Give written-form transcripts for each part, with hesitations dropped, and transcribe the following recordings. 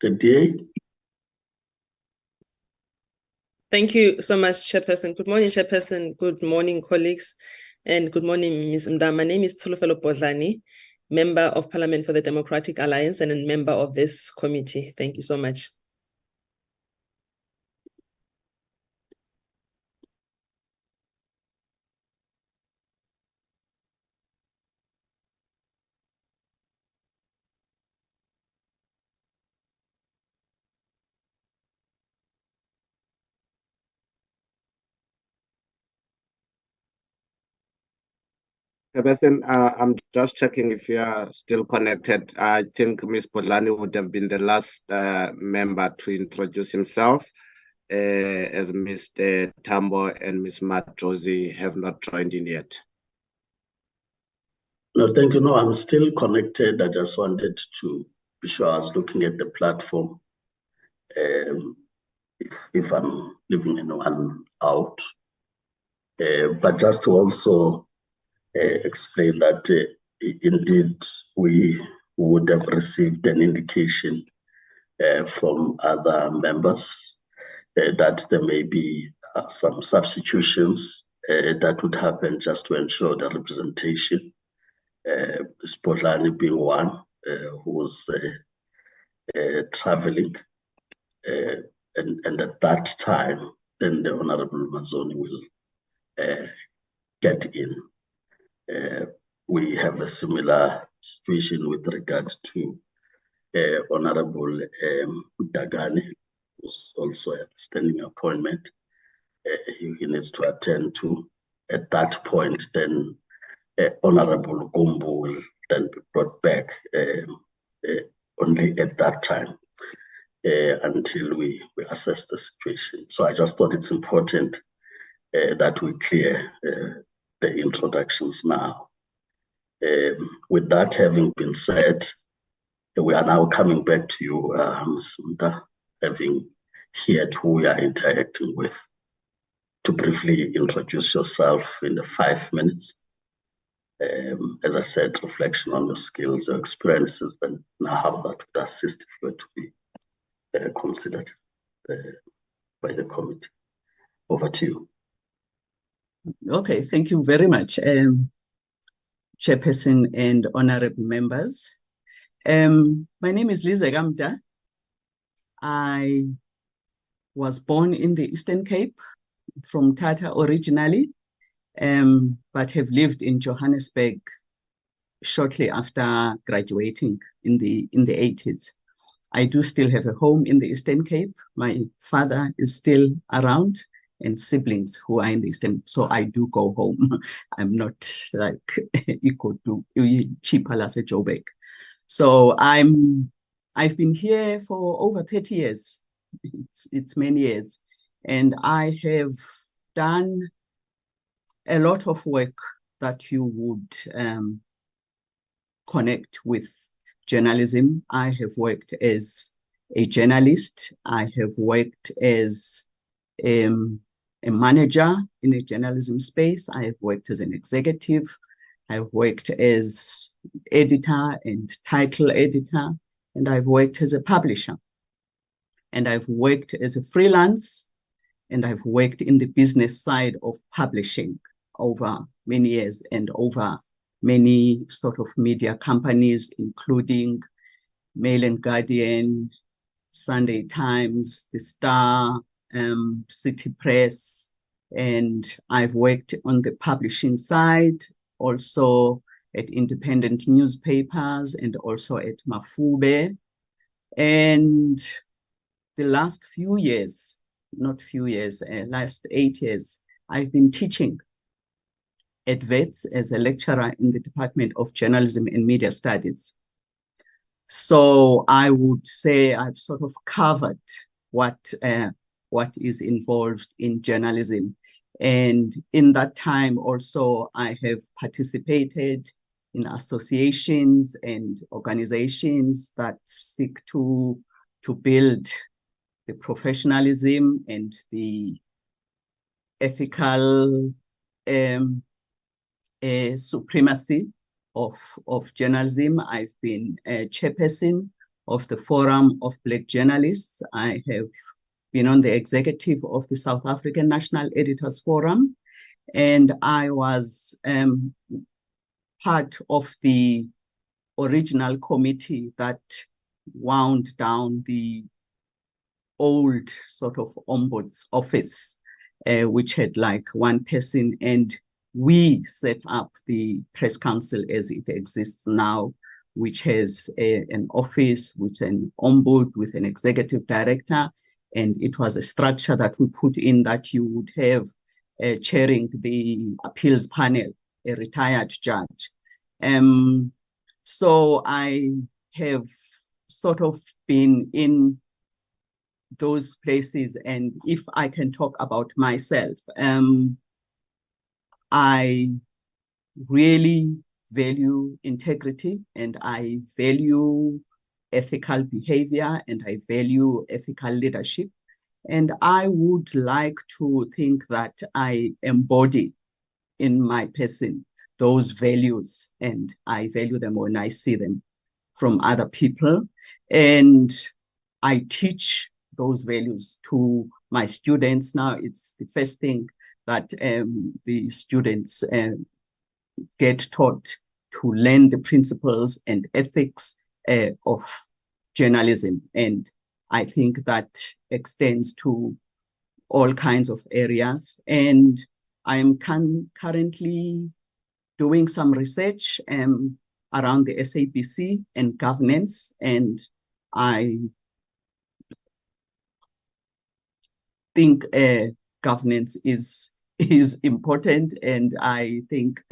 the DA. Thank you so much, Chairperson. Good morning, Chairperson. Good morning, colleagues. And good morning, Ms. Mda. My name is Tsulufelo Bodlani, Member of Parliament for the Democratic Alliance and a member of this committee. Thank you so much. Chairperson, I'm just checking if you are still connected. I think Ms. Bodlani would have been the last member to introduce himself, as Mr. Tambo and Ms. Josie have not joined in yet. No, thank you. No, I'm still connected. I just wanted to be sure I was looking at the platform. If I'm leaving anyone out. But just to also explain that indeed we would have received an indication from other members that there may be some substitutions that would happen just to ensure the representation. Spotlani being one who was traveling, and at that time, then the Honorable Mazzoni will get in. We have a similar situation with regard to Honorable Dagani, who's also a standing appointment. He needs to attend to. At that point, then Honorable Gumbo will then be brought back only at that time until we assess the situation. So I just thought it's important that we clear the introductions now. With that having been said, we are now coming back to you, Ms. Mda, having heard who we are interacting with, to briefly introduce yourself in the 5 minutes. As I said, reflection on your skills, your experiences, and how that would assist if you were to be considered by the committee. Over to you. Okay, thank you very much, Chairperson and honorable members. My name is Lize Gamda. I was born in the Eastern Cape, from Tata originally, but have lived in Johannesburg shortly after graduating in the 80s. I do still have a home in the Eastern Cape. My father is still around, and siblings who are in the Eastern, so I do go home. I'm not like equal to cheaper as a Joburg. So I've been here for over 30 years. It's many years, and I have done a lot of work that you would connect with journalism. I have worked as a journalist. I have worked as a manager in a journalism space. I have worked as an executive. I've worked as editor and title editor, and I've worked as a publisher. And I've worked as a freelance, and I've worked in the business side of publishing over many years and over many sort of media companies, including Mail and Guardian, Sunday Times, The Star, City Press, and I've worked on the publishing side, also at independent newspapers and also at Mafube. And the last few years, not few years, last 8 years, I've been teaching at Wits as a lecturer in the Department of Journalism and Media Studies. So I would say I've sort of covered what is involved in journalism. And in that time also, I have participated in associations and organizations that seek to build the professionalism and the ethical supremacy of journalism. I've been a chairperson of the Forum of Black Journalists. I have been on the executive of the South African National Editors Forum, and I was part of the original committee that wound down the old sort of ombuds office, which had like one person, and we set up the press council as it exists now, which has an office with an ombud, with an executive director, and it was a structure that we put in that you would have chairing the appeals panel, a retired judge. So I have sort of been in those places, and if I can talk about myself, I really value integrity, and I value ethical behavior, and I value ethical leadership. And I would like to think that I embody in my person those values, and I value them when I see them from other people. And I teach those values to my students. Now it's the first thing that the students get taught, to learn the principles and ethics of journalism. And I think that extends to all kinds of areas. And I'm currently doing some research around the SABC and governance, and I think governance is important, and I think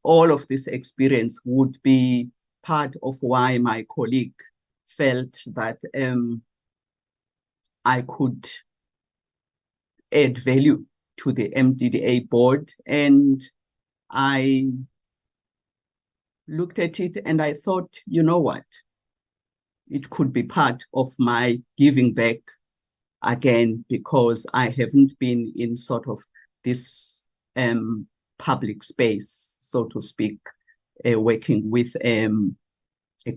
all of this experience would be part of why my colleague felt that I could add value to the MDDA board. And I looked at it and I thought, you know what? It could be part of my giving back again, because I haven't been in sort of this public space, so to speak, working with a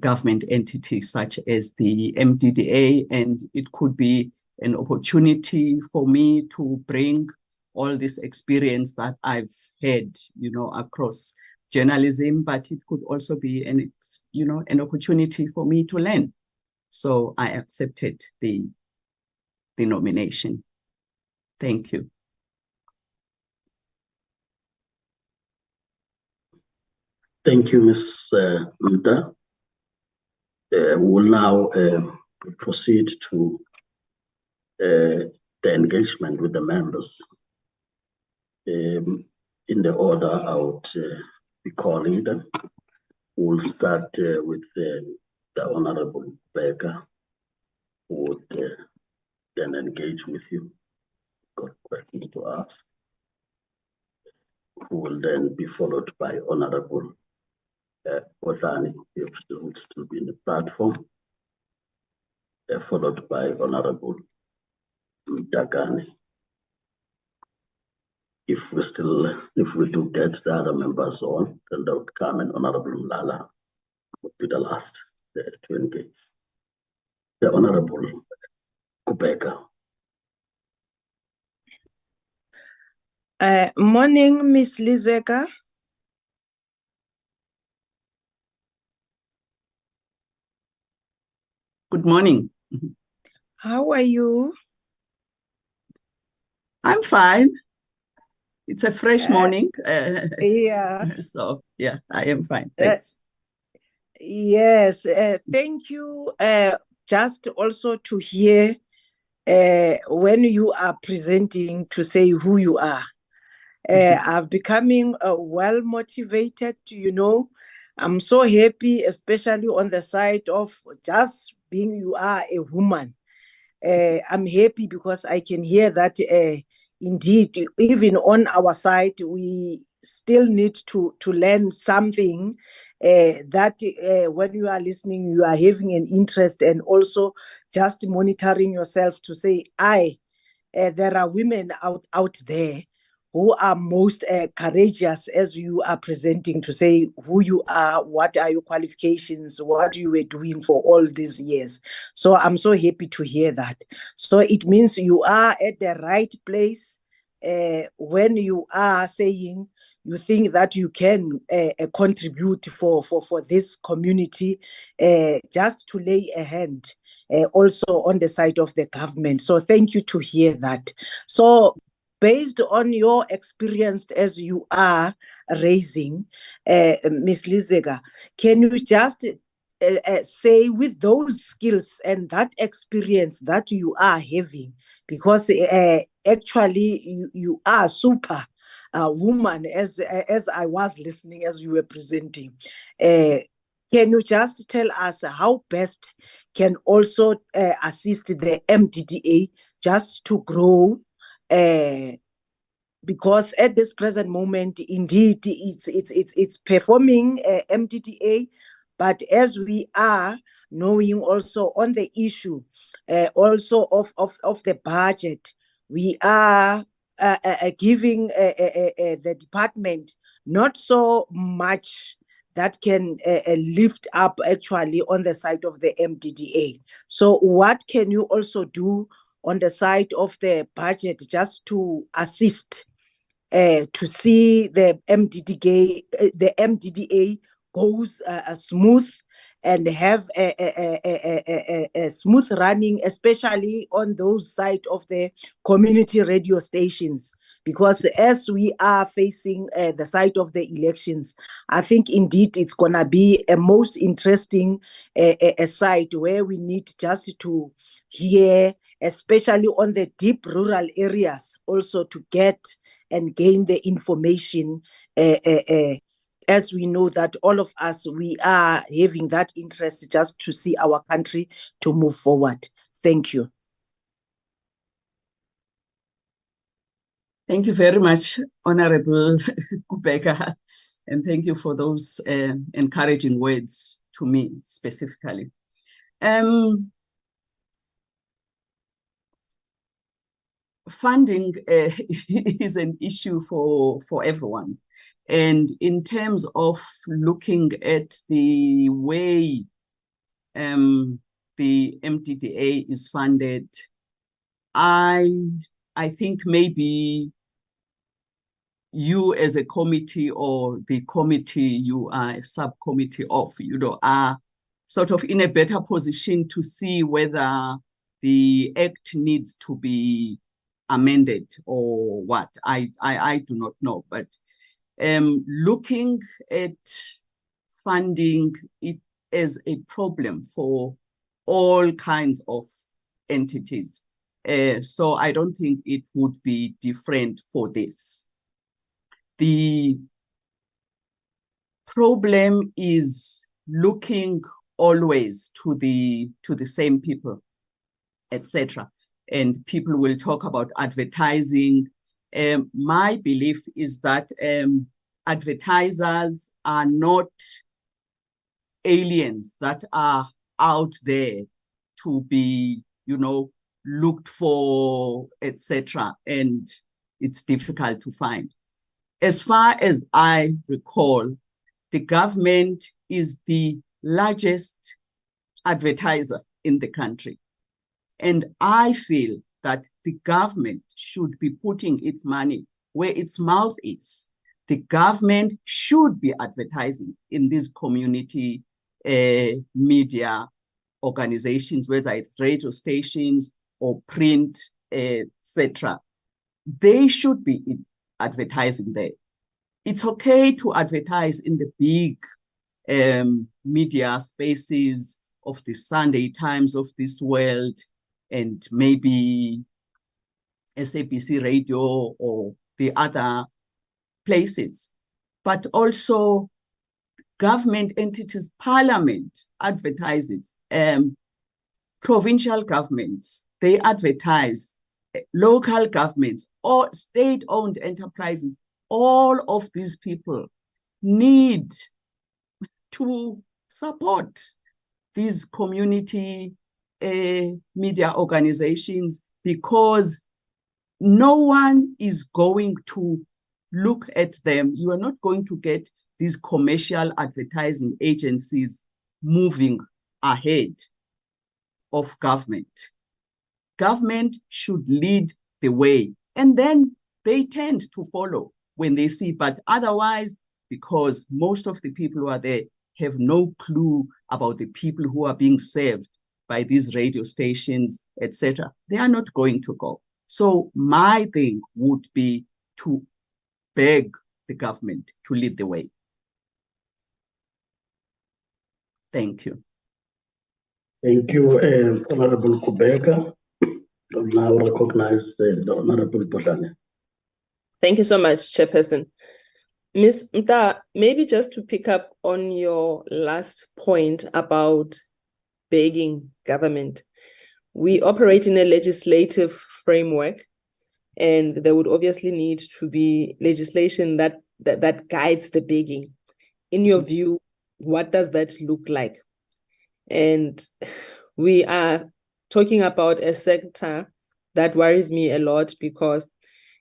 government entity such as the MDDA, and it could be an opportunity for me to bring all this experience that I've had, across journalism, but it could also be an opportunity for me to learn. So I accepted the nomination. Thank you. Thank you, Ms. Mda. We'll now proceed to the engagement with the members. In the order I would be calling them. We'll start with the Honorable Becker, who would then engage with you. Got questions to ask. Who will then be followed by Honorable Botlani, if she would still be in the platform, followed by Honorable Dagani. If we do get the other members on, then that would come, and Honorable Mlala would be the last to engage. The Honorable Kubeka. Morning, Miss Lizeka. Good morning. How are you? I'm fine. It's a fresh morning. Yeah. So, yeah, I am fine. Thanks. Yes, thank you. Just also to hear when you are presenting, to say who you are. I'm becoming well motivated, I'm so happy, especially on the side of just being you are a woman. I'm happy because I can hear that indeed, even on our side, we still need to learn something that when you are listening, you are having an interest, and also just monitoring yourself to say, there are women out there who are most courageous as you are presenting to say who you are, what are your qualifications, what you were doing for all these years. So I'm so happy to hear that. So it means you are at the right place when you are saying you think that you can contribute for this community, just to lay a hand also on the side of the government. So thank you to hear that. So based on your experience as you are raising, Ms. Lizega, can you just say with those skills and that experience that you are having, because actually you are super woman, as I was listening as you were presenting, can you just tell us how best can also assist the MDDA just to grow, because at this present moment, indeed, it's performing MDDA, but as we are knowing also on the issue also of the budget, we are giving the department not so much that can lift up actually on the side of the MDDA. So what can you also do on the side of the budget just to assist to see the MDDA goes smooth and have a smooth running, especially on those side of the community radio stations? Because as we are facing the side of the elections, I think indeed it's going to be a most interesting side where we need just to hear, especially on the deep rural areas, also to get and gain the information, as we know that all of us, we are having that interest just to see our country to move forward. Thank you. Thank you very much, Honorable Kubeka, and thank you for those encouraging words to me specifically. Funding is an issue for everyone. And in terms of looking at the way the MDDA is funded, I think maybe you as a committee or the committee you are a subcommittee of, are sort of in a better position to see whether the act needs to be amended or what. I do not know, but looking at funding it as a problem for all kinds of entities. So I don't think it would be different for this. The problem is looking always to the same people, etc. And people will talk about advertising. My belief is that advertisers are not aliens that are out there to be, looked for, etc. And it's difficult to find. As far as I recall, the government is the largest advertiser in the country. And I feel that the government should be putting its money where its mouth is. The government should be advertising in these community media organizations, whether it's radio stations or print, etc. They should be advertising there. It's okay to advertise in the big media spaces of the Sunday Times of this world, and maybe SABC Radio or the other places. But also government entities, parliament advertises, provincial governments, they advertise, local governments, or state-owned enterprises. All of these people need to support these community media organizations, because no one is going to look at them. You are not going to get these commercial advertising agencies moving ahead of government. Government should lead the way, and then they tend to follow when they see, but otherwise, because most of the people who are there have no clue about the people who are being served by these radio stations, etc., they are not going to go. So my thing would be to beg the government to lead the way. Thank you. Thank you, Honorable Kubeka. I'll now recognize the Honorable Bohlani. Thank you so much, Chairperson. Ms. Mta, maybe just to pick up on your last point about begging government. We operate in a legislative framework, and there would obviously need to be legislation that guides the begging. In your view, what does that look like? And we are talking about a sector that worries me a lot, because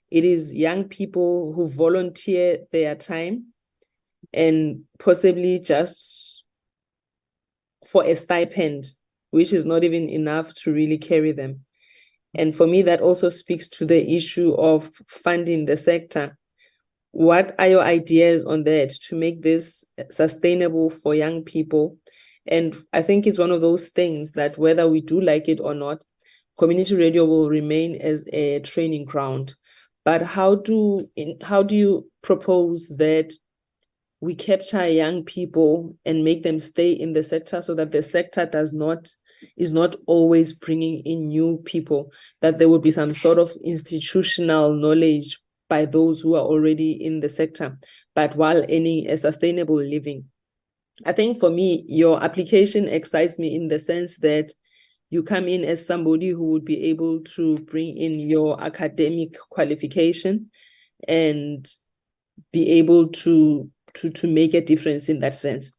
it is young people who volunteer their time and possibly just for a stipend, which is not even enough to really carry them. And for me, that also speaks to the issue of funding the sector. What are your ideas on that to make this sustainable for young people? And I think it's one of those things that whether we do like it or not, community radio will remain as a training ground. But how do you propose that we capture young people and make them stay in the sector, so that the sector is not always bringing in new people, that there will be some sort of institutional knowledge by those who are already in the sector, but while earning a sustainable living? I think for me, your application excites me in the sense that you come in as somebody who would be able to bring in your academic qualification and be able to make a difference in that sense.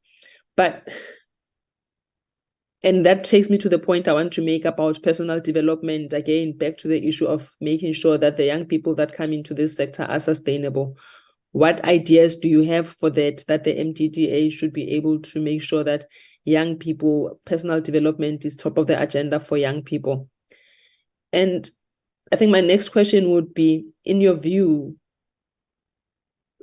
And that takes me to the point I want to make about personal development, again, back to the issue of making sure that the young people that come into this sector are sustainable. What ideas do you have for that the MDDA should be able to make sure that young people, personal development is top of the agenda for young people? And I think my next question would be, in your view,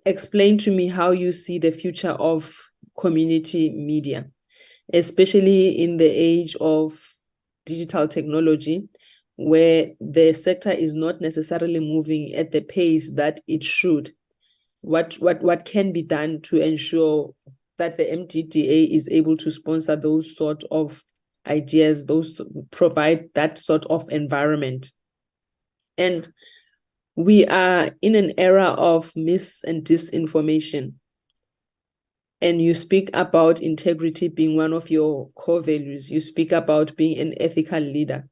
explain to me how you see the future of community media, especially in the age of digital technology, where the sector is not necessarily moving at the pace that it should. What can be done to ensure that the MDDA is able to sponsor those sort of ideas, provide that sort of environment? And we are in an era of mis and disinformation. And you speak about integrity being one of your core values. You speak about being an ethical leader.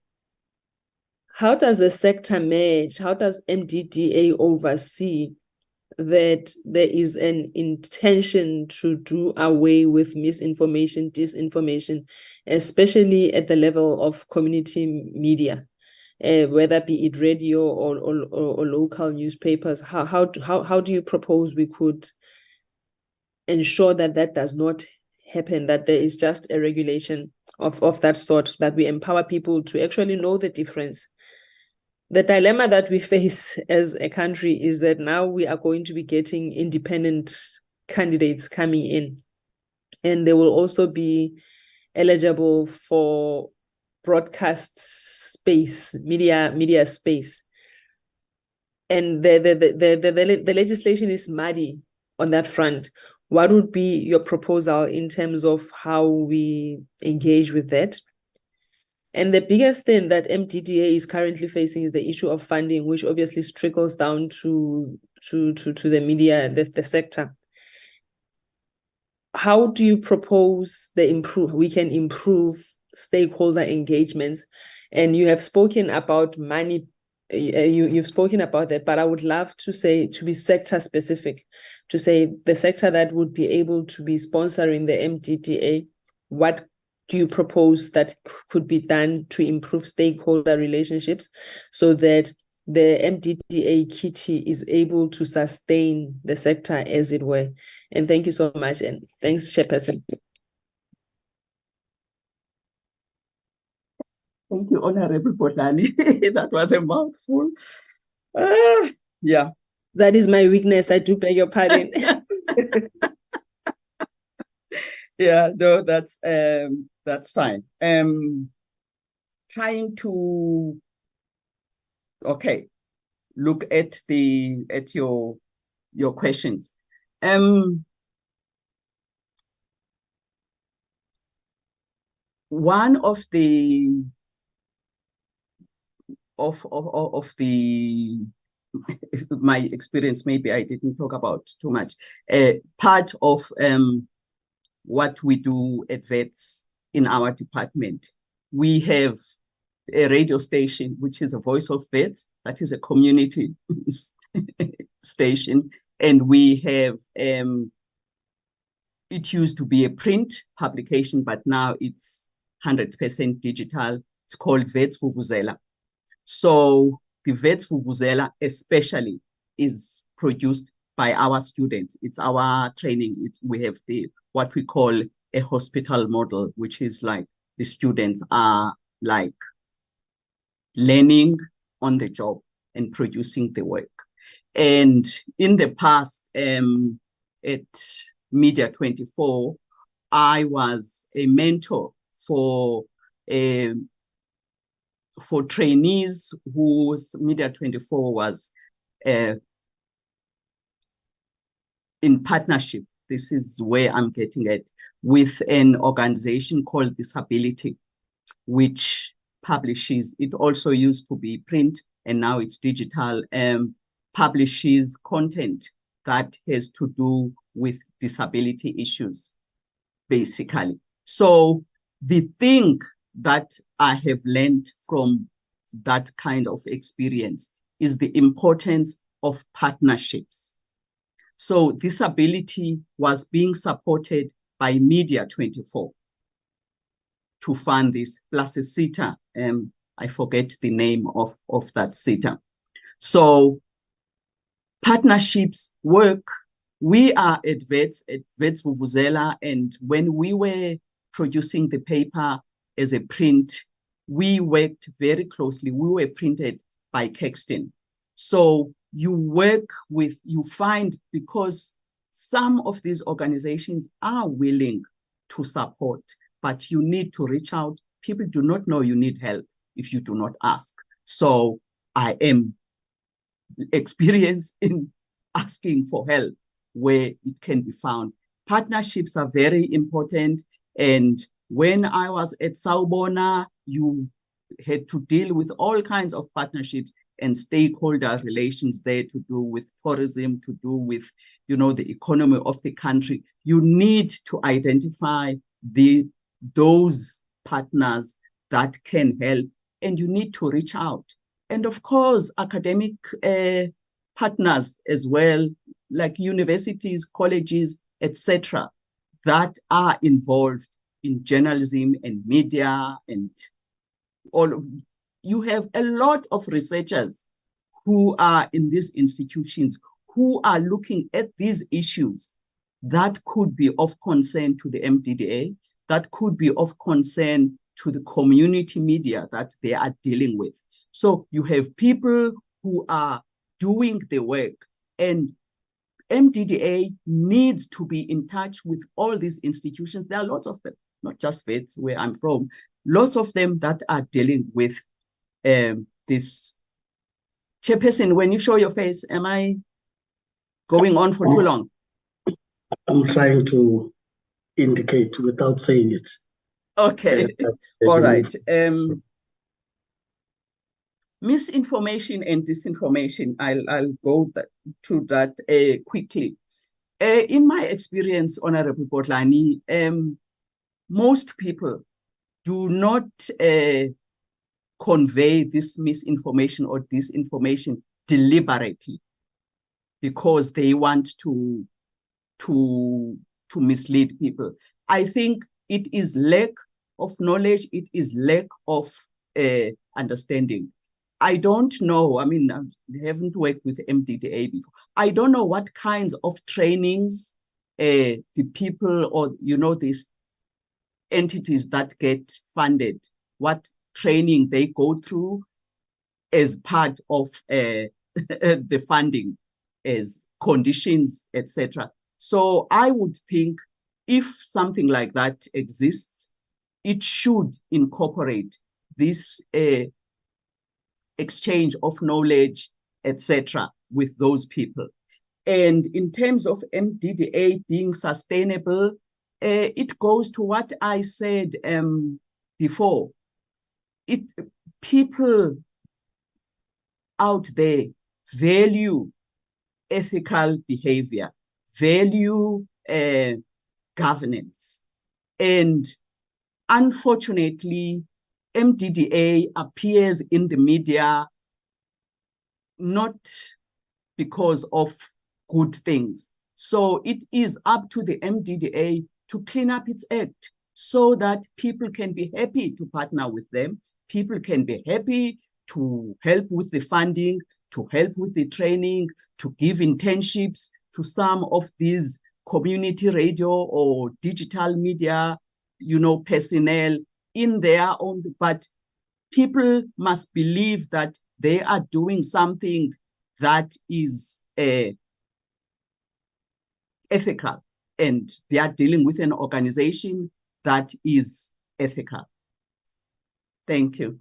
How does the sector manage? How does MDDA oversee that there is an intention to do away with misinformation, disinformation, especially at the level of community media, whether be it radio or local newspapers? How do you propose we could ensure that does not happen, that there is just a regulation of that sort, that we empower people to actually know the difference? The dilemma that we face as a country is that now we are going to be getting independent candidates coming in, and they will also be eligible for broadcast space, media space. And the legislation is muddy on that front. What would be your proposal in terms of how we engage with that? And the biggest thing that MDDA is currently facing is the issue of funding, which obviously trickles down to the media, the sector. How do you propose we can improve stakeholder engagements? And you have spoken about money. You've spoken about that, but I would love to be sector specific, to say the sector that would be able to be sponsoring the MDDA. What do you propose that could be done to improve stakeholder relationships so that the MDDA kitty is able to sustain the sector, as it were. And thank you so much. And thanks, Chairperson. Thank you, Honorable Botlani. That was a mouthful. Yeah. That is my weakness. I do beg your pardon. Yeah, no, that's fine. Trying to look at your questions. One of the my experience, maybe I didn't talk about too much. Part of what we do at VETS in our department, we have a radio station, which is a voice of VETS, that is a community station. And we have, it used to be a print publication, but now it's 100% digital. It's called VETS Vuvuzela. So the VETS Vuvuzela especially is produced by our students. It's our training. We have what we call a hospital model, which is like the students are like learning on the job and producing the work. And in the past, at Media 24, I was a mentor for trainees whose Media 24 was in partnership. This is where I'm getting at, with an organization called Disability, which publishes, it also used to be print and now it's digital, publishes content that has to do with disability issues, basically. So the thing that I have learned from that kind of experience is the importance of partnerships. So Disability was being supported by Media 24 to fund this, plus a sitter. I forget the name of that sitter. So partnerships work. We are at VETS Vuvuzela, and when we were producing the paper as a print, we worked very closely. We were printed by Kexton. So you find, because some of these organizations are willing to support, but you need to reach out. People do not know you need help if you do not ask. So I am experienced in asking for help where it can be found. Partnerships are very important. And when I was at Sawubona, you had to deal with all kinds of partnerships and stakeholder relations there, to do with tourism, to do with, the economy of the country. You need to identify those partners that can help, and you need to reach out. And of course, academic partners as well, like universities, colleges, etc., that are involved in journalism and media and all of. You have a lot of researchers who are in these institutions who are looking at these issues that could be of concern to the MDDA, that could be of concern to the community media that they are dealing with. So you have people who are doing the work, and MDDA needs to be in touch with all these institutions. There are lots of them, not just VETS, where I'm from, lots of them that are dealing with this. Chairperson, when you show your face, am I going on for too long? I'm trying to indicate without saying it. Okay, all right. Misinformation and disinformation, I'll go to that quickly. In my experience, Honorable Botlani, most people do not convey this misinformation or disinformation deliberately because they want to mislead people. I think it is lack of knowledge, it is lack of understanding. I don't know. I mean, I haven't worked with MDDA before. I don't know what kinds of trainings the people or, these entities that get funded, what training they go through as part of the funding, as conditions, etc. So I would think if something like that exists, it should incorporate this exchange of knowledge, etc., with those people. And in terms of MDDA being sustainable, it goes to what I said before. People out there value ethical behavior, value governance. And unfortunately, MDDA appears in the media not because of good things. So it is up to the MDDA to clean up its act so that people can be happy to partner with them. People can be happy to help with the funding, to help with the training, to give internships to some of these community radio or digital media, personnel in their own, but people must believe that they are doing something that is ethical, and they are dealing with an organization that is ethical. Thank you.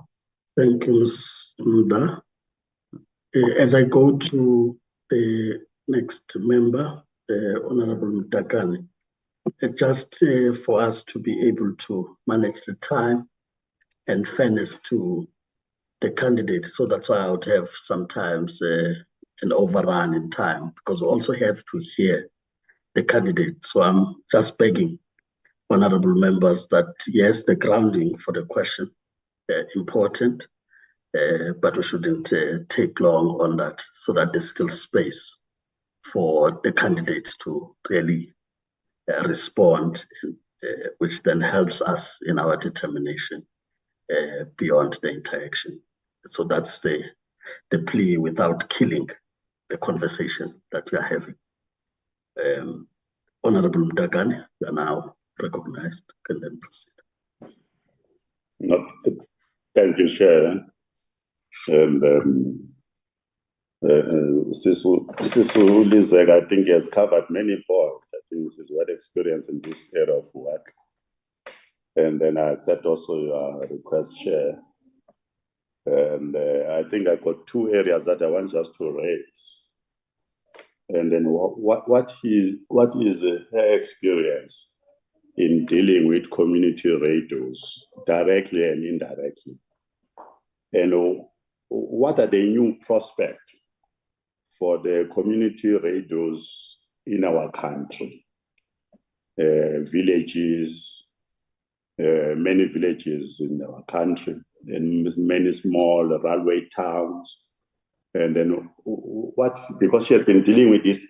Thank you, Ms. Mda. As I go to the next member, Honorable Mdakane, just for us to be able to manage the time and fairness to the candidate. So that's why I would have sometimes an overrun in time, because we also have to hear the candidate. So I'm just begging honorable members that yes, the grounding for the question important, but we shouldn't take long on that, so that there's still space for the candidate to really respond, which then helps us in our determination beyond the interaction. So that's the plea without killing the conversation that we are having. Honorable Mdakane, you are now recognized. Can then proceed. Thank you, Chair. And Sisu Lizek, I think, has covered many points. I think she's well experienced in this area of work. And then I accept also your request, Chair. And I think I've got two areas that I want just to raise. And then what is her experience in dealing with community radios, directly and indirectly? And what are the new prospects for the community radios in our country? Villages, many villages in our country, and many small railway towns. And then because she has been dealing with this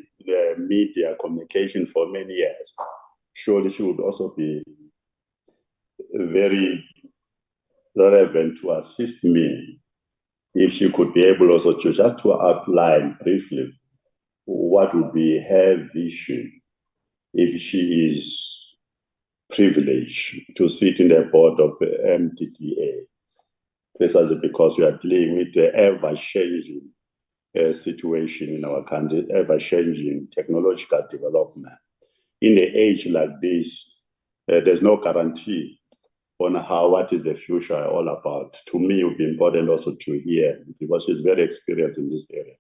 media communication for many years, surely she would also be very relevant to assist me if she could be able also to just to outline briefly what would be her vision if she is privileged to sit in the board of the MDDA, precisely because we are dealing with the ever-changing situation in our country, ever-changing technological development. In an age like this, there's no guarantee on what is the future all about. To me, it would be important also to hear, because she's very experienced in this area.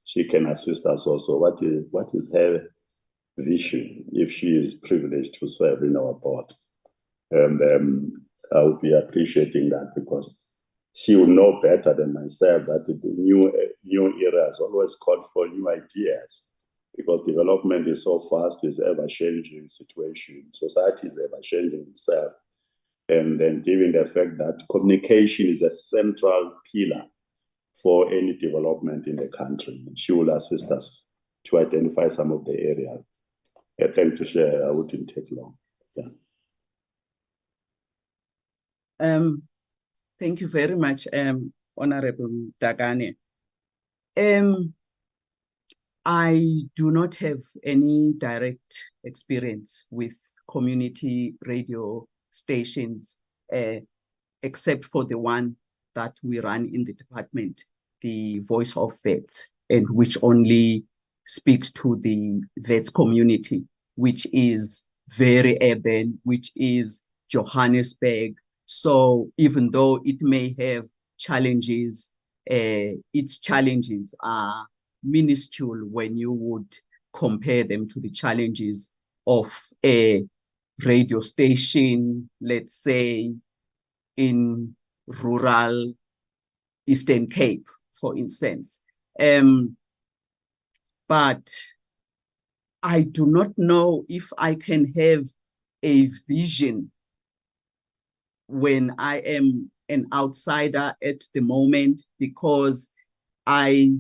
She can assist us also. What is her vision if she is privileged to serve in our board? And I would be appreciating that, because she will know better than myself that the new eras always call for new ideas, because development is so fast, it's ever-changing situation. Society is ever-changing itself. And then given the fact that communication is a central pillar for any development in the country, she will assist us to identify some of the areas. Thank you, Chair. I wouldn't take long. Yeah. Thank you very much. Honorable Dagane. I do not have any direct experience with community radio stations, except for the one that we run in the department, the Voice of Vets, and which only speaks to the vets community, which is very urban, which is Johannesburg. So even though it may have challenges, its challenges are minuscule when you would compare them to the challenges of a radio station, let's say, in rural Eastern Cape, for instance. But I do not know if I can have a vision when I am an outsider at the moment, because I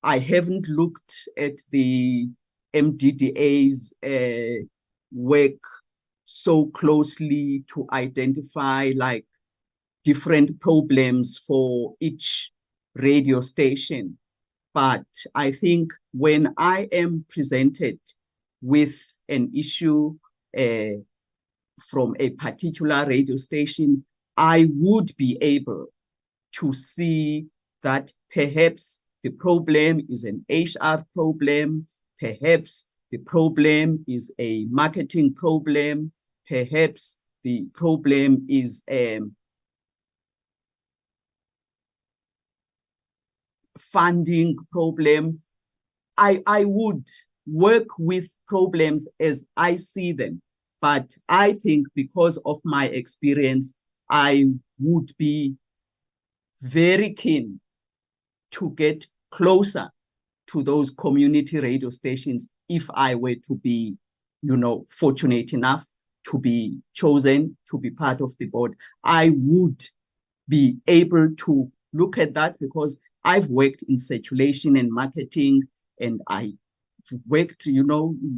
haven't looked at the MDDA's work so closely to identify like different problems for each radio station. But I think when I am presented with an issue from a particular radio station, I would be able to see that perhaps the problem is an HR problem, perhaps the problem is a marketing problem, perhaps the problem is funding problem. I would work with problems as I see them, but I think because of my experience, I would be very keen to get closer to those community radio stations if I were to be, fortunate enough to be chosen to be part of the board. I would be able to look at that because I've worked in circulation and marketing, and I worked,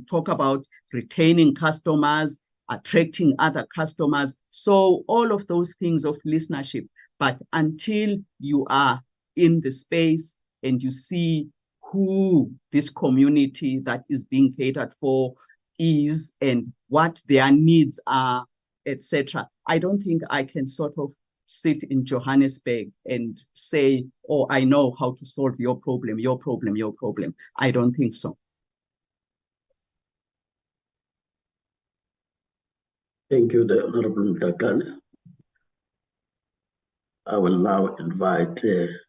talk about retaining customers, attracting other customers. So all of those things of listenership. But until you are in the space and you see who this community that is being catered for is and what their needs are, etc., I don't think I can sort of sit in Johannesburg and say, oh, I know how to solve your problem, your problem, your problem. I don't think so. Thank you, the Honorable Mdakane. I will now invite the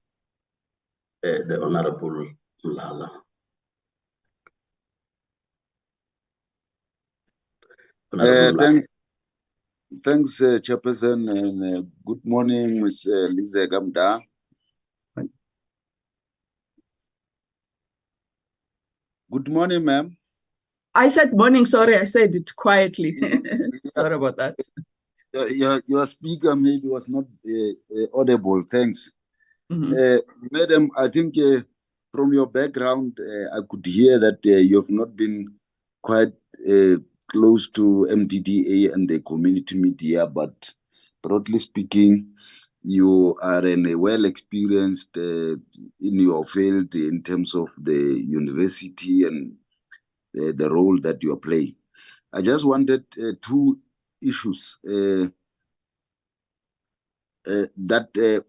Honorable Mlala. Thanks, Chairperson, and good morning, Ms. Lise Gamda. Good morning, ma'am. I said morning, sorry, I said it quietly. Sorry about that. Your speaker maybe was not audible, thanks. Madam, I think from your background, I could hear that you have not been quite close to MDDA and the community media, but broadly speaking, you are well experienced in your field in terms of the university and the role that you are playing. I just wanted two issues.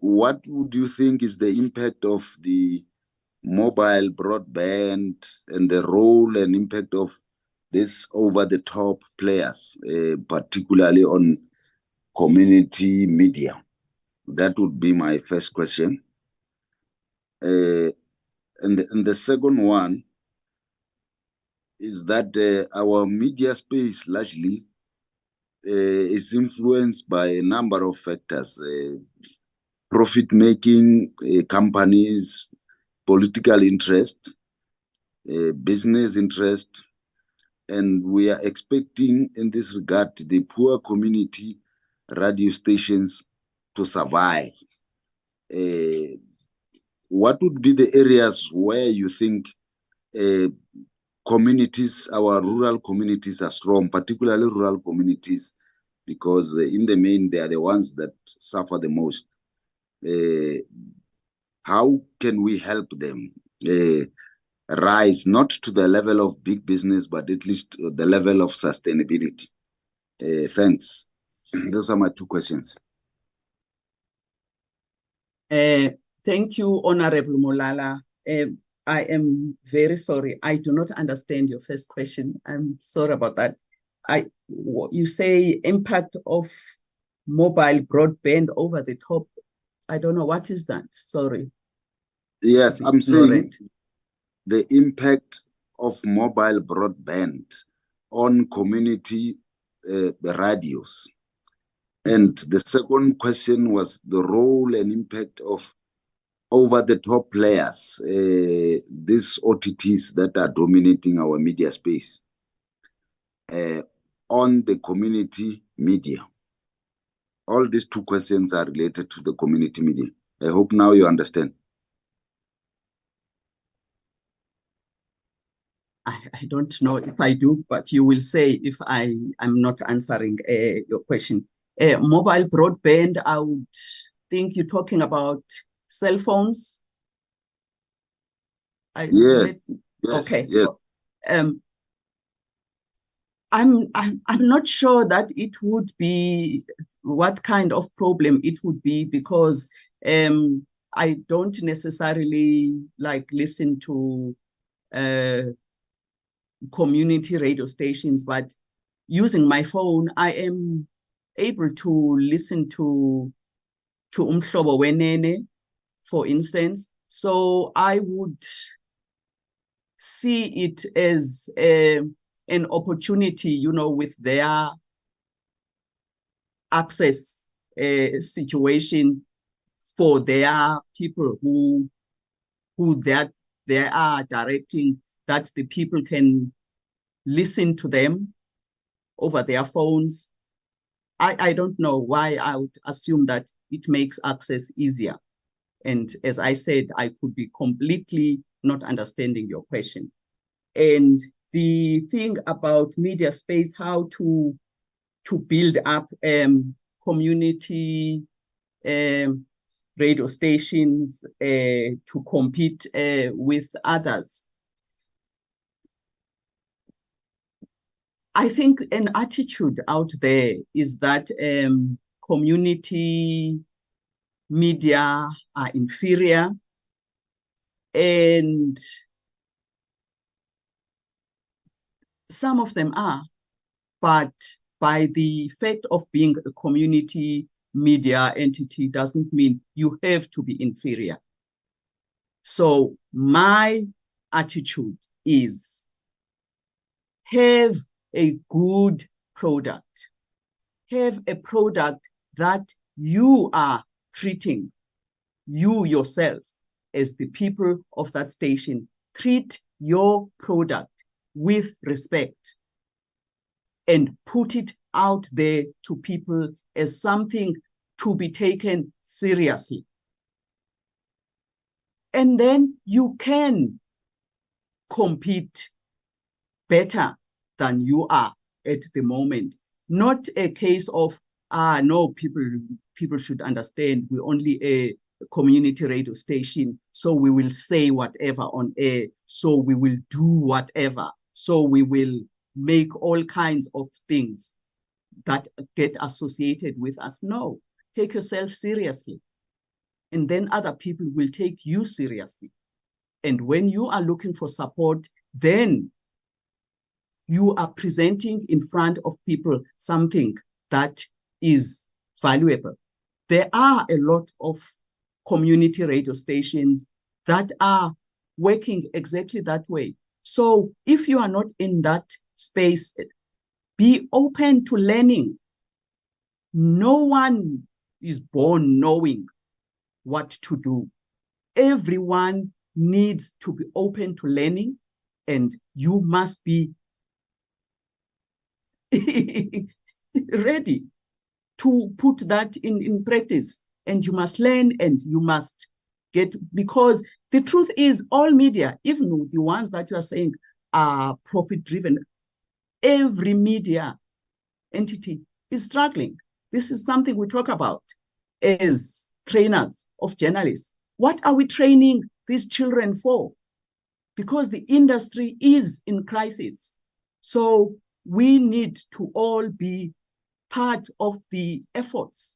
What would you think is the impact of the mobile broadband and the role and impact of this over-the-top players, particularly on community media? That would be my first question. And the second one is that our media space largely is influenced by a number of factors, profit-making companies, political interest, business interest, and we are expecting in this regard the poor community radio stations to survive. What would be the areas where you think communities, our rural communities are strong, particularly rural communities, because in the main, they are the ones that suffer the most. how can we help them rise not to the level of big business, but at least the level of sustainability? Thanks. Those are my two questions. Thank you, Honorable Molala. I am very sorry. I do not understand your first question. I'm sorry about that. You say impact of mobile broadband over the top. I don't know, what is that? Sorry. Yes, I'm saying the impact of mobile broadband on community radios. And the second question was the role and impact of over-the-top players, these OTTs that are dominating our media space, on the community media. All these two questions are related to the community media. I hope now you understand. I don't know if I do, but you will say if I'm not answering your question. Mobile broadband, I would think you're talking about cell phones. Yes. Okay. Yes. I'm not sure that it would be what kind of problem it would be, because I don't necessarily listen to community radio stations, but using my phone, I am able to listen to Umhlobo Wenene, for instance. So I would see it as an opportunity, with their access situation for their people who they are directing, that the people can listen to them over their phones. I don't know why I would assume that it makes access easier. And as I said, I could be completely not understanding your question. And the thing about media space, how to build up community radio stations to compete with others. I think an attitude out there is that community media are inferior, and some of them are, but by the fact of being a community media entity doesn't mean you have to be inferior. So my attitude is have a good product. Have a product that you are treating, you yourself as the people of that station, treat your product with respect and put it out there to people as something to be taken seriously. And then you can compete better than you are at the moment. Not a case of, no, people should understand we're only a community radio station, so we will say whatever on air, so we will do whatever, so we will make all kinds of things that get associated with us. No, take yourself seriously. And then other people will take you seriously. And when you are looking for support, then you are presenting in front of people something that is valuable. There are a lot of community radio stations that are working exactly that way. So if you are not in that space, be open to learning. No one is born knowing what to do. Everyone needs to be open to learning, and you must be ready to put that in practice. And you must learn, and you must get, because the truth is all media, even the ones that you are saying are profit-driven, every media entity is struggling. This is something we talk about as trainers of journalists. What are we training these children for? Because the industry is in crisis. So we need to all be part of the efforts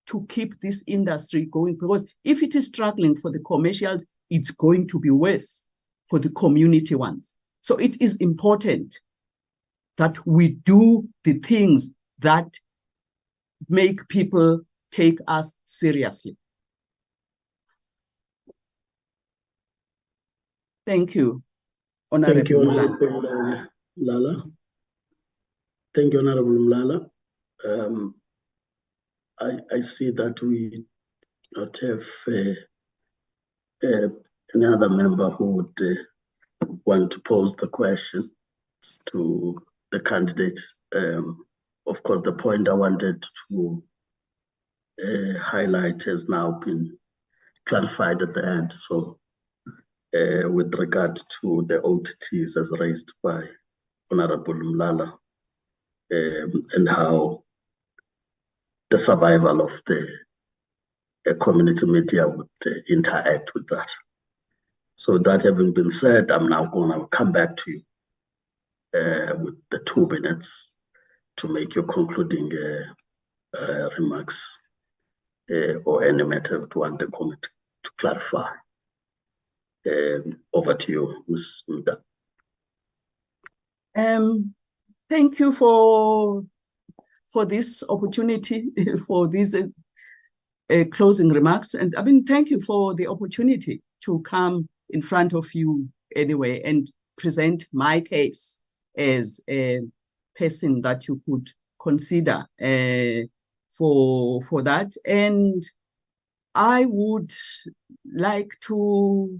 to keep this industry going, because if it is struggling for the commercials, it's going to be worse for the community ones. So it is important that we do the things that make people take us seriously. Thank you, Honorable. Thank you, Honorable Mlala. Thank you, Honorable Mlala. I see that we not have any other member who would want to pose the question to the candidate. Of course, the point I wanted to highlight has now been clarified at the end. So with regard to the OTTs as raised by Honorable Mlala, and how the survival of the community media would interact with that. So that having been said, I'm now going to come back to you with the 2 minutes to make your concluding remarks or any matter you want the committee to clarify. Over to you, Ms. Mda. Thank you for this opportunity, for these closing remarks. And thank you for the opportunity to come in front of you anyway and present my case as a person that you could consider for that. And I would like to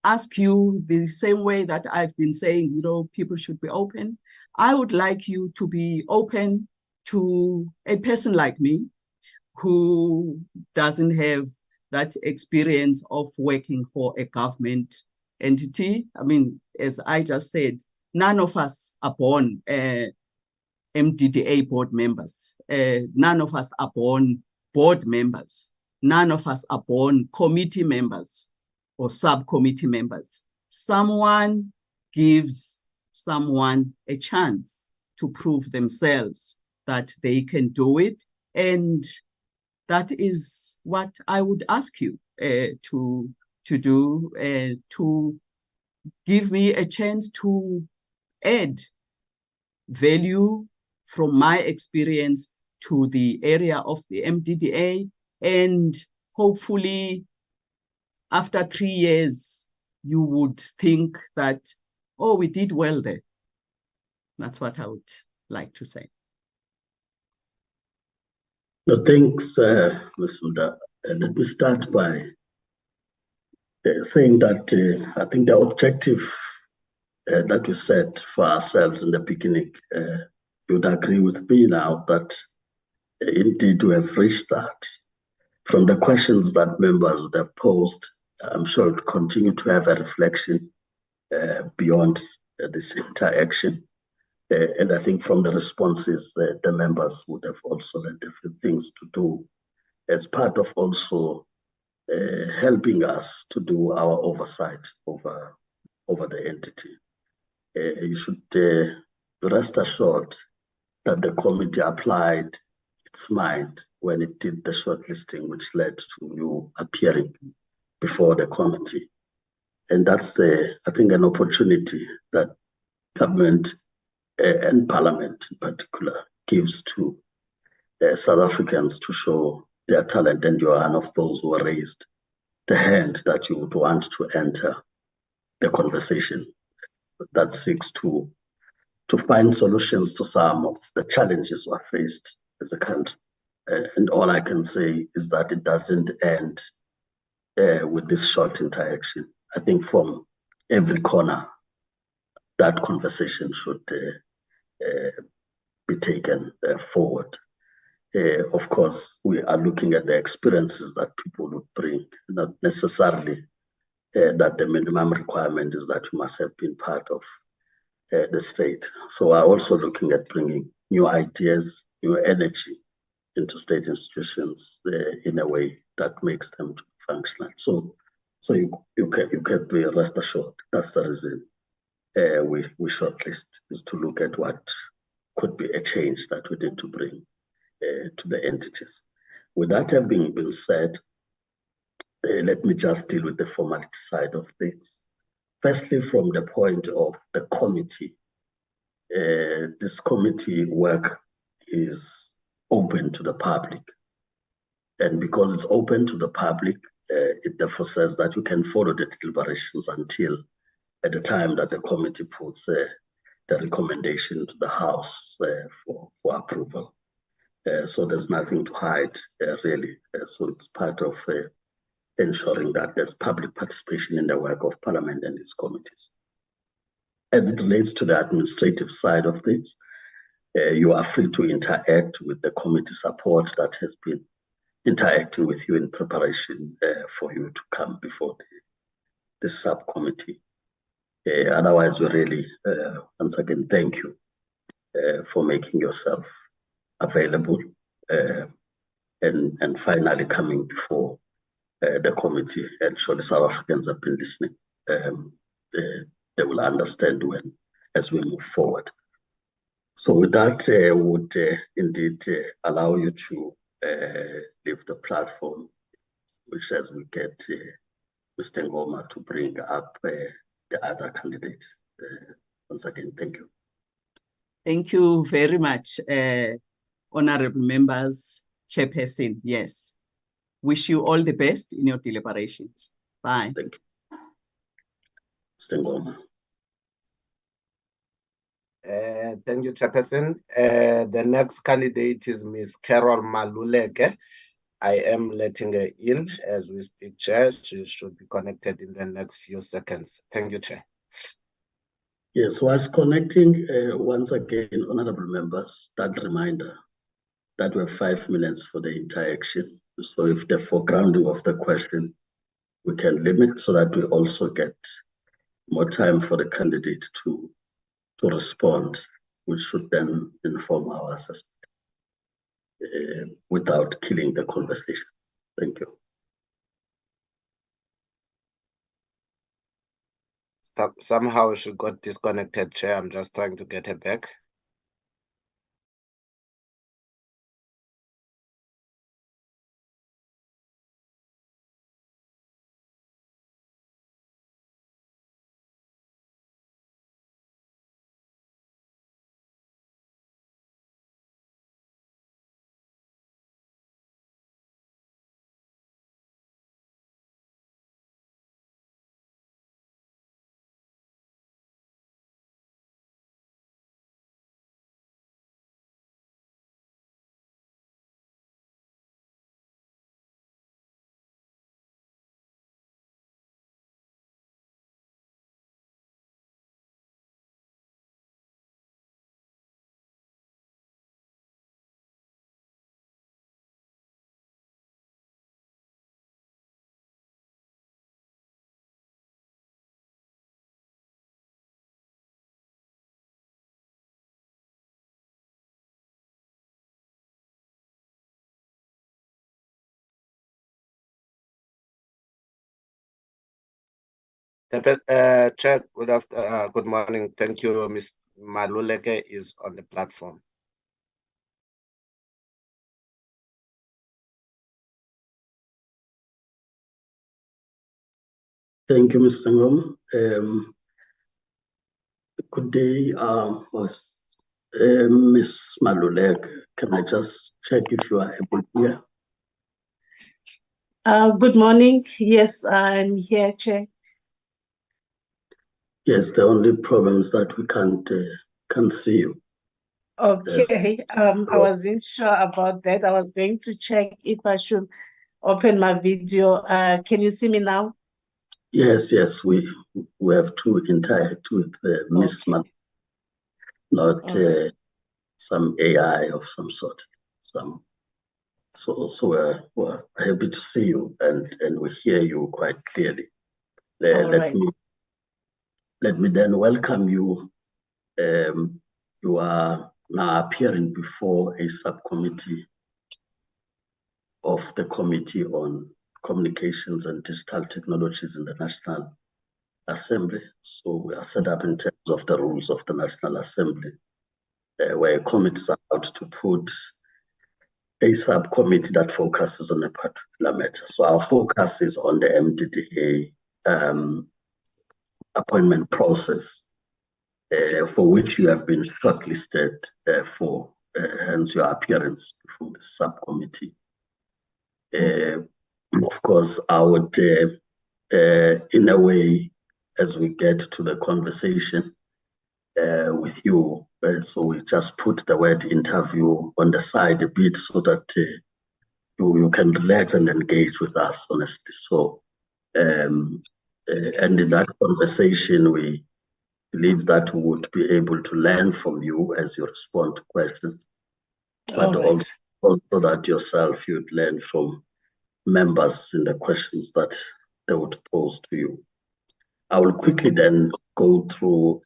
ask you the same way that I've been saying, people should be open. I would like you to be open to a person like me who doesn't have that experience of working for a government entity. As I just said, none of us are born MDDA board members. None of us are born board members. None of us are born committee members or subcommittee members. Someone gives someone a chance to prove themselves that they can do it. And that is what I would ask you to do, to give me a chance to add value from my experience to the area of the MDDA, and hopefully after 3 years, you would think that, oh, we did well there. That's what I would like to say. No, thanks, Ms. Mda. Let me start by saying that I think the objective that we set for ourselves in the beginning, you would agree with me now that indeed we have reached that. From the questions that members would have posed, I'm sure it will continue to have a reflection beyond this interaction. And I think from the responses, the members would have also had different things to do as part of also helping us to do our oversight over the entity. You should rest assured that the committee applied its mind when it did the shortlisting, which led to you appearing before the committee. And that's I think, an opportunity that government and Parliament in particular gives to South Africans to show their talent, and you are one of those who raised the hand that you would want to enter the conversation that seeks to find solutions to some of the challenges we are faced as a country. And all I can say is that it doesn't end with this short interaction. I think from every corner, that conversation should be taken forward. Of course, we are looking at the experiences that people would bring, not necessarily that the minimum requirement is that you must have been part of the state. So we're also looking at bringing new ideas, new energy into state institutions in a way that makes them functional. So you can be rest assured. That's the reason we shortlist, is to look at what could be a change that we need to bring to the entities. With that having been said, let me just deal with the formality side of things. Firstly, from the point of the committee, this committee work is open to the public. And because it's open to the public, it therefore says that you can follow the deliberations until at the time that the committee puts the recommendation to the House for approval. So there's nothing to hide, really. So it's part of ensuring that there's public participation in the work of Parliament and its committees. As it relates to the administrative side of things, you are free to interact with the committee support that has been interacting with you in preparation for you to come before the subcommittee. Otherwise, we really, once again, thank you for making yourself available and finally coming before the committee. And surely South Africans have been listening. They will understand when, as we move forward. So with that, would indeed allow you to leave the platform, which as we get Mr. Ngoma to bring up the other candidate. Once again, thank you. Thank you very much, honorable members, Chairperson. Yes. Wish you all the best in your deliberations. Bye. Thank you. Mr. Ngoma. Thank you, Chairperson. The next candidate is Ms. Carol Maluleke. I am letting her in as we speak, Chair. She should be connected in the next few seconds. Thank you, Chair. Yes, whilst connecting, once again, honorable members, that reminder that we have 5 minutes for the interaction. So if the foregrounding of the question, we can limit so that we also get more time for the candidate to respond, which should then inform our assessment without killing the conversation. Thank you. Somehow she got disconnected, Chair. I'm just trying to get her back. Chair, good morning. Thank you. Ms. Maluleke is on the platform. Thank you, Mr. Ngoma. Good day, Ms. Maluleke. Can I just check if you are able to hear? Good morning. Yes, I'm here, Chair. Yes, the only problem is that we can't see you. Okay. I wasn't sure about that. I was going to check if I should open my video. Can you see me now? Yes, we have to interact with Ms. Okay. Not All some AI of some sort. So we're happy to see you and we hear you quite clearly. Let me then welcome you. You are now appearing before a subcommittee of the Committee on Communications and Digital Technologies in the National Assembly. So we are set up in terms of the rules of the National Assembly, where committees are allowed to put a subcommittee that focuses on a particular matter. So our focus is on the MDDA appointment process, for which you have been shortlisted for, hence your appearance before the subcommittee. Of course, I would, in a way, as we get to the conversation with you, so we just put the word interview on the side a bit so that you can relax and engage with us, honestly. So, and in that conversation, we believe that we would be able to learn from you as you respond to questions, but also that yourself you'd learn from members in the questions that they would pose to you. I will quickly then go through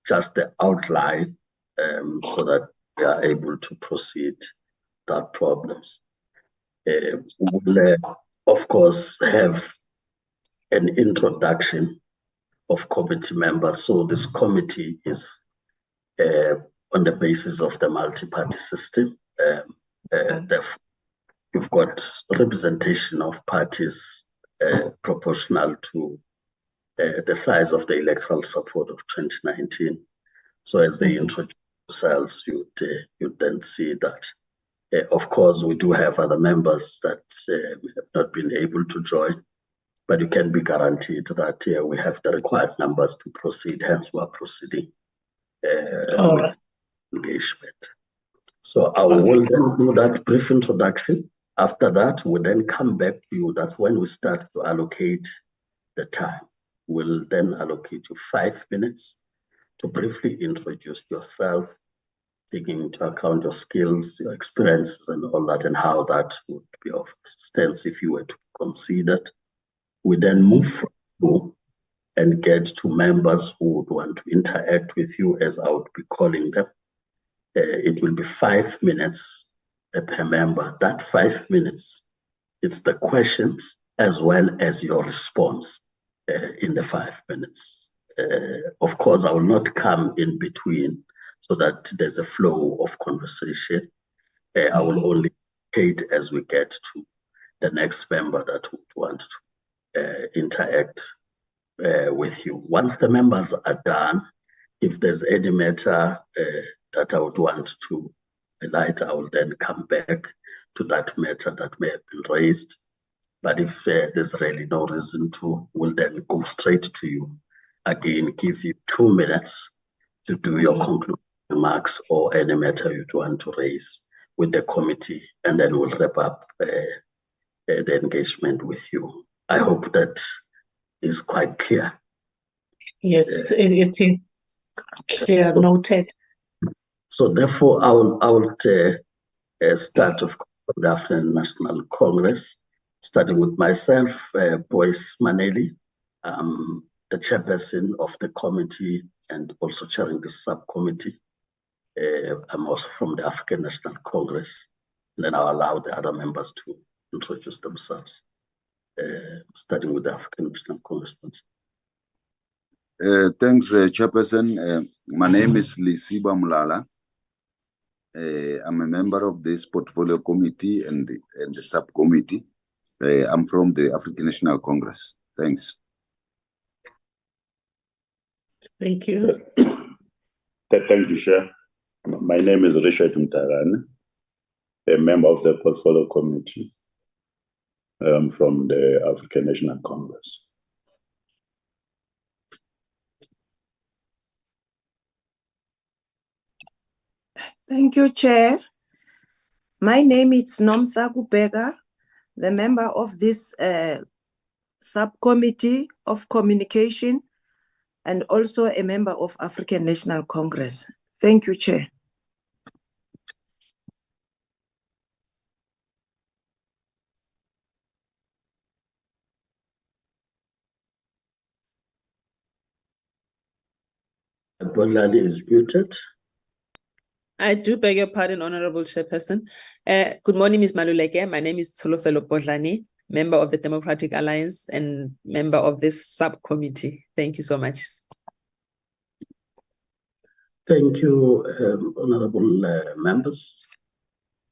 just the outline so that we are able to proceed without problems. We'll, of course, have an introduction of committee members. So this committee is on the basis of the multi-party system. Therefore, you've got representation of parties proportional to the size of the electoral support of 2019. So as they introduce themselves, you'd then see that, of course, we do have other members that have not been able to join, but you can be guaranteed that we have the required numbers to proceed, hence we are proceeding with engagement. So I will then do that brief introduction. After that, we'll then come back to you. That's when we start to allocate the time. We'll then allocate you 5 minutes to briefly introduce yourself, taking into account your skills, your experiences, and all that, and how that would be of assistance if you were to consider it. We then move through and get to members who would want to interact with you, as I would be calling them. It will be 5 minutes per member. That 5 minutes, it's the questions as well as your response in the 5 minutes. Of course, I will not come in between so that there's a flow of conversation. I will only indicate as we get to the next member that would want to interact with you. Once the members are done, if there's any matter that I would want to highlight, I will then come back to that matter that may have been raised. But if there's really no reason to, we'll then go straight to you. Again, give you 2 minutes to do your concluding remarks or any matter you'd want to raise with the committee, and then we'll wrap up the engagement with you. I hope that is quite clear. Yes, it is clear, noted. So therefore, I will start, of course, the African National Congress, starting with myself, Boyce Maneli, the chairperson of the committee and also chairing the subcommittee. I'm also from the African National Congress, and then I'll allow the other members to introduce themselves, starting with the African National Congress. Thanks, Chairperson. My name is Lisiba Mulala. I'm a member of this portfolio committee and the subcommittee. I'm from the African National Congress. Thanks. Thank you. Thank you, Chair. My name is Richard Mtarane, a member of the portfolio committee from the African National Congress. Thank you, Chair. My name is Nomsa Kubega, the member of this subcommittee of communication and also a member of African National Congress. Thank you, Chair. Bolani is muted. I do beg your pardon, Honorable Chairperson. Good morning, Ms. Maluleke. My name is Tsolofelo Bodlani, member of the Democratic Alliance and member of this subcommittee. Thank you so much. Thank you, honorable members.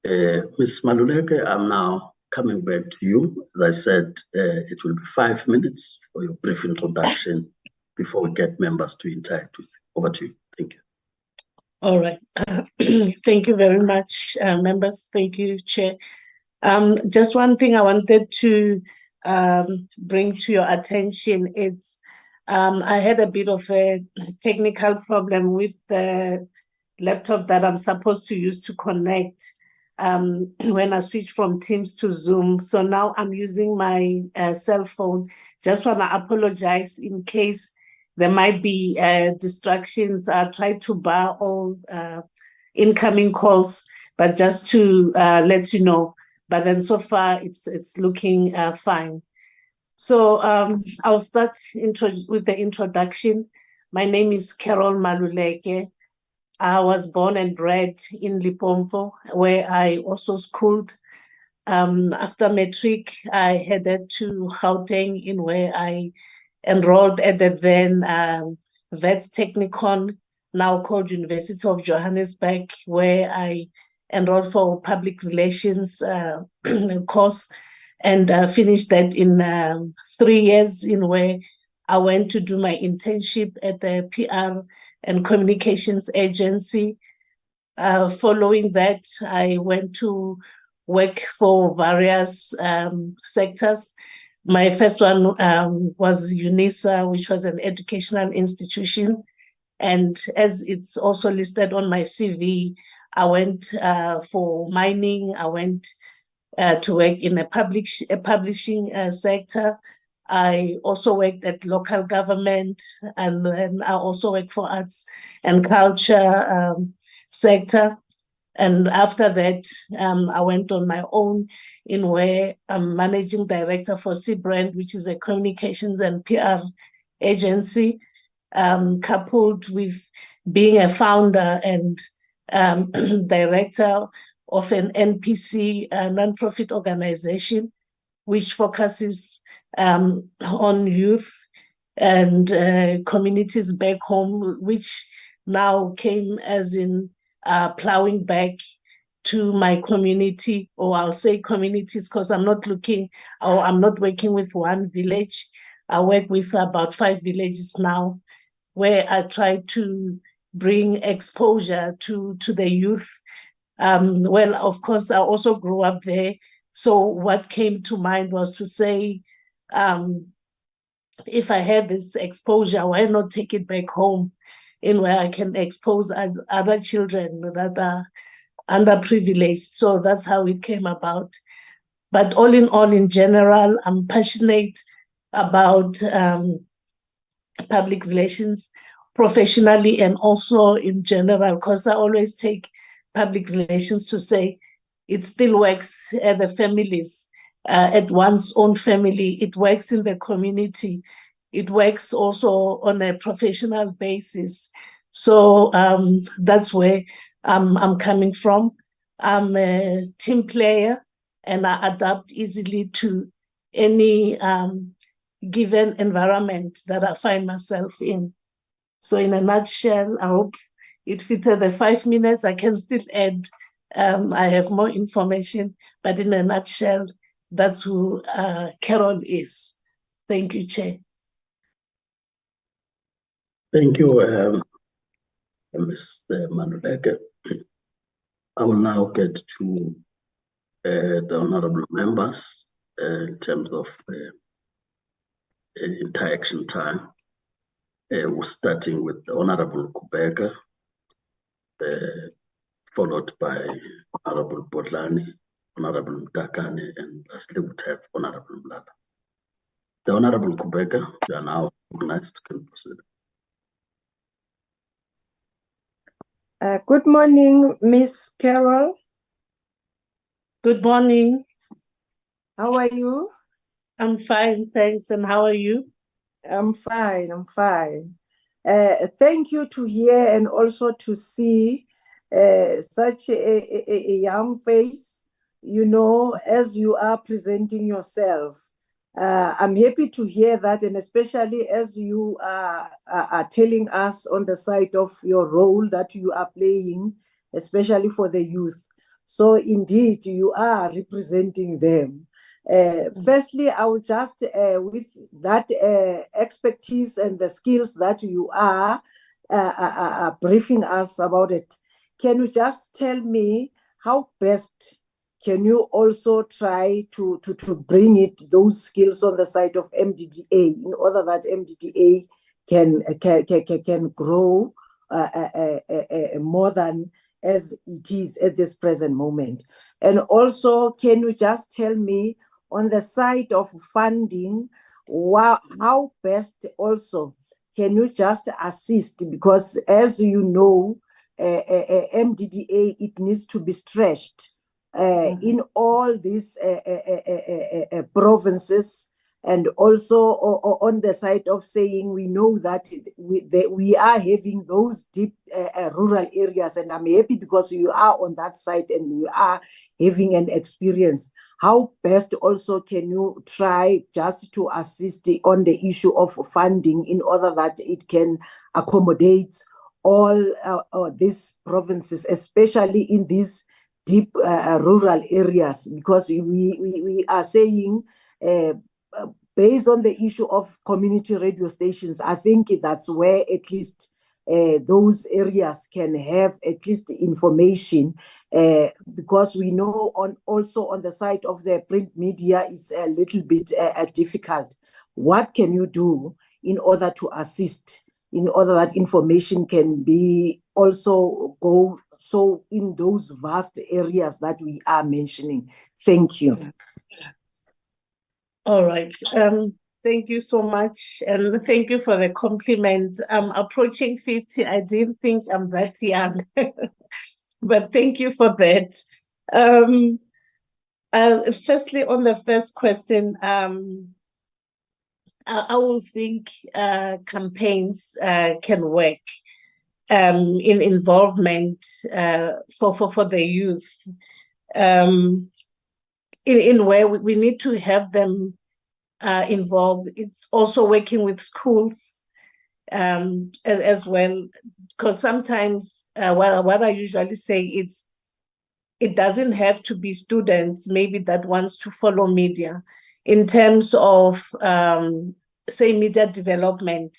Ms. Maluleke, I'm now coming back to you. As I said, it will be 5 minutes for your brief introduction before we get members to interact with you. Over to you. Thank you. All right. Thank you very much, members. Thank you, Chair. Just one thing I wanted to bring to your attention. It's I had a bit of a technical problem with the laptop that I'm supposed to use to connect when I switch from Teams to Zoom. So now I'm using my cell phone. Just want to apologize in case there might be distractions. I tried to bar all incoming calls, but just to let you know. But then so far it's looking fine. So I'll start with the introduction. My name is Carol Maluleke. I was born and bred in Limpopo, where I also schooled. After matric, I headed to Gauteng, in where I enrolled at the then Vet Technikon, now called University of Johannesburg, where I enrolled for public relations course and finished that in 3 years, in where I went to do my internship at the PR and Communications Agency. Following that, I went to work for various sectors. My first one was UNISA, which was an educational institution. And as it's also listed on my CV, I went for mining. I went to work in a publishing sector. I also worked at local government, and then I also worked for arts and culture sector. And after that, I went on my own, in where I'm managing director for C-Brand, which is a communications and PR agency, coupled with being a founder and director of an NPC, a nonprofit organization, which focuses on youth and communities back home, which now came as in plowing back to my community, or I'll say communities, because I'm not working with one village. I work with about 5 villages now, where I try to bring exposure to the youth. Well, of course, I also grew up there. So what came to mind was to say, if I had this exposure, why not take it back home, in where I can expose other children that are underprivileged? So that's how it came about. But all, in general, I'm passionate about public relations professionally and also in general, because I always take public relations to say it still works at the families, at one's own family. It works in the community. It works also on a professional basis. So that's where I'm coming from. I'm a team player, and I adapt easily to any given environment that I find myself in. So in a nutshell, I hope it fitted the 5 minutes. I can still add, I have more information, but in a nutshell, that's who Carol is. Thank you, Chair. Thank you, Ms. Maluleke. I will now get to the honorable members in terms of interaction time. We're starting with the Honorable Kubeka, followed by Honorable Bodlani, Honorable Mtakane, and lastly we have Honorable Mlala. The Honorable Kubeka, you are now recognized. Can proceed. Good morning, Miss Carol. Good morning. How are you? I'm fine, thanks. And how are you? I'm fine. Thank you to hear and also to see such a young face, you know, as you are presenting yourself. I'm happy to hear that, and especially as you are telling us on the side of your role that you are playing, especially for the youth. So indeed, you are representing them. Firstly, I will just, with that expertise and the skills that you are briefing us about it, can you just tell me how best can you also try to bring those skills on the side of MDDA in order that MDDA can grow more than as it is at this present moment? And also, can you just tell me on the side of funding, how best also can you just assist? Because as you know, MDDA, it needs to be stretched in all these provinces, and also on the side of saying we know that we are having those deep rural areas, and I'm happy because you are on that side and you are having an experience. How best also can you try just to assist on the issue of funding in order that it can accommodate all these provinces, especially in these deep rural areas? Because we are saying, based on the issue of community radio stations, I think that's where at least those areas can have at least information, because we know also on the side of the print media is a little bit difficult. What can you do in order to assist, in order that information can be also go so in those vast areas that we are mentioning? Thank you. All right. Thank you so much. And thank you for the compliment. I'm approaching 50. I didn't think I'm that young, but thank you for that. Firstly, on the first question, I will think campaigns can work in involvement for the youth, in where we need to have them involved. It's also working with schools as well, because sometimes what I usually say, it doesn't have to be students maybe that wants to follow media. In terms of say media development,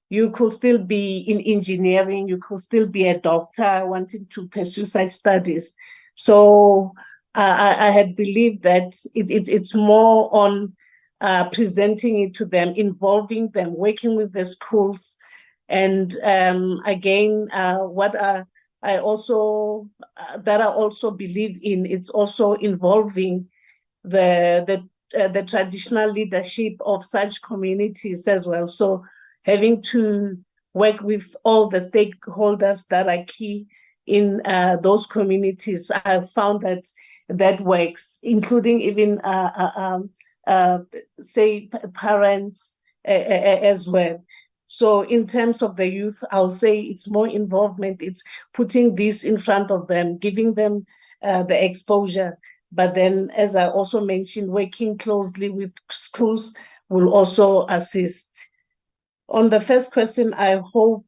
you could still be in engineering, you could still be a doctor wanting to pursue such studies. So I had believed that it's more on presenting it to them, involving them, working with the schools. And again, what I also believe in, it's also involving the traditional leadership of such communities as well. So having to work with all the stakeholders that are key in those communities, I've found that works, including even say parents as well. So in terms of the youth, I'll say it's more involvement. It's putting this in front of them, giving them the exposure. But then, as I also mentioned, working closely with schools will also assist. On the first question, I hope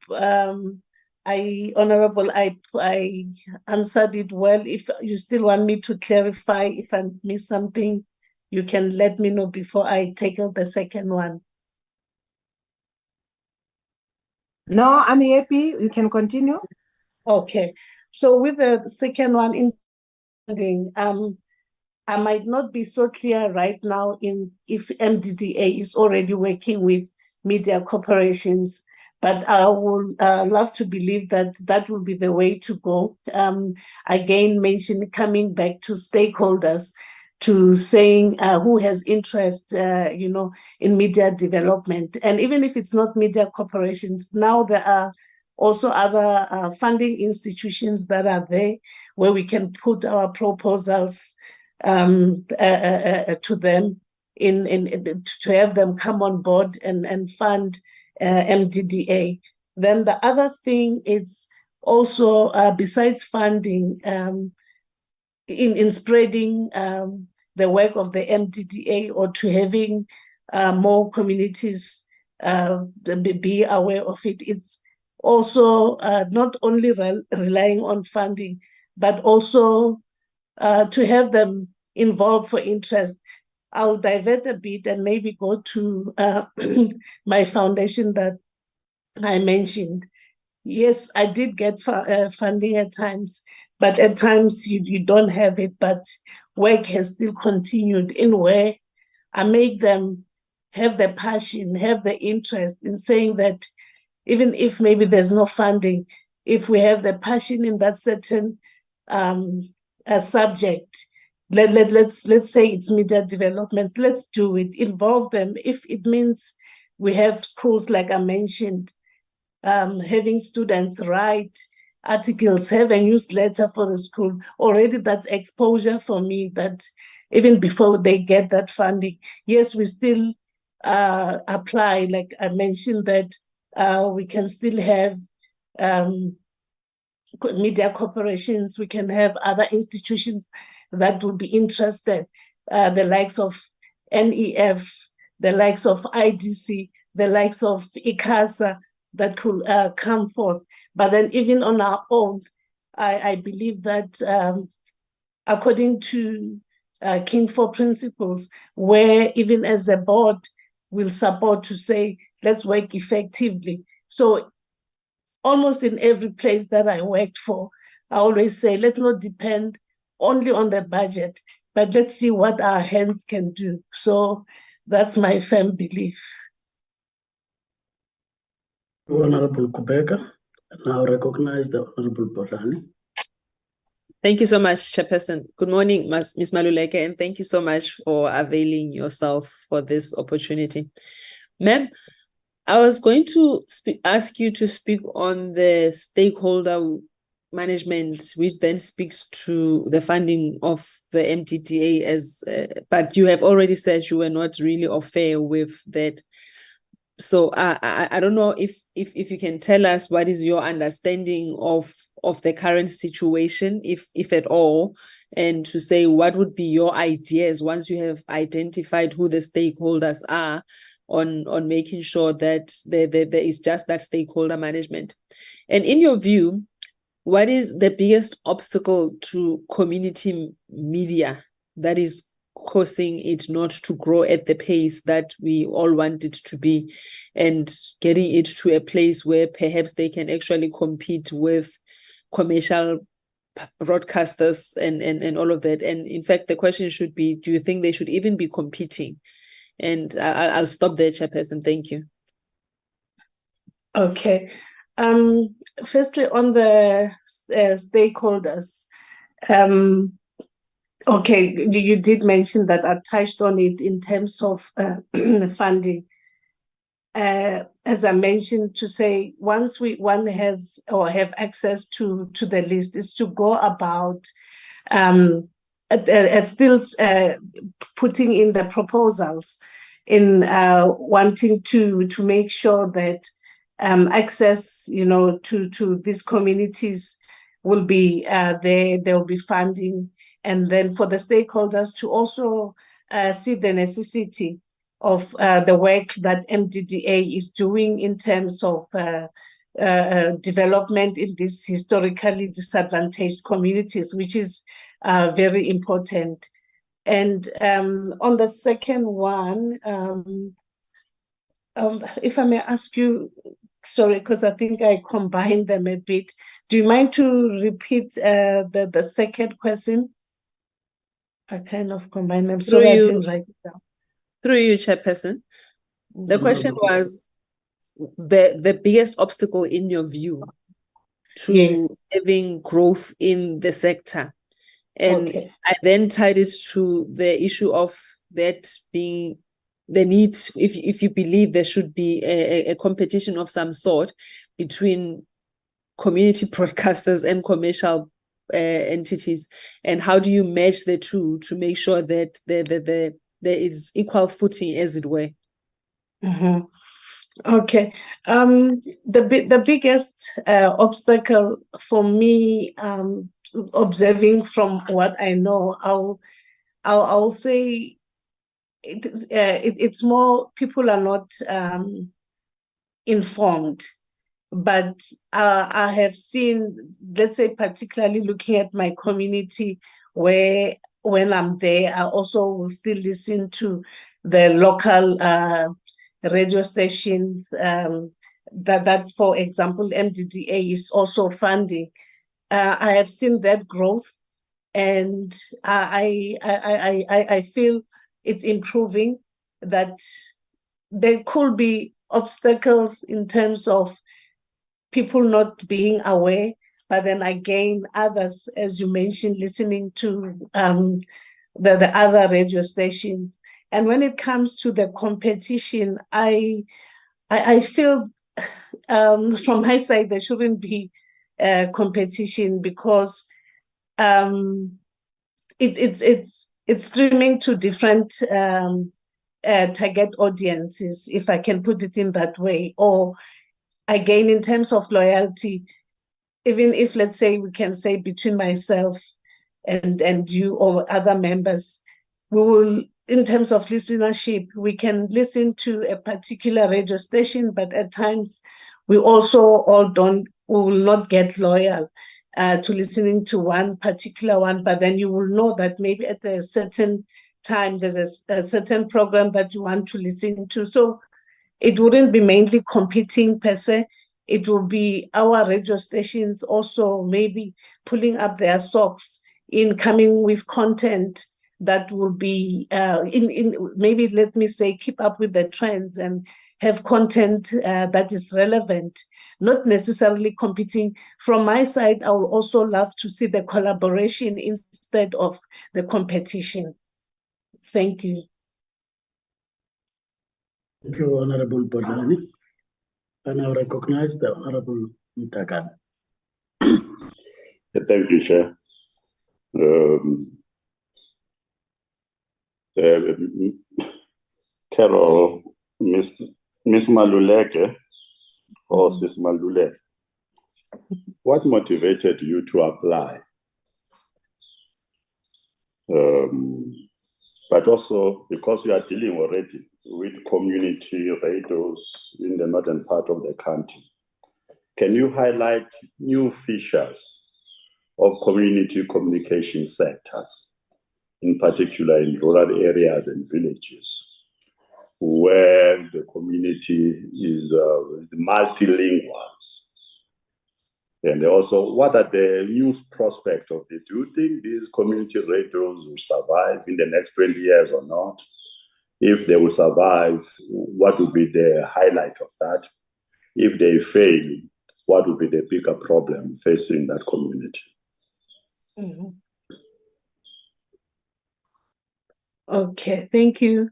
Honorable, I answered it well. If you still want me to clarify, if I missed something, you can let me know before I tackle the second one. No, I'm happy. You can continue. Okay. So with the second one, I might not be so clear right now if MDDA is already working with media corporations, but I would love to believe that will be the way to go. Again, coming back to stakeholders, to saying who has interest, in media development. And even if it's not media corporations, now there are also other funding institutions that are there where we can put our proposals to them to have them come on board and fund MDDA. Then the other thing is also, besides funding, in spreading the work of the MDDA, or to having more communities be aware of it. It's also not only relying on funding, but also to have them involved for interest. I'll divert a bit and maybe go to my foundation that I mentioned. Yes, I did get funding at times, but at times you don't have it, but work has still continued in where I make them have the passion, have the interest in saying that even if maybe there's no funding, if we have the passion in that certain subject, let's say it's media development, let's do it, involve them. If it means we have schools, like I mentioned, having students write articles, have a newsletter for the school, already that's exposure for me, that even before they get that funding, yes, we still apply, like I mentioned, that we can still have media corporations, we can have other institutions that will be interested, the likes of NEF, the likes of IDC, the likes of ICASA, that could come forth. But then even on our own, I believe that according to King 4 principles, where even as a board will support to say, let's work effectively. So almost in every place that I worked for, I always say, let's not depend only on the budget, but let's see what our hands can do. So that's my firm belief. Honorable Kubeka, now recognize the Honorable Botlani. Thank you so much, Chairperson. Good morning, Ms. Maluleke, and thank you so much for availing yourself for this opportunity. Ma'am, I was going to ask you to speak on the stakeholder management, which then speaks to the funding of the MDDA, but you have already said you were not really au fait with that. So I don't know if you can tell us what is your understanding of the current situation, if at all, and to say what would be your ideas once you have identified who the stakeholders are on making sure that there is just that stakeholder management. And in your view, what is the biggest obstacle to community media that is causing it not to grow at the pace that we all want it to be, and getting it to a place where perhaps they can actually compete with commercial broadcasters and all of that? And in fact, the question should be, do you think they should even be competing? And I'll stop there, Chairperson. Thank you. Okay. Firstly, on the stakeholders, okay, you did mention that. I touched on it in terms of funding. As I mentioned, to say once one has or have access to the list, is to go about still putting in the proposals in wanting to make sure that access, to these communities will be there. There will be funding, and then for the stakeholders to also see the necessity of the work that MDDA is doing in terms of development in these historically disadvantaged communities, which is very important. And on the second one, if I may ask you, sorry, because I think I combined them a bit. Do you mind to repeat the second question? I kind of combined them. Sorry, I didn't write it down. Through you, Chairperson. The question was the biggest obstacle in your view to having growth in the sector. And I then tied it to the issue of that being the need, if you believe there should be a competition of some sort between community broadcasters and commercial entities, and how do you match the two to make sure that there is equal footing, as it were? Okay. The biggest obstacle for me, observing from what I know, I'll say it's more people are not informed. But I have seen, let's say, particularly looking at my community, where when I'm there, I also will still listen to the local radio stations that, for example, MDDA is also funding. I have seen that growth, and I feel it's improving. That there could be obstacles in terms of people not being aware, but then again, others, as you mentioned, listening to the other radio stations. And when it comes to the competition, I feel from my side there shouldn't be competition, because it's streaming to different target audiences, if I can put it in that way. Or again, in terms of loyalty, even if, let's say, we can say between myself and you or other members, we will, in terms of listenership, we can listen to a particular radio station, but at times we also we will not get loyal to listening to one particular one, but then you will know that maybe at a certain time there's a certain program that you want to listen to. So it wouldn't be mainly competing per se. It will be our radio stations also maybe pulling up their socks in coming with content that will be maybe, let me say, keep up with the trends and have content that is relevant, not necessarily competing. From my side, I would also love to see the collaboration instead of the competition. Thank you. Thank you, Honorable Bodlani. And I recognize the Honorable Mtagan. Thank you, Chair. Carol, Miss Maluleke, or Sis Maluleke, what motivated you to apply? But also because you are dealing already with community radios in the northern part of the country, can you highlight new features of community communication sectors, in particular in rural areas and villages, where the community is multilingual? And also, what are the news prospects of it? Do you think these community radios will survive in the next 20 years or not? If they will survive, what will be the highlight of that? If they fail, what will be the bigger problem facing that community? Mm-hmm. Okay, thank you.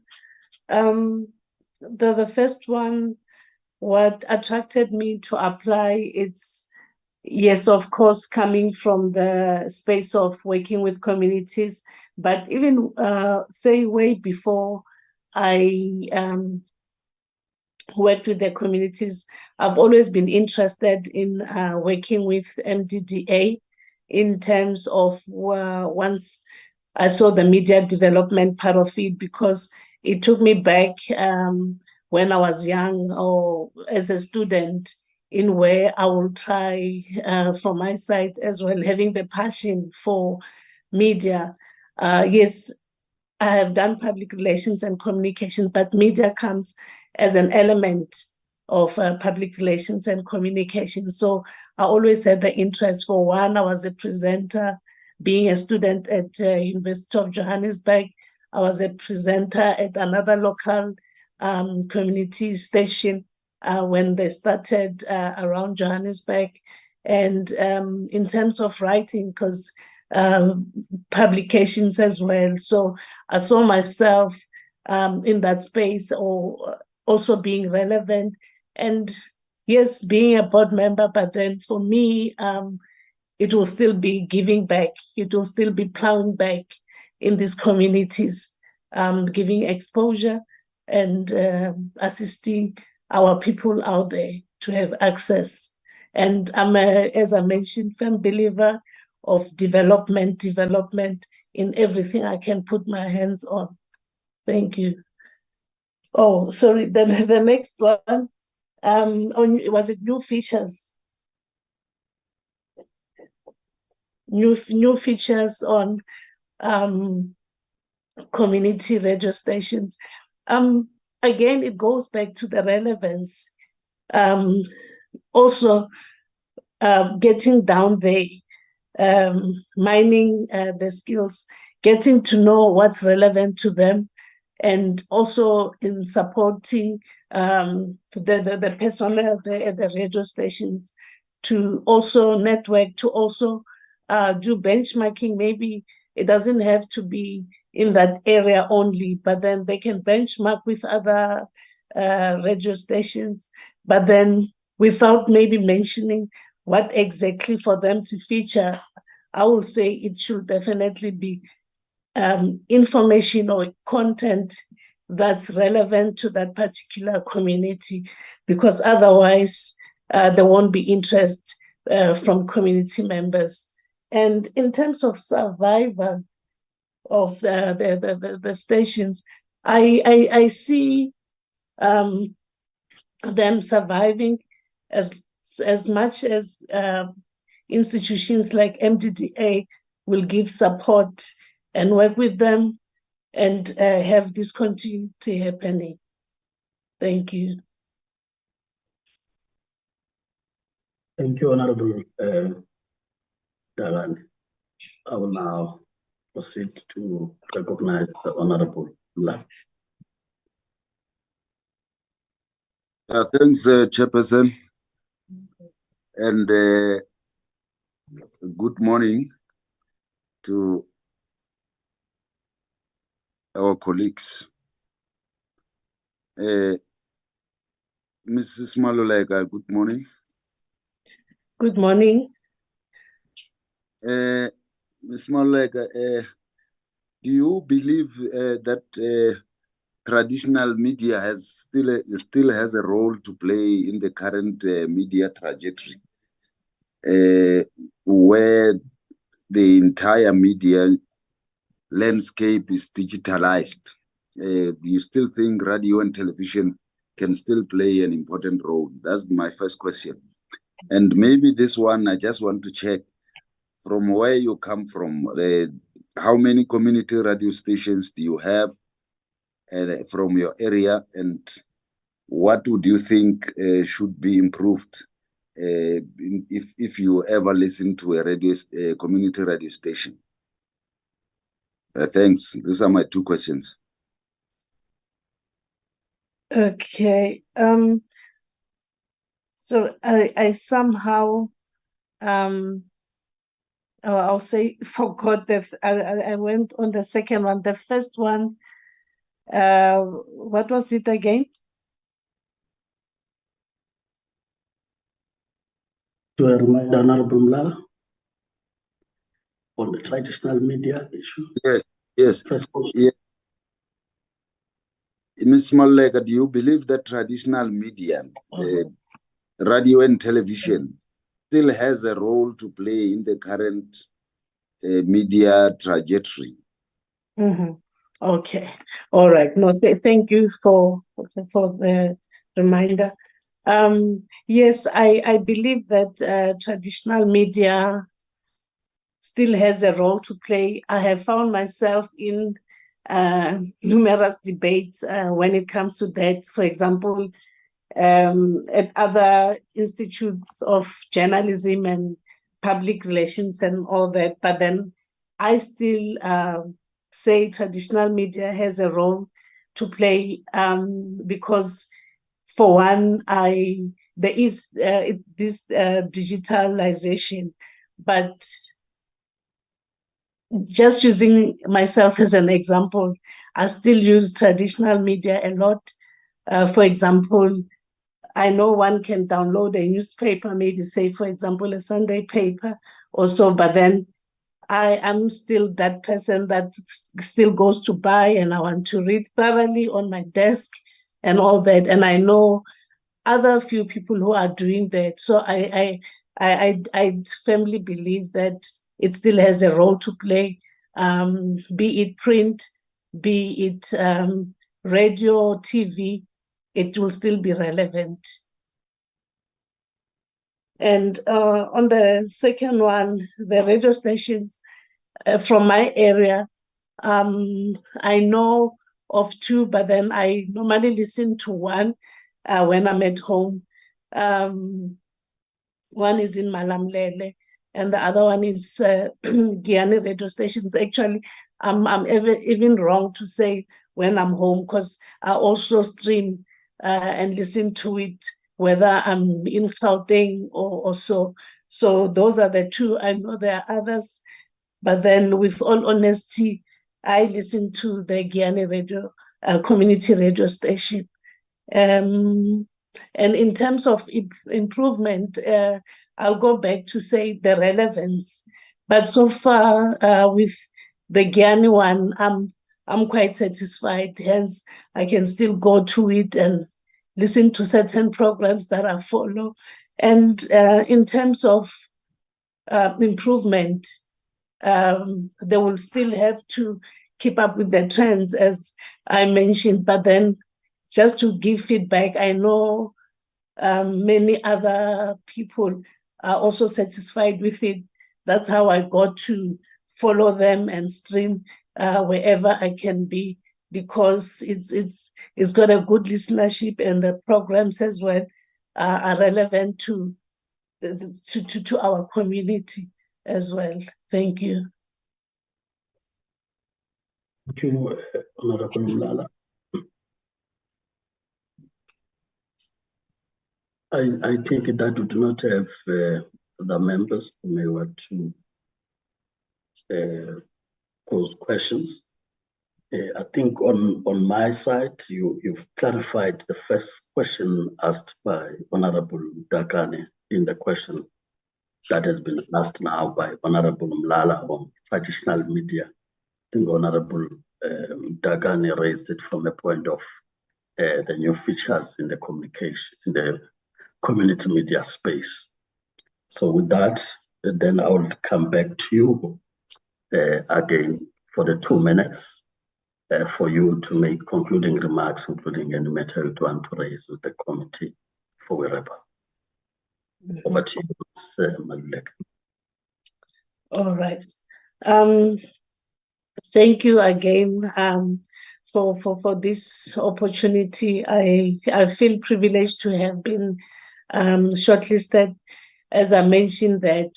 The first one, what attracted me to apply, it's, yes, of course, coming from the space of working with communities, but even say way before I worked with the communities, I've always been interested in working with MDDA in terms of once I saw the media development part of it, because it took me back when I was young or as a student, in where I will try from my side as well, having the passion for media. Yes, I have done public relations and communications, but media comes as an element of public relations and communication. So I always had the interest. For one, I was a presenter. Being a student at University of Johannesburg, I was a presenter at another local community station when they started around Johannesburg. And in terms of writing, because publications as well. So I saw myself in that space, or also being relevant. And yes, being a board member, but then for me, it will still be giving back. It will still be plowing back in these communities, giving exposure and assisting our people out there to have access. And I'm as I mentioned, firm believer of development in everything I can put my hands on. Thank you. Oh, sorry, the next one, was it new features? New features on community radio stations. Again, it goes back to the relevance. Also, getting down there, mining the skills, getting to know what's relevant to them, and also in supporting the personnel there at the radio stations to also network, to also do benchmarking. Maybe it doesn't have to be in that area only, but then they can benchmark with other radio stations, but then without maybe mentioning what exactly for them to feature. I will say it should definitely be information or content that's relevant to that particular community, because otherwise there won't be interest from community members. And in terms of survival of the stations, I see them surviving as much as institutions like MDDA will give support and work with them and have this continuity happening. Thank you. Thank you, Honorable Dalan. I will now proceed to recognize the Honorable Mla. Thanks, Chairperson, and good morning to our colleagues. Mrs. Maluleka, good morning. Good morning. Ms. Maluleka, do you believe that traditional media still has a role to play in the current media trajectory, where the entire media landscape is digitalized? Do you still think radio and television can still play an important role? That's my first question. And maybe this one, I just want to check from where you come from. How many community radio stations do you have from your area, and what would you think should be improved if you ever listen to a community radio station? Thanks. These are my two questions. Okay. So I somehow I'll say forgot I went on the second one. The first one, what was it again? To remind Honorable Mla on the traditional media issue. Yes. First question. Yeah. Ms. Maluleka, do you believe that traditional media, radio and television, still has a role to play in the current media trajectory? Mm-hmm. Okay. All right. No, thank you for the reminder. Yes, I believe that traditional media still has a role to play. I have found myself in numerous debates when it comes to that. For example, at other institutes of journalism and public relations and all that. But then I still say traditional media has a role to play because, for one, there is this digitalization, but just using myself as an example, I still use traditional media a lot. For example, I know one can download a newspaper, maybe say, for example, a Sunday paper or so, but then I am still that person that still goes to buy and I want to read thoroughly on my desk and all that. And I know other few people who are doing that. So I firmly believe that it still has a role to play, be it print, be it radio, TV, it will still be relevant. And on the second one, the radio stations from my area, I know of two, but then I normally listen to one when I'm at home. One is in Malamlele, and the other one is Giani radio stations. Actually, I'm even wrong to say when I'm home, because I also stream and listen to it, whether I'm in Gauteng or so. So those are the two. I know there are others, but then with all honesty, I listen to the Giani radio, community radio station. And in terms of improvement, I'll go back to say the relevance. But so far, with the Giani one, I'm quite satisfied. Hence, I can still go to it and listen to certain programs that I follow. And in terms of improvement, they will still have to keep up with the trends, as I mentioned, but then just to give feedback, I know many other people are also satisfied with it. That's how I got to follow them and stream wherever I can be, because it's got a good listenership, and the programs as well are relevant to our community as well. Thank you. Thank you, Honorable Mlala. I take it that we do not have the members who may want to pose questions. I think on my side, you've clarified the first question asked by Honorable Dakane in the question that has been asked now by Honorable Mlala on traditional media. I think Honorable Dakane raised it from a point of the new features in the communication, in the community media space. So with that, then I will come back to you again for the 2 minutes for you to make concluding remarks, including any matter you want to raise with the committee for wherever. Over to you, Ms. Maluleka. All right. Thank you again for this opportunity. I feel privileged to have been shortlisted. As I mentioned that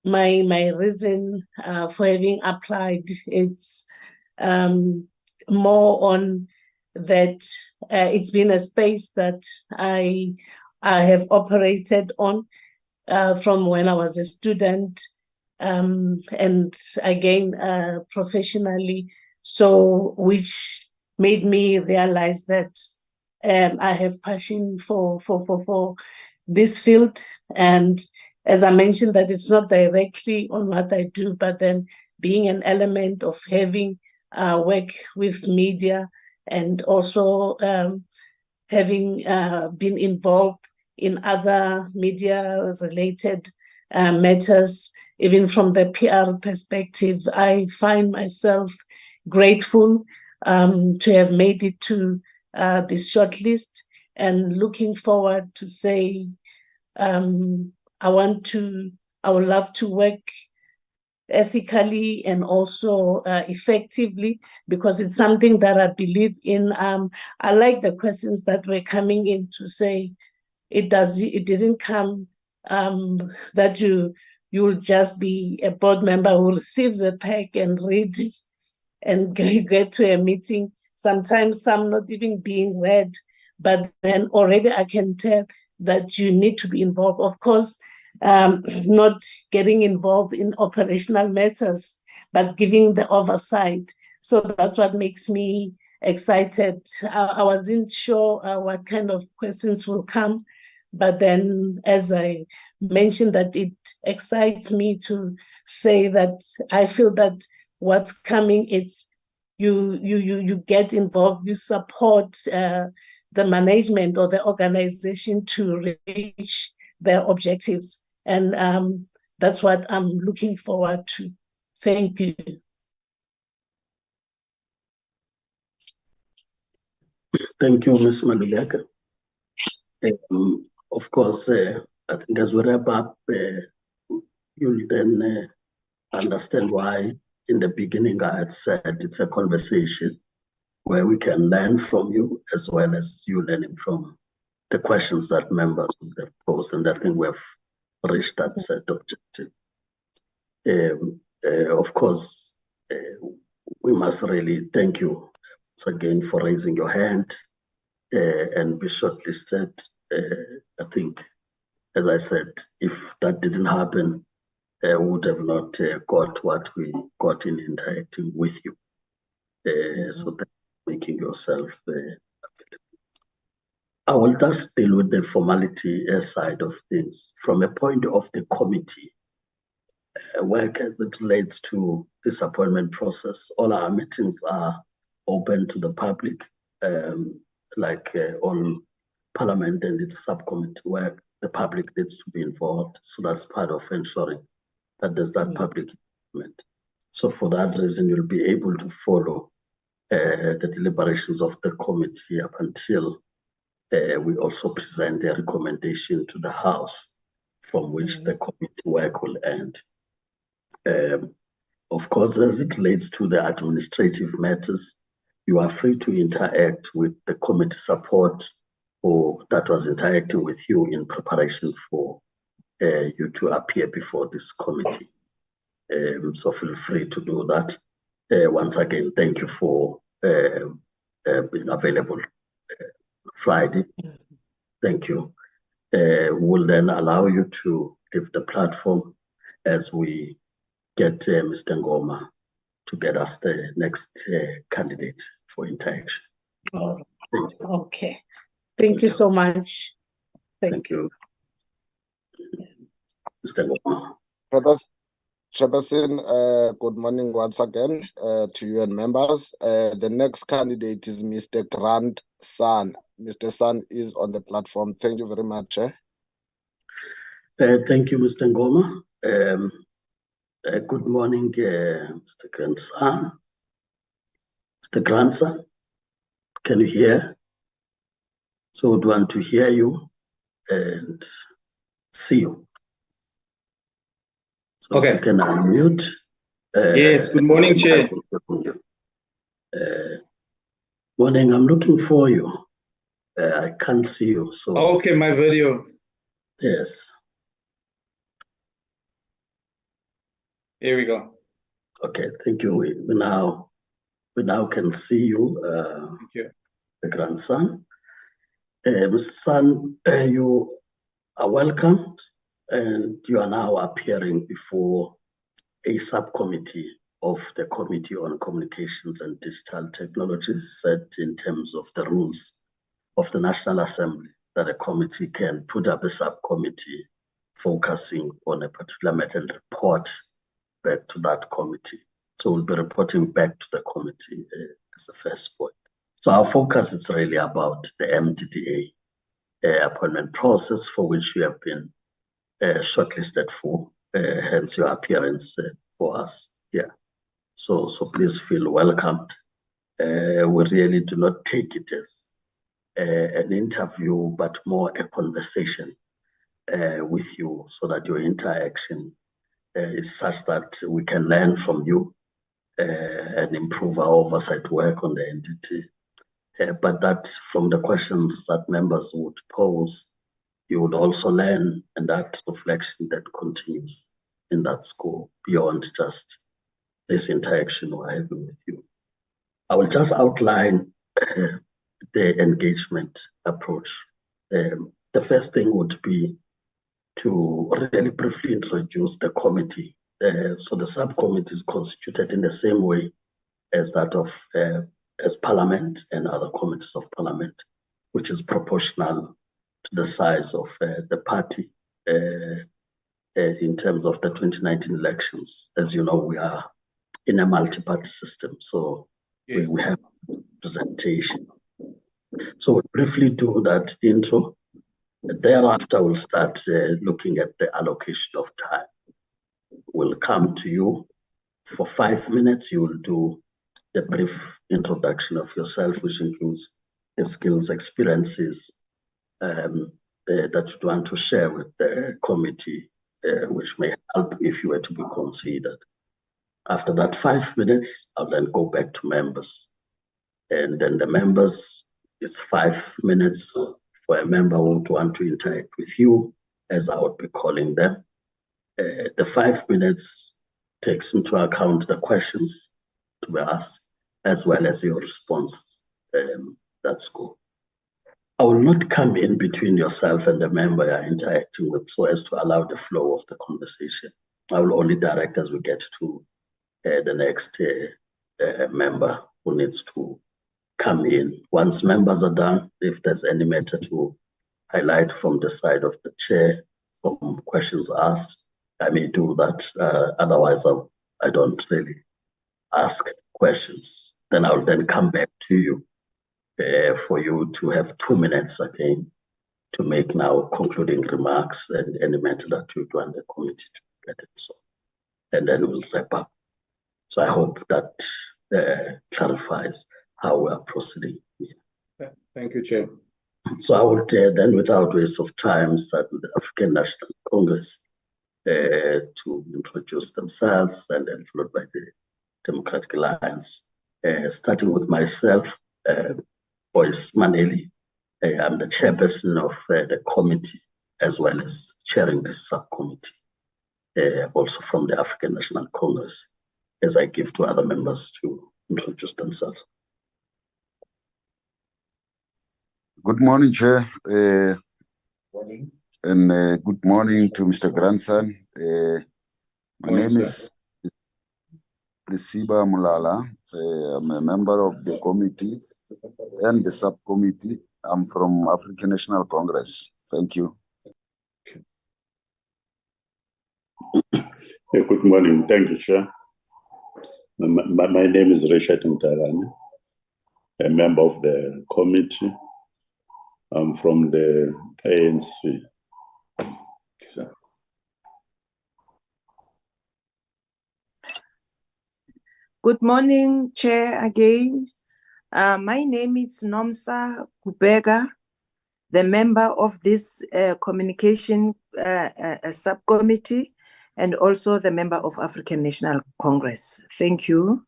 my reason for having applied, it's more on that it's been a space that I have operated on from when I was a student, and again professionally, so which made me realize that I have passion for this field. And as I mentioned, that it's not directly on what I do, but then being an element of having work with media, and also having been involved in other media related matters, even from the PR perspective, I find myself grateful to have made it to this shortlist, and looking forward to say I would love to work ethically and also effectively, because it's something that I believe in. I like the questions that were coming in to say it didn't come that you'll just be a board member who receives a pack and reads it and get to a meeting, sometimes some not even being read, but then already I can tell that you need to be involved. Of course, not getting involved in operational matters, but giving the oversight. So that's what makes me excited. I wasn't sure what kind of questions will come, but then as I mentioned, that it excites me to say that I feel that what's coming, it's you get involved, you support the management or the organization to reach their objectives. And that's what I'm looking forward to. Thank you. Thank you, Ms. Maluleka. Of course, I think as we wrap up, you'll then understand why in the beginning I had said it's a conversation where we can learn from you as well as you learning from the questions that members would have posed, and I think we have reached that set objective. Of course, we must really thank you once again for raising your hand and be shortlisted. I think, as I said, if that didn't happen, we would have not got what we got in interacting with you. So that's making yourself available. I will just deal with the formality side of things from a point of the committee work as it relates to this appointment process. All our meetings are open to the public, like all Parliament and its subcommittee work. The public needs to be involved, so that's part of ensuring that there's that public involvement. So for that reason, you'll be able to follow the deliberations of the committee up until we also present a recommendation to the House from which the committee work will end. Of course, as it relates to the administrative matters, you are free to interact with the committee support or that was interacting with you in preparation for you to appear before this committee. So feel free to do that. Once again, thank you for being available Friday. Thank you. We'll then allow you to give the platform as we get Mr. Ngoma to get us the next candidate for interaction. Oh, okay. Thank you so much. Thank you. Mr. Ngoma. Chairperson, good morning once again to you and members. The next candidate is Mr. Grant San. Mr. San is on the platform. Thank you very much. Thank you, Mr. Ngoma. Good morning, Mr. Grandson. Mr. Grandson, can you hear? So we'd want to hear you and see you. So okay. You can unmute. Yes, good morning, Chair. Morning, I'm looking for you. I can't see you. So okay, my video. Yes. Here we go. Okay, thank you. We now can see you. Thank you. The grandson. Mr. San, you are welcome, and you are now appearing before a subcommittee of the Committee on Communications and Digital Technologies, set in terms of the rules of the National Assembly, that a committee can put up a subcommittee focusing on a particular matter and report back to that committee. So we'll be reporting back to the committee as the first point. So our focus is really about the MDDA appointment process, for which you have been shortlisted for, hence your appearance for us here. So please feel welcomed. We really do not take it as an interview, but more a conversation with you, so that your interaction is such that we can learn from you and improve our oversight work on the entity. But that from the questions that members would pose, you would also learn, and that reflection that continues in that school beyond just this interaction we're having with you. I will just outline the engagement approach. The first thing would be to really briefly introduce the committee. So the subcommittee is constituted in the same way as that of as Parliament and other committees of Parliament, which is proportional to the size of the party in terms of the 2019 elections. As you know, we are in a multi-party system, so yes, we have representation So we'll briefly do that intro. Thereafter, we'll start looking at the allocation of time. We'll come to you for 5 minutes. You will do the brief introduction of yourself, which includes the skills, experiences that you want to share with the committee, which may help if you were to be considered. After that 5 minutes, I'll then go back to members. And then the members, it's 5 minutes for a member who would want to interact with you, as I would be calling them. The 5 minutes takes into account the questions to be asked, as well as your responses. That's cool. I will not come in between yourself and the member you're interacting with so as to allow the flow of the conversation. I will only direct as we get to the next member who needs to come in. Once members are done, if there's any matter to highlight from the side of the chair, from questions asked, I may do that. Otherwise, I don't really ask questions. Then I'll then come back to you for you to have 2 minutes again to make now concluding remarks and any matter that you want the committee to get it. So, and then we'll wrap up. So I hope that clarifies how we are proceeding here. Thank you, Chair. So I would then, without waste of time, start with the African National Congress to introduce themselves, and then followed by the Democratic Alliance. Starting with myself, Boyce Maneli. I'm the chairperson of the committee, as well as chairing this subcommittee, also from the African National Congress, as I give to other members to introduce themselves. Good morning, Chair. Morning. And good morning to Mr. Grandson. My Morning, name is Lisiba Mulala. I'm a member of the committee and the subcommittee. I'm from African National Congress. Thank you. Good morning. Thank you, Chair. My name is Richard Mtarani, a member of the committee. I'm from the ANC. Sir. Good morning, Chair, again. My name is Nomsa Kubega, the member of this communication subcommittee, and also the member of African National Congress. Thank you.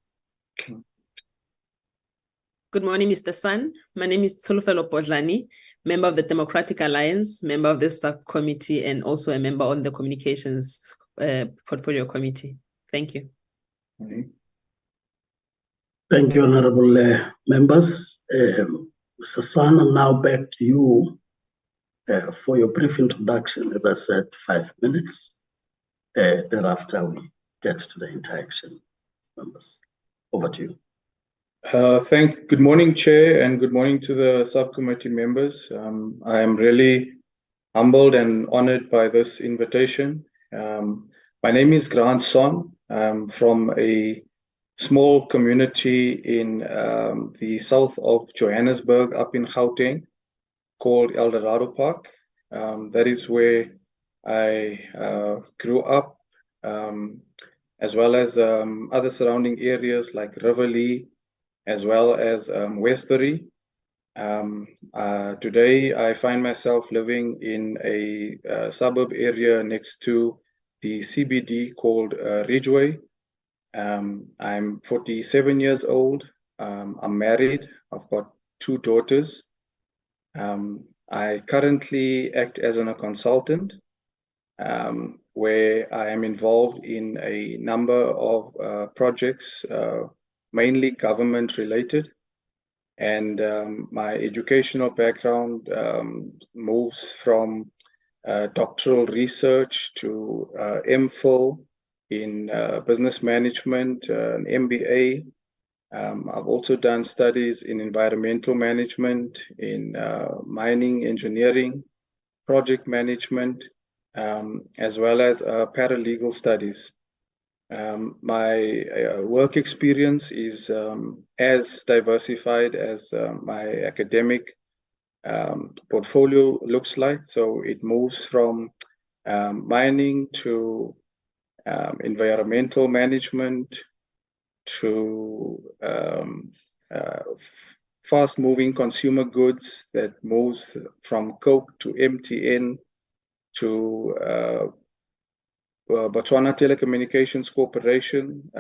Good morning, Mr. San. My name is Tsulufelo Podlani, member of the Democratic Alliance, member of this subcommittee, and also a member on the Communications Portfolio Committee. Thank you. Thank you, honorable members. Mr. San, and now back to you for your brief introduction. As I said, 5 minutes. Thereafter, we get to the interaction. Members, over to you. Good morning, Chair, and good morning to the subcommittee members. I am really humbled and honored by this invitation. My name is Grant Son. I'm from a small community in the south of Johannesburg, up in Gauteng, called El Dorado Park. That is where I grew up, as well as other surrounding areas like Riverlea, as well as Westbury. Today, I find myself living in a suburb area next to the CBD called Ridgeway. I'm 47 years old. I'm married. I've got 2 daughters. I currently act as a consultant, where I am involved in a number of projects, mainly government related. And my educational background moves from doctoral research to MPhil in business management, an MBA. I've also done studies in environmental management, in mining engineering, project management, as well as paralegal studies. My work experience is as diversified as my academic portfolio looks like. So it moves from mining to environmental management to fast-moving consumer goods that moves from Coke to MTN to Botswana Telecommunications Corporation,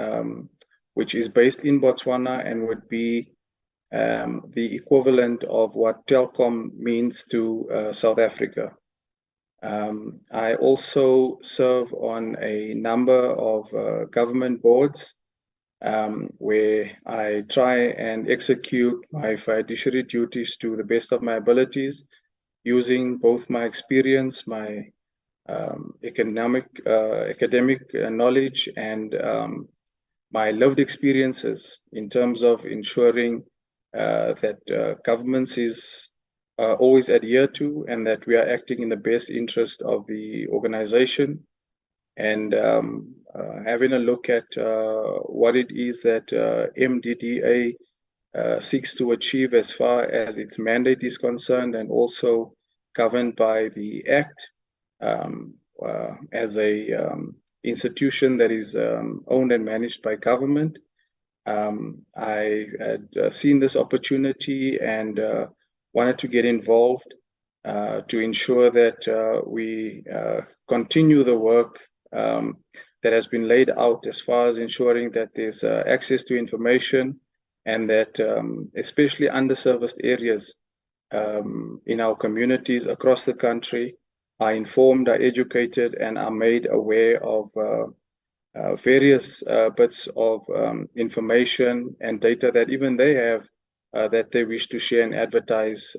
which is based in Botswana and would be the equivalent of what Telkom means to South Africa. I also serve on a number of government boards where I try and execute my fiduciary duties to the best of my abilities, using both my experience, my academic knowledge, and my lived experiences in terms of ensuring that governments is always adhere to, and that we are acting in the best interest of the organization, and having a look at what it is that MDDA seeks to achieve as far as its mandate is concerned, and also governed by the Act as a institution that is owned and managed by government. I had seen this opportunity and wanted to get involved to ensure that we continue the work that has been laid out as far as ensuring that there's access to information, and that especially underserviced areas in our communities across the country are informed, are educated, and are made aware of various bits of information and data that even they have that they wish to share and advertise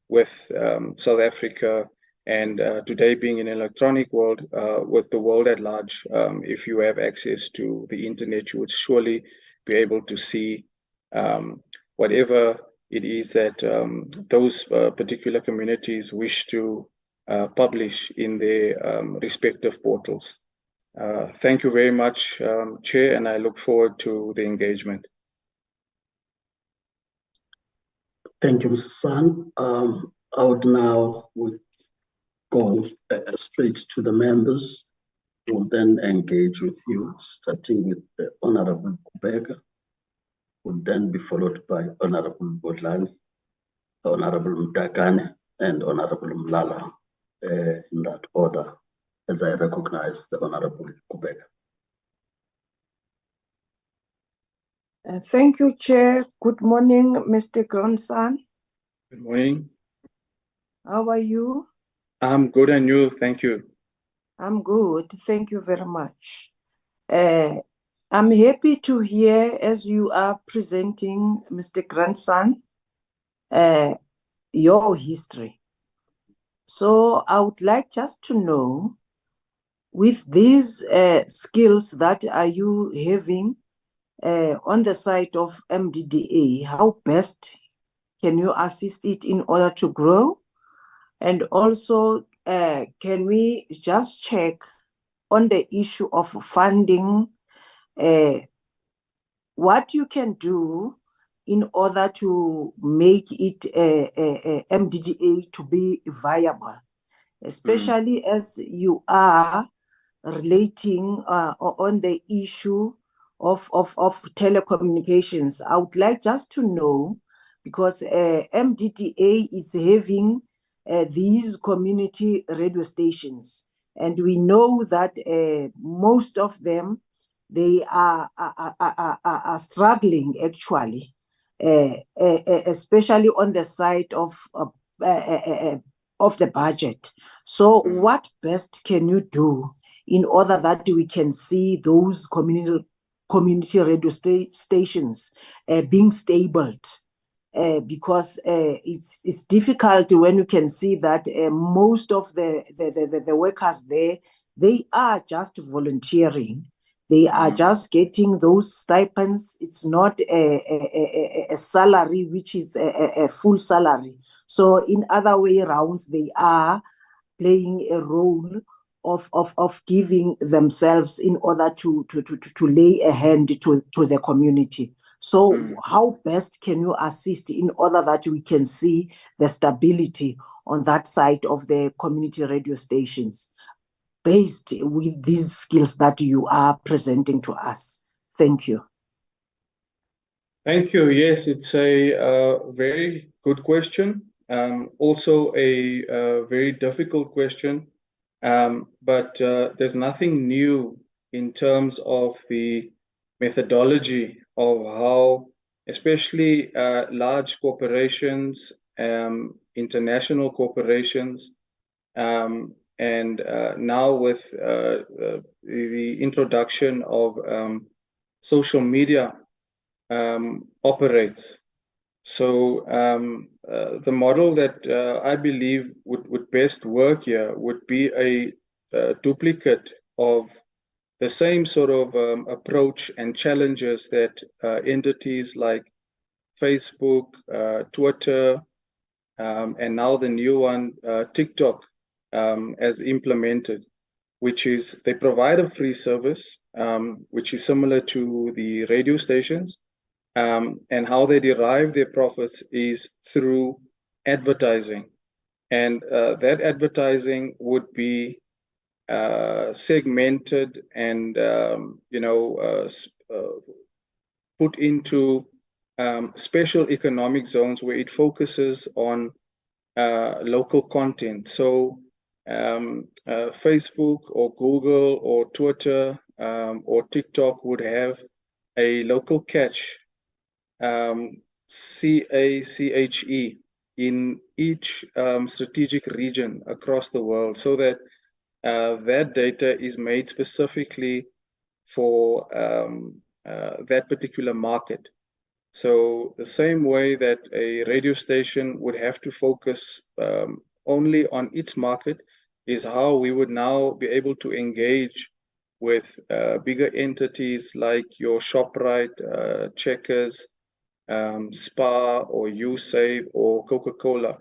with South Africa, and today being an electronic world, with the world at large. If you have access to the internet, you would surely be able to see whatever it is that those particular communities wish to publish in their respective portals. Thank you very much, Chair, and I look forward to the engagement. Thank you, Mr. San. I would now go straight to the members, who will then engage with you, starting with the Honorable Kubeka, who will then be followed by Honorable Bodlani, Honorable Mtakane, and Honorable Mlala, in that order, as I recognize the Honorable Kubeka. Thank you, Chair. Good morning, Mr. Grandson. Good morning. How are you? I'm good, and you? Thank you. I'm good. Thank you very much. I'm happy to hear, as you are presenting, Mr. Grandson, your history. So I would like just to know, with these skills that are you having on the side of MDDA, how best can you assist it in order to grow? And also, can we just check on the issue of funding, what you can do in order to make it MDDA to be viable, especially as you are relating on the issue of telecommunications. I would like just to know, because MDDA is having these community radio stations, and we know that most of them, they are struggling actually, especially on the side of the budget. So what best can you do in order that we can see those community radio stations being stabled? Because it's difficult when you can see that most of the workers there, they are just volunteering. They are just getting those stipends. It's not a salary, which is a full salary. So in other way rounds, they are playing a role of giving themselves in order to lay a hand to the community. So how best can you assist in order that we can see the stability on that side of the community radio stations based with these skills that you are presenting to us? Thank you. Thank you. Yes, it's a very good question. Also a very difficult question. But there's nothing new in terms of the methodology of how, especially large corporations, international corporations, and now with the introduction of social media operates. So the model that I believe would best work here would be a duplicate of the same sort of approach and challenges that entities like Facebook, Twitter, and now the new one, TikTok, has implemented, which is they provide a free service, which is similar to the radio stations. And how they derive their profits is through advertising. And that advertising would be segmented and, put into special economic zones where it focuses on local content. So Facebook or Google or Twitter or TikTok would have a local catch, CACHE, in each strategic region across the world, so that that data is made specifically for that particular market. So the same way that a radio station would have to focus only on its market is how we would now be able to engage with bigger entities like your ShopRite, Checkers, Spar or USave or Coca-Cola,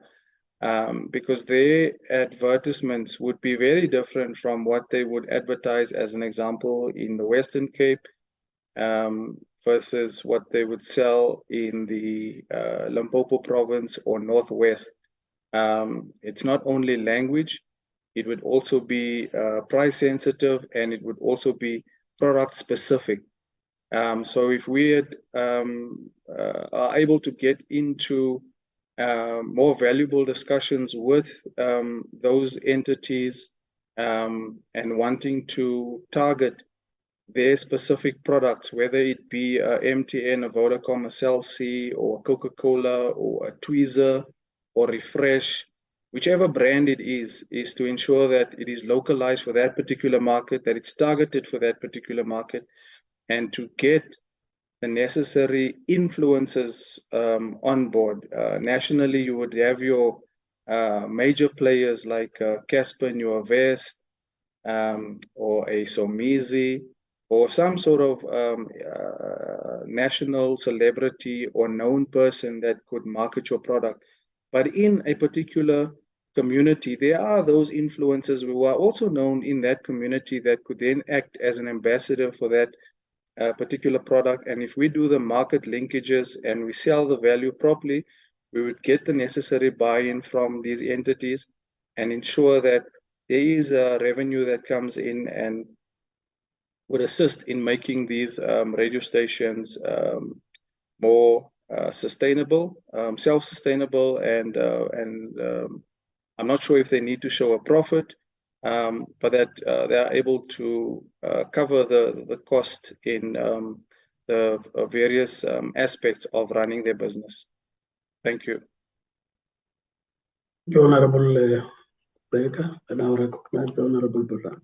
because their advertisements would be very different from what they would advertise, as an example, in the Western Cape versus what they would sell in the Limpopo province or Northwest. It's not only language, it would also be price sensitive, and it would also be product specific. So if we are able to get into more valuable discussions with those entities and wanting to target their specific products, whether it be a MTN, a Vodacom, a Cell C, or Coca-Cola, or a Tweezer, or Refresh, whichever brand it is to ensure that it is localized for that particular market, that it's targeted for that particular market, and to get the necessary influences on board. Nationally, you would have your major players like Casper Nuovest, or a Somizi, or some sort of national celebrity or known person that could market your product. But in a particular community, there are those influencers who are also known in that community that could then act as an ambassador for that particular product. And if we do the market linkages and we sell the value properly, we would get the necessary buy-in from these entities and ensure that there is a revenue that comes in and would assist in making these radio stations more sustainable, self-sustainable, and I'm not sure if they need to show a profit, but that they are able to cover the cost in the various aspects of running their business. Thank you. Honorable Baker, and I recognize the Honorable Burhan.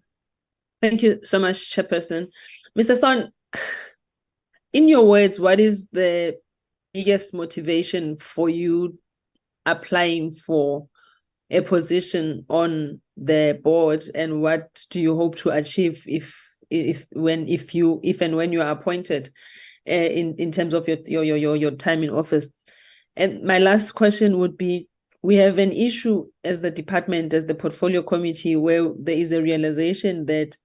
Thank you so much, Chairperson. Mr. Son, in your words, what is the biggest motivation for you applying for a position on the board, and what do you hope to achieve if and when you are appointed in terms of your time in office? And my last question would be, we have an issue as the department, as the portfolio committee, where there is a realization that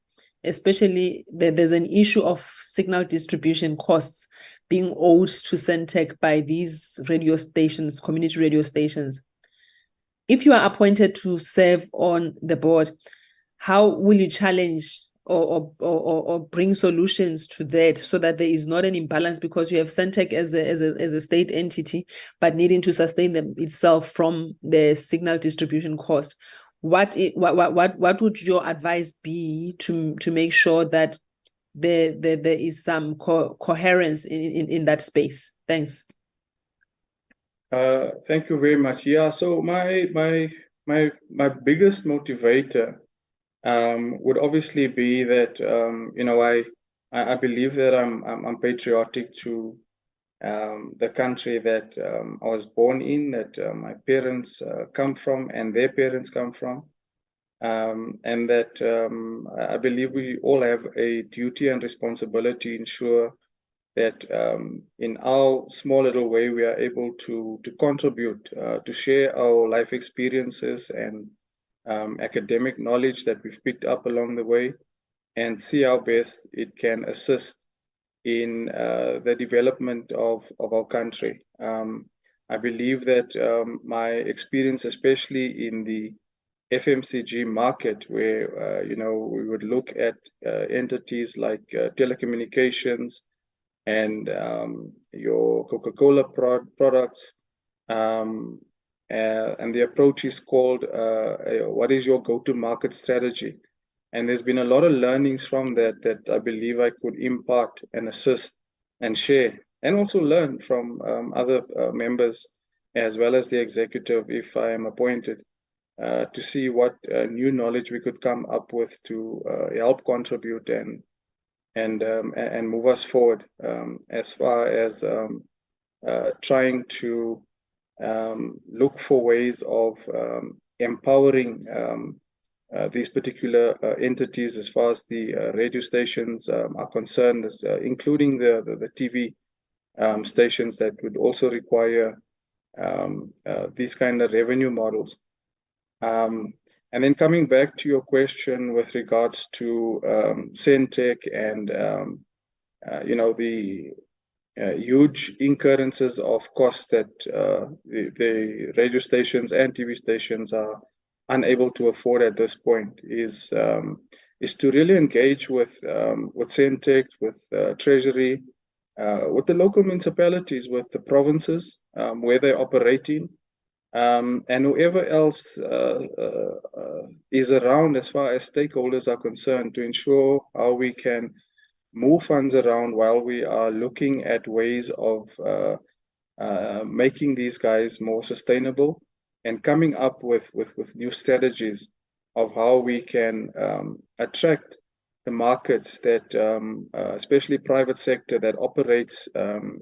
especially there's an issue of signal distribution costs being owed to Centec by these radio stations, community radio stations. If you are appointed to serve on the board, how will you challenge or bring solutions to that so that there is not an imbalance, because you have Centec as a state entity, but needing to sustain itself from the signal distribution cost? What would your advice be to make sure that there is some coherence in that space? Thanks. Thank you very much. Yeah, so my biggest motivator would obviously be that I believe that I'm patriotic to the country that I was born in, that my parents come from and their parents come from, and that I believe we all have a duty and responsibility to ensure that in our small little way we are able to contribute, to share our life experiences and academic knowledge that we've picked up along the way, and see how best it can assist in the development of our country. I believe that my experience, especially in the FMCG market, where we would look at entities like telecommunications and your Coca-Cola products, and the approach is called what is your go-to-market strategy? And there's been a lot of learnings from that I believe I could impart and assist and share, and also learn from other members as well as the executive if I am appointed, to see what new knowledge we could come up with to help contribute and move us forward, as far as trying to look for ways of empowering these particular entities as far as the radio stations are concerned, including the TV stations that would also require these kind of revenue models. And then coming back to your question with regards to Centec and the huge incurrences of costs that the radio stations and TV stations are unable to afford at this point, is to really engage with Centec, with Treasury, with the local municipalities, with the provinces where they operate in, and whoever else is around as far as stakeholders are concerned, to ensure how we can move funds around while we are looking at ways of making these guys more sustainable, and coming up with new strategies of how we can attract the markets that, especially private sector that operates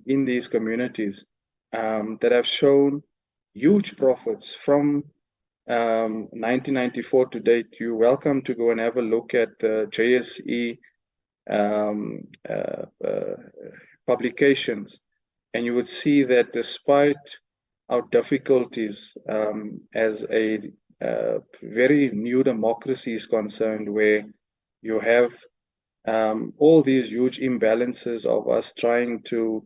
in these communities, that have shown huge profits from 1994 to date. You're welcome to go and have a look at the JSE publications, and you would see that despite our difficulties as a very new democracy is concerned, where you have all these huge imbalances of us trying to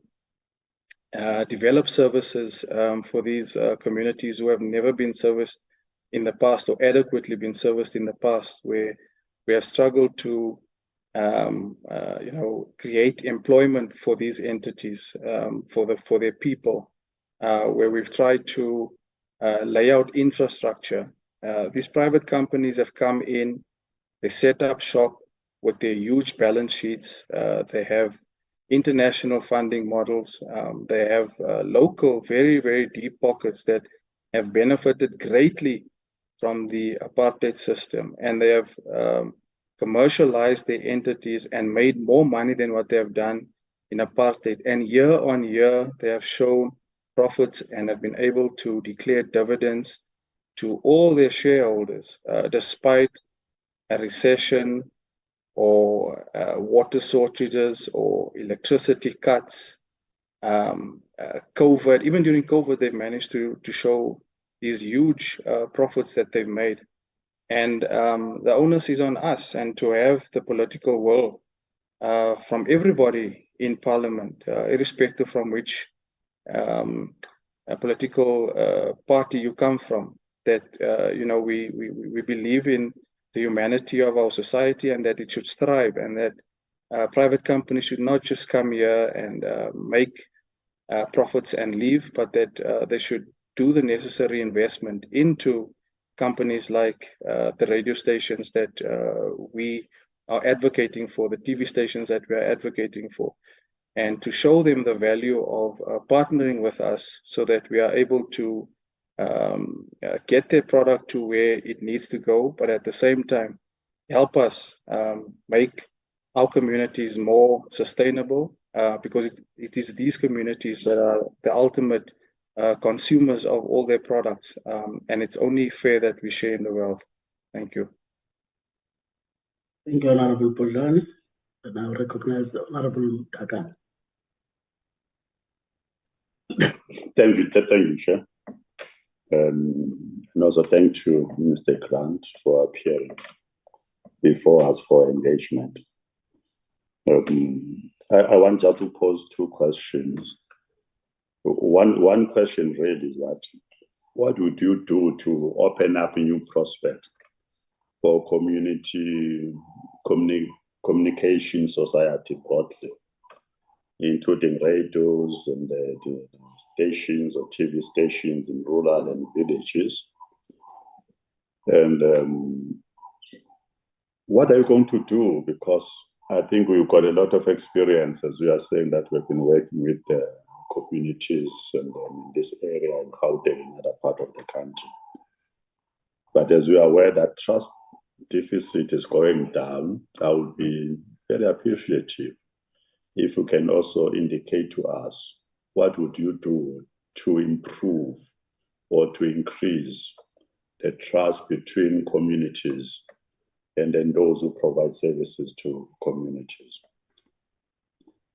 develop services for these communities who have never been serviced in the past, or adequately been serviced in the past, where we have struggled to create employment for these entities, for their people, where we've tried to lay out infrastructure. These private companies have come in, they set up shop with their huge balance sheets, they have international funding models, they have local, very, very deep pockets that have benefited greatly from the apartheid system, and they have commercialized their entities and made more money than what they have done in apartheid. And year on year, they have shown profits and have been able to declare dividends to all their shareholders, despite a recession or water shortages or electricity cuts, COVID. Even during COVID, they've managed to show these huge profits that they've made. And the onus is on us, and to have the political will from everybody in Parliament, irrespective from which political party you come from, that we believe in the humanity of our society and that it should thrive, and that private companies should not just come here and make profits and leave, but that they should do the necessary investment into companies like the radio stations that we are advocating for, the TV stations that we are advocating for, and to show them the value of partnering with us so that we are able to get their product to where it needs to go, but at the same time help us make our communities more sustainable, because it is these communities that are the ultimate consumers of all their products, and it's only fair that we share in the wealth. Thank you. Thank you, Honorable Polani. And I recognize the Honorable Kakan. Thank you, Chair. And also thank you, Mr. Grant, for appearing before us for engagement. I want just to pose two questions. One question really is that, what would you do to open up a new prospect for community communication society broadly, including radios and the stations or TV stations in rural and villages? And what are you going to do? Because I think we've got a lot of experience, as we are saying, that we've been working with the communities and in this area and how they're in other part of the country. But as we are aware that trust deficit is going down, I would be very appreciative if you can also indicate to us what would you do to improve or to increase the trust between communities and then those who provide services to communities.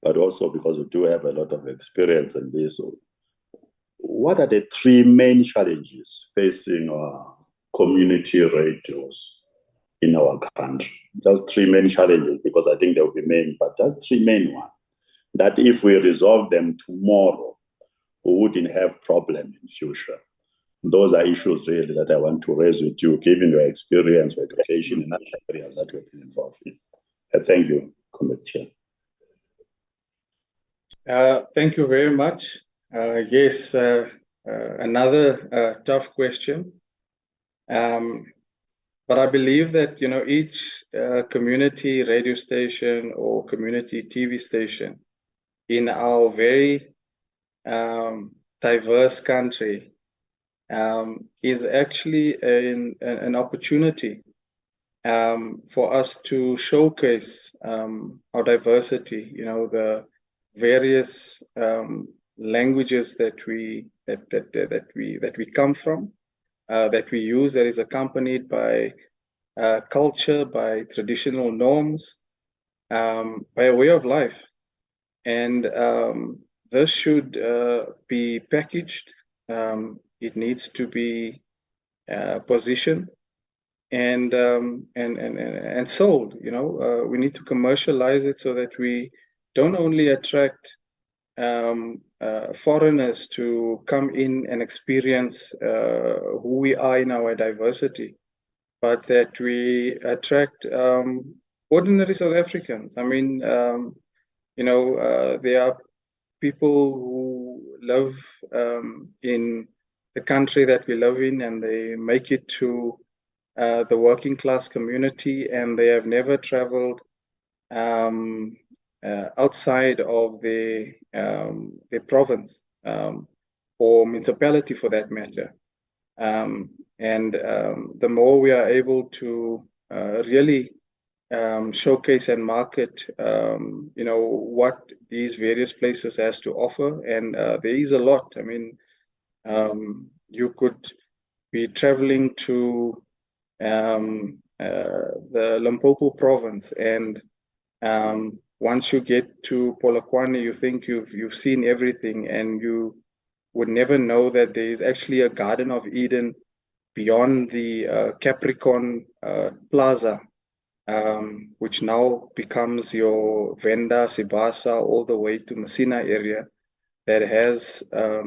But also, because we do have a lot of experience in this, what are the three main challenges facing our community radios in our country? Just three main challenges, because I think there will be many, but just three main ones, that if we resolve them tomorrow, we wouldn't have problem in future. Those are issues really that I want to raise with you, given your experience with education in other areas that we've been involved in. Thank you, Committee Chair. Thank you very much. Yes, another tough question. But I believe that, each community radio station or community TV station in our very diverse country is actually an opportunity for us to showcase our diversity, the various languages that we come from, that we use, that is accompanied by culture, by traditional norms, by a way of life. And this should be packaged. It needs to be positioned and sold. We need to commercialize it so that we don't only attract foreigners to come in and experience who we are in our diversity, but that we attract ordinary South Africans. I mean, there are people who live in the country that we live in, and they make it to the working class community, and they have never traveled outside of the province or municipality, for that matter. And the more we are able to really showcase and market, what these various places has to offer, and there is a lot. I mean, you could be traveling to the Limpopo province, and once you get to Polokwane, you think you've seen everything, and you would never know that there is actually a Garden of Eden beyond the Capricorn Plaza, which now becomes your Venda, Sibasa, all the way to Messina area, that has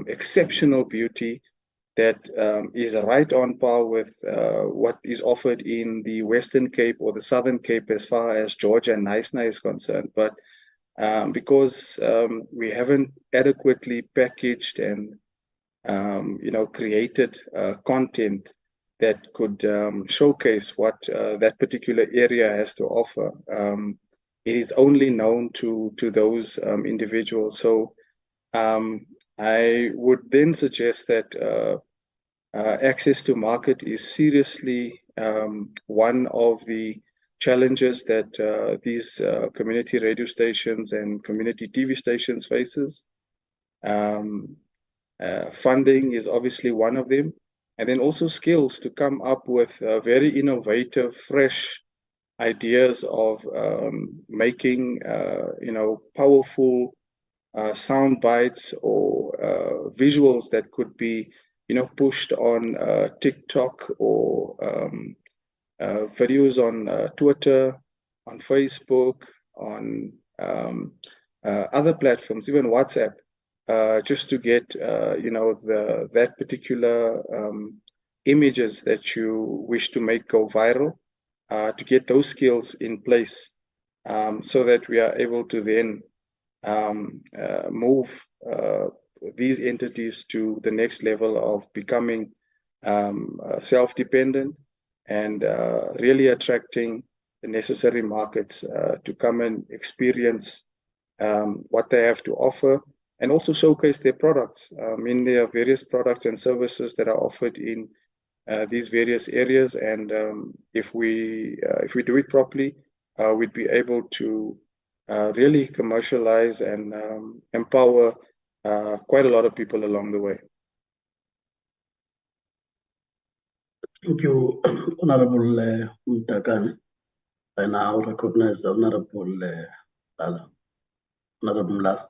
exceptional beauty, that is right on par with what is offered in the Western Cape or the Southern Cape as far as Georgia and Knysna is concerned. But because we haven't adequately packaged and created content that could showcase what that particular area has to offer, it is only known to those individuals. So I would then suggest that access to market is seriously one of the challenges that these community radio stations and community TV stations faces. Funding is obviously one of them, and then also skills to come up with very innovative, fresh ideas of making powerful sound bites or visuals that could be pushed on TikTok or videos on Twitter, on Facebook, on other platforms, even WhatsApp, just to get that particular images that you wish to make go viral, to get those skills in place, so that we are able to then move these entities to the next level of becoming self-dependent and really attracting the necessary markets to come and experience what they have to offer, and also showcase their products. There are various products and services that are offered in these various areas, and if we do it properly, we'd be able to really commercialize and empower quite a lot of people along the way. Thank you, Honorable Mtakani. I now recognize the Honorable Lala. Honorable Lala.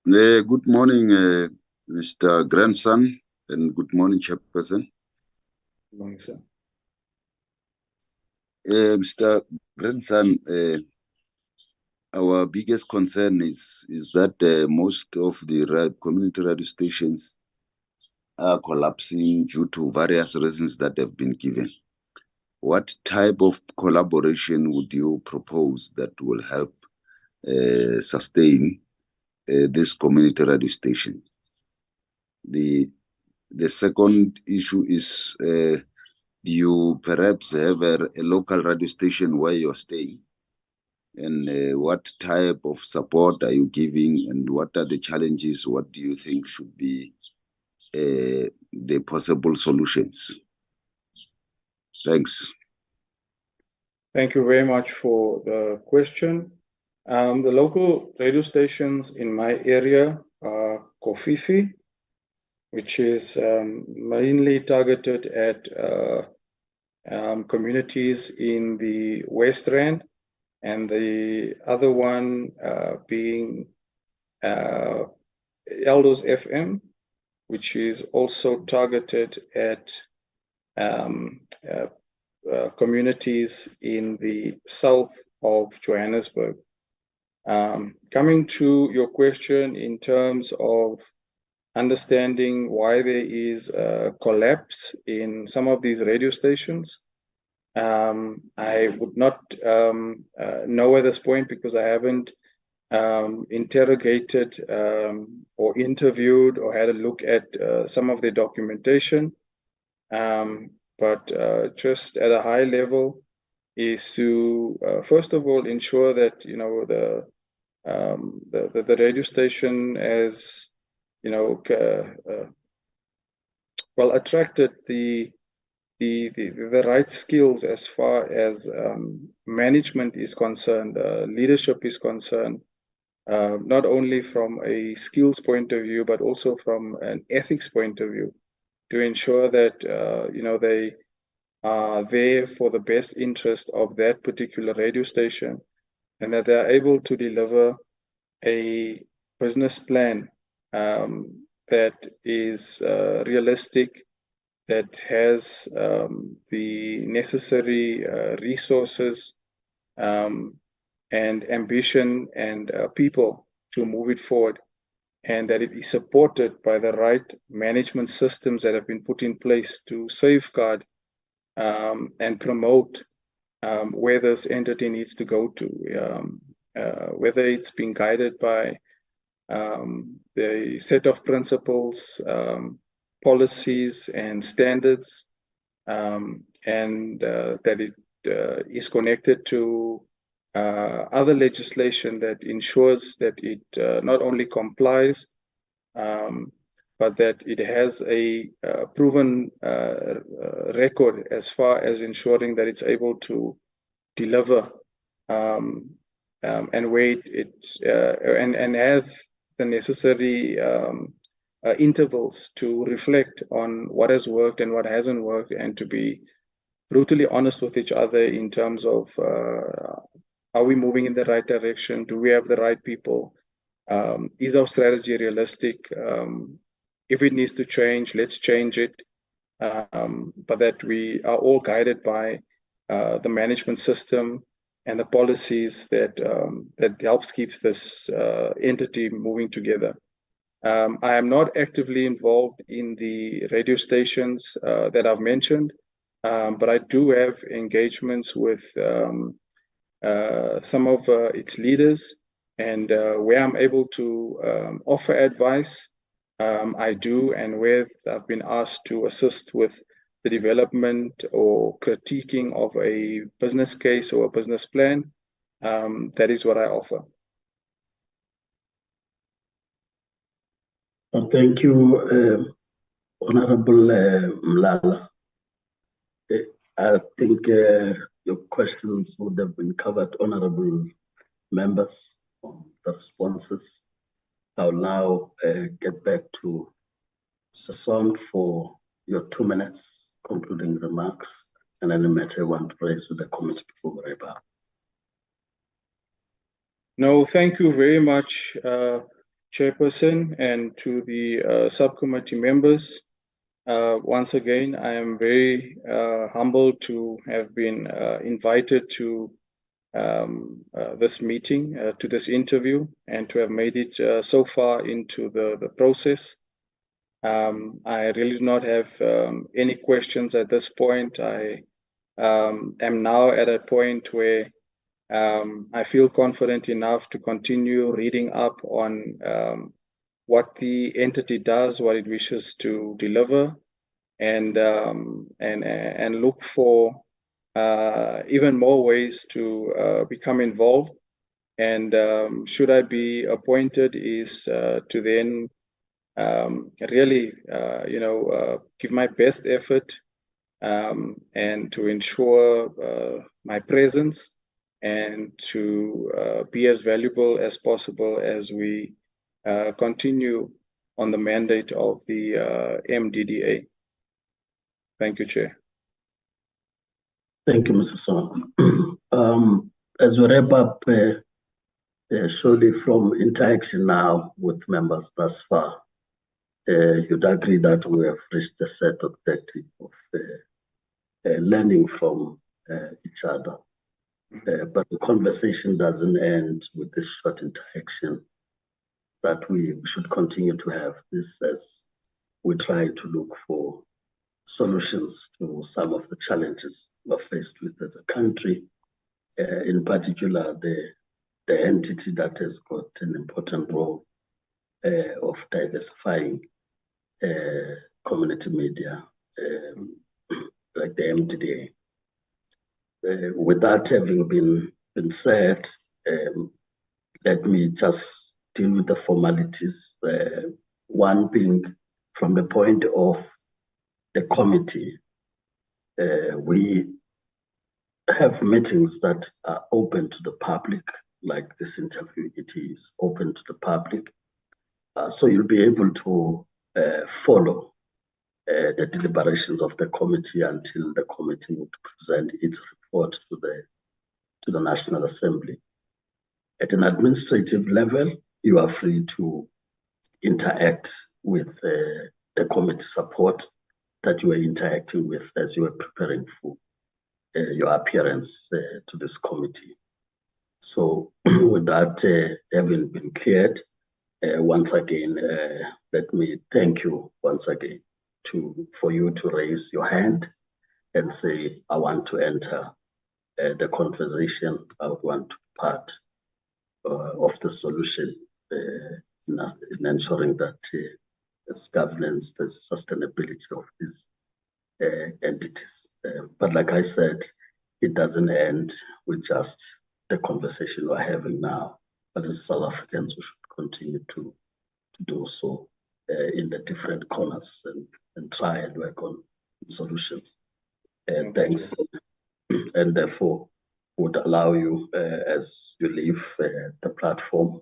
Good morning, Mr. Grandson, and good morning, Chairperson. Good morning, sir. Mr. Grandson, our biggest concern is that most of the community radio stations are collapsing due to various reasons that have been given. What type of collaboration would you propose that will help sustain this community radio station? The second issue is, do you perhaps have a local radio station where you're staying? And what type of support are you giving, and what are the challenges? What do you think should be the possible solutions? Thanks. Thank you very much for the question. The local radio stations in my area are Kofifi, which is mainly targeted at communities in the West Rand, and the other one being Eldos FM, which is also targeted at communities in the south of Johannesburg. Coming to your question in terms of understanding why there is a collapse in some of these radio stations, I would not know at this point, because I haven't interrogated or interviewed or had a look at some of the documentation. But just at a high level is to first of all ensure that the radio station has attracted the right skills as far as management is concerned, leadership is concerned, not only from a skills point of view, but also from an ethics point of view, to ensure that they are there for the best interest of that particular radio station, and that they are able to deliver a business plan that is realistic, that has the necessary resources and ambition and people to move it forward, and that it is supported by the right management systems that have been put in place to safeguard and promote where this entity needs to go to, whether it's being guided by the set of principles, policies, and standards, and that it is connected to other legislation that ensures that it not only complies, but that it has a proven record as far as ensuring that it's able to deliver and wait and have the necessary intervals to reflect on what has worked and what hasn't worked, and to be brutally honest with each other in terms of are we moving in the right direction? Do we have the right people? Is our strategy realistic? If it needs to change, let's change it. But that we are all guided by the management system and the policies that that helps keep this entity moving together. I am not actively involved in the radio stations that I've mentioned, but I do have engagements with some of its leaders, and where I'm able to offer advice, I do, and where I've been asked to assist with the development or critiquing of a business case or a business plan, that is what I offer. Thank you, Honorable Mlala. I think your questions would have been covered, honorable members, on the responses. I'll now get back to Sason for your 2 minutes concluding remarks, and any matter you want to raise with the committee before we wrap up. No, thank you very much, Chairperson, and to the subcommittee members. Once again, I am very humbled to have been invited to this meeting, to this interview, and to have made it so far into the process. I really do not have any questions at this point. I am now at a point where I feel confident enough to continue reading up on what the entity does, what it wishes to deliver, and look for even more ways to become involved. And should I be appointed, is to then really, give my best effort and to ensure my presence, and to be as valuable as possible as we continue on the mandate of the MDDA. Thank you, Chair. Thank you, Mr. Son. As we wrap up, surely from interaction now with members thus far, you'd agree that we have reached a set objective of learning from each other. But the conversation doesn't end with this short interaction, that we should continue to have this as we try to look for solutions to some of the challenges we're faced with as a country, in particular the entity that has got an important role of diversifying community media, like the MDDA. With that having been said, let me just deal with the formalities. One being, from the point of the committee, we have meetings that are open to the public, like this interview, it is open to the public. So you'll be able to follow the deliberations of the committee until the committee would present its report to the National Assembly. At an administrative level, you are free to interact with the committee support that you were interacting with as you were preparing for your appearance to this committee. So with that having been cleared, once again, let me thank you once again for you to raise your hand and say, I want to enter the conversation. I would want to be part of the solution in ensuring that there's governance, there's sustainability of these entities. But like I said, it doesn't end with just the conversation we're having now, but as South Africans, we should continue to do so in the different corners and try and work on solutions. Thanks. And therefore would allow you as you leave the platform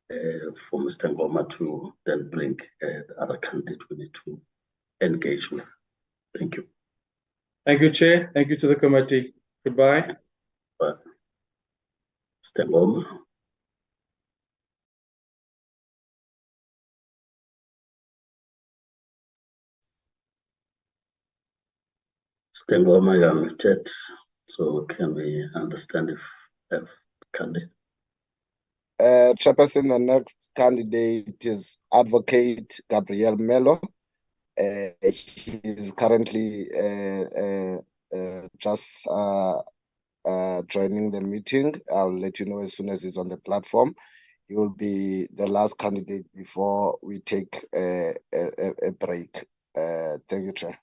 for Mr. Ngoma to then bring the other candidate we need to engage with. Thank you. Thank you, Chair. Thank you to the committee. Goodbye. Bye. Mr. Ngoma. Mr. Ngoma, you are muted. So can we understand if have candidate? Chairperson, the next candidate is Advocate Gabriel Melo. He is currently just joining the meeting. I'll let you know as soon as he's on the platform. He will be the last candidate before we take a break. Thank you, Chair.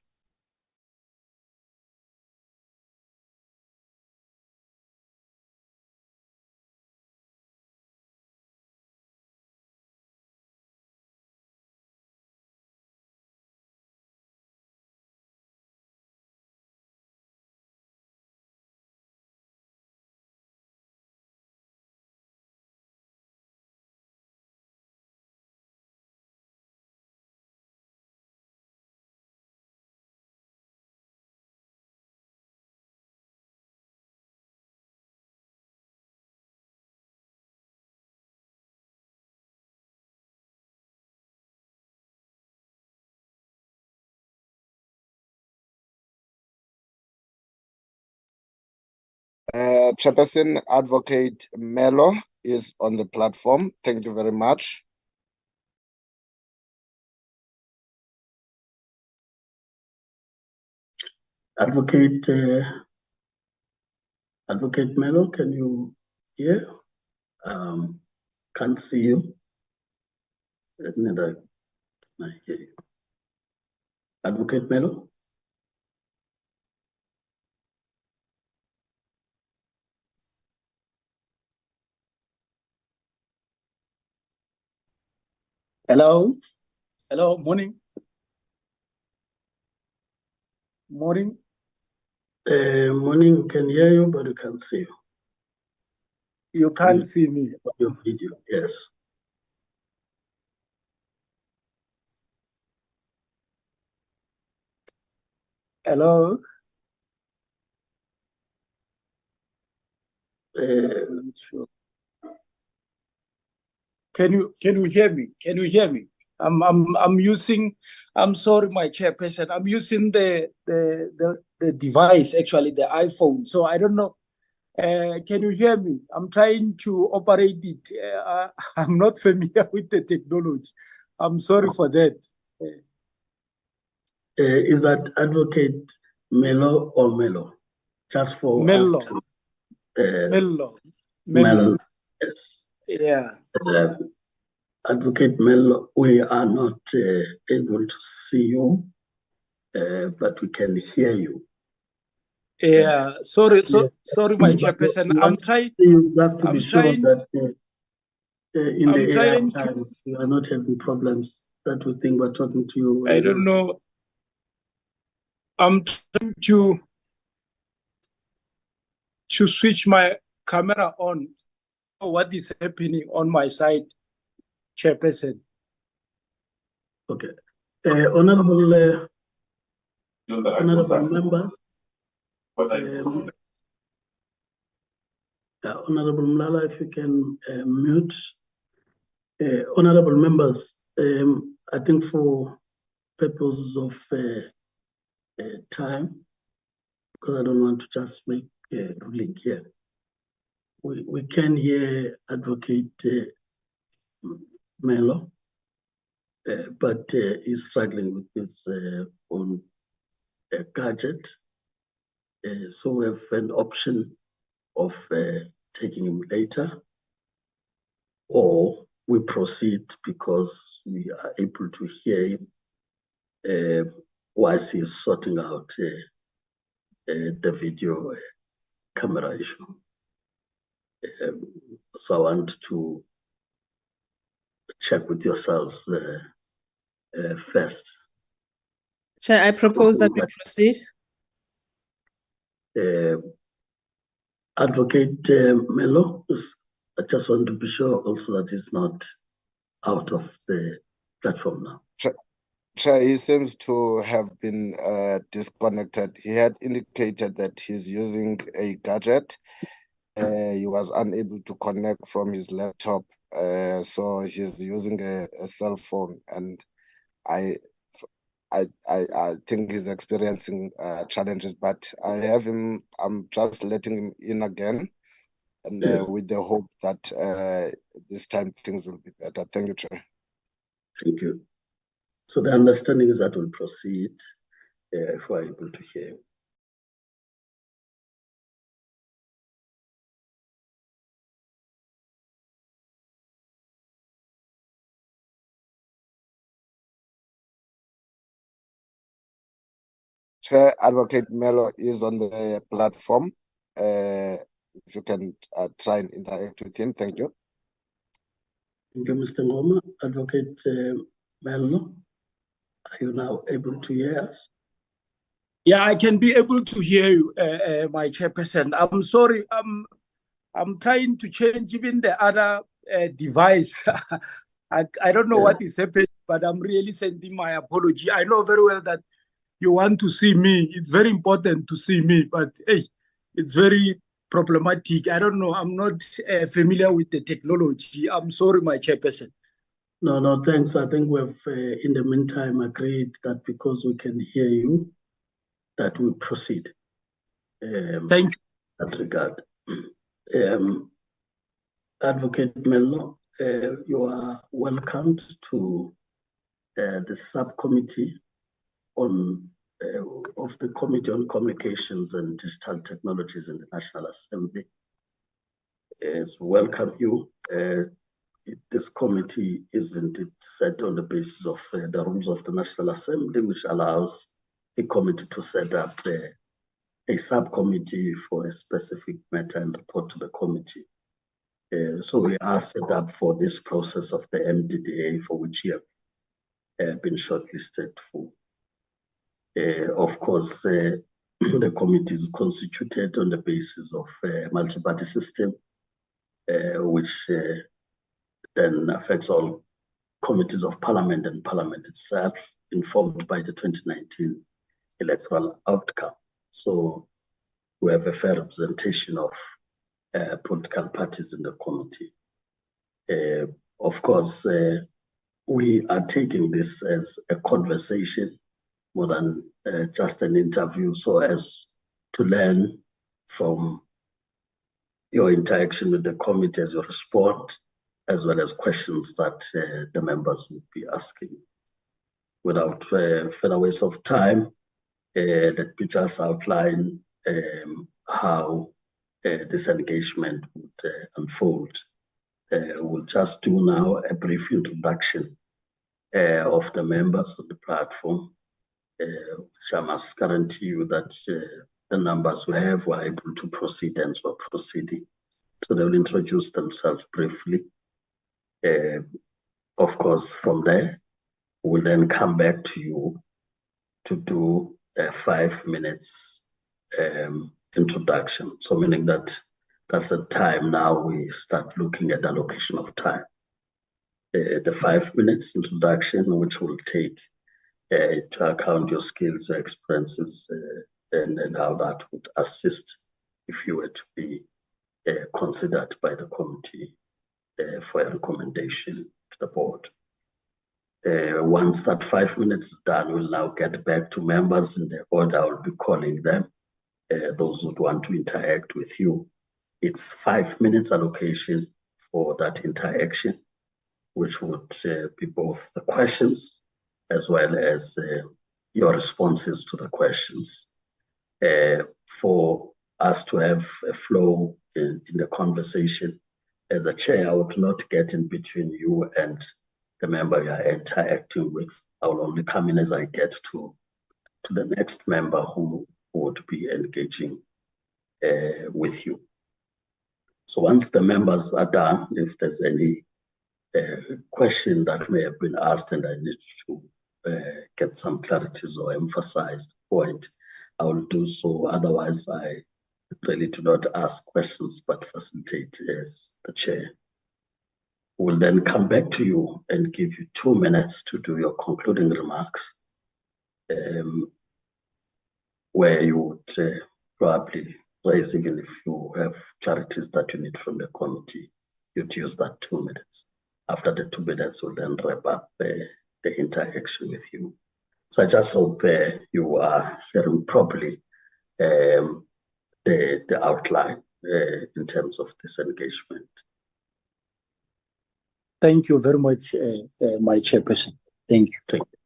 Chairperson, Advocate Melo is on the platform. Thank you very much. Advocate Melo, can you hear? Can't see you. Neither can I hear you. Advocate Melo? Hello. Hello. Morning. Morning. Morning, we can hear you, but we can't see you. You can't see me. Your video, yes. Hello. Sure. Can you hear me? Can you hear me? I'm using. I'm sorry, my chairperson. I'm using the device, actually the iPhone. So I don't know. Can you hear me? I'm trying to operate it. I'm not familiar with the technology. I'm sorry for that. Is that Advocate Melo or Melo? Just for Melo. us Melo. Melo. Yes. Yeah. Advocate Melo, we are not able to see you, but we can hear you. Yeah. Sorry, my chairperson. I'm trying. Just to be sure that in the AI times we are not having problems that we think we're talking to you. I don't know. I'm trying to switch my camera on. What is happening on my side, chairperson? Okay. Honorable members. Honorable Mlala, if you can mute. Honorable members, I think for purposes of time, because I don't want to just make a ruling here, we can hear Advocate Melo, but he's struggling with his own gadget. So we have an option of taking him later, or we proceed because we are able to hear him whilst he's sorting out the video camera issue. So I want to check with yourselves first. Chair, I propose that we proceed. Advocate Melo, I just want to be sure also that he's not out of the platform now. Chair, he seems to have been disconnected. He had indicated that he's using a gadget. He was unable to connect from his laptop, so he's using a cell phone, and I think he's experiencing challenges. But I have him. I'm just letting him in again, and with the hope that this time things will be better. Thank you, Chair. Thank you. So the understanding is that we'll proceed if we're able to hear you. Chair, Advocate Melo is on the platform. If you can try and interact with him, thank you. Thank you, Mr. Ngoma. Advocate Melo, are you now able to hear us? Yeah, I can be able to hear you, my chairperson. I'm sorry, I'm trying to change even the other device. I don't know what is happening, but I'm really sending my apology. I know very well that you want to see me. It's very important to see me, but hey, it's very problematic. I don't know. I'm not familiar with the technology. I'm sorry, my chairperson. No, thanks. I think we've, in the meantime, agreed that because we can hear you, that we proceed. Thank you. In that regard. Advocate Melo, you are welcomed to the subcommittee on of the Committee on Communications and Digital Technologies in the National Assembly. As we welcome you. This committee is indeed set on the basis of the rules of the National Assembly, which allows a committee to set up a subcommittee for a specific matter and report to the committee. So we are set up for this process of the MDDA, for which you have been shortlisted for. Of course, the committee is constituted on the basis of a multi-party system, which then affects all committees of Parliament and Parliament itself, informed by the 2019 electoral outcome. So we have a fair representation of political parties in the committee. Of course, we are taking this as a conversation more than just an interview, so as to learn from your interaction with the committee as you respond, as well as questions that the members will be asking. Without further waste of time, let me just outline how this engagement would unfold. We'll just do now a brief introduction of the members of the platform, which I must guarantee you that the numbers we have were able to proceed and so are proceeding. So they will introduce themselves briefly. Of course, from there, we'll then come back to you to do a 5 minutes introduction. So meaning that that's the time now we start looking at allocation of time. The 5 minutes introduction, which will take into account your skills, your experiences, and how that would assist if you were to be considered by the committee for a recommendation to the board. Once that 5 minutes is done, we'll now get back to members in the order I will be calling them, those who want to interact with you. It's 5 minutes allocation for that interaction, which would be both the questions as well as your responses to the questions. For us to have a flow in the conversation, as a chair, I would not get in between you and the member you are interacting with. I will only come in as I get to the next member who would be engaging with you. So once the members are done, if there's any question that may have been asked and I need to get some clarities or emphasize the point, I will do so. Otherwise, I really do not ask questions, but facilitate as the chair. We'll then come back to you and give you 2 minutes to do your concluding remarks, where you would probably raise, even if you have clarities that you need from the committee, you'd use that 2 minutes. After the 2 minutes, we'll then wrap up the interaction with you. So I just hope you are hearing properly the outline in terms of this engagement. Thank you very much, my chairperson. Thank you. Thank you.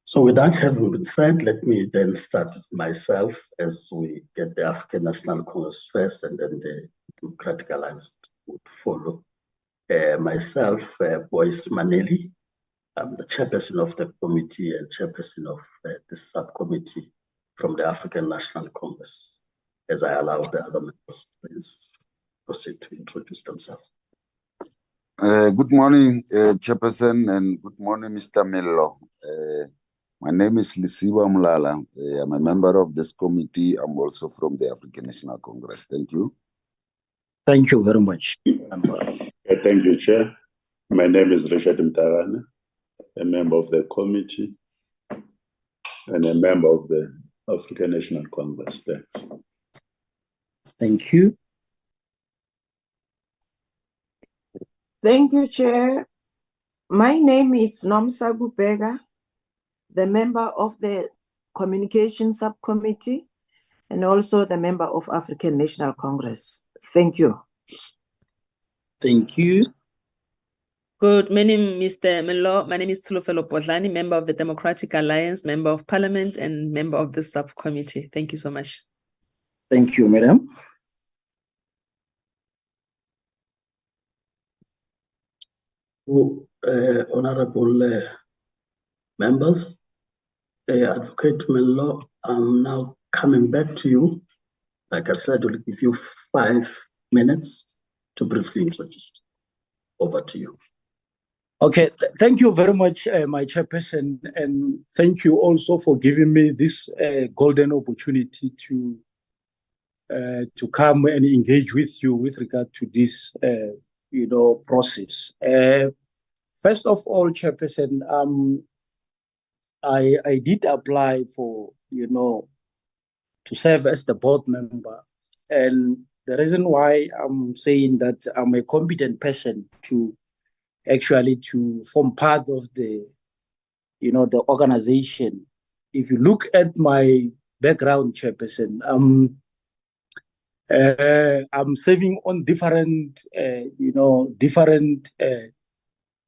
So with that having been said, let me then start with myself as we get the African National Congress first and then the Democratic Alliance would follow. Myself, Boyce Maneli, I'm the chairperson of the committee and chairperson of the subcommittee from the African National Congress. As I allow the other members, please proceed to introduce themselves. Good morning, Chairperson, and good morning, Mr. Mello. My name is Lisiwa Mulala. I'm a member of this committee. I'm also from the African National Congress. Thank you. Thank you very much. Thank you, Chair. My name is Richard Mtarana, a member of the committee and a member of the African National Congress. Thanks. Thank you. Thank you, Chair. My name is Nomsa Gubega, the member of the Communication Subcommittee and also the member of African National Congress. Thank you. Thank you. Good morning, Mr. Mello. My name is Tsholofelo Podlani, member of the Democratic Alliance, member of Parliament, and member of the subcommittee. Thank you so much. Thank you, madam. Honorable members, Advocate Mello, I'm now coming back to you. Like I said, we'll give you 5 minutes to briefly introduce. Over to you. Okay, thank you very much, my chairperson, and thank you also for giving me this golden opportunity to come and engage with you with regard to this, process. First of all, chairperson, I did apply for, to serve as the board member, and the reason why I'm saying that I'm a competent person to form part of the, the organization. If you look at my background, chairperson, I'm serving on different, different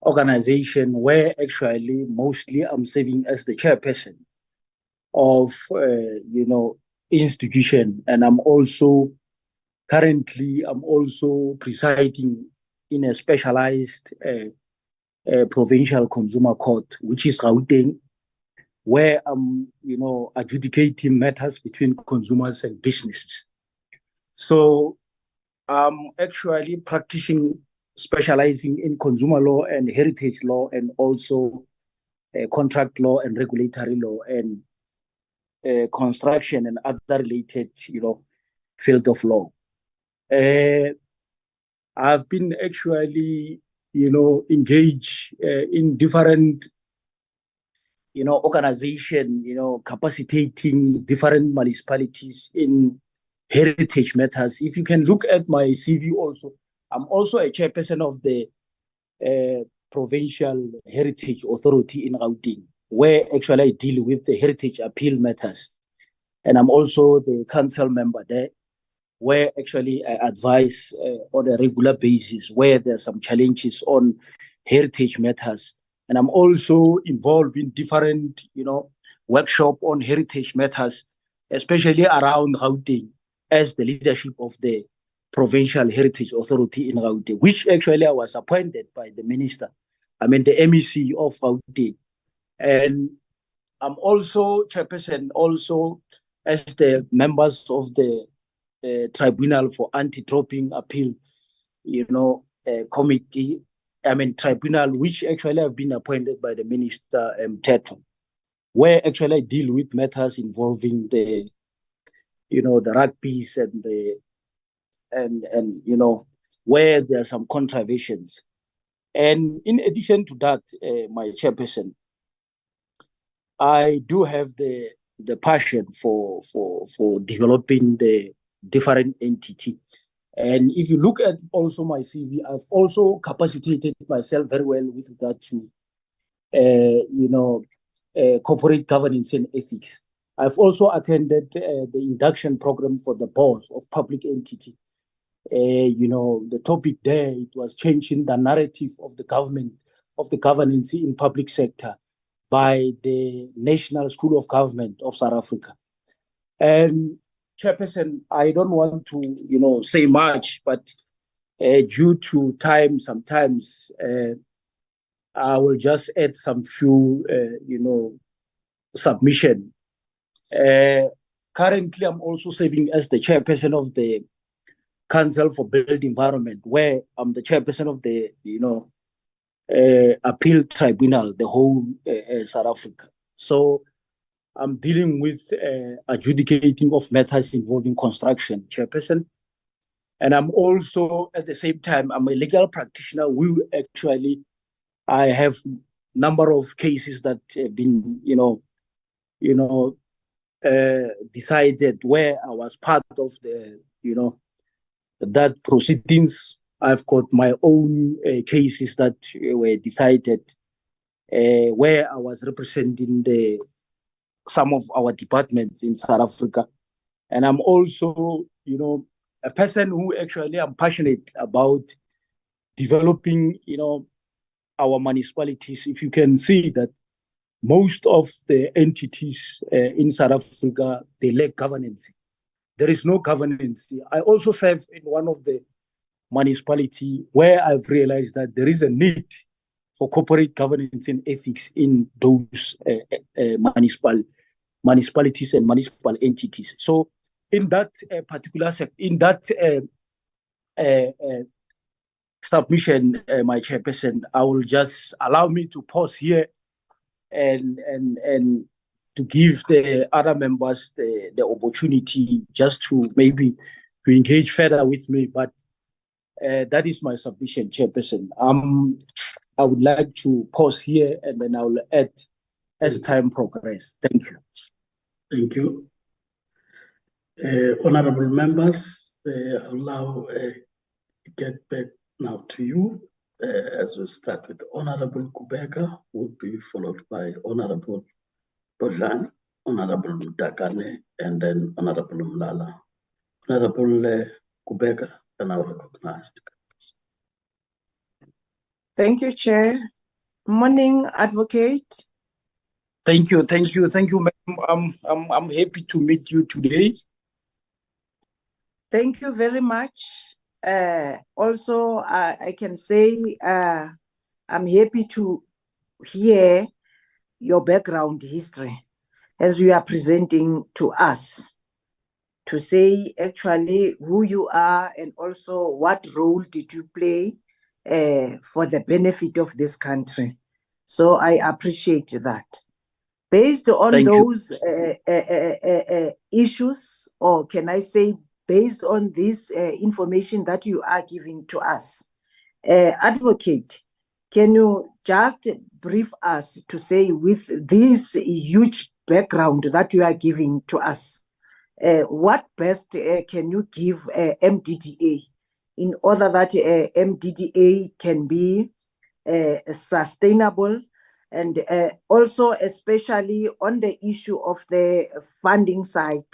organization where actually mostly I'm serving as the chairperson of, institution, and I'm also currently presiding in a specialized provincial consumer court, which is Gauteng, where I'm, adjudicating matters between consumers and businesses. So I'm actually specializing in consumer law and heritage law, and also contract law and regulatory law, and construction and other related, field of law. I've been actually, engaged in different, organization, capacitating different municipalities in heritage matters. If you can look at my CV also, I'm also a chairperson of the Provincial Heritage Authority in Gauteng, where actually I deal with the heritage appeal matters. And I'm also the council member there, where actually I advise on a regular basis where there's some challenges on heritage matters. And I'm also involved in different, workshop on heritage matters, especially around Gauteng, as the leadership of the Provincial Heritage Authority in Gauteng, which actually I was appointed by the minister. I mean, the MEC of Gauteng. And I'm also chairperson, also as the members of the Tribunal for Anti-Doping Appeal, committee, tribunal, which actually have been appointed by the minister, Teto, where actually I deal with matters involving the rugby's and where there are some contraventions. And in addition to that, my chairperson, I do have the passion for developing the different entity. And if you look at also my CV, I've also capacitated myself very well with regard to, corporate governance and ethics. I've also attended the induction program for the boards of public entity. The topic there, it was changing the narrative of the government, of the governance in public sector by the National School of Government of South Africa. And Chairperson, I don't want to, say much, but due to time, sometimes I will just add some few, submission. Currently, I'm also serving as the chairperson of the Council for Built Environment, where I'm the chairperson of the, appeal tribunal, the whole South Africa. So I'm dealing with adjudicating of matters involving construction, chairperson. And I'm also, at the same time, I'm a legal practitioner who actually, I have number of cases that have been, decided where I was part of the, that proceedings. I've got my own cases that were decided where I was representing some of our departments in South Africa. And I'm also, a person who actually I'm passionate about developing, our municipalities. If you can see that most of the entities in South Africa, they lack governance. There is no governance. I also serve in one of the municipality where I've realized that there is a need for corporate governance and ethics in those municipalities and municipal entities. So in that particular submission, my chairperson, I will just allow me to pause here and to give the other members the opportunity just to maybe to engage further with me. But that is my submission, chairperson. I would like to pause here and then I will add as time progresses. Thank you. Thank you. Honorable members, allow get back now to you as we start with Honorable Kubeka, who will be followed by Honorable Bodlani, Honorable Dakane, and then Honorable Mlala. Honorable Kubeka, are now recognized. Thank you, Chair. Morning, Advocate. Thank you, ma'am. I'm happy to meet you today. Thank you very much. Also, I can say I'm happy to hear your background history as you are presenting to us, to say actually who you are and also what role did you play for the benefit of this country. So I appreciate that. Based on those issues, or can I say based on this information that you are giving to us, Advocate, can you just brief us to say with this huge background that you are giving to us, what best can you give MDDA in order that MDDA can be sustainable, and also especially on the issue of the funding side.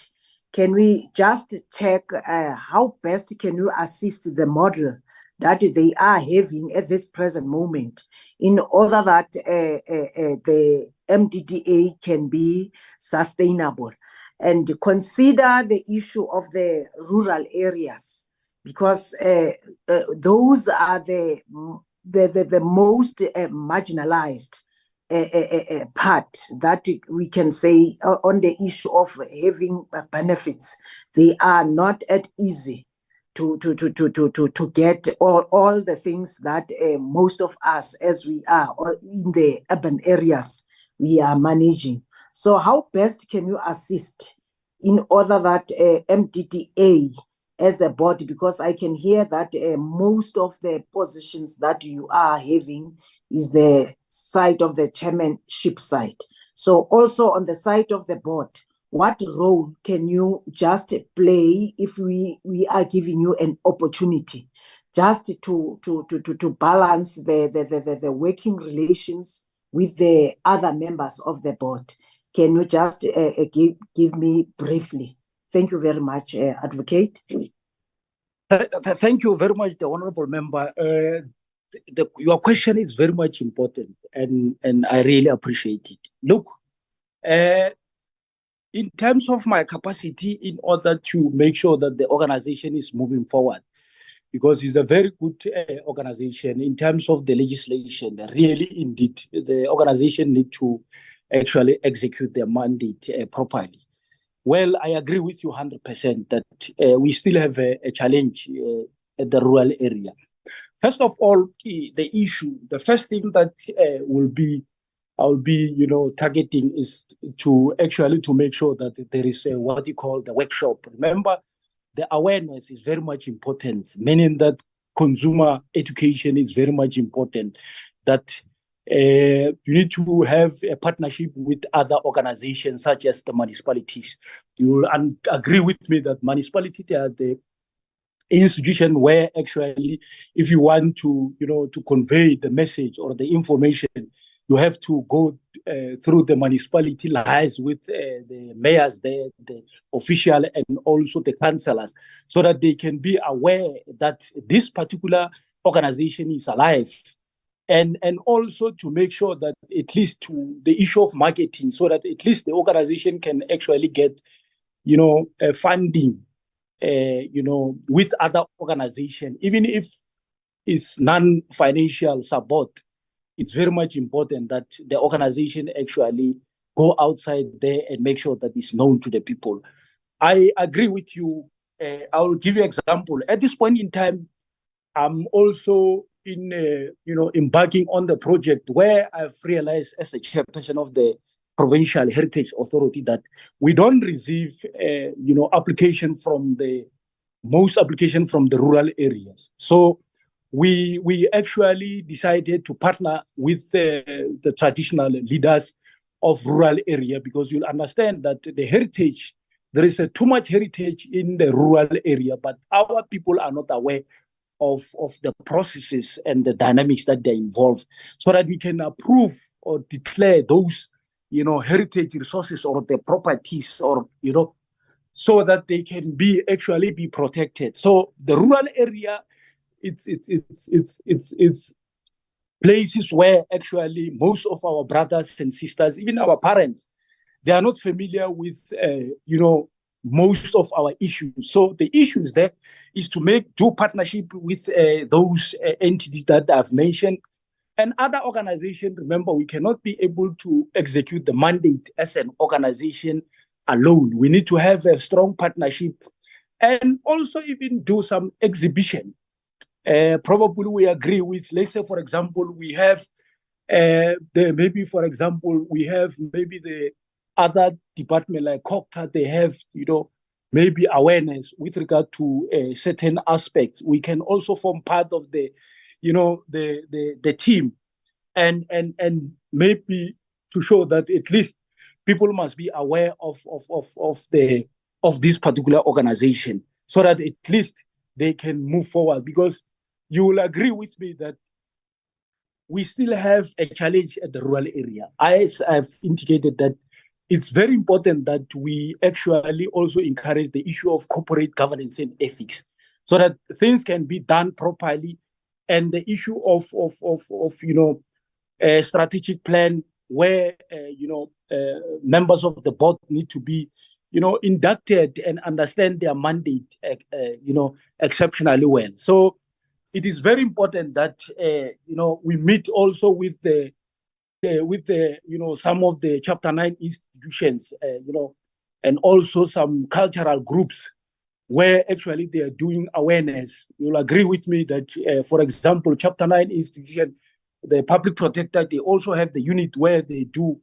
Can we just check how best can you assist the model that they are having at this present moment in order that the MDDA can be sustainable? And consider the issue of the rural areas, because those are the most marginalized part that we can say on the issue of having benefits. They are not at easy to get all the things that most of us, as we are in the urban areas, we are managing. So how best can you assist in order that MDDA as a body, because I can hear that most of the positions that you are having is the side of the chairmanship side. So also on the side of the board, what role can you just play if we are giving you an opportunity just to balance the working relations with the other members of the board? Can you just give me briefly? Thank you very much, Advocate. Thank you very much, the honorable member. Your question is very much important, and I really appreciate it. Look, in terms of my capacity in order to make sure that the organization is moving forward, because it's a very good organization in terms of the legislation, really indeed, the organization need to actually execute their mandate properly. Well, I agree with you 100% that we still have a challenge at the rural area. First of all, the issue, the first thing that I'll be targeting is to make sure that there is what you call the workshop. Remember, the awareness is very much important, meaning that consumer education is very much important, that you need to have a partnership with other organizations such as the municipalities. You will agree with me that municipalities are the institution where actually, if you want to convey the message or the information, you have to go through the municipality liaise with the mayors, the official, and also the councillors, so that they can be aware that this particular organization is alive. And also to make sure that at least to the issue of marketing, so that at least the organization can actually get, funding, with other organizations, even if it's non-financial support. It's very much important that the organization actually go outside there and make sure that it's known to the people. I agree with you. I will give you an example. At this point in time, I'm also embarking on the project where I've realized as a chairperson of the Provincial Heritage Authority that we don't receive, application from the rural areas. So we actually decided to partner with the traditional leaders of rural area, because you'll understand that the heritage, there is too much heritage in the rural area, but our people are not aware of the processes and the dynamics that they're involved, so that we can approve or declare those, heritage resources or the properties, or, so that they can be protected. So the rural area, it's places where actually most of our brothers and sisters, even our parents, they are not familiar with, most of our issues. So the issues there is to do partnership with those entities that I've mentioned and other organizations. Remember, we cannot be able to execute the mandate as an organization alone. We need to have a strong partnership and also even do some exhibition. Probably we agree with, let's say, for example, we have maybe the other department like COCTA, they have, maybe awareness with regard to certain aspects. We can also form part of the, the team and maybe to show that at least people must be aware of this particular organization, so that at least they can move forward. Because you will agree with me that we still have a challenge at the rural area. As I've indicated that it's very important that we actually also encourage the issue of corporate governance and ethics so that things can be done properly. And the issue of a strategic plan where, members of the board need to be, inducted and understand their mandate, exceptionally well. So it is very important that, we meet also with some of the Chapter 9 institutions, and also some cultural groups where actually they are doing awareness. You'll agree with me that, for example, Chapter 9 institution, the public protector, they also have the unit where they do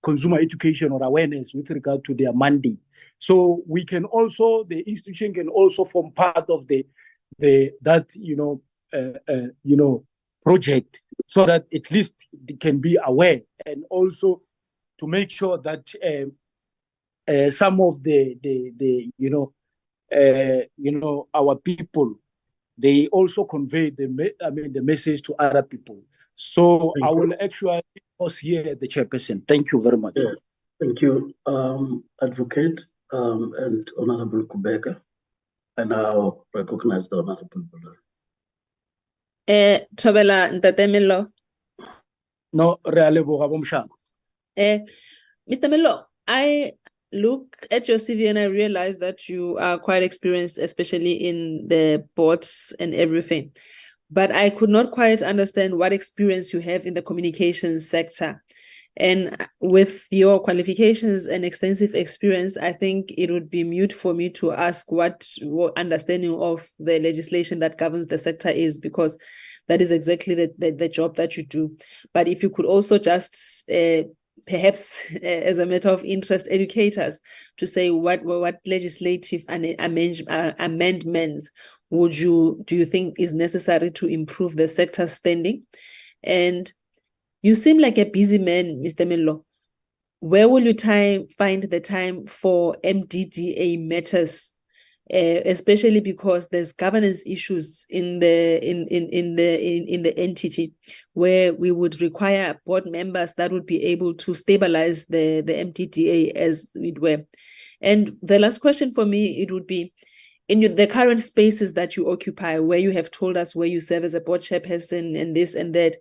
consumer education or awareness with regard to their mandate. So we can also, the institution can also form part of project, so that at least they can be aware, and also to make sure that some of our people, they also convey the message to other people. So I will actually pause here, the chairperson. Thank you very much. Yeah. Thank you, Advocate and Honorable Kubeka. I now recognize the Honorable Bolani. Thobela Ntate Mello. No, Mr. Mello, I look at your CV and I realize that you are quite experienced, especially in the boards and everything. But I could not quite understand what experience you have in the communications sector. And with your qualifications and extensive experience, I think it would be mute for me to ask what understanding of the legislation that governs the sector is, because that is exactly the job that you do. But if you could also just perhaps as a matter of interest, educate us to say what legislative amendments do you think is necessary to improve the sector's standing? And you seem like a busy man, Mr. Mello. Where will you find the time for MDDA matters, especially because there's governance issues in the entity, where we would require board members that would be able to stabilize the MDDA, as it were. And the last question for me, it would be, in the current spaces that you occupy, where you have told us where you serve as a board chairperson and this and that,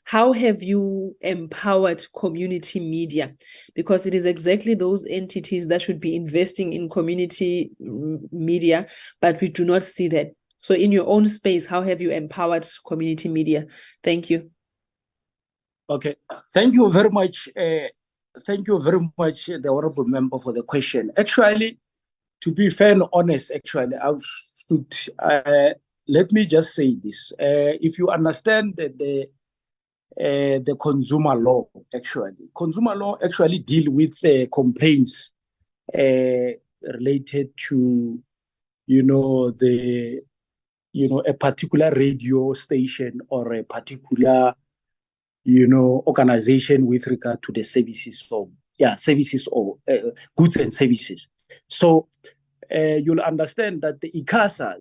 how have you empowered community media? Because it is exactly those entities that should be investing in community media, but we do not see that. So in your own space, how have you empowered community media? Thank you. Okay, thank you very much. Thank you very much, the honorable member, for the question. Actually, to be fair and honest, actually, let me just say this. If you understand that the consumer law actually deal with complaints related to, a particular radio station or a particular, organization with regard to the services or goods and services. So you'll understand that the ICASA,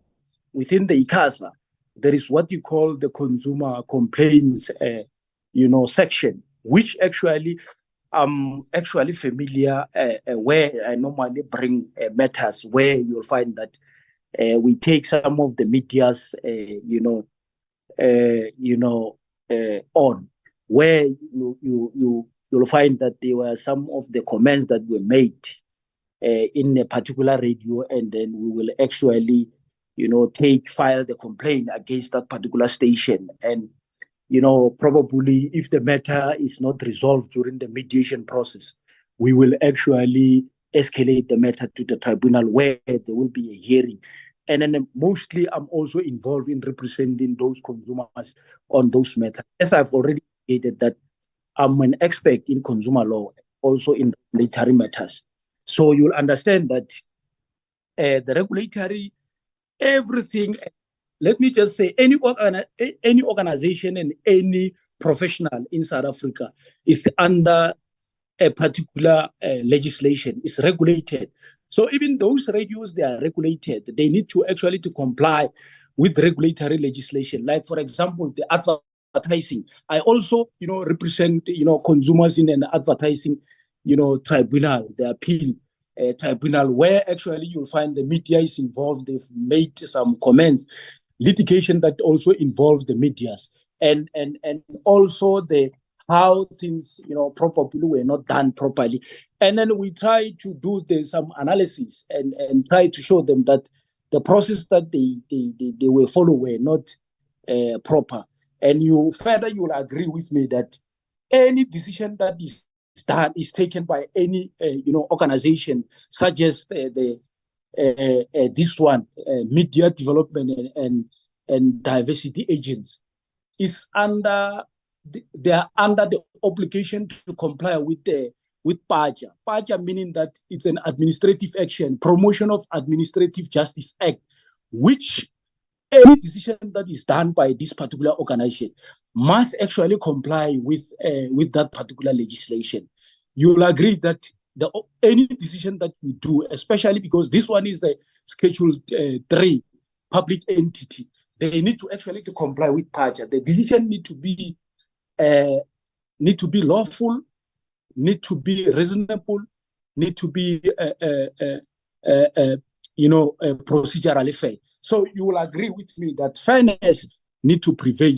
within the ICASA, there is what you call the consumer complaints, section, which actually I'm actually familiar where I normally bring matters where you'll find that we take some of the media's, on, where you'll find that there were some of the comments that were made in a particular radio, and then we will actually, file the complaint against that particular station. And, probably if the matter is not resolved during the mediation process, we will actually escalate the matter to the tribunal, where there will be a hearing. And then mostly I'm also involved in representing those consumers on those matters. As I've already stated, that I'm an expert in consumer law, also in regulatory matters. So you'll understand that the regulatory, everything, let me just say, any organization and any professional in South Africa is under a particular legislation, is regulated. So even those radios, they are regulated. They need to actually comply with regulatory legislation. Like, for example, the advertising. I also, represent, consumers in an advertising, tribunal, the appeal tribunal, where actually you'll find the media is involved. They've made some comments, litigation that also involves the medias, and also the how things, probably were not done properly. And then we try to do some analysis and try to show them that the process that they were following were not proper. And you'll agree with me that any decision that is taken by any organization, such as this one, media development and diversity agents, is they are under the obligation to comply with PAJA. PAJA meaning that it's an administrative action, Promotion of Administrative Justice Act, which any decision that is done by this particular organization must actually comply with that particular legislation. You'll agree that any decision that we do, especially because this one is a Schedule 3 public entity, they need to actually comply with PAJA. The decision need to be lawful, need to be reasonable, need to be procedurally fair. So you will agree with me that fairness need to prevail.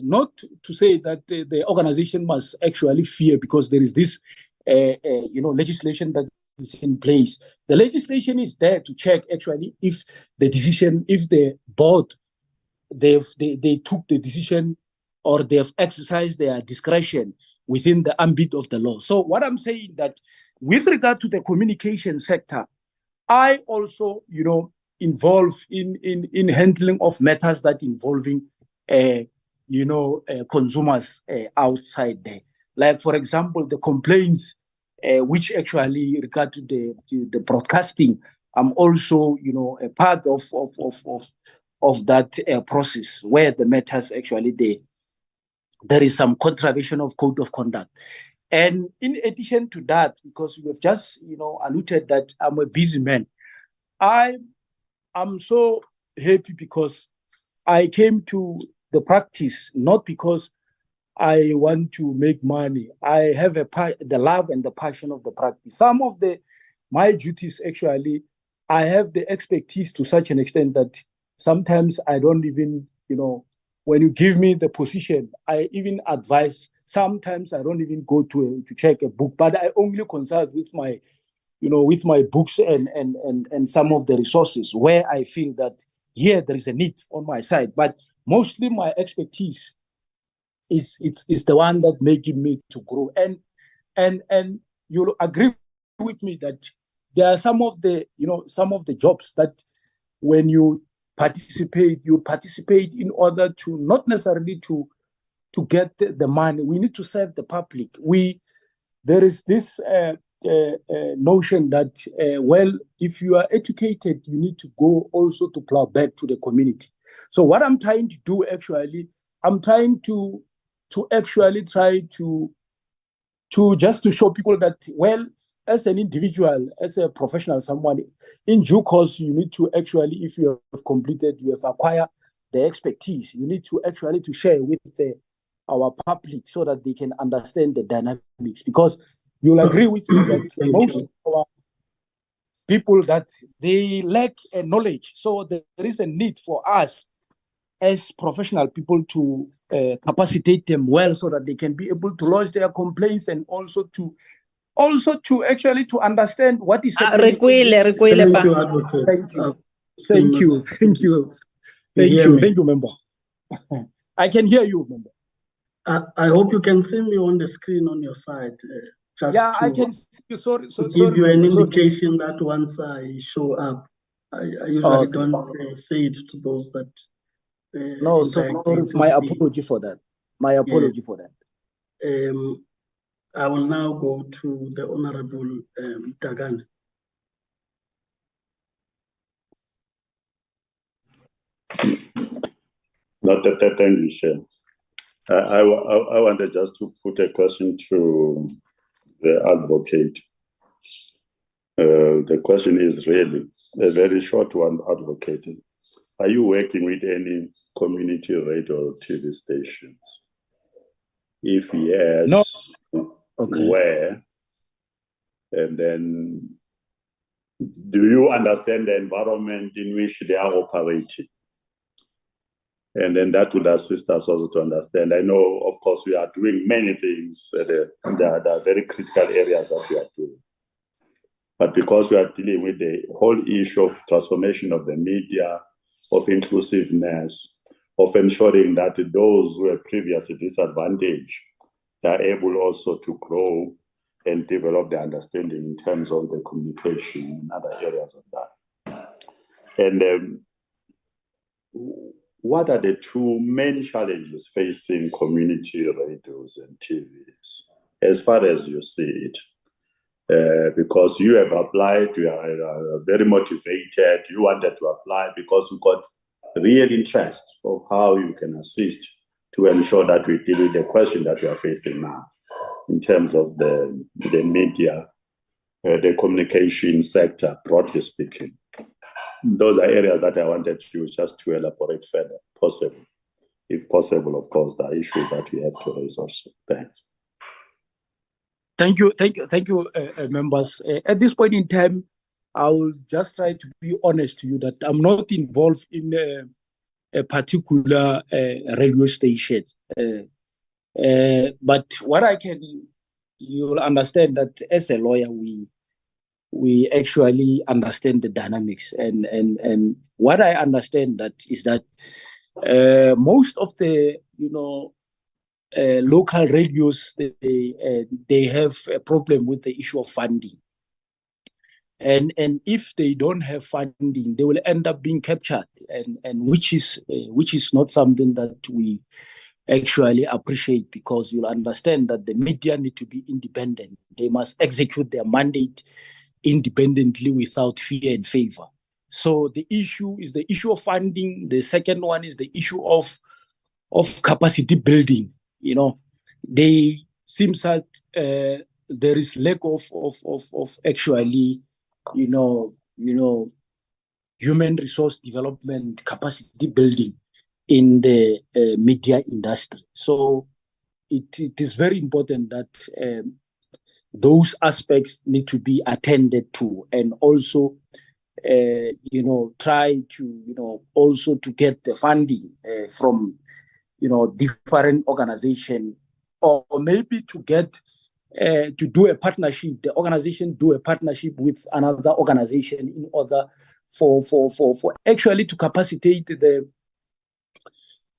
Not to say that the organization must actually fear because there is this legislation that is in place. The legislation is there to check actually if the board they took the decision or they have exercised their discretion within the ambit of the law. So what I'm saying that with regard to the communication sector, I also, involved in handling of matters that involving, consumers outside there. Like, for example, the complaints, which actually regard to the broadcasting. I'm also, a part of that process where the matters actually there is some contravention of code of conduct. And in addition to that, because we have just, alluded that I'm a busy man, I'm so happy because I came to the practice, not because I want to make money. I have the love and the passion of the practice. Some of my duties, actually, I have the expertise to such an extent that sometimes I don't even, when you give me the position, I even advise. Sometimes I don't even go to check a book, but I only consult with my, with my books and some of the resources where I feel that here there is a need on my side. But mostly my expertise is the one that making me to grow. And you'll agree with me that there are some of the jobs that when you participate in order to not necessarily to get the money. We need to serve the public. There is this notion that, if you are educated, you need to go also to plow back to the community. So what I'm trying to do, actually, I'm trying to just to show people that, as an individual, as a professional, someone, in due course, you need to actually, if you have completed, you have acquired the expertise, you need to actually to share with our public so that they can understand the dynamics. Because you'll agree with me that most of our people that they lack knowledge. So there is a need for us as professional people to capacitate them well so that they can be able to lodge their complaints and also to actually to understand what is happening. Thank you, Advocate. Thank you, member. I can hear you, member. I hope you can see me on the screen on your side. I can see you. Sorry, give you an indication that once I show up, I usually don't say it to those that. No, sorry. My apology for that. I will now go to the Honorable Dagan. Thank you, Chair. I wanted just to put a question to the advocate. The question is really a very short one, advocate. Are you working with any community radio or TV stations? If yes, No. Okay. where? And then, do you understand the environment in which they are operating? And then that would assist us also to understand. I know, of course, we are doing many things. There are very critical areas that we are doing. But because we are dealing with the whole issue of transformation of the media, of inclusiveness, of ensuring that those who were previously disadvantaged, they are able also to grow and develop their understanding in terms of the communication and other areas of that. And what are the two main challenges facing community radios and TVs, as far as you see it? Because you have applied, you are very motivated, you wanted to apply because you got real interest of how you can assist to ensure that we deal with the question that we are facing now in terms of the media, the communication sector, broadly speaking. Those are areas that I wanted you just to elaborate further, possible. If possible, of course, the issues that we have to raise also. Thanks. Thank you, members. At this point in time, I will just try to be honest to you that I'm not involved in a particular radio station. But what you will understand that as a lawyer, we actually understand the dynamics. And what I understand that is that most of the, local radios, they have a problem with the issue of funding. And if they don't have funding, they will end up being captured, and which is not something that we actually appreciate, because you'll understand that the media need to be independent. They must execute their mandate independently without fear and favor. So the issue is the issue of funding. The second one is the issue of capacity building. They seems that there is lack of actually, human resource development, capacity building in the media industry. So it is very important that those aspects need to be attended to, and also try to also to get the funding from different organizations, or maybe to get to do a partnership. The organization do a partnership with another organization in order for actually to capacitate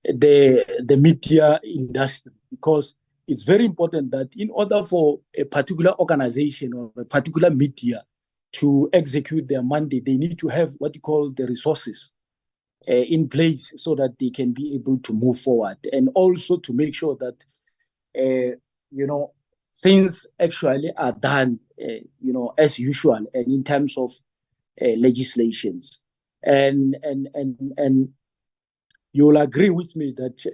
the media industry, because it's very important that in order for a particular organization or a particular media to execute their mandate, they need to have what you call the resources in place so that they can be able to move forward, and also to make sure that things actually are done as usual, and in terms of legislations. And you'll agree with me that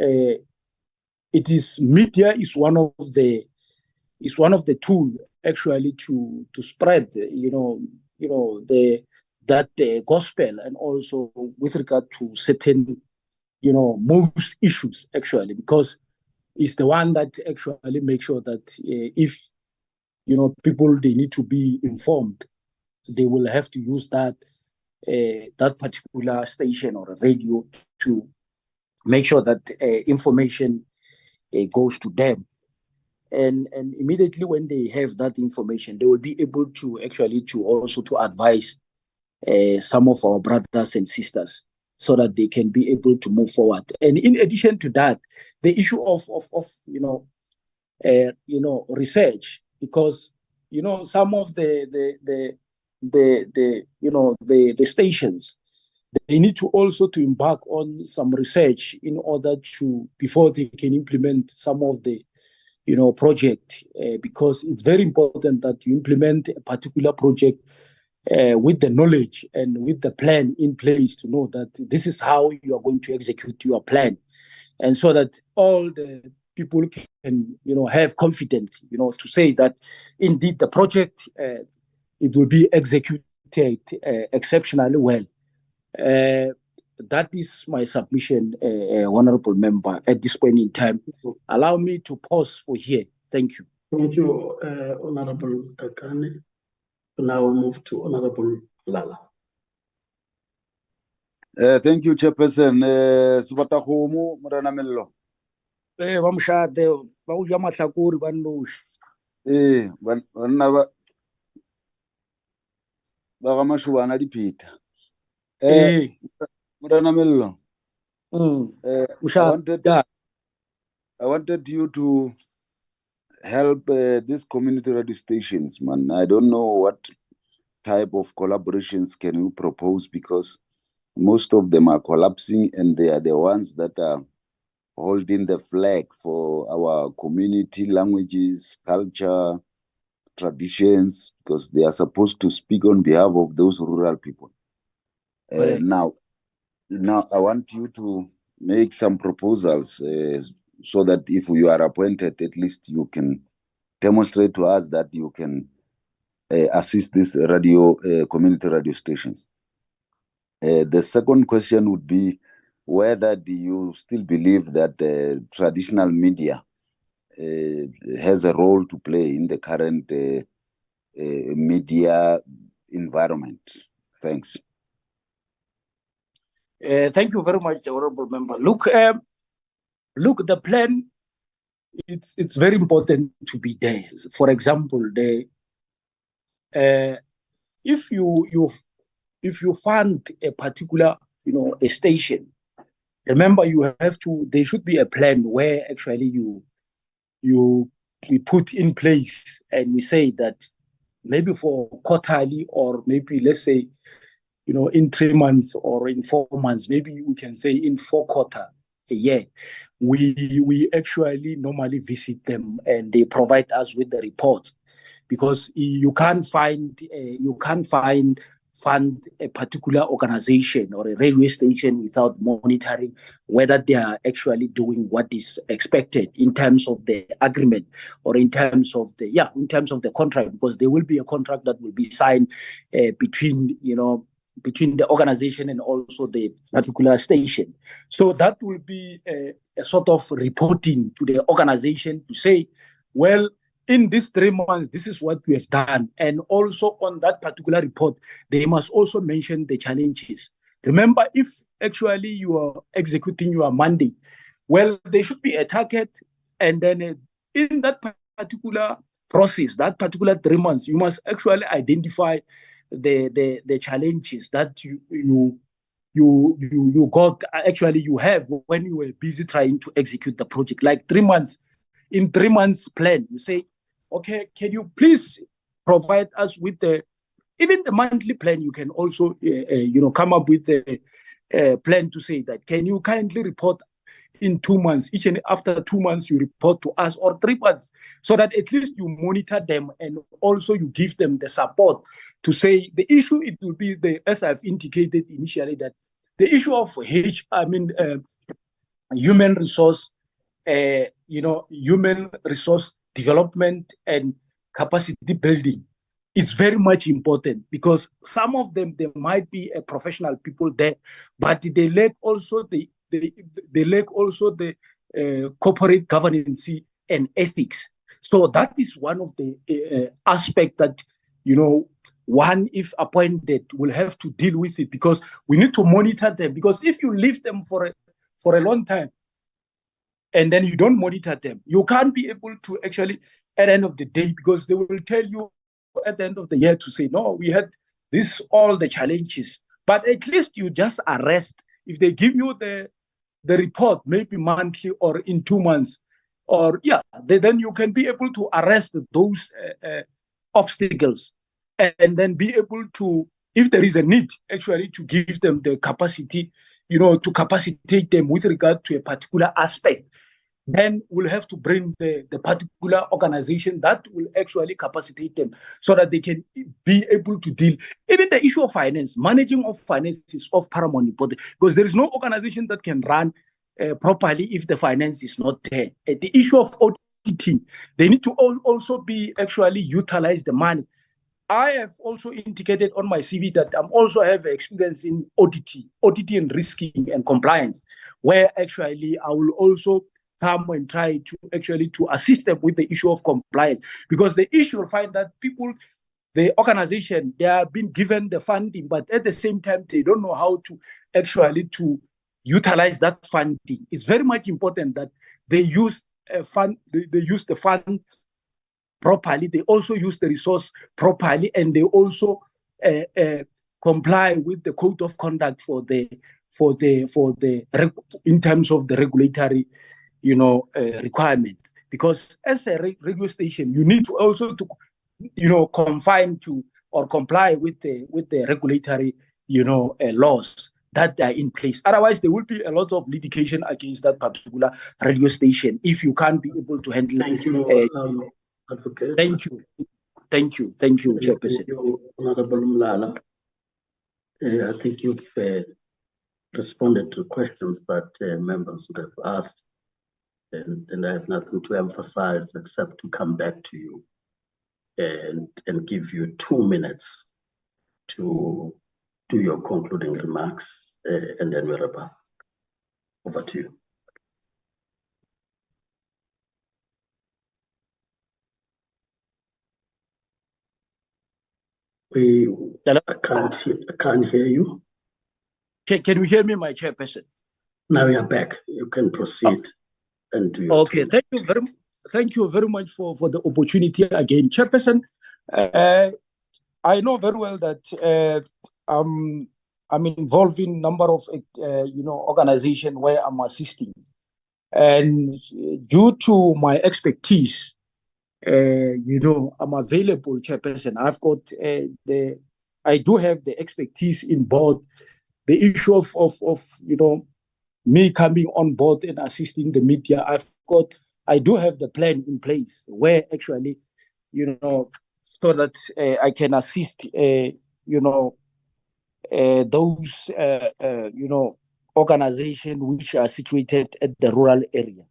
media is one of the tool actually to spread that gospel, and also with regard to certain most issues actually, because it's the one that actually makes sure that if people, they need to be informed, they will have to use that particular station or a radio to make sure that information goes to them, and immediately when they have that information, they will be able to actually to also to advise some of our brothers and sisters, so that they can be able to move forward. And in addition to that, the issue of research, because some of the stations, they need to also to embark on some research in order to, before they can implement some of the project, because it's very important that you implement a particular project with the knowledge and with the plan in place, to know that this is how you are going to execute your plan, and so that all the people can have confidence to say that indeed the project it will be executed exceptionally well. that is my submission, honorable member, at this point in time. Allow me to pause for here. Thank you. Thank you, Honorable Takane. Now we'll move to Honorable Lala. Thank you, Chairperson. Sibatakhomo, Morena Mello. Vamshade, vauja mahlakuri vanloshi. Vanna ba ga Mashobana di pheta. Morena Mello. I wanted you to help these community radio stations, man. I don't know what type of collaborations can you propose, because most of them are collapsing and they are the ones that are holding the flag for our community languages, culture, traditions, because they are supposed to speak on behalf of those rural people. Now I want you to make some proposals so that if you are appointed, at least you can demonstrate to us that you can assist these community radio stations. The second question would be, whether do you still believe that traditional media has a role to play in the current media environment? Thanks. Thank you very much, honorable member. Look, the plan, it's very important to be there. For example, if you fund a particular, a station, remember there should be a plan where actually we put in place, and we say that maybe for quarterly, or maybe let's say, in 3 months or in 4 months, maybe we can say in 4 quarters a year, we actually normally visit them and they provide us with the reports, because you can't fund a particular organization or a railway station without monitoring whether they are actually doing what is expected in terms of the agreement, or in terms of the contract, because there will be a contract that will be signed between the organization and also the particular station. So that will be a sort of reporting to the organization to say, well, in these 3 months, this is what we have done. And also on that particular report, they must also mention the challenges. Remember, if actually you are executing your mandate, well, there should be a target. And then in that particular process, that particular 3 months, you must actually identify the challenges that you have when you were busy trying to execute the project. Like 3 months, in 3 months plan, you say, okay, can you please provide us with even the monthly plan? You can also come up with a plan to say that, can you kindly report in 2 months, each and after 2 months you report to us, or 3 months, so that at least you monitor them, and also you give them the support to say the issue. It will be as I've indicated initially, that the issue of human resource development and capacity building. It's very much important, because some of them, there might be a professional people there, but they lack also the corporate governance and ethics. So that is one of the aspects that one, if appointed, will have to deal with it, because we need to monitor them. Because if you leave them for a long time, and then you don't monitor them, you can't be able to actually, at the end of the day, because they will tell you at the end of the year to say, no, we had all the challenges. But at least you just arrest. If they give you the report, maybe monthly or in 2 months, or then you can be able to arrest those obstacles, and then be able to, if there is a need, actually to give them the capacity, to capacitate them with regard to a particular aspect. Then we'll have to bring the particular organization that will actually capacitate them, so that they can be able to deal. Even the issue of finance, managing of finance is of paramount importance, because there is no organization that can run properly if the finance is not there. The issue of auditing, they need to also be actually utilize the money. I have also indicated on my CV that I'm also have experience in auditing and risking and compliance, where actually I will also come and try to actually to assist them with the issue of compliance, because the issue will find that people, the organization, they are being given the funding, but at the same time, they don't know how to actually to utilize that funding. It's very much important that they use they use the fund properly, they also use the resource properly, and they also comply with the code of conduct in terms of the regulatory, requirements. Because as a radio station, you need to also to, confine to or comply with the regulatory, laws that are in place. Otherwise, there will be a lot of litigation against that particular radio station if you can't be able to handle. Thank you, Advocate. Thank you, Chairperson. Thank you, Honorable Mlala. I think you've responded to questions that members would have asked, and I have nothing to emphasize except to come back to you and give you 2 minutes to do your concluding remarks, and then we'll wrap up. Over to you. I can't hear you. Can you hear me, my Chairperson? Now you're back. You can proceed and do your Okay, thank you very much for the opportunity again, Chairperson. I know very well that I'm involved in a number of organizations where I'm assisting, and due to my expertise, I'm available, Chairperson. I do have the expertise in board. The issue of me coming on board and assisting the media, I do have the plan in place where actually, so that I can assist, those, organizations which are situated at the rural area.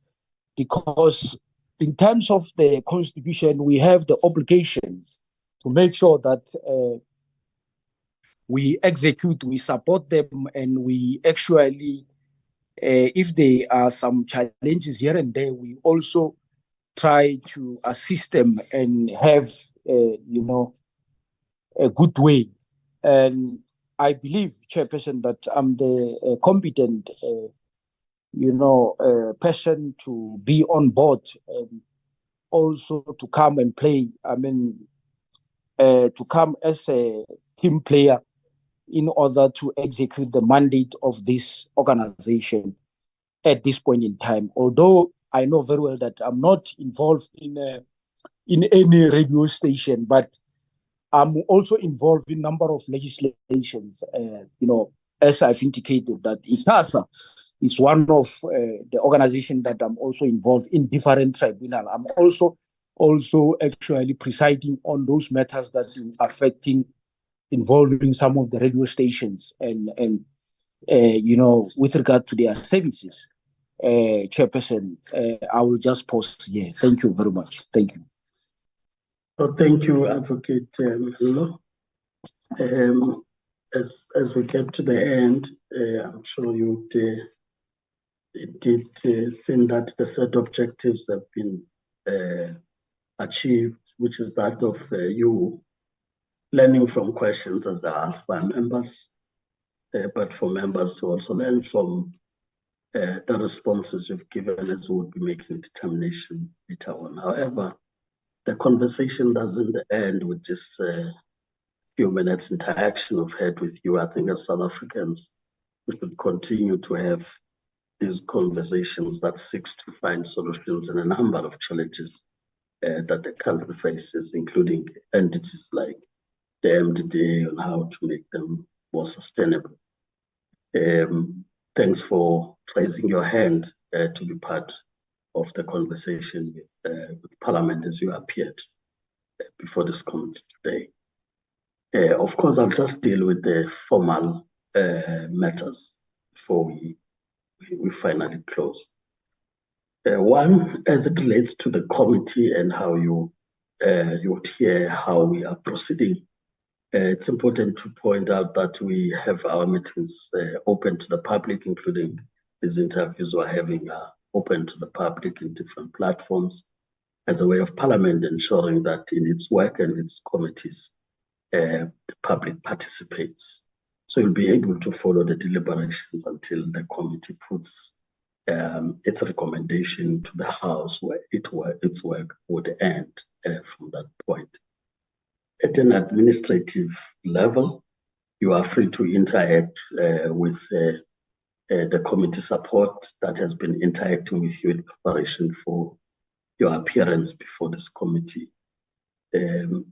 Because in terms of the Constitution, we have the obligations to make sure that we execute, we support them, and we actually, if there are some challenges here and there, we also try to assist them and have, a good way. And I believe, Chairperson, that I'm the competent, person to be on board and also to come and play. To come as a team player in order to execute the mandate of this organization at this point in time. Although I know very well that I'm not involved in any radio station, but I'm also involved in a number of legislations. As I've indicated, that ICASA is one of the organizations that I'm also involved in different tribunals. I'm also actually presiding on those matters that are involving some of the radio stations and with regard to their services. Chairperson, I will just pause here. Thank you very much. Thank you. Well, thank you, Advocate Mlalo. As we get to the end, I'm sure you did see that the set objectives have been achieved, which is that of you learning from questions as they're asked by members, but for members to also learn from the responses you've given, as we would be making determination later on. However, the conversation doesn't end with just a few minutes interaction we've had with you. I think as South Africans, we should continue to have these conversations that seeks to find solutions in a number of challenges that the country faces, including entities like the MDDA, on how to make them more sustainable. Thanks for raising your hand to be part of the conversation with Parliament as you appeared before this committee today. Of course, I'll just deal with the formal matters before we finally close. One, as it relates to the committee and how you would hear how we are proceeding It's important to point out that we have our meetings open to the public, including these interviews we're having open to the public in different platforms as a way of Parliament ensuring that in its work and its committees, the public participates. So you'll be able to follow the deliberations until the committee puts its recommendation to the House, where its work would end from that point. At an administrative level, you are free to interact with the committee support that has been interacting with you in preparation for your appearance before this committee. And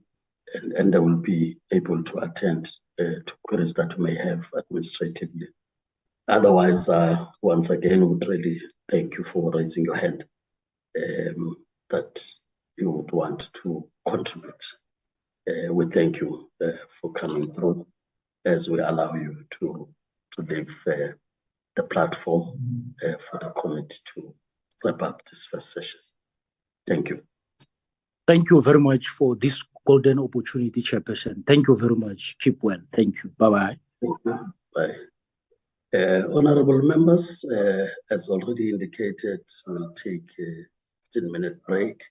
they will be able to attend to queries that you may have administratively. Otherwise, once again, would really thank you for raising your hand that you would want to contribute. We thank you for coming through as we allow you to leave the platform for the committee to wrap up this first session. Thank you. Thank you very much for this golden opportunity, Chairperson. Thank you very much. Keep well. Thank you. Bye-bye. Thank you. Bye. Honorable members, as already indicated, we'll take a 15-minute break.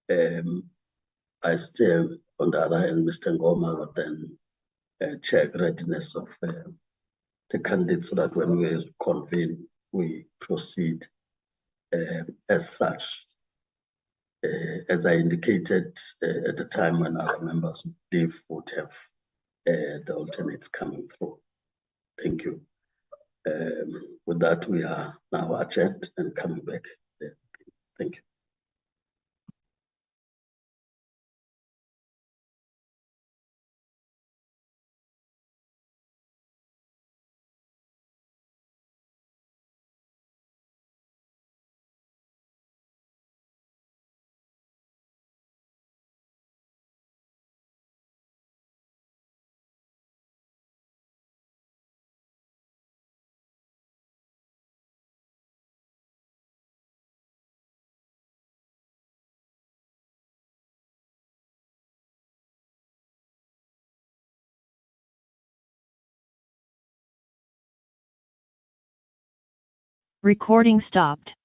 I stay on the other hand, Mr. Ngoma will then check readiness of the candidates so that when we convene, we proceed as such. As I indicated at the time when our members would leave, would have the alternates coming through. Thank you. With that, we are now adjourned and coming back. Thank you. Recording stopped.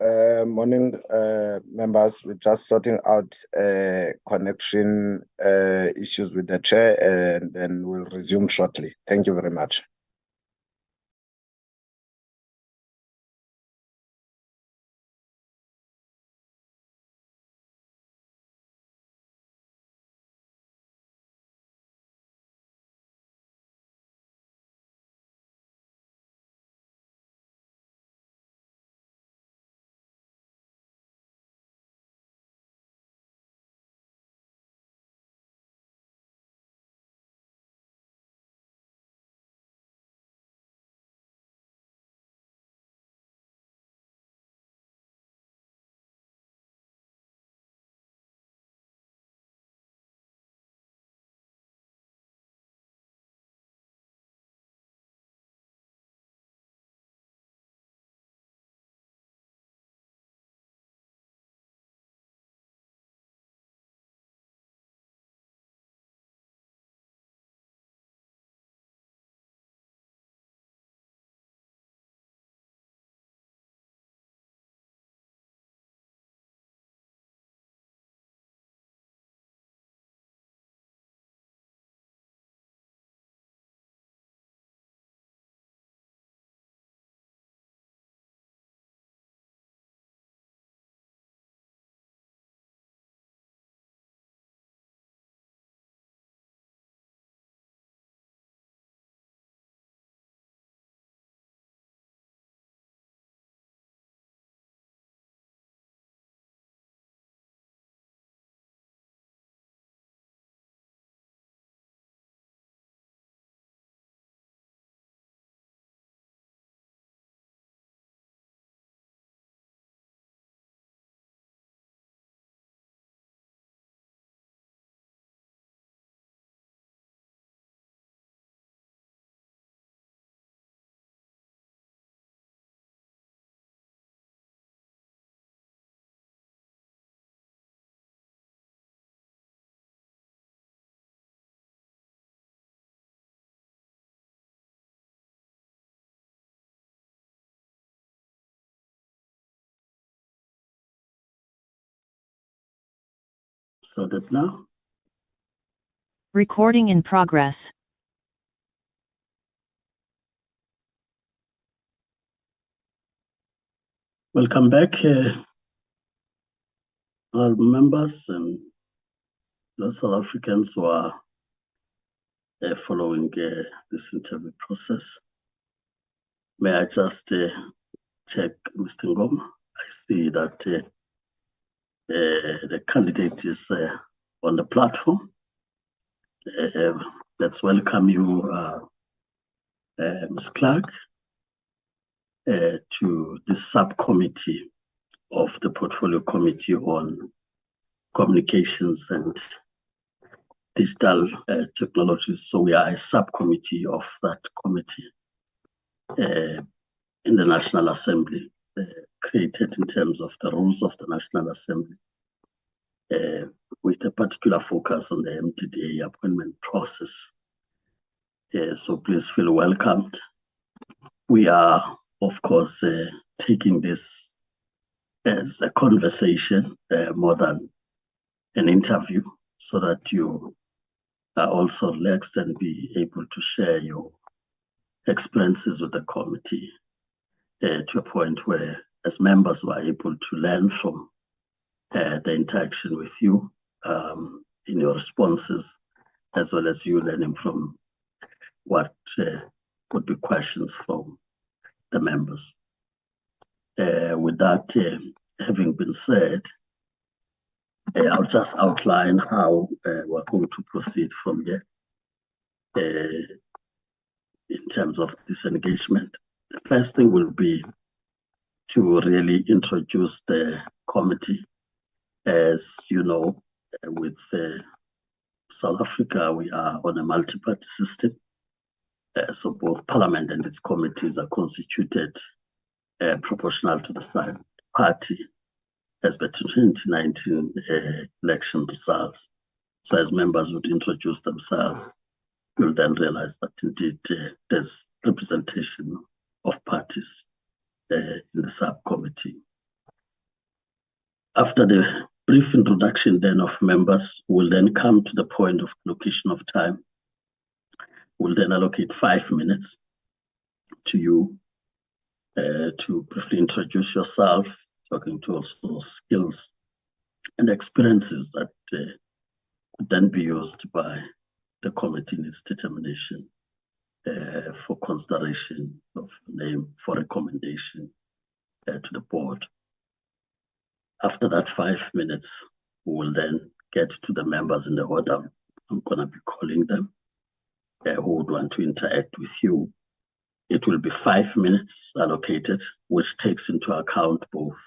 Morning, members. We're just sorting out connection issues with the chair, and then we'll resume shortly. Thank you very much. Started now. Recording in progress. Welcome back, all members and those South Africans who are following this interview process. May I just check Mr. Ngoma? I see that the candidate is on the platform. Let's welcome you, Ms. Clark, to this subcommittee of the Portfolio Committee on Communications and Digital Technologies. So we are a subcommittee of that committee in the National Assembly, created in terms of the rules of the National Assembly, with a particular focus on the MDDA appointment process. So please feel welcomed. We are, of course, taking this as a conversation more than an interview, so that you are also relaxed and be able to share your experiences with the committee to a point where, as members, we are able to learn from the interaction with you in your responses, as well as you learning from what would be questions from the members. With that having been said, I'll just outline how we're going to proceed from here in terms of this engagement. The first thing will be to really introduce the committee. As you know, with South Africa, we are on a multi-party system. So both Parliament and its committees are constituted proportional to the size of the party as per 2019 election results. So as members would introduce themselves, you'll then realize that indeed there's representation of parties in the subcommittee. After the brief introduction then of members, we'll then come to the point of allocation of time. We'll then allocate 5 minutes to you to briefly introduce yourself, talking to also skills and experiences that could then be used by the committee in its determination for consideration of name for recommendation to the board. After that 5 minutes, we will then get to the members in the order I'm going to be calling them who would want to interact with you. It will be 5 minutes allocated, which takes into account both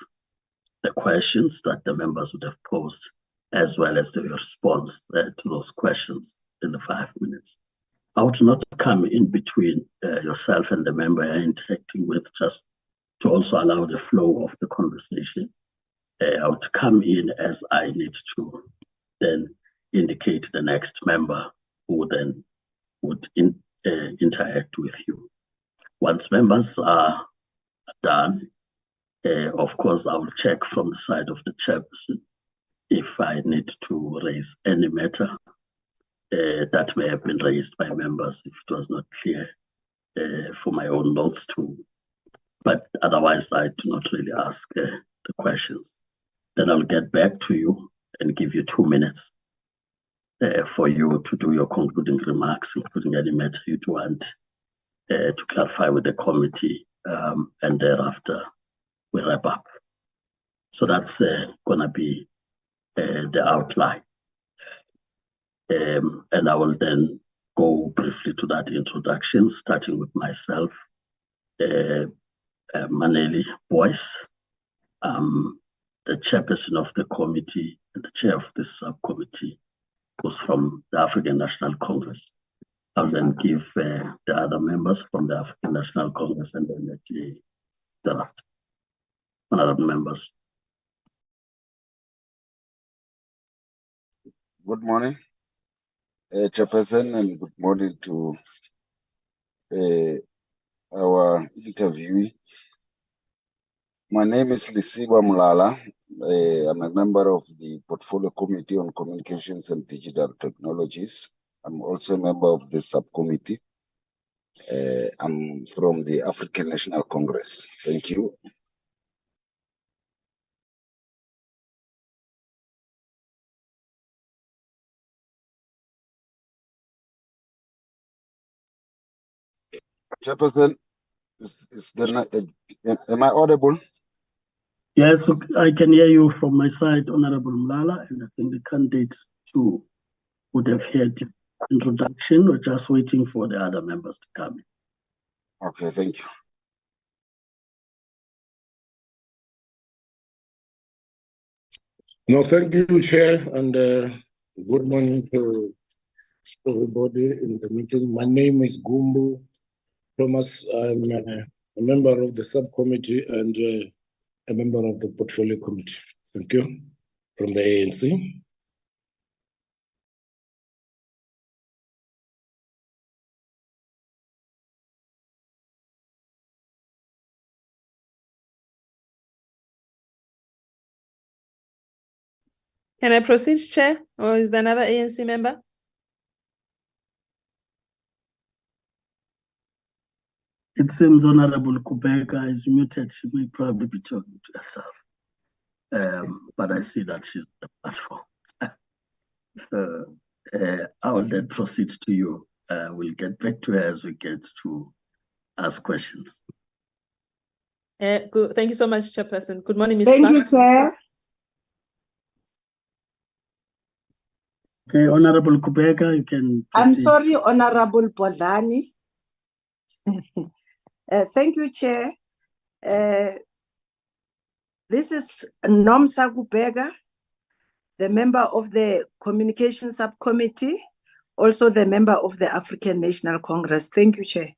the questions that the members would have posed, as well as the response to those questions in the 5 minutes. I would not come in between yourself and the member you're interacting with, just to also allow the flow of the conversation. I would come in as I need to then indicate the next member who then would interact with you. Once members are done, of course, I will check from the side of the chairperson if I need to raise any matter that may have been raised by members if it was not clear for my own notes too. But otherwise, I do not really ask the questions. Then I'll get back to you and give you 2 minutes for you to do your concluding remarks, including any matter you'd want to clarify with the committee, and thereafter we wrap up. So that's going to be the outline. And I will then go briefly to that introduction, starting with myself, Maneli Boyce. The chairperson of the committee and the chair of this subcommittee was from the African National Congress. I'll then give the other members from the African National Congress and then the thereafter. Honorable members. Good morning, Chairperson, and good morning to our interviewee. My name is Lisiba Mulala. I'm a member of the Portfolio Committee on Communications and Digital Technologies. I'm also a member of the subcommittee. I'm from the African National Congress. Thank you. Chairperson, am I audible? Yes, I can hear you from my side, Honorable Mulala, and I think the candidate too would have heard introduction. We're just waiting for the other members to come in. Okay, thank you. No, thank you, Chair, and good morning to everybody in the meeting. My name is Gumbu Thomas. I'm a member of the subcommittee and a member of the Portfolio Committee. Thank you. From the ANC. Can I proceed, Chair, or is there another ANC member? It seems Honorable Kubeka is muted. She may probably be talking to herself. But I see that she's on the platform. I will then proceed to you. We'll get back to her as we get to ask questions. Good. Thank you so much, Chairperson. Good morning, Ms. Thank Clark. you, Chair. Okay, Honorable Kubeka, you can proceed. I'm sorry, Honorable Bodlani. Thank you, Chair. This is Nomsa Kubeka, the member of the Communication Subcommittee, also the member of the African National Congress. Thank you, Chair.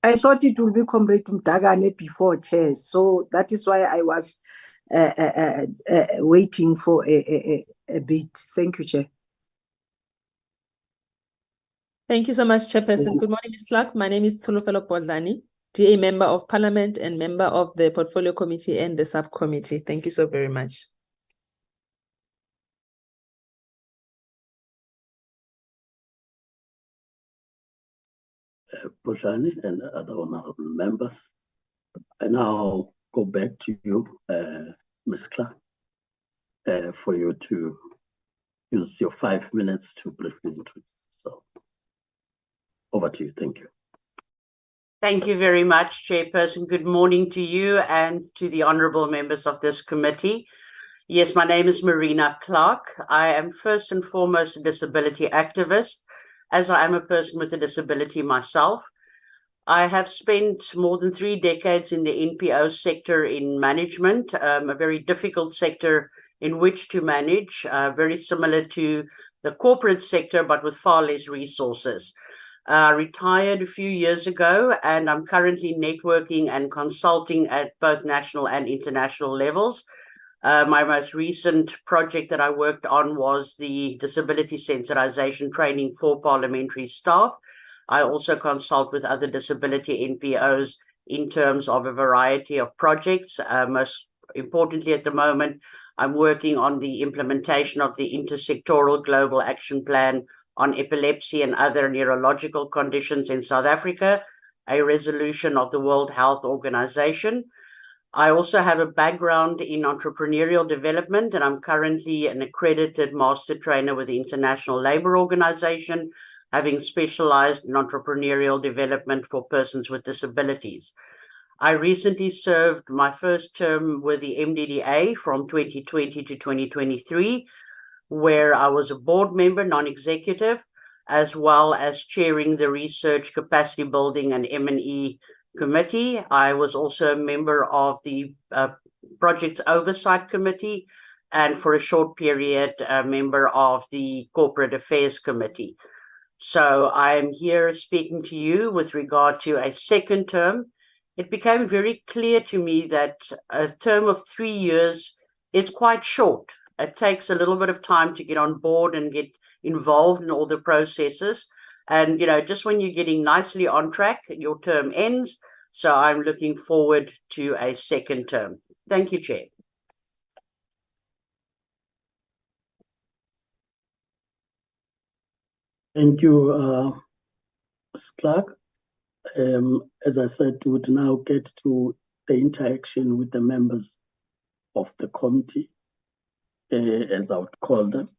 I thought it would be Comrade Mdagane before, Chair, so that is why I was waiting for a bit. Thank you, Chair. Thank you so much, Chairperson. Good morning, Ms. Clark. My name is Tsulufelo Bodlani. DA Member of Parliament and member of the Portfolio Committee and the Subcommittee. Thank you so very much. Bojani and other honorable members. I now go back to you, Ms. Clark, for you to use your 5 minutes to briefly introduce. So over to you. Thank you. Thank you very much, Chairperson. Good morning to you and to the honorable members of this committee. Yes, my name is Marina Clark. I am first and foremost a disability activist, as I am a person with a disability myself. I have spent more than 3 decades in the NPO sector in management, a very difficult sector in which to manage, very similar to the corporate sector, but with far less resources. Retired a few years ago, and I'm currently networking and consulting at both national and international levels. My most recent project that I worked on was the disability sensitization training for parliamentary staff. I also consult with other disability NPOs in terms of a variety of projects. Most importantly, at the moment, I'm working on the implementation of the intersectoral global action plan on epilepsy and other neurological conditions in South Africa, a resolution of the World Health Organization. I also have a background in entrepreneurial development, and I'm currently an accredited master trainer with the International Labour Organization, having specialized in entrepreneurial development for persons with disabilities. I recently served my first term with the MDDA from 2020 to 2023, where I was a board member, non-executive, as well as chairing the Research Capacity Building and M&E Committee. I was also a member of the Project Oversight Committee, and for a short period, a member of the Corporate Affairs Committee. So I'm here speaking to you with regard to a second term. It became very clear to me that a term of 3 years is quite short. It takes a little bit of time to get on board and get involved in all the processes. And, you know, just when you're getting nicely on track, your term ends. So I'm looking forward to a second term. Thank you, Chair. Thank you, Ms. Clark. As I said, we would now get to the interaction with the members of the committee, as I would call them.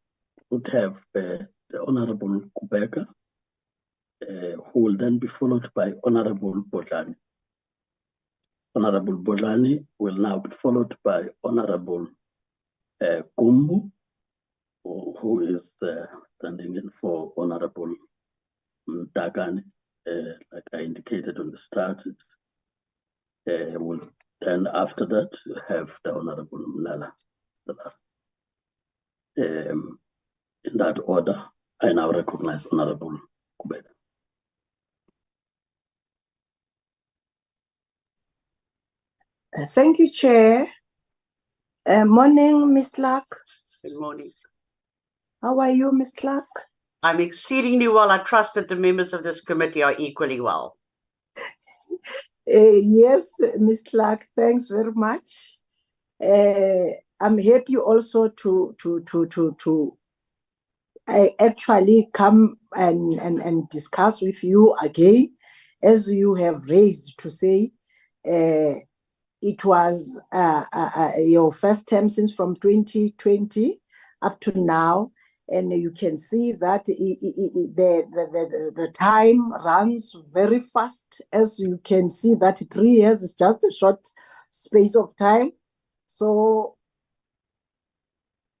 We would have the Honorable Kubeka, who will then be followed by Honorable Bodlani. Honorable Bodlani will now be followed by Honorable Gumbu, who is standing in for Honorable Dagani, like I indicated on the start. We'll then after that have the Honorable Mlala, the last. In that order, I now recognize Honorable Kubeka. Thank you, Chair. Morning, Ms. Clark. Good morning. How are you, Ms. Clark? I'm exceedingly well. I trust that the members of this committee are equally well. Yes, Ms. Clark, thanks very much. I'm happy also to actually come and discuss with you again, as you have raised to say, it was your first term since from 2020 up to now, and you can see that the time runs very fast. As you can see that 3 years is just a short space of time. So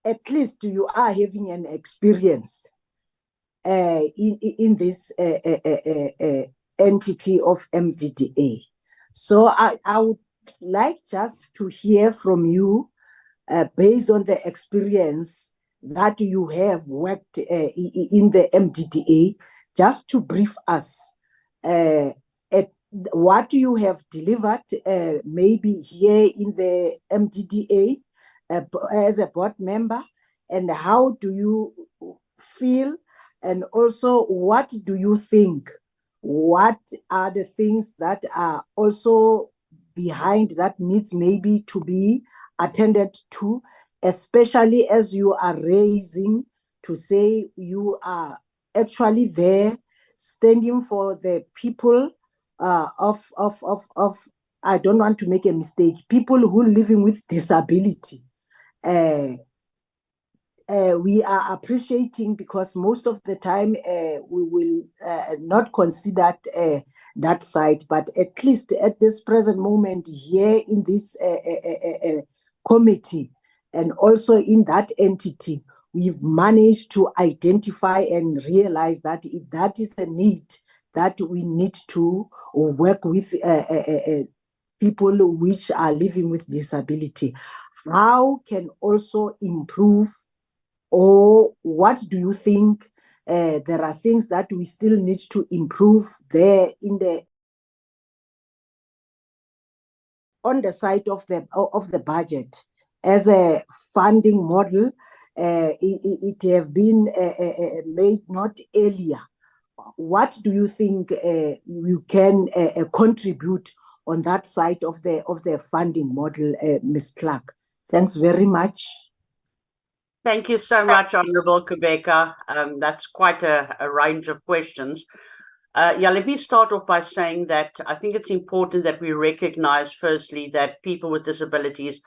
at least you are having an experience in this entity of MDDA. So I would like just to hear from you, based on the experience that you have worked in the MDDA, just to brief us at what you have delivered, maybe here in the MDDA as a board member, and how do you feel, and also what do you think what are the things that are also behind that needs maybe to be attended to, especially as you are raising to say you are actually there standing for the people of I don't want to make a mistake, people who living with disability. We are appreciating, because most of the time we will not consider that side, but at least at this present moment here in this committee and also in that entity, we've managed to identify and realize that that is a need that we need to work with people which are living with disability. How can also improve, or what do you think there are things that we still need to improve there on the side of the budget as a funding model? It have been made not earlier. What do you think you can contribute on that side of the funding model, Ms. Clark? Thanks very much. Thank you so much, Honourable Kubeka. That's quite a range of questions. Let me start off by saying that I think it's important that we recognize, firstly, that people with disabilities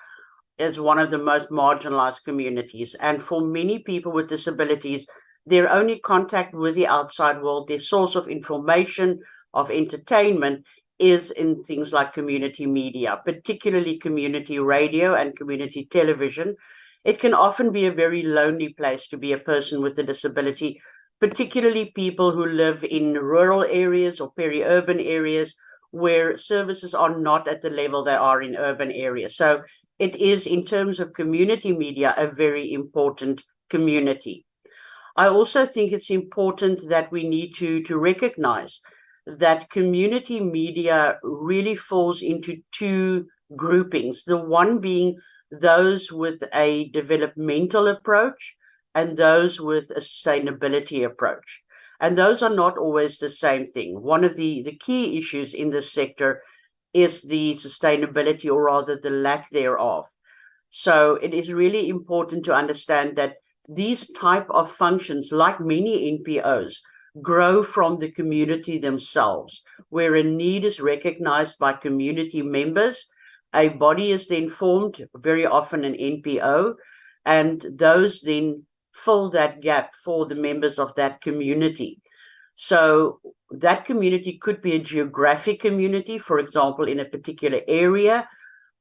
is one of the most marginalized communities. And for many people with disabilities, their only contact with the outside world, their source of information, of entertainment, is in things like community media, particularly community radio and community television. It can often be a very lonely place to be a person with a disability, particularly people who live in rural areas or peri-urban areas where services are not at the level they are in urban areas. So it is, in terms of community media, a very important community. I also think it's important that we need to recognize that community media really falls into two groupings. The one being those with a developmental approach and those with a sustainability approach. And those are not always the same thing. One of the key issues in this sector is the sustainability, or rather the lack thereof. So it is really important to understand that these type of functions, like many NPOs, grow from the community themselves, where a need is recognized by community members. A body is then formed, very often an NPO, and those then fill that gap for the members of that community. So that community could be a geographic community, for example, in a particular area,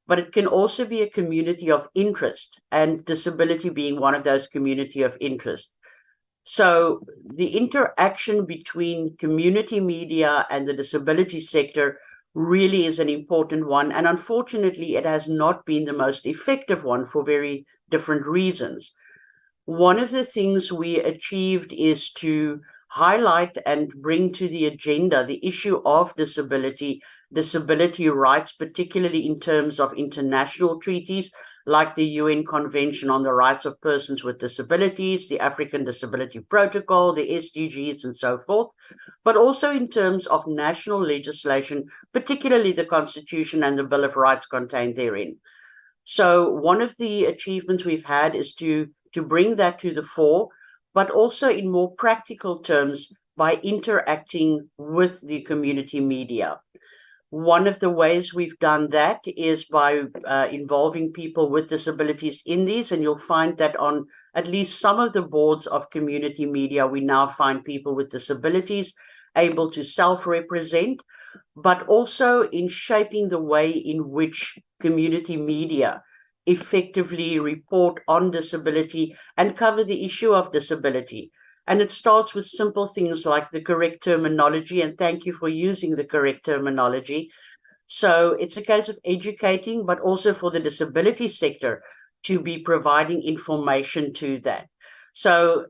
but it can also be a community of interest, and disability being one of those community of interest. So the interaction between community media and the disability sector really is an important one. And unfortunately, it has not been the most effective one for very different reasons. One of the things we achieved is to highlight and bring to the agenda the issue of disability rights, particularly in terms of international treaties like the UN Convention on the Rights of Persons with Disabilities, the African Disability Protocol, the SDGs, and so forth, but also in terms of national legislation, particularly the Constitution and the Bill of Rights contained therein. So one of the achievements we've had is to bring that to the fore, but also in more practical terms by interacting with the community media. One of the ways we've done that is by involving people with disabilities in these, and you'll find that on at least some of the boards of community media, we now find people with disabilities able to self-represent, but also in shaping the way in which community media effectively report on disability and cover the issue of disability. And it starts with simple things like the correct terminology, and thank you for using the correct terminology. So it's a case of educating, but also for the disability sector to be providing information to that. So,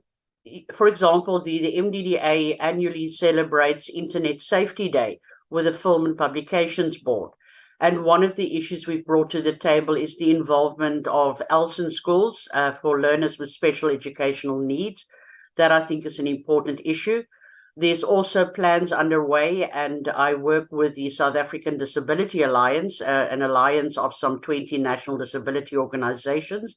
for example, the MDDA annually celebrates Internet Safety Day with a Film and Publications Board. And one of the issues we've brought to the table is the involvement of ELSN schools for learners with special educational needs. That I think is an important issue. There's also plans underway, and I work with the South African Disability Alliance, an alliance of some 20 national disability organizations,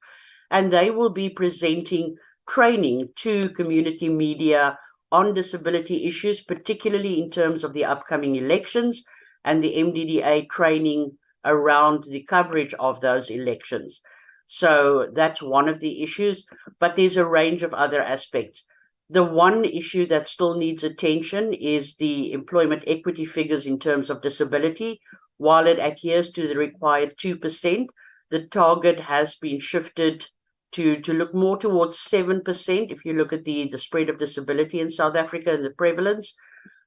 and they will be presenting training to community media on disability issues, particularly in terms of the upcoming elections and the MDDA training around the coverage of those elections. So that's one of the issues, but there's a range of other aspects. The one issue that still needs attention is the employment equity figures in terms of disability. While it adheres to the required 2%, the target has been shifted to look more towards 7% if you look at the spread of disability in South Africa and the prevalence.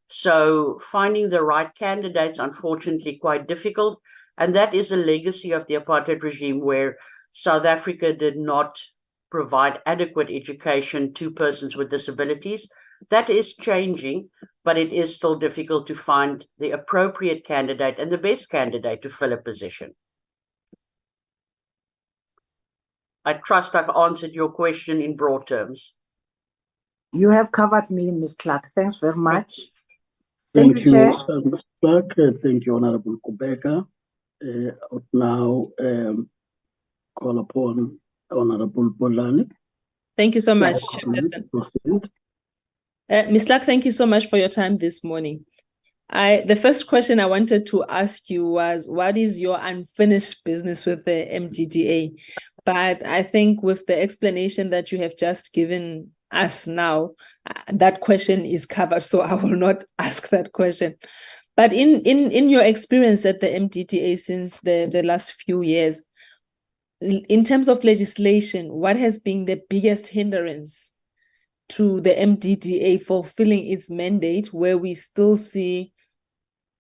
So finding the right candidates, unfortunately, quite difficult. And that is a legacy of the apartheid regime, where South Africa did not provide adequate education to persons with disabilities. That is changing, but it is still difficult to find the appropriate candidate and the best candidate to fill a position. I trust I've answered your question in broad terms. You have covered me, Ms. Clark. Thanks very much. Thank you, Chair. Ms. Clark. Thank you, Honorable Kubeka. I would now call upon Honorable Bolani. Thank you so much, Chairperson. Ms. Clark, thank you so much for your time this morning. The first question I wanted to ask you was, what is your unfinished business with the MDDA? But I think with the explanation that you have just given us now, that question is covered, so I will not ask that question. But in your experience at the MDDA since the last few years, in terms of legislation, what has been the biggest hindrance to the MDDA fulfilling its mandate, where we still see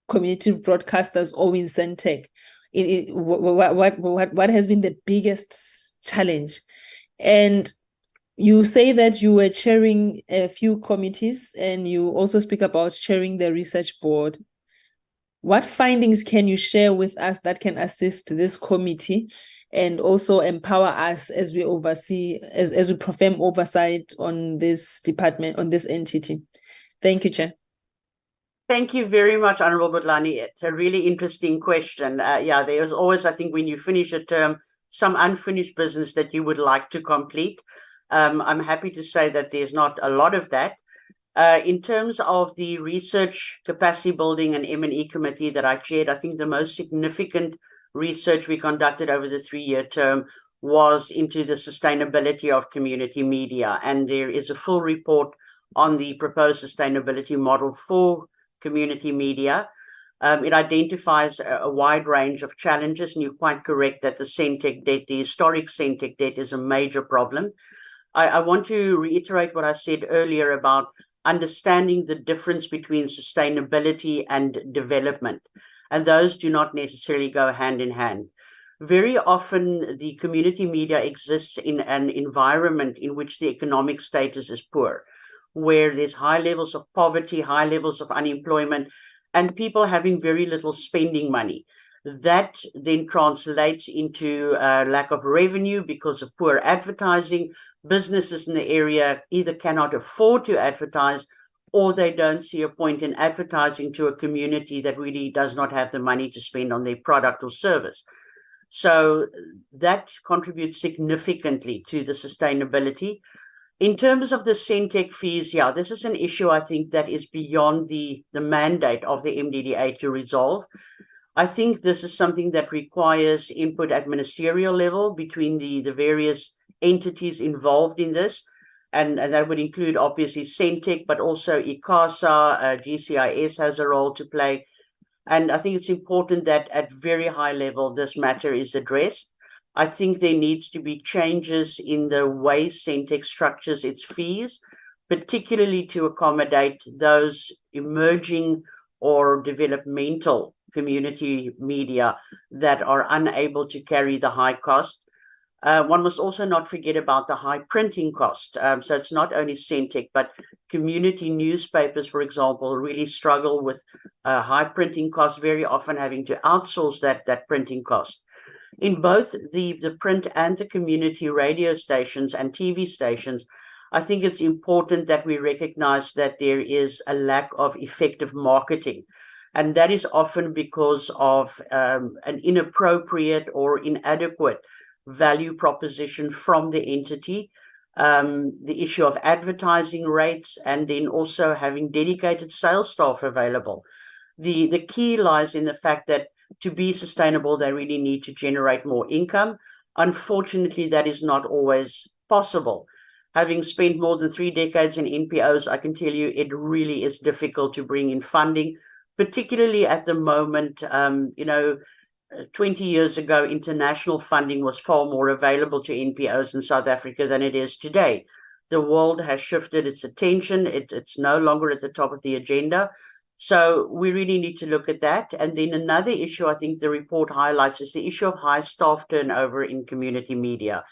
community broadcasters owing Centec? What has been the biggest challenge? And you say that you were chairing a few committees, and you also speak about chairing the research board. What findings can you share with us that can assist this committee and also empower us as we oversee, as we perform oversight on this department, on this entity? Thank you, Chair. Thank you very much, Honorable Budlani. It's a really interesting question. Yeah, there's always, I think, when you finish a term, some unfinished business that you would like to complete. I'm happy to say that there's not a lot of that. In terms of the research capacity building and M&E committee that I chaired, I think the most significant research we conducted over the 3-year term was into the sustainability of community media. And there is a full report on the proposed sustainability model for community media. It identifies a wide range of challenges, and you're quite correct that the Centec debt, the historic Centec debt, is a major problem. I want to reiterate what I said earlier about understanding the difference between sustainability and development, and those do not necessarily go hand in hand. Very often, the community media exists in an environment in which the economic status is poor, where there's high levels of poverty, high levels of unemployment, and people having very little spending money. That then translates into a lack of revenue because of poor advertising. Businesses in the area either cannot afford to advertise, or they don't see a point in advertising to a community that really does not have the money to spend on their product or service. So that contributes significantly to the sustainability. In terms of the Centec fees, yeah, this is an issue I think that is beyond the mandate of the MDDA to resolve. I think this is something that requires input at ministerial level between the various entities involved in this. And that would include obviously Centec, but also ICASA, GCIS has a role to play. And I think it's important that at very high level, this matter is addressed. I think there needs to be changes in the way Centec structures its fees, particularly to accommodate those emerging or developmental community media that are unable to carry the high cost. One must also not forget about the high printing cost. So it's not only Centec, but community newspapers, for example, really struggle with high printing costs, very often having to outsource that printing cost. In both the print and the community radio stations and TV stations, I think it's important that we recognize that there is a lack of effective marketing. And that is often because of an inappropriate or inadequate value proposition from the entity, the issue of advertising rates, and then also having dedicated sales staff available. The key lies in the fact that to be sustainable, they really need to generate more income. Unfortunately, that is not always possible. Having spent more than 3 decades in NPOs, I can tell you it really is difficult to bring in funding, particularly at the moment. 20 years ago, international funding was far more available to NPOs in South Africa than it is today. The world has shifted its attention. It's no longer at the top of the agenda. So we really need to look at that. And then another issue I think the report highlights is the issue of high staff turnover in community media.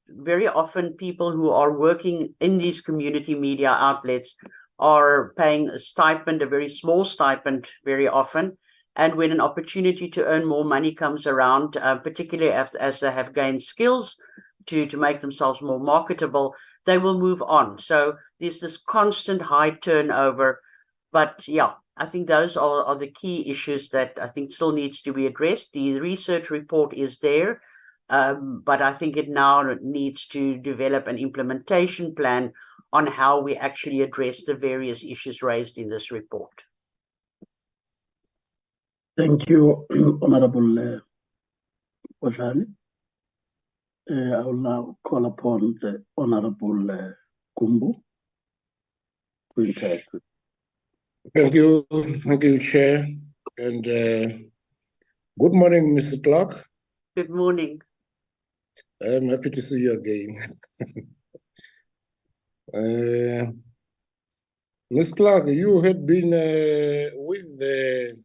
Very often people who are working in these community media outlets are paying a stipend, a very small stipend very often. And when an opportunity to earn more money comes around, particularly as they have gained skills to make themselves more marketable, they will move on. So there's this constant high turnover. But yeah, I think those are the key issues that I think still needs to be addressed. The research report is there, but I think it now needs to develop an implementation plan on how we actually address the various issues raised in this report. Thank you, Honorable Botlhani. I will now call upon the Honorable Gumbo to interact with. Thank you, Chair. And good morning, Mr. Clark. Good morning. I'm happy to see you again. Ms. Clark, you had been with the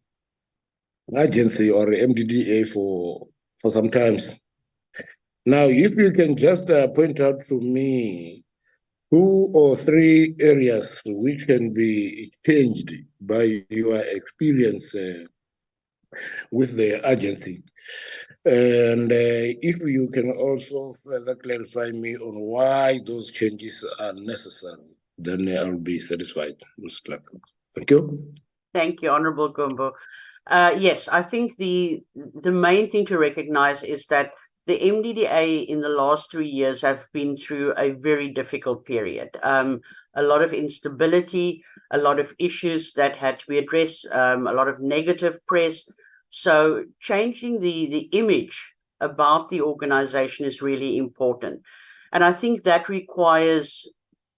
agency or MDDA for some time. Now, if you can just point out to me 2 or 3 areas which can be changed by your experience with the agency. And if you can also further clarify me on why those changes are necessary, then I'll be satisfied, Ms. Clark. Thank you. Thank you, Honorable Gumbo. Yes, I think the main thing to recognize is that the MDDA in the last 3 years have been through a very difficult period. A lot of instability, a lot of issues that had to be addressed, a lot of negative press. So changing the image about the organization is really important. And I think that requires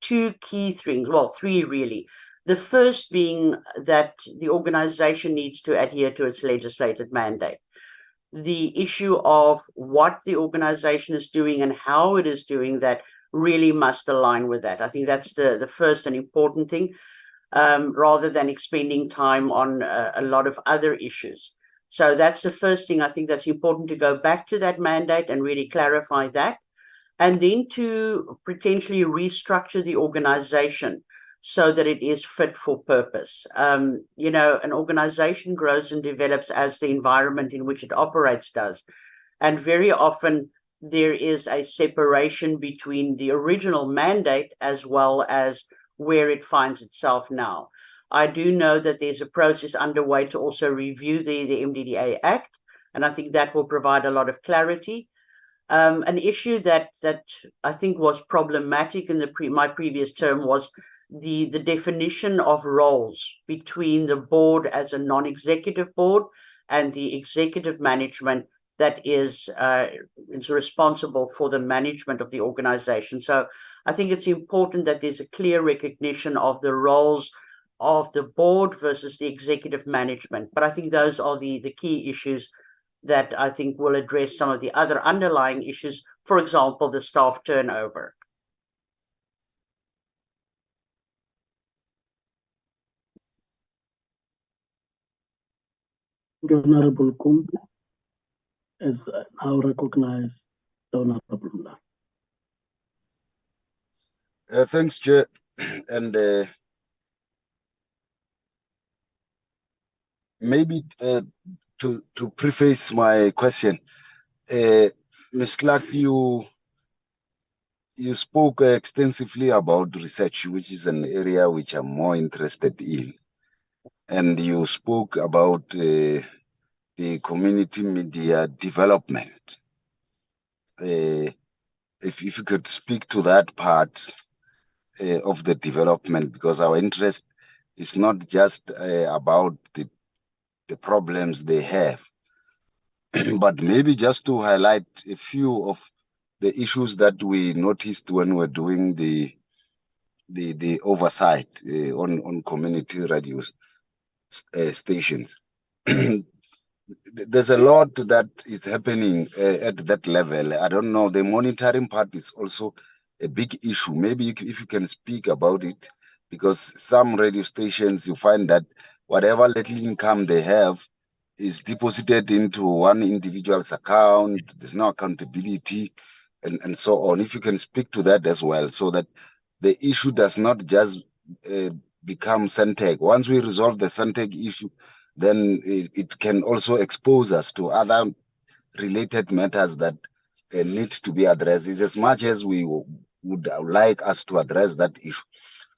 2 key things, well, 3 really. The first being that the organization needs to adhere to its legislated mandate. The issue of what the organization is doing and how it is doing that really must align with that. I think that's the first and important thing, rather than expending time on a lot of other issues. So that's the first thing. I think that's important to go back to that mandate and really clarify that. And then to potentially restructure the organization so that it is fit for purpose. An organization grows and develops as the environment in which it operates does. And very often there is a separation between the original mandate as well as where it finds itself now. I do know that there's a process underway to also review the MDDA Act, and I think that will provide a lot of clarity. An issue that I think was problematic in my previous term was the definition of roles between the board as a non-executive board and the executive management that is responsible for the management of the organization. So I think it's important that there's a clear recognition of the roles of the board versus the executive management. But I think those are the key issues that I think will address some of the other underlying issues, for example, the staff turnover. Honorable Kumbu is now recognized. Honorable Mla. Thanks, Chair. And maybe to preface my question, Ms. Clark, you you spoke extensively about research, which is an area which I'm more interested in. And you spoke about the community media development. If you could speak to that part of the development, because our interest is not just about the problems they have, but maybe just to highlight a few of the issues that we noticed when we're doing the oversight on community radio stations. There's a lot that is happening at that level. I don't know. The monitoring part is also a big issue. Maybe if you can speak about it, because some radio stations, you find that whatever little income they have is deposited into one individual's account. There's no accountability and so on. If you can speak to that as well, so that the issue does not just become Centec. Once we resolve the Centec issue, then it can also expose us to other related matters that need to be addressed. It's as much as we would like us to address that issue.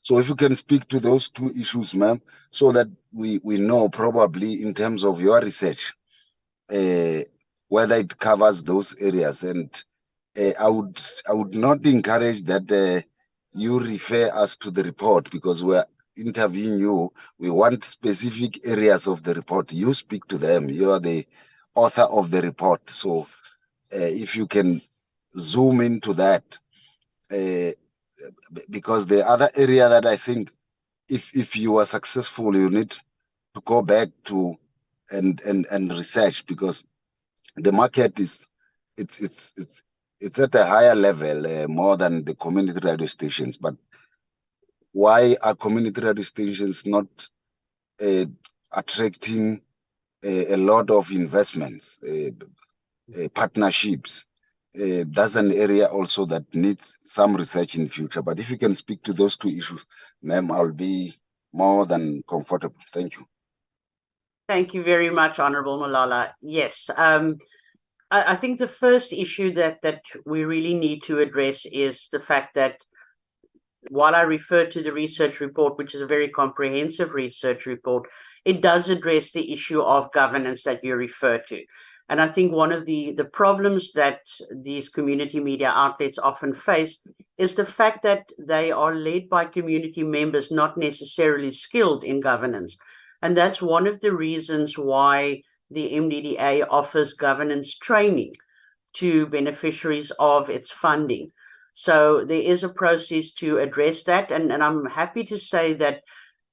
So if you can speak to those two issues, ma'am, so that we know probably in terms of your research, whether it covers those areas. And I would not encourage that you refer us to the report, because we're interviewing you. We want specific areas of the report. You speak to them. You are the author of the report. So if you can zoom into that, because the other area that I think if you are successful, you need to go back to and research, because the market is it's at a higher level more than the community radio stations. But why are community radio stations not attracting a lot of investments, partnerships? That's an area also that needs some research in the future. But if you can speak to those two issues, ma'am, I'll be more than comfortable. Thank you. Thank you very much, Honorable Malala. Yes, I think the first issue that we really need to address is the fact that while I refer to the research report, which is a very comprehensive research report, it does address the issue of governance that you refer to. And I think one of the problems that these community media outlets often face is the fact that they are led by community members not necessarily skilled in governance. And that's one of the reasons why the MDDA offers governance training to beneficiaries of its funding. So there is a process to address that. And I'm happy to say that,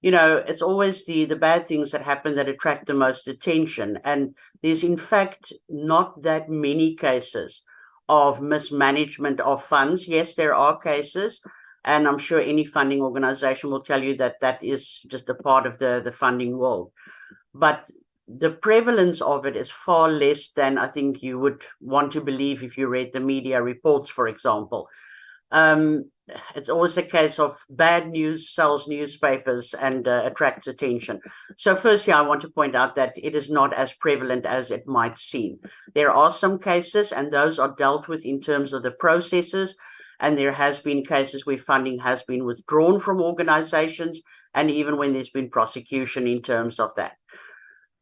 you know, it's always the bad things that happen that attract the most attention. And there's in fact not that many cases of mismanagement of funds. Yes, there are cases, and I'm sure any funding organization will tell you that that is just a part of the funding world. But the prevalence of it is far less than I think you would want to believe if you read the media reports, for example. It's always a case of bad news sells newspapers and attracts attention. So firstly, I want to point out that it is not as prevalent as it might seem. There are some cases, and those are dealt with in terms of the processes. And there has been cases where funding has been withdrawn from organizations, and even when there's been prosecution in terms of that.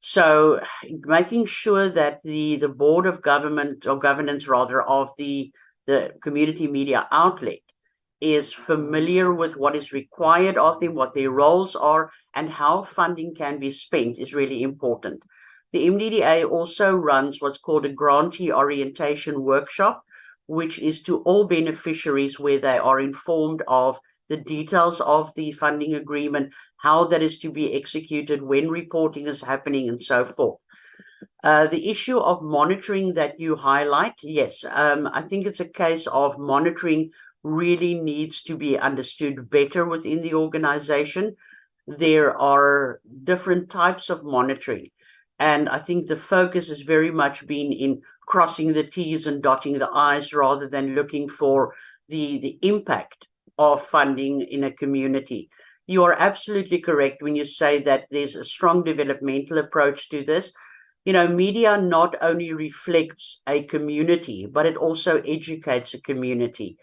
So making sure that the board of government, or governance rather, of the community media outlet is familiar with what is required of them, what their roles are, and how funding can be spent is really important. The MDDA also runs what's called a grantee orientation workshop, which is to all beneficiaries, where they are informed of the details of the funding agreement, how that is to be executed, when reporting is happening, and so forth. The issue of monitoring that you highlight, yes, I think it's a case of monitoring really needs to be understood better within the organization. There are different types of monitoring, and I think the focus has very much been in crossing the T's and dotting the I's, rather than looking for the impact of funding in a community. You are absolutely correct when you say that there's a strong developmental approach to this. You know, media not only reflects a community, but it also educates a community.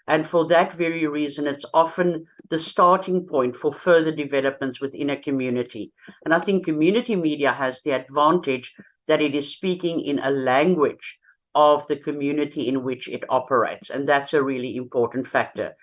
And for that very reason, it's often the starting point for further developments within a community. And I think community media has the advantage that it is speaking in a language of the community in which it operates. And that's a really important factor.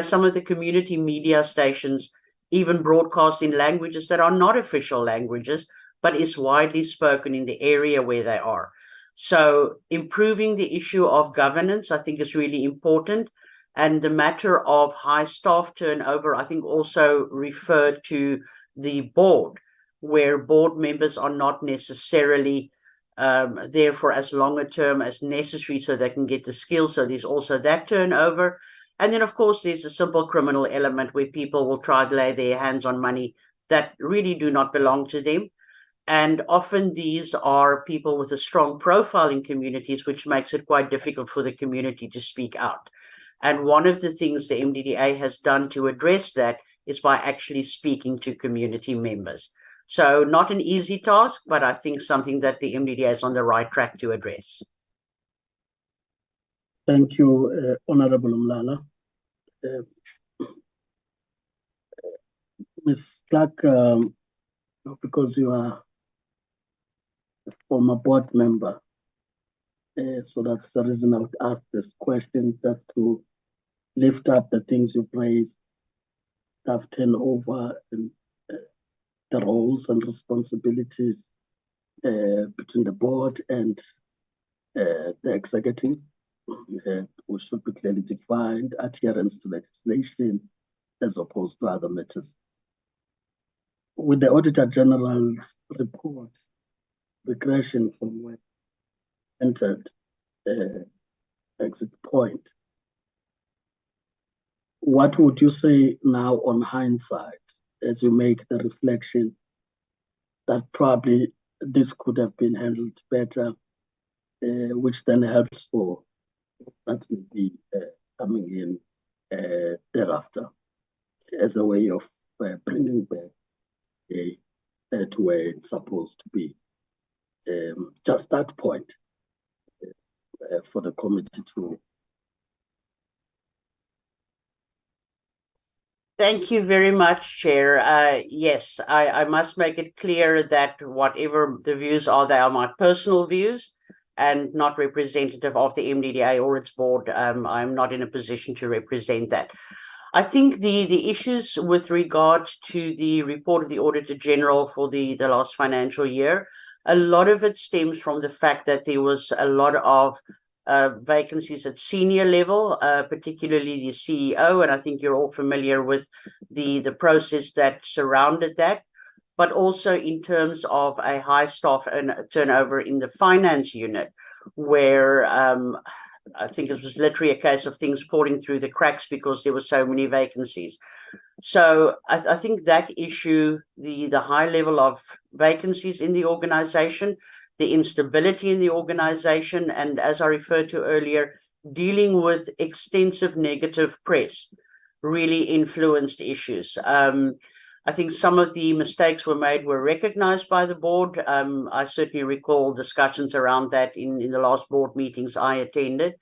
Some of the community media stations even broadcast in languages that are not official languages, but is widely spoken in the area where they are. So improving the issue of governance, I think, is really important. And the matter of high staff turnover, I think, also referred to the board, where board members are not necessarily there for as long a term as necessary so they can get the skills. So there's also that turnover. And then, of course, there's a simple criminal element where people will try to lay their hands on money that really do not belong to them. And often these are people with a strong profile in communities, which makes it quite difficult for the community to speak out. And one of the things the MDDA has done to address that is by actually speaking to community members. So not an easy task, but I think something that the MDDA is on the right track to address. Thank you, Honorable Mlala. Ms. Clark, because you are a former board member, so that's the reason I would ask this question, just to lift up the things you've raised, staff turnover, and the roles and responsibilities between the board and the executive, which should be clearly defined, adherence to legislation, as opposed to other matters. With the Auditor General's report, regression from where entered exit point, what would you say now on hindsight as you make the reflection that probably this could have been handled better, which then helps for that will be coming in thereafter as a way of bringing back to where it's supposed to be. Just that point for the committee to. Thank you very much, Chair. Yes, I must make it clear that whatever the views are, they are my personal views and not representative of the MDDA or its board. I'm not in a position to represent that. I think the issues with regard to the report of the Auditor General for the last financial year, a lot of it stems from the fact that there was a lot of vacancies at senior level, particularly the CEO, and I think you're all familiar with the process that surrounded that, but also in terms of a high staff turnover in the finance unit, where I think it was literally a case of things falling through the cracks because there were so many vacancies. So I think that issue, the high level of vacancies in the organization, the instability in the organization, and as I referred to earlier, dealing with extensive negative press really influenced issues. I think some of the mistakes were recognized by the board. I certainly recall discussions around that in the last board meetings I attended,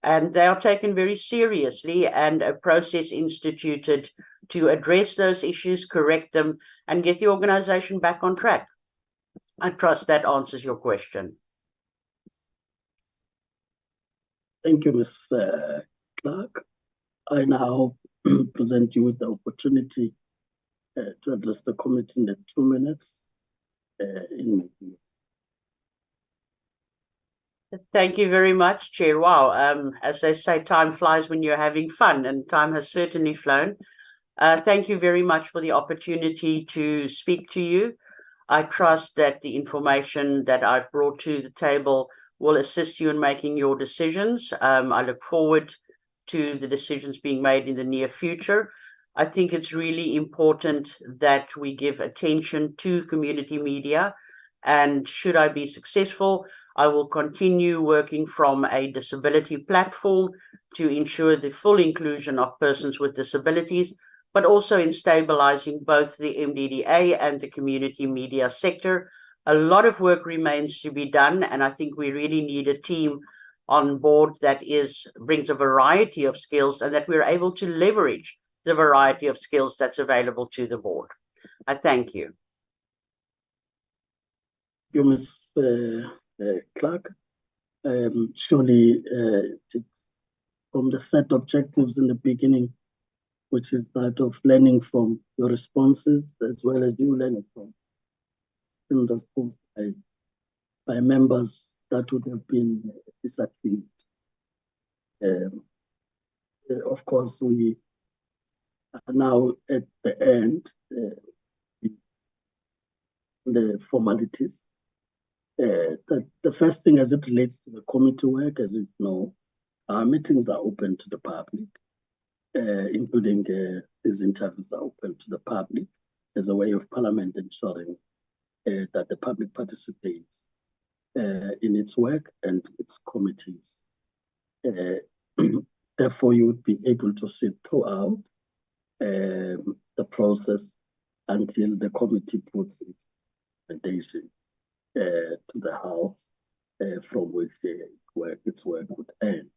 and they are taken very seriously, and a process instituted to address those issues, correct them, and get the organization back on track. I trust that answers your question. Thank you, Ms. Clark. I now present you with the opportunity to address the committee in the 2 minutes. Thank you very much, Chair. Wow, as they say, time flies when you're having fun, and time has certainly flown. Thank you very much for the opportunity to speak to you. I trust that the information that I've brought to the table will assist you in making your decisions. I look forward to the decisions being made in the near future. I think it's really important that we give attention to community media, and should I be successful, I will continue working from a disability platform to ensure the full inclusion of persons with disabilities, but also in stabilizing both the MDDA and the community media sector. A lot of work remains to be done, and I think we really need a team on board that brings a variety of skills, and that we're able to leverage the variety of skills that's available to the board. I thank you. You, Ms. Clark. Surely, from the set objectives in the beginning, which is that of learning from your responses as well as you learning from things by members that would have been disattended. Of course, we are now at the end, the formalities. The first thing as it relates to the committee work, as you know, our meetings are open to the public, including these interviews are open to the public as a way of Parliament ensuring that the public participates in its work and its committees. Therefore, you would be able to sit throughout the process until the committee puts its recommendation to the House from which its work would end.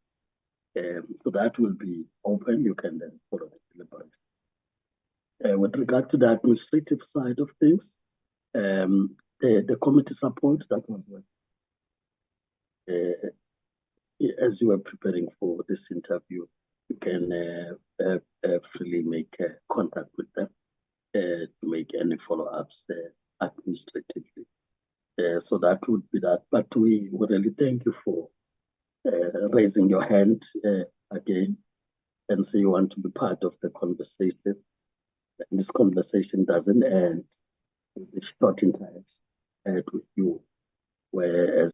So that will be open. You can then follow the deliberation. With regard to the administrative side of things, the committee support that was as you were preparing for this interview, you can freely make contact with them to make any follow-ups administratively. So that would be that. But we would really thank you for raising your hand again and say you want to be part of the conversation. And this conversation doesn't end with the short interaction with you, whereas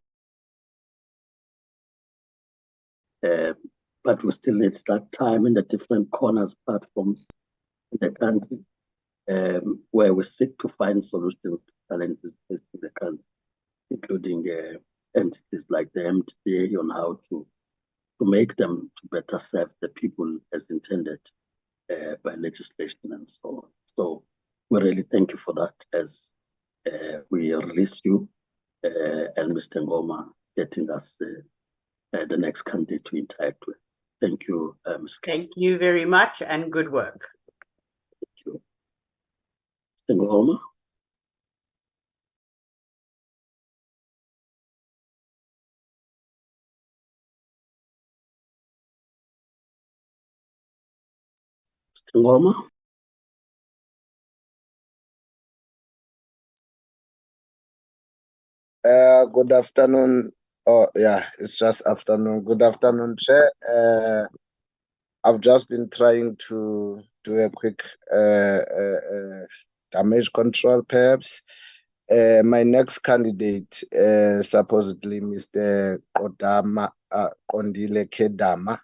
but we still need that time in the different corners, platforms in the country, where we seek to find solutions to challenges facing the country, including entities like the MDDA on how to make them to better serve the people as intended by legislation and so on. So we really thank you for that as we release you and Mr. Ngoma getting us the next candidate to interact with. Thank you, Ms. Thank you very much and good work. Thank you. Mr. Ngoma. Mr. Ngoma. Good afternoon. Oh, yeah, it's just afternoon. Good afternoon, Chair. I've just been trying to do a quick damage control, perhaps. My next candidate, supposedly Mr. Kondile Kedama.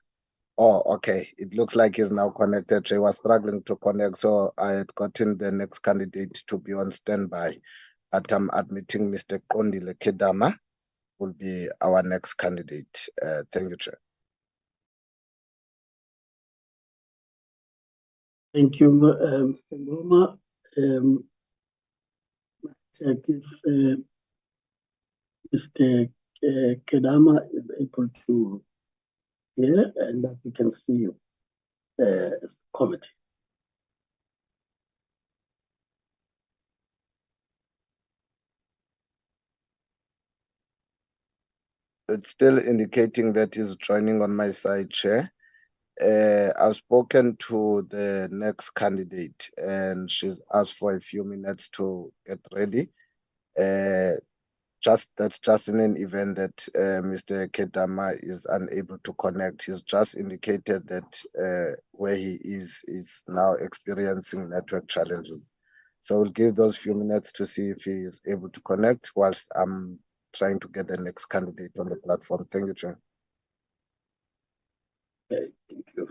Oh, okay. It looks like he's now connected. He was struggling to connect, so I had gotten the next candidate to be on standby. But I'm admitting Mr. Kondile Kedama will be our next candidate. Thank you, Chair. Thank you, Mr. Ngoma. Check if Mr. Kedama is able to hear and that we can see you as a committee. It's still indicating that he's joining on my side, Chair. I've spoken to the next candidate and she's asked for a few minutes to get ready. That's just in an event that Mr. Kedama is unable to connect. He's just indicated that where he is now experiencing network challenges. So we'll give those few minutes to see if he is able to connect whilst I'm trying to get the next candidate on the platform. Thank you, Chair. Okay, thank you.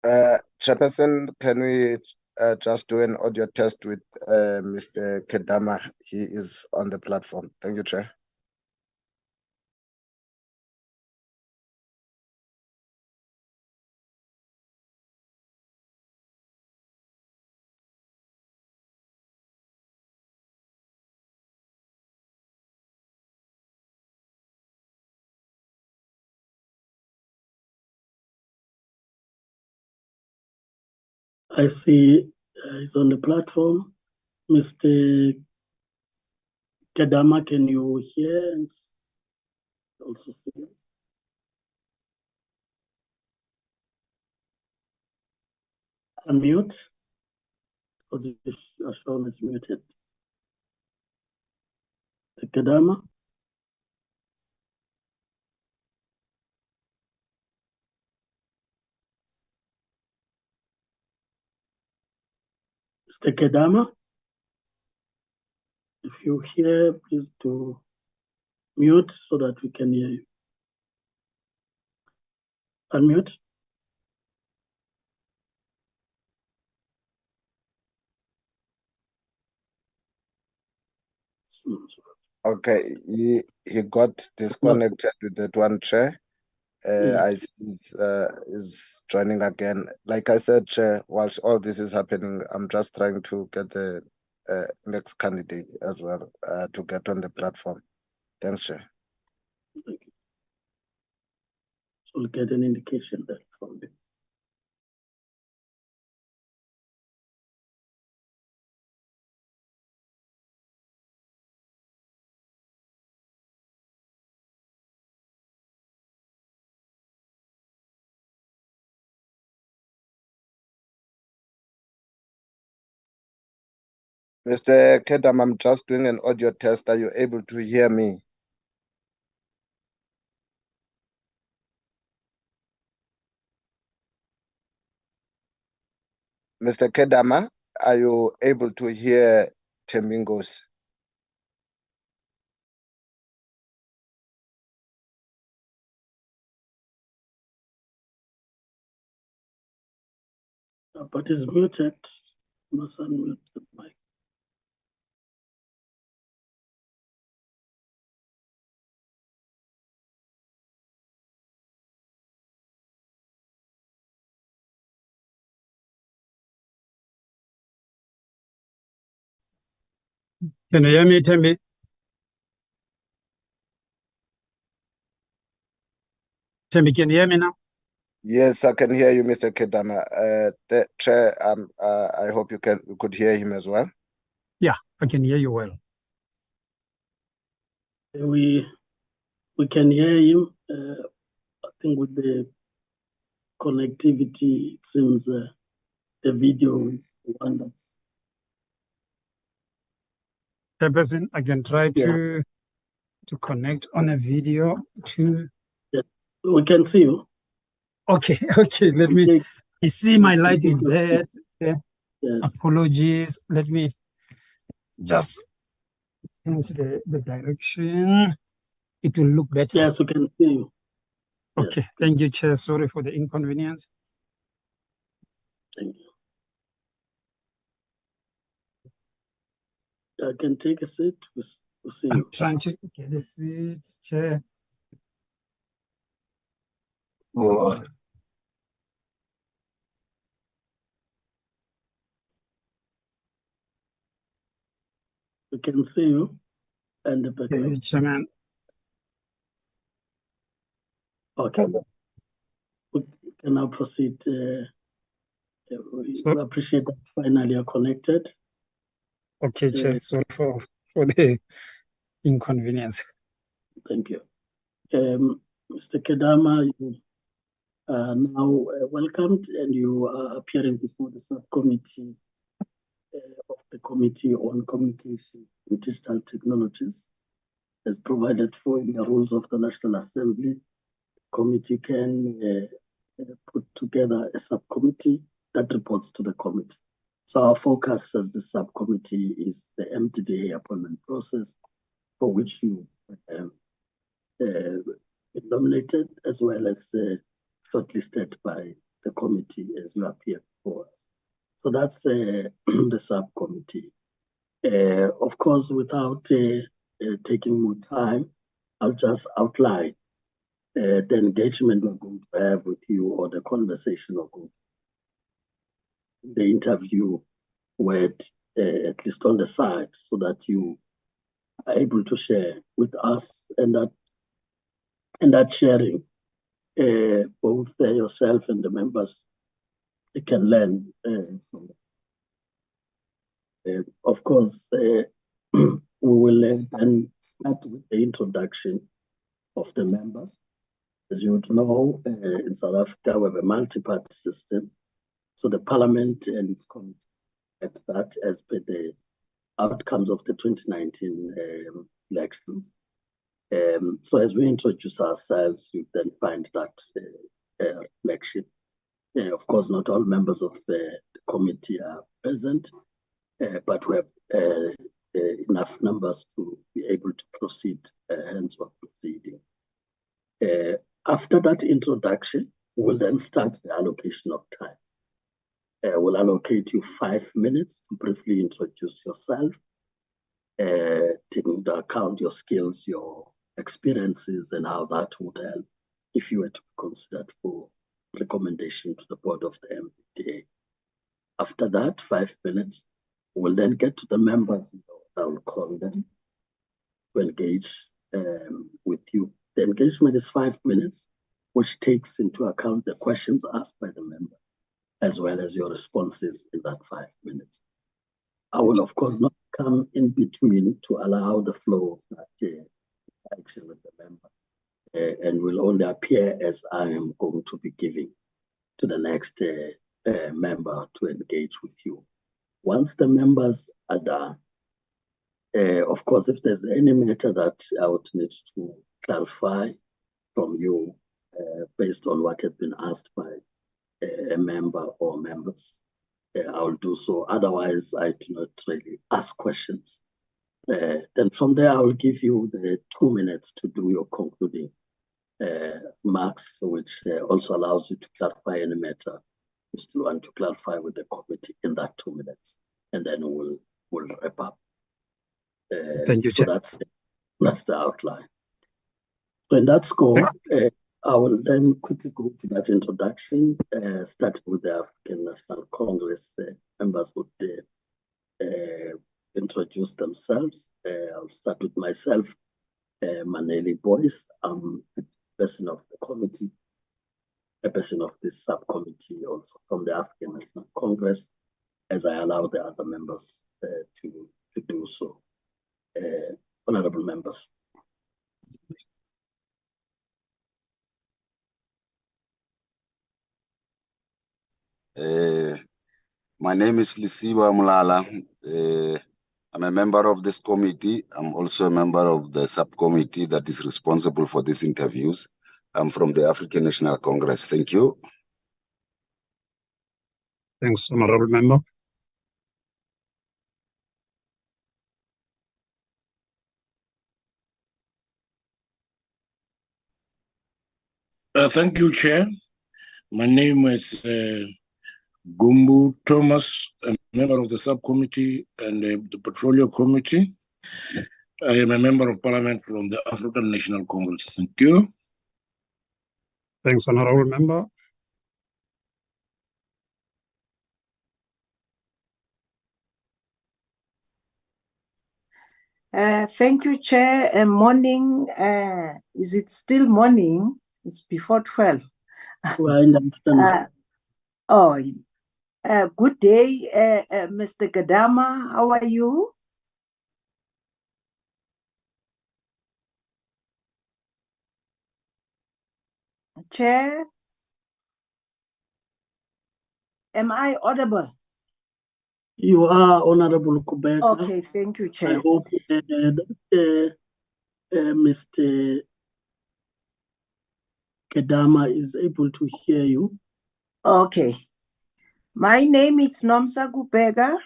Chairperson, can we just do an audio test with Mr. Kedama? He is on the platform. Thank you, Chair. I see he's on the platform. Mr. Kedama, can you hear and also see us? Unmute, because your shown is muted. Mr. Kedama? Mr. Kedama? If you hear, please do mute so that we can hear you. Unmute. Okay, he got disconnected with that one, Chair. Is joining again. Like I said, Chair, whilst all this is happening, I'm just trying to get the next candidate as well to get on the platform. Thanks, Chair. Thank you. So we'll get an indication there from you. Mr. Kedam, I'm just doing an audio test. Are you able to hear me? Mr. Kedama, are you able to hear Temingos? But it's muted. Must unmute the mic. Can you hear me, Tembi? Tembi, can you hear me now? Yes, I can hear you, Mr. Kedama. The Chair, I hope you could hear him as well. Yeah, I can hear you well. We can hear him. I think with the connectivity, it seems the video is the one that's. Person, I can try to connect on a video to. Yeah, we can see you. Okay, okay. Let me. You see, my light is bad. Yeah. Yes. Apologies. Let me just change the direction. It will look better. Yes, we can see you. Okay, yes. Thank you, Chair. Sorry for the inconvenience. Thank you. I can take a seat. We'll see you. I'm trying to get a seat, Chair. Oh. We can see you and the background. Okay, Chairman. Okay. We can now proceed. We appreciate that finally you're connected. Okay, Chair. Sorry for the inconvenience. Thank you. Mr. Kedama, you are now welcomed and you are appearing before the subcommittee of the Committee on Communication and Digital Technologies as provided for in the rules of the National Assembly. The committee can put together a subcommittee that reports to the committee. So our focus as the subcommittee is the MDDA appointment process for which you been nominated as well as shortlisted by the committee as you appear before us. So that's the subcommittee. Of course, without taking more time, I'll just outline the engagement we're going to have with you, or the conversation or the interview with at least on the side, so that you are able to share with us, and that sharing, both yourself and the members, they can learn from it. Of course, we will then start with the introduction of the members. As you would know, in South Africa, we have a multi-party system. So the parliament and its committee at that, as per the outcomes of the 2019 elections. So as we introduce ourselves, you then find that reflection. Of course, not all members of the committee are present, but we have enough numbers to be able to proceed, hence we're proceeding. After that introduction, we'll then start the allocation of time. We'll allocate you 5 minutes to briefly introduce yourself, taking into account your skills, your experiences, and how that would help if you were to be considered for recommendation to the board of the MDDA. After that 5 minutes, we'll then get to the members, I will call them, to engage with you. The engagement is 5 minutes, which takes into account the questions asked by the member, as well as your responses in that 5 minutes. I will, of course, not come in between to allow the flow of that action with the member, and will only appear as I am going to be giving to the next member to engage with you. Once the members are done, of course, if there's any matter that I would need to clarify from you based on what has been asked by a member or members, I'll do so. Otherwise, I do not really ask questions. Then from there, I will give you the 2 minutes to do your concluding marks, which also allows you to clarify any matter you still want to clarify with the committee in that 2 minutes, and then we'll wrap up. Thank you, so Chair. that's the outline. So in that scope, I will then quickly go to that introduction, starting with the African National Congress. Members would introduce themselves. I'll start with myself, Maneli Boyce. I'm a person of the committee, a person of this subcommittee, also from the African National Congress, as I allow the other members to do so. Honorable members. My name is Lisiba Mulala. I'm a member of this committee. I'm also a member of the subcommittee that is responsible for these interviews. I'm from the African National Congress. Thank you. Thanks, Honorable Member. Thank you, Chair. My name is Gumbu Thomas, a member of the subcommittee and the Portfolio Committee. I am a member of Parliament from the African National Congress. Thank you. Thanks, Honorable Member. Thank you, Chair. Morning. Is it still morning? It's before 12. Good day, Mr. Gadama. How are you? Chair, am I audible? You are, Honorable Kubeka. Okay, thank you, Chair. I hope that Mr. Kedama is able to hear you. Okay. My name is Nomsa Kubeka,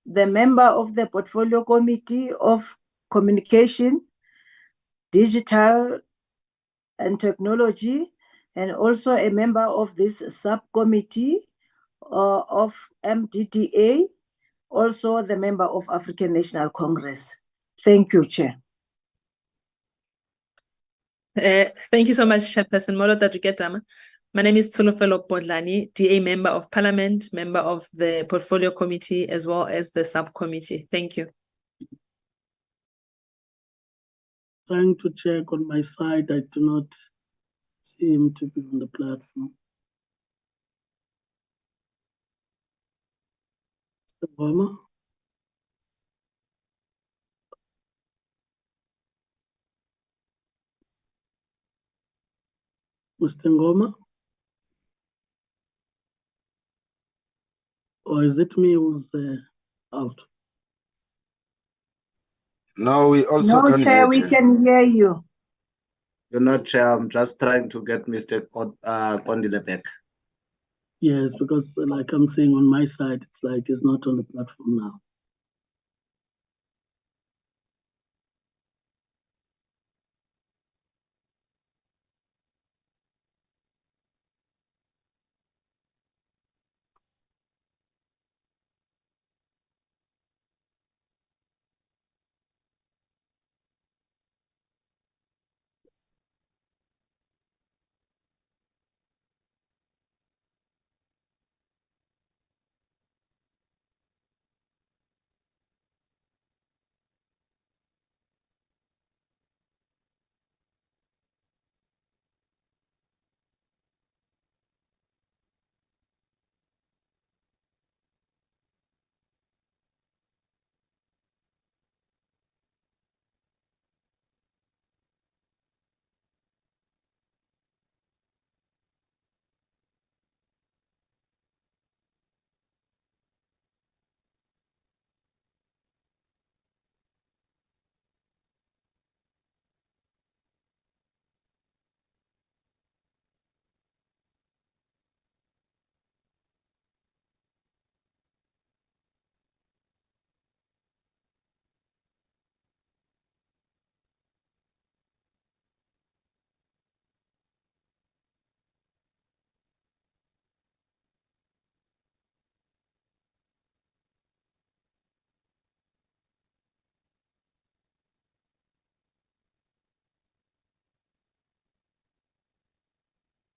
the member of the Portfolio Committee of Communication, Digital and Technology, and also a member of this subcommittee of MDDA, also the member of African National Congress. Thank you, Chair. Thank you so much, Chairperson Molota-Tuketama. My name is Tsolofelo Podlani, DA Member of Parliament, member of the Portfolio Committee, as well as the subcommittee. Thank you. Trying to check on my side, I do not see him to be on the platform. Mr. Ngoma? Mr. Ngoma? Or is it me who's out? No, we also No, can Chair, hear we you. can hear you. You're not, Chair. I'm just trying to get Mr. Kondile back. Yes, because like I'm saying on my side, it's like he's not on the platform now.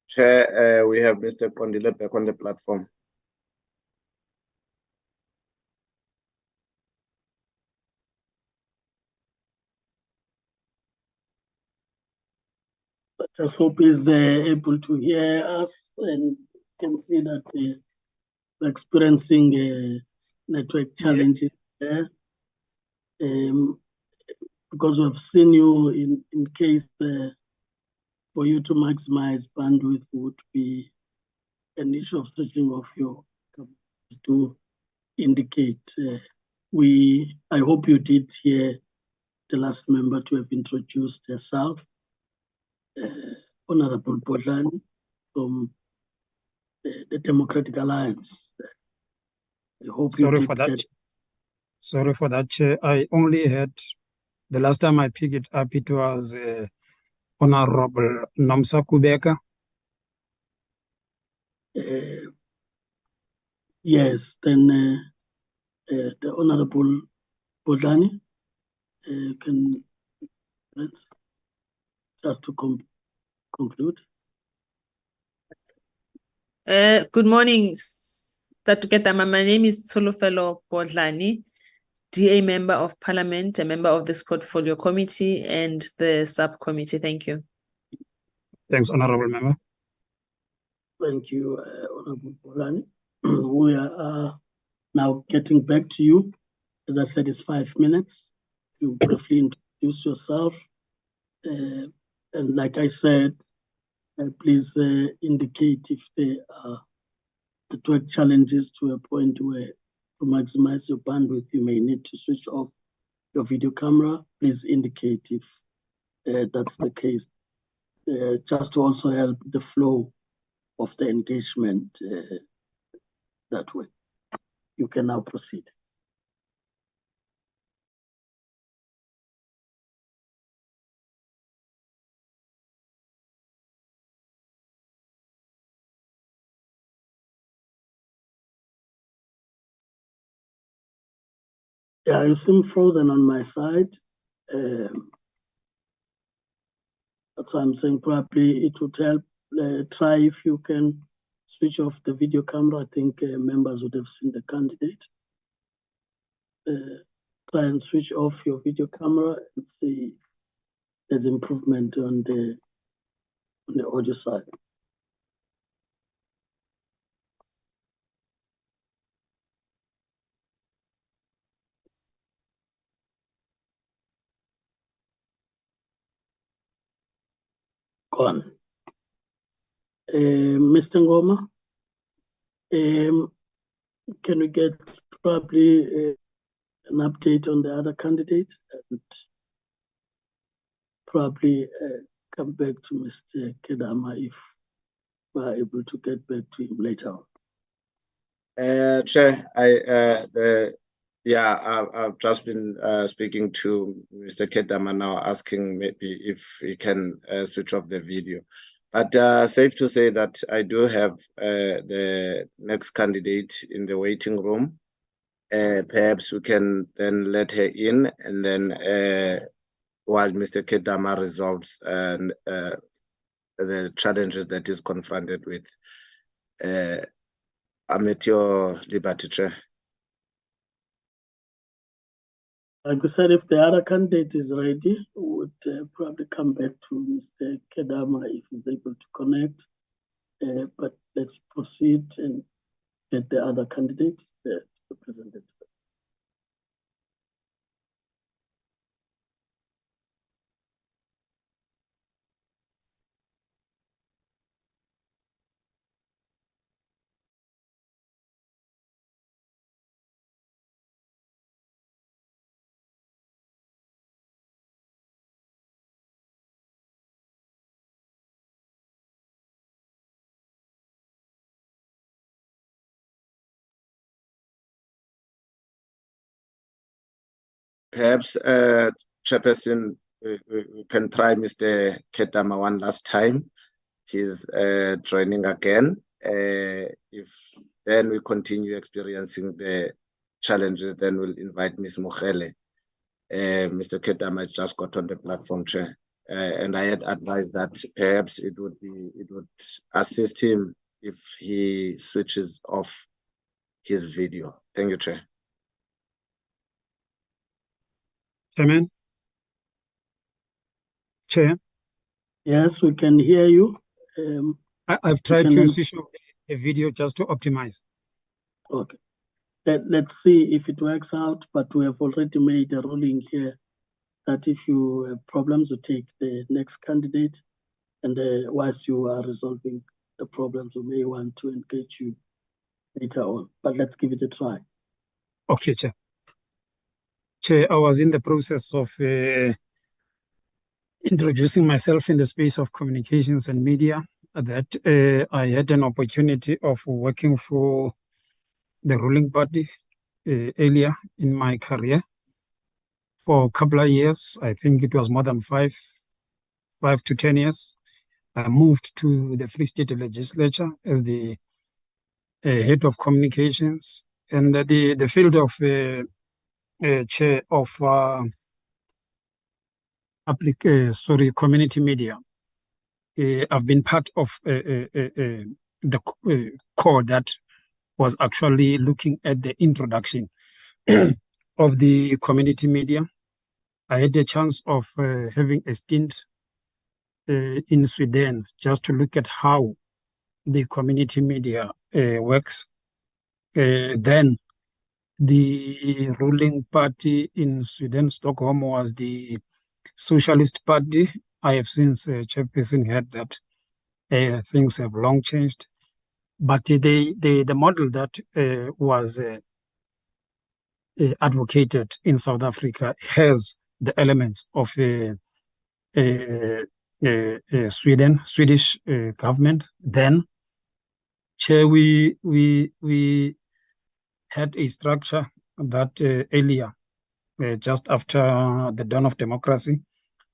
Chair, we have Mr. Kondile back on the platform. I just hope he's able to hear us and can see that we're experiencing network challenges there. Because we've seen you in case for you to maximize bandwidth would be an issue of switching off your to indicate. I hope you did hear the last member to have introduced herself, Honorable Podlani from the Democratic Alliance. I hope you did that. Sorry for that, Chair. I only heard the last time I picked it up, it was Honorable Nomsa Kubeka. Yes, then the Honorable Podlani can just to conclude. Good morning, Tatuketama. My name is Tsolofelo Podlani, DA Member of Parliament, a member of this Portfolio Committee and the subcommittee. Thank you. Thanks, Honorable Member. Thank you, Honorable Podlani. We are now getting back to you. As I said, it's 5 minutes to briefly introduce yourself. And like I said, please indicate if there are network challenges to a point where to maximize your bandwidth, you may need to switch off your video camera. Please indicate if that's the case, just to also help the flow of the engagement that way. You can now proceed. Yeah, you seem frozen on my side. That's why I'm saying probably it would help. Try if you can switch off the video camera. I think members would have seen the candidate. Try and switch off your video camera and see if there's improvement on the audio side. Gone. Mr. Ngoma, can we get probably an update on the other candidate and probably come back to Mr. Kedama if we're able to get back to him later on? Chair, I've just been speaking to Mr. Kedama now, asking maybe if he can switch off the video. But safe to say that I do have the next candidate in the waiting room. Perhaps we can then let her in, and then while Mr. Kedama resolves the challenges that he's confronted with. I'm at your liberty, Chair. Like I said, if the other candidate is ready, we would probably come back to Mr. Kedama if he's able to connect. But let's proceed and get the other candidate to be presented. Perhaps, Chairperson, we can try Mr. Kedama one last time. He's joining again. If then we continue experiencing the challenges, then we'll invite Ms. Mukhele. Mr. Kedama just got on the platform, Chair. And I had advised that perhaps it would assist him if he switches off his video. Thank you, Chair. Chairman? Chair? Yes, we can hear you. I've tried to switch off the video just to optimize. Okay. Let's see if it works out, but we have already made a ruling here that if you have problems, you take the next candidate, and whilst you are resolving the problems, we may want to engage you later on, but let's give it a try. Okay, Chair. Chair, I was in the process of introducing myself in the space of communications and media, that I had an opportunity of working for the ruling party earlier in my career for a couple of years. I think it was more than 5 to 10 years. I moved to the Free State Legislature as the head of communications, and the field of chair of community media. I've been part of the core that was actually looking at the introduction of the community media. I had the chance of having a stint in Sweden just to look at how the community media works. Then the ruling party in Sweden, Stockholm, was the Socialist Party. I have since Chairperson heard that things have long changed. But the model that was advocated in South Africa has the elements of Swedish government. Then, Chair, we had a structure that earlier, just after the dawn of democracy,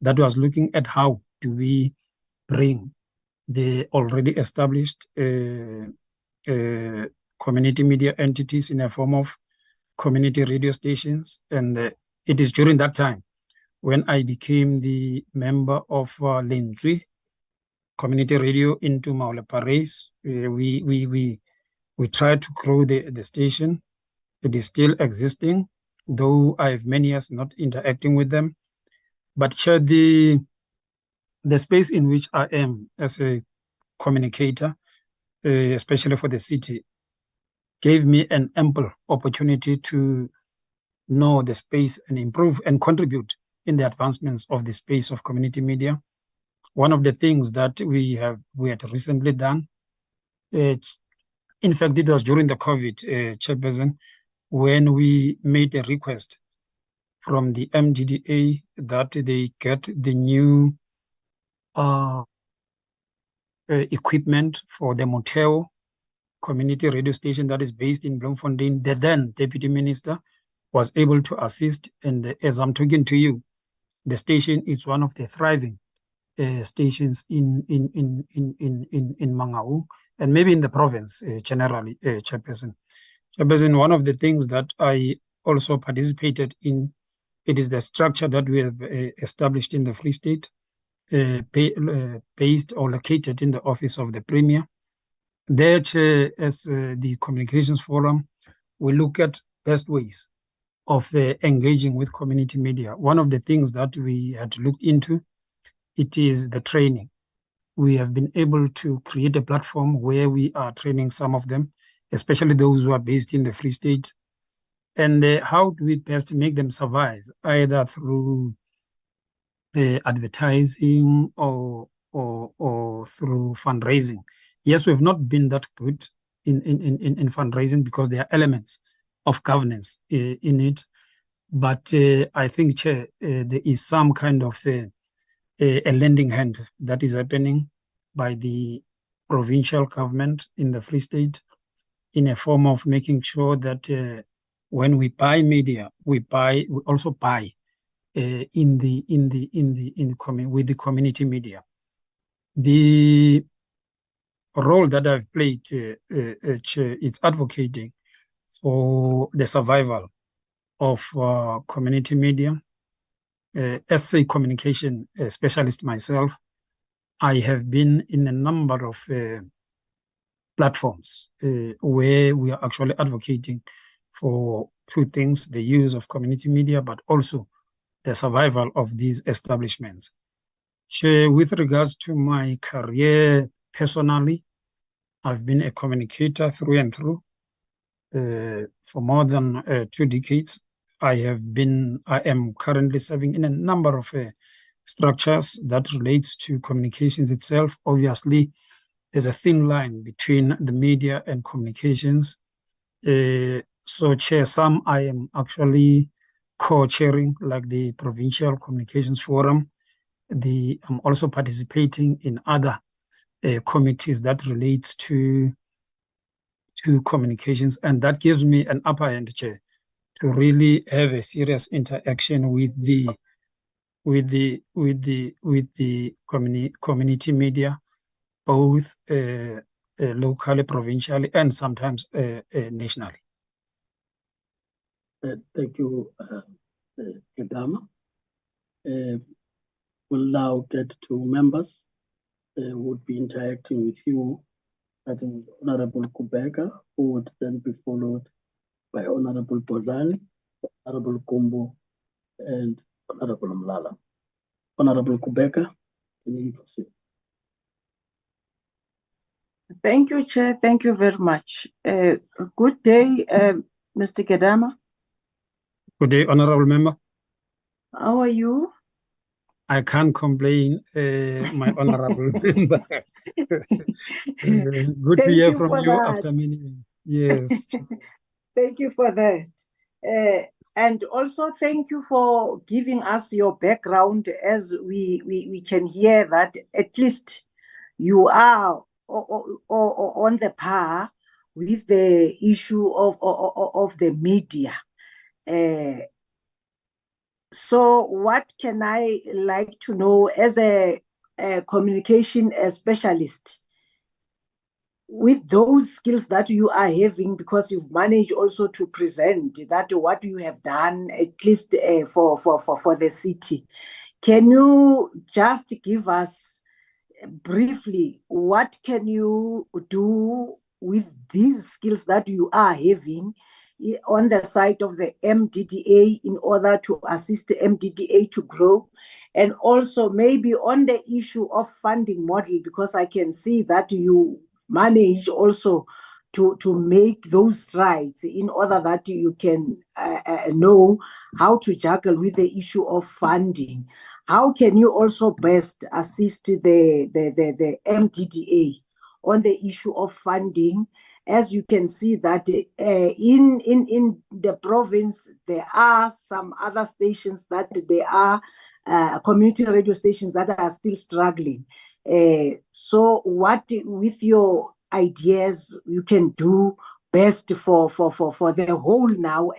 that was looking at how do we bring the already established community media entities in a form of community radio stations. And it is during that time when I became the member of Lentswe Community Radio into Maulepares. We tried to grow the station. It is still existing, though I have many years not interacting with them. But the space in which I am as a communicator, especially for the city, gave me an ample opportunity to know the space and improve and contribute in the advancements of the space of community media. One of the things that we had recently done, in fact, it was during the COVID, Chairperson, when we made a request from the MDDA that they get the new equipment for the Motheo community radio station that is based in Bloemfontein. The then Deputy Minister was able to assist, and as I'm talking to you, the station is one of the thriving stations in Mangaung and maybe in the province generally, Chairperson. Chairperson, one of the things that I also participated in, it is the structure that we have established in the Free State, based or located in the office of the Premier. There, as the Communications Forum, we look at best ways of engaging with community media. One of the things that we had looked into, it is the training. We have been able to create a platform where we are training some of them, especially those who are based in the Free State. And how do we best make them survive, either through advertising or through fundraising? Yes, we've not been that good in fundraising because there are elements of governance in it. But I think, Chair, there is some kind of a lending hand that is happening by the provincial government in the Free State in a form of making sure that when we buy media, we also buy with the community media. The role that I've played, Chair, is advocating for the survival of community media. As a communication specialist myself, I have been in a number of platforms where we are actually advocating for two things: the use of community media, but also the survival of these establishments. Chair, with regards to my career personally, I've been a communicator through and through for more than 2 decades. I am currently serving in a number of structures that relates to communications itself. Obviously, there's a thin line between the media and communications. So, Chair, some I am actually co-chairing, like the Provincial Communications Forum. I'm also participating in other committees that relates to communications, and that gives me an upper hand, Chair, to really have a serious interaction with the community media, both locally, provincially, and sometimes nationally. Thank you, Gedama. We'll now get to members who would be interacting with you. That is Honorable Kubeka, who would then be followed by Honorable Bodlani, Honorable Kumbu, and Honorable Mlala. Honorable Kubeka, can you proceed? Thank you, Chair. Thank you very much. Good day, Mr. Gedama. Good day, Honorable Member. How are you? I can't complain, my Honorable Member. Good to hear from you after many years. Thank you for that. And also thank you for giving us your background, as we can hear that at least you are on the par with the issue of the media. So what can I like to know as a communication specialist? with those skills that you are having, because you've managed also to present that what you have done, at least for the city, can you just give us briefly what can you do with these skills that you are having on the side of the MDDA in order to assist the MDDA to grow? And also maybe on the issue of funding model, because I can see that you manage also to make those strides in order that you can know how to juggle with the issue of funding. How can you also best assist the MDDA on the issue of funding? As you can see that in the province, there are some other stations that there are community radio stations that are still struggling. So what with your ideas you can do best for the whole now,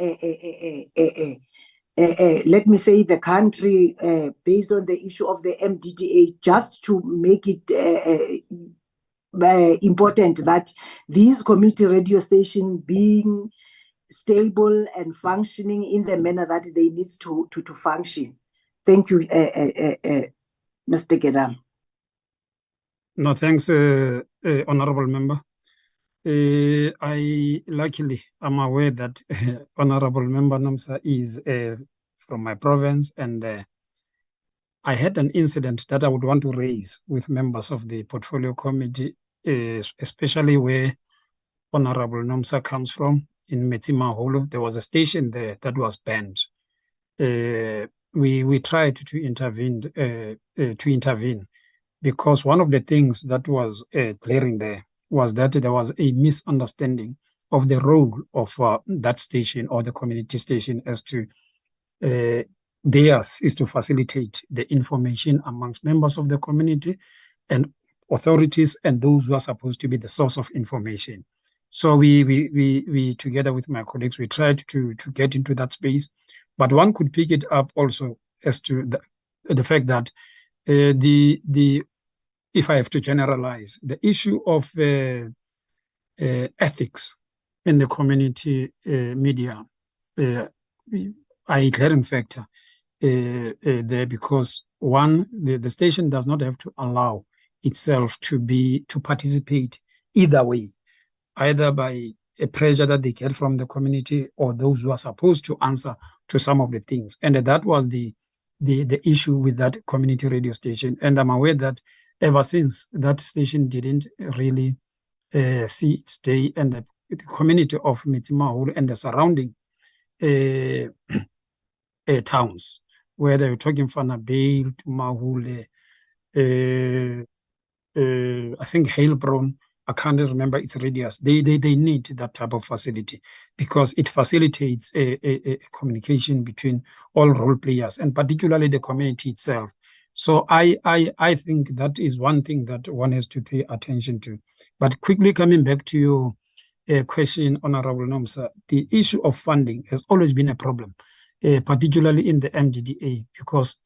let me say the country, based on the issue of the MDDA, just to make it important that these community radio stations being stable and functioning in the manner that they need to function. Thank you, Mr. Gedam. No, thanks, Honorable Member. Luckily, I'm aware that Honorable Member Nomsa is from my province, and I had an incident that I would want to raise with members of the Portfolio Committee, especially where Honorable Nomsa comes from, in Metsimaholo. There was a station there that was banned. We tried to intervene because one of the things that was clearing there was that there was a misunderstanding of the role of that station or the community station as to theirs is to facilitate the information amongst members of the community and authorities and those who are supposed to be the source of information. So we together with my colleagues, we tried to get into that space, but one could pick it up also as to the fact that if I have to generalize, the issue of ethics in the community media, a glaring factor there, because one, the station does not have to allow itself to participate either way, either by a pressure that they get from the community or those who are supposed to answer to some of the things. And that was the issue with that community radio station. And I'm aware that ever since, that station didn't really see its day, and the community of Metsimaholo and the surrounding towns, where they were talking Vanabale to Mahule, I think Heilbron, I can't remember its radius. They need that type of facility because it facilitates a communication between all role players and particularly the community itself. So I think that is one thing that one has to pay attention to. But quickly coming back to your question, Honorable Nomsa, the issue of funding has always been a problem, particularly in the MDDA, because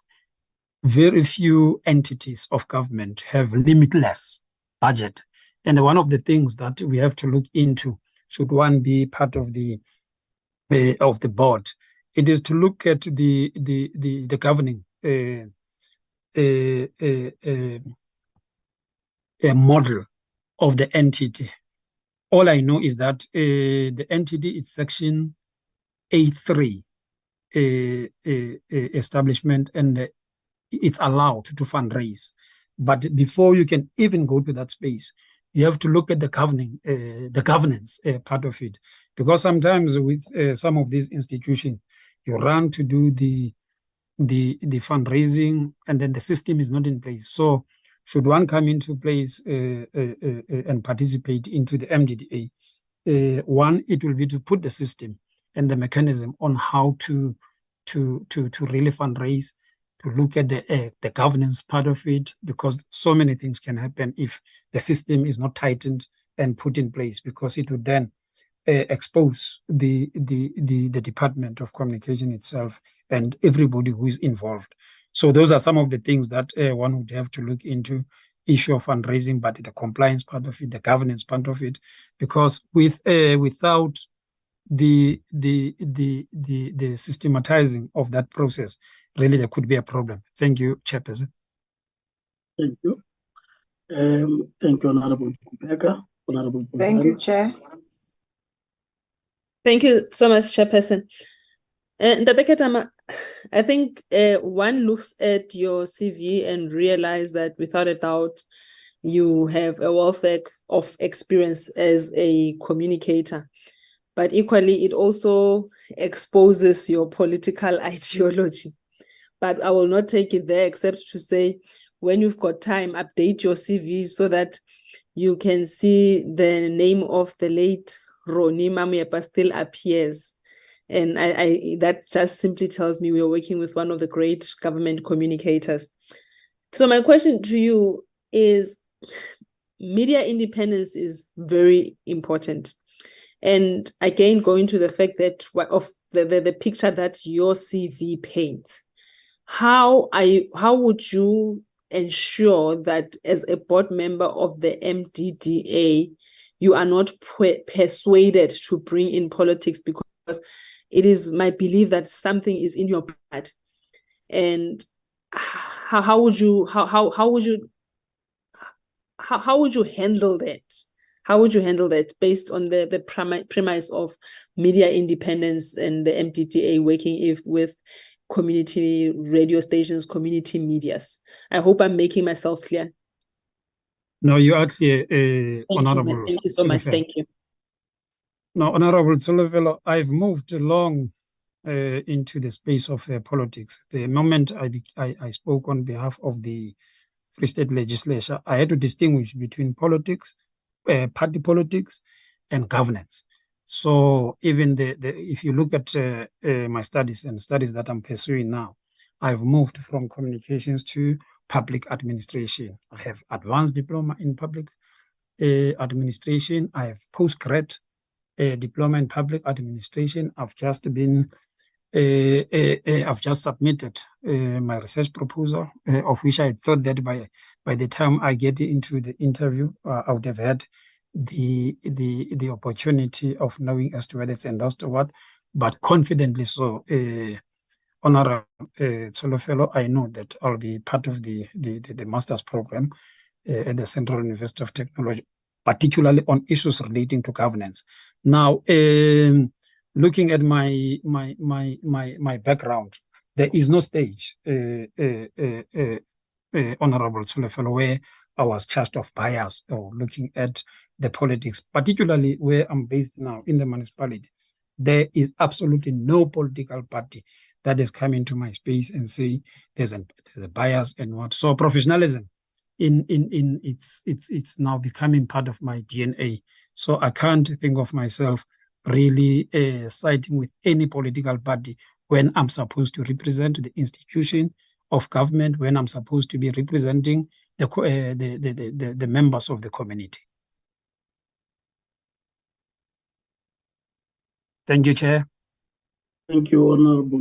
very few entities of government have limitless budget. And one of the things that we have to look into, should one be part of the board, it is to look at the governing a model of the entity. All I know is that the entity is Section A3 establishment, and it's allowed to fundraise. But before you can even go to that space, you have to look at the governance part of it, because sometimes with some of these institutions, you run to do the fundraising, and then the system is not in place. So should one come into place and participate into the MDDA, one, it will be to put the system and the mechanism on how to really fundraise, to look at the governance part of it, because so many things can happen if the system is not tightened and put in place, because it would then expose the Department of Communication itself and everybody who is involved. So those are some of the things that one would have to look into. issue of fundraising, but the compliance part of it, the governance part of it, because without the systematizing of that process, really there could be a problem. Thank you, Chairperson. Thank you. Thank you, Honorable Kubeka. Honorable Thank you, Bongani. Chair. Thank you so much, Chairperson. Ntate Ketama, I think one looks at your CV and realize that without a doubt, you have a wealth of experience as a communicator. But equally, it also exposes your political ideology. But I will not take it there except to say, when you've got time, update your CV so that you can see the name of the late Roni Mamuyepa still appears. And I that just simply tells me we are working with one of the great government communicators. So my question to you is, media independence is very important. And again, going to the fact that of the picture that your CV paints, how would you ensure that as a board member of the MDDA, you are not persuaded to bring in politics? Because it is my belief that something is in your blood. And how would you handle that? How would you handle that based on the premise of media independence and the MDDA working with community radio stations, community medias? I hope I'm making myself clear. No, you are clear, Honorable. Thank you so much. Thank you. No, Honorable Tsolofelo, I've moved along into the space of politics. The moment I spoke on behalf of the Free State Legislature, I had to distinguish between politics, party politics, and governance. So even if you look at my studies and studies that I'm pursuing now, I've moved from communications to public administration. I have advanced diploma in public administration. I have postgrad diploma in public administration. I've just submitted my research proposal, of which I thought that by the time I get into the interview, I would have had the opportunity of knowing as to whether it's endorsed or what, but confidently so. Honorable Tsolofelo, I know that I'll be part of the master's program at the Central University of Technology, particularly on issues relating to governance. Now, looking at my background, there is no stage, Honorable Tsolofelo, where I was charged of bias or looking at the politics, particularly where I'm based now in the municipality. There is absolutely no political party that has come into my space and say there's a bias and what. So professionalism it's now becoming part of my DNA. So I can't think of myself really siding with any political party when I'm supposed to represent the institution of government, when I'm supposed to be representing the members of the community. Thank you, Chair. Thank you, Honorable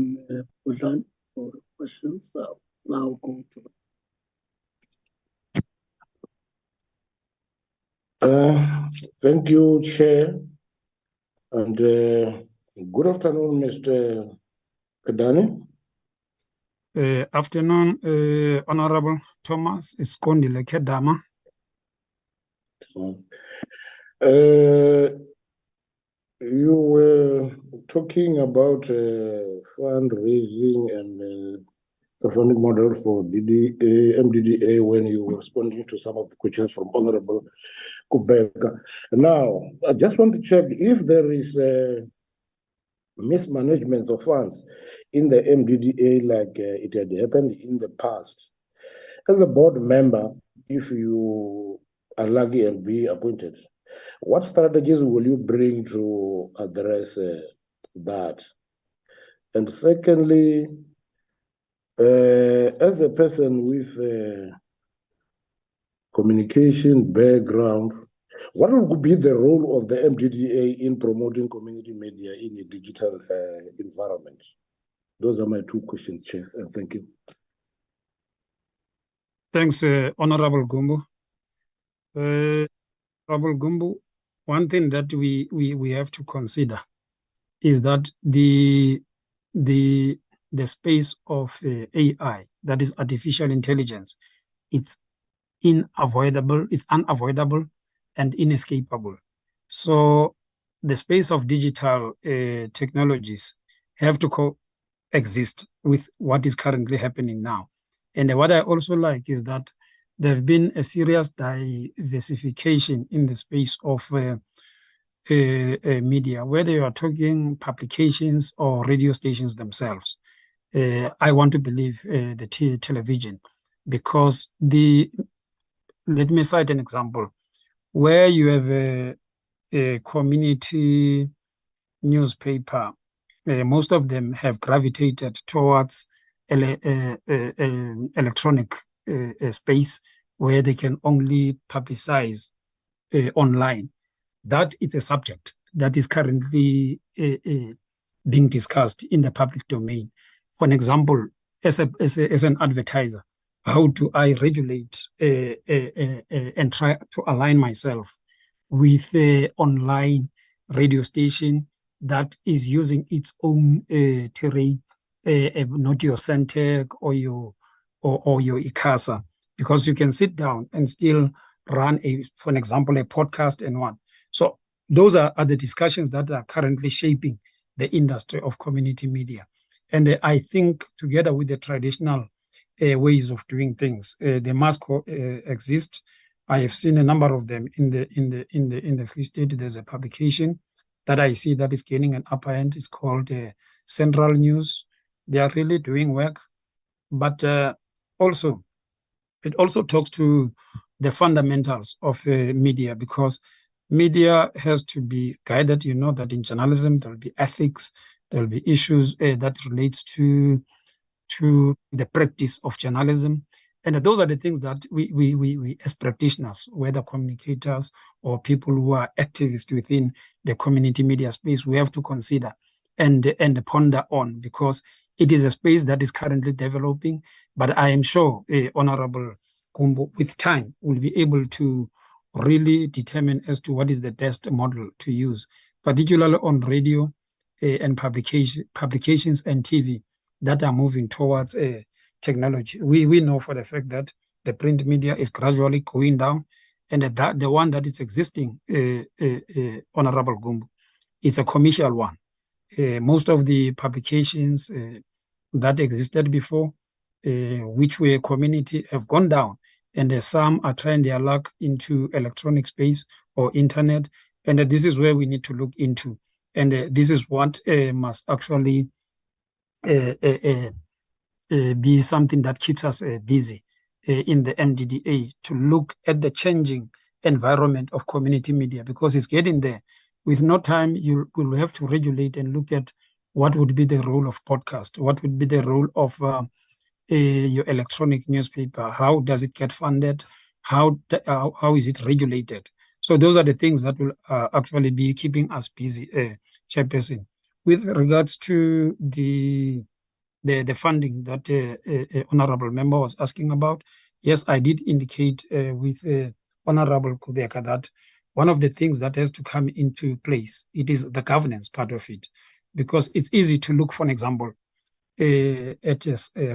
Bongani, for the questions. Now go to. Thank you, Chair. And good afternoon, Mr. Kedani. Afternoon, Honorable Thomas Iskondile Kedama. You were talking about fundraising and the funding model for MDDA when you were responding to some of the questions from Honorable Kubeka. Now, I just want to check if there is mismanagement of funds in the MDDA like it had happened in the past. As a board member, if you are lucky and be appointed, what strategies will you bring to address that? And secondly, as a person with a communication background, what would be the role of the MDDA in promoting community media in a digital environment? Those are my two questions, Chair, and thank you. Thanks, Honorable Gumbo. Honorable Gumbu, one thing that we have to consider is that the space of AI, that is artificial intelligence, it's unavoidable and inescapable. So the space of digital technologies have to coexist with what is currently happening now. And what I also like is that there have been a serious diversification in the space of media, whether you are talking publications or radio stations themselves. I want to believe the television, because let me cite an example where you have a community newspaper. Most of them have gravitated towards electronic space where they can only publicize online. That is a subject that is currently being discussed in the public domain. For an example, as an advertiser, how do I regulate and try to align myself with an online radio station that is using its own terrain, not your Centec or your ICASA, because you can sit down and still run for an example, a podcast and one. So those are the discussions that are currently shaping the industry of community media. And I think together with the traditional ways of doing things, they must exist. I have seen a number of them in the Free State. There's a publication that I see that is gaining an upper end. It's called Central News. They are really doing work, but it also talks to the fundamentals of media, because media has to be guided. You know that in journalism there will be ethics, there will be issues that relates to the practice of journalism. And those are the things that we as practitioners, whether communicators or people who are activists within the community media space, we have to consider and ponder on, because it is a space that is currently developing. But I am sure Honorable Kumbo, with time, will be able to really determine as to what is the best model to use, particularly on radio and publications and TV that are moving towards technology. We know for the fact that the print media is gradually going down, and that the one that is existing, Honorable Gumbo, is a commercial one. Most of the publications that existed before, which were community, have gone down, and some are trying their luck into electronic space or internet, and this is where we need to look into, and this is what must actually be something that keeps us busy in the MDDA, to look at the changing environment of community media, because it's getting there. With no time, you will have to regulate and look at what would be the role of podcast, what would be the role of your electronic newspaper, how does it get funded, how is it regulated. So those are the things that will actually be keeping us busy, Chairperson. With regards to the funding that Honorable Member was asking about, yes, I did indicate with Honorable Kubeka that one of the things that has to come into place, it is the governance part of it, because it's easy to look, for an example, at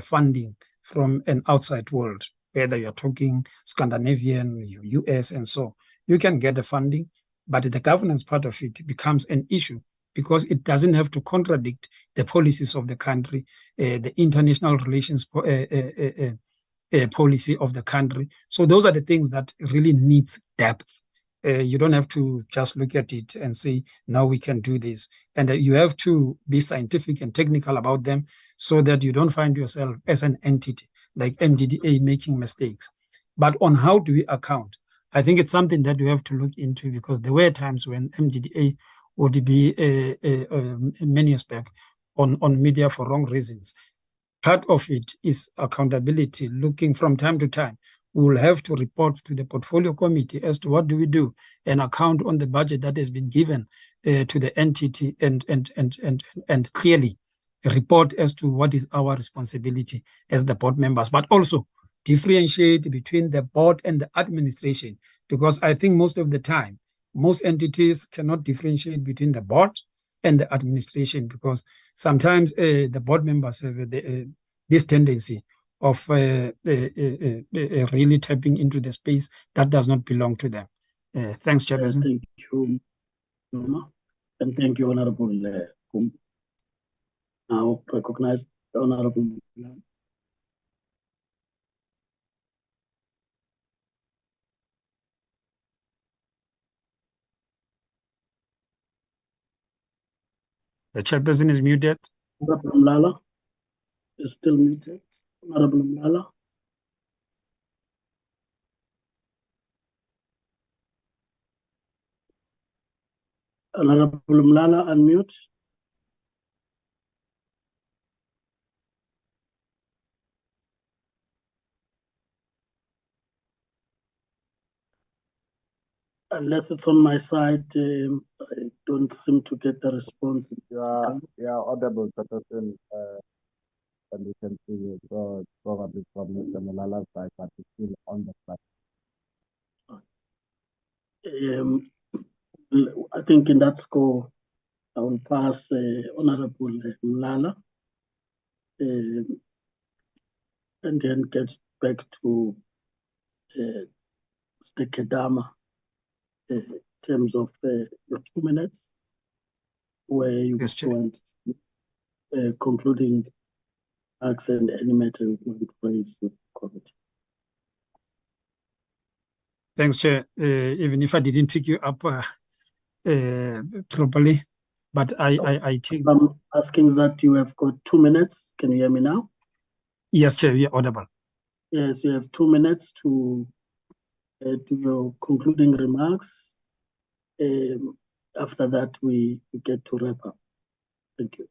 funding from an outside world, whether you're talking Scandinavian, US, and so. You can get the funding, but the governance part of it becomes an issue, because it doesn't have to contradict the policies of the country, the international relations policy of the country. So those are the things that really needs depth. You don't have to just look at it and say, now we can do this. And you have to be scientific and technical about them, so that you don't find yourself as an entity like MDDA making mistakes. But on how do we account? I think it's something that we have to look into, because there were times when MDDA would be many aspects on media for wrong reasons. Part of it is accountability, looking from time to time. We will have to report to the portfolio committee as to what do we do, and account on the budget that has been given to the entity, and clearly report as to what is our responsibility as the board members, but also differentiate between the board and the administration, because I think most of the time, most entities cannot differentiate between the board and the administration, because sometimes the board members have this tendency of really tapping into the space that does not belong to them. Thanks, Chairperson. Thank you, Norma. And thank you, Honorable Kum. Now recognize the Honorable. The Chairperson is muted. Honorable Mlala is still muted. Honorable Mlala. Honorable Mlala, unmute. Unless it's on my side, I don't seem to get the response. Yeah, audible, Chairperson, and we can see it, so it's probably from Mr. Malala's side, but it's still on the side. I think in that score, I will pass Honorable Mlala and then get back to Mr. Kedama in terms of your 2 minutes, where you want concluding acts and any matter you want to raise with the committee. Thanks, Chair. Even if I didn't pick you up properly, but I think I'm asking that you have got 2 minutes. Can you hear me now? Yes, Chair, you're audible. Yes, you have 2 minutes to do your concluding remarks. After that, we get to wrap up. Thank you.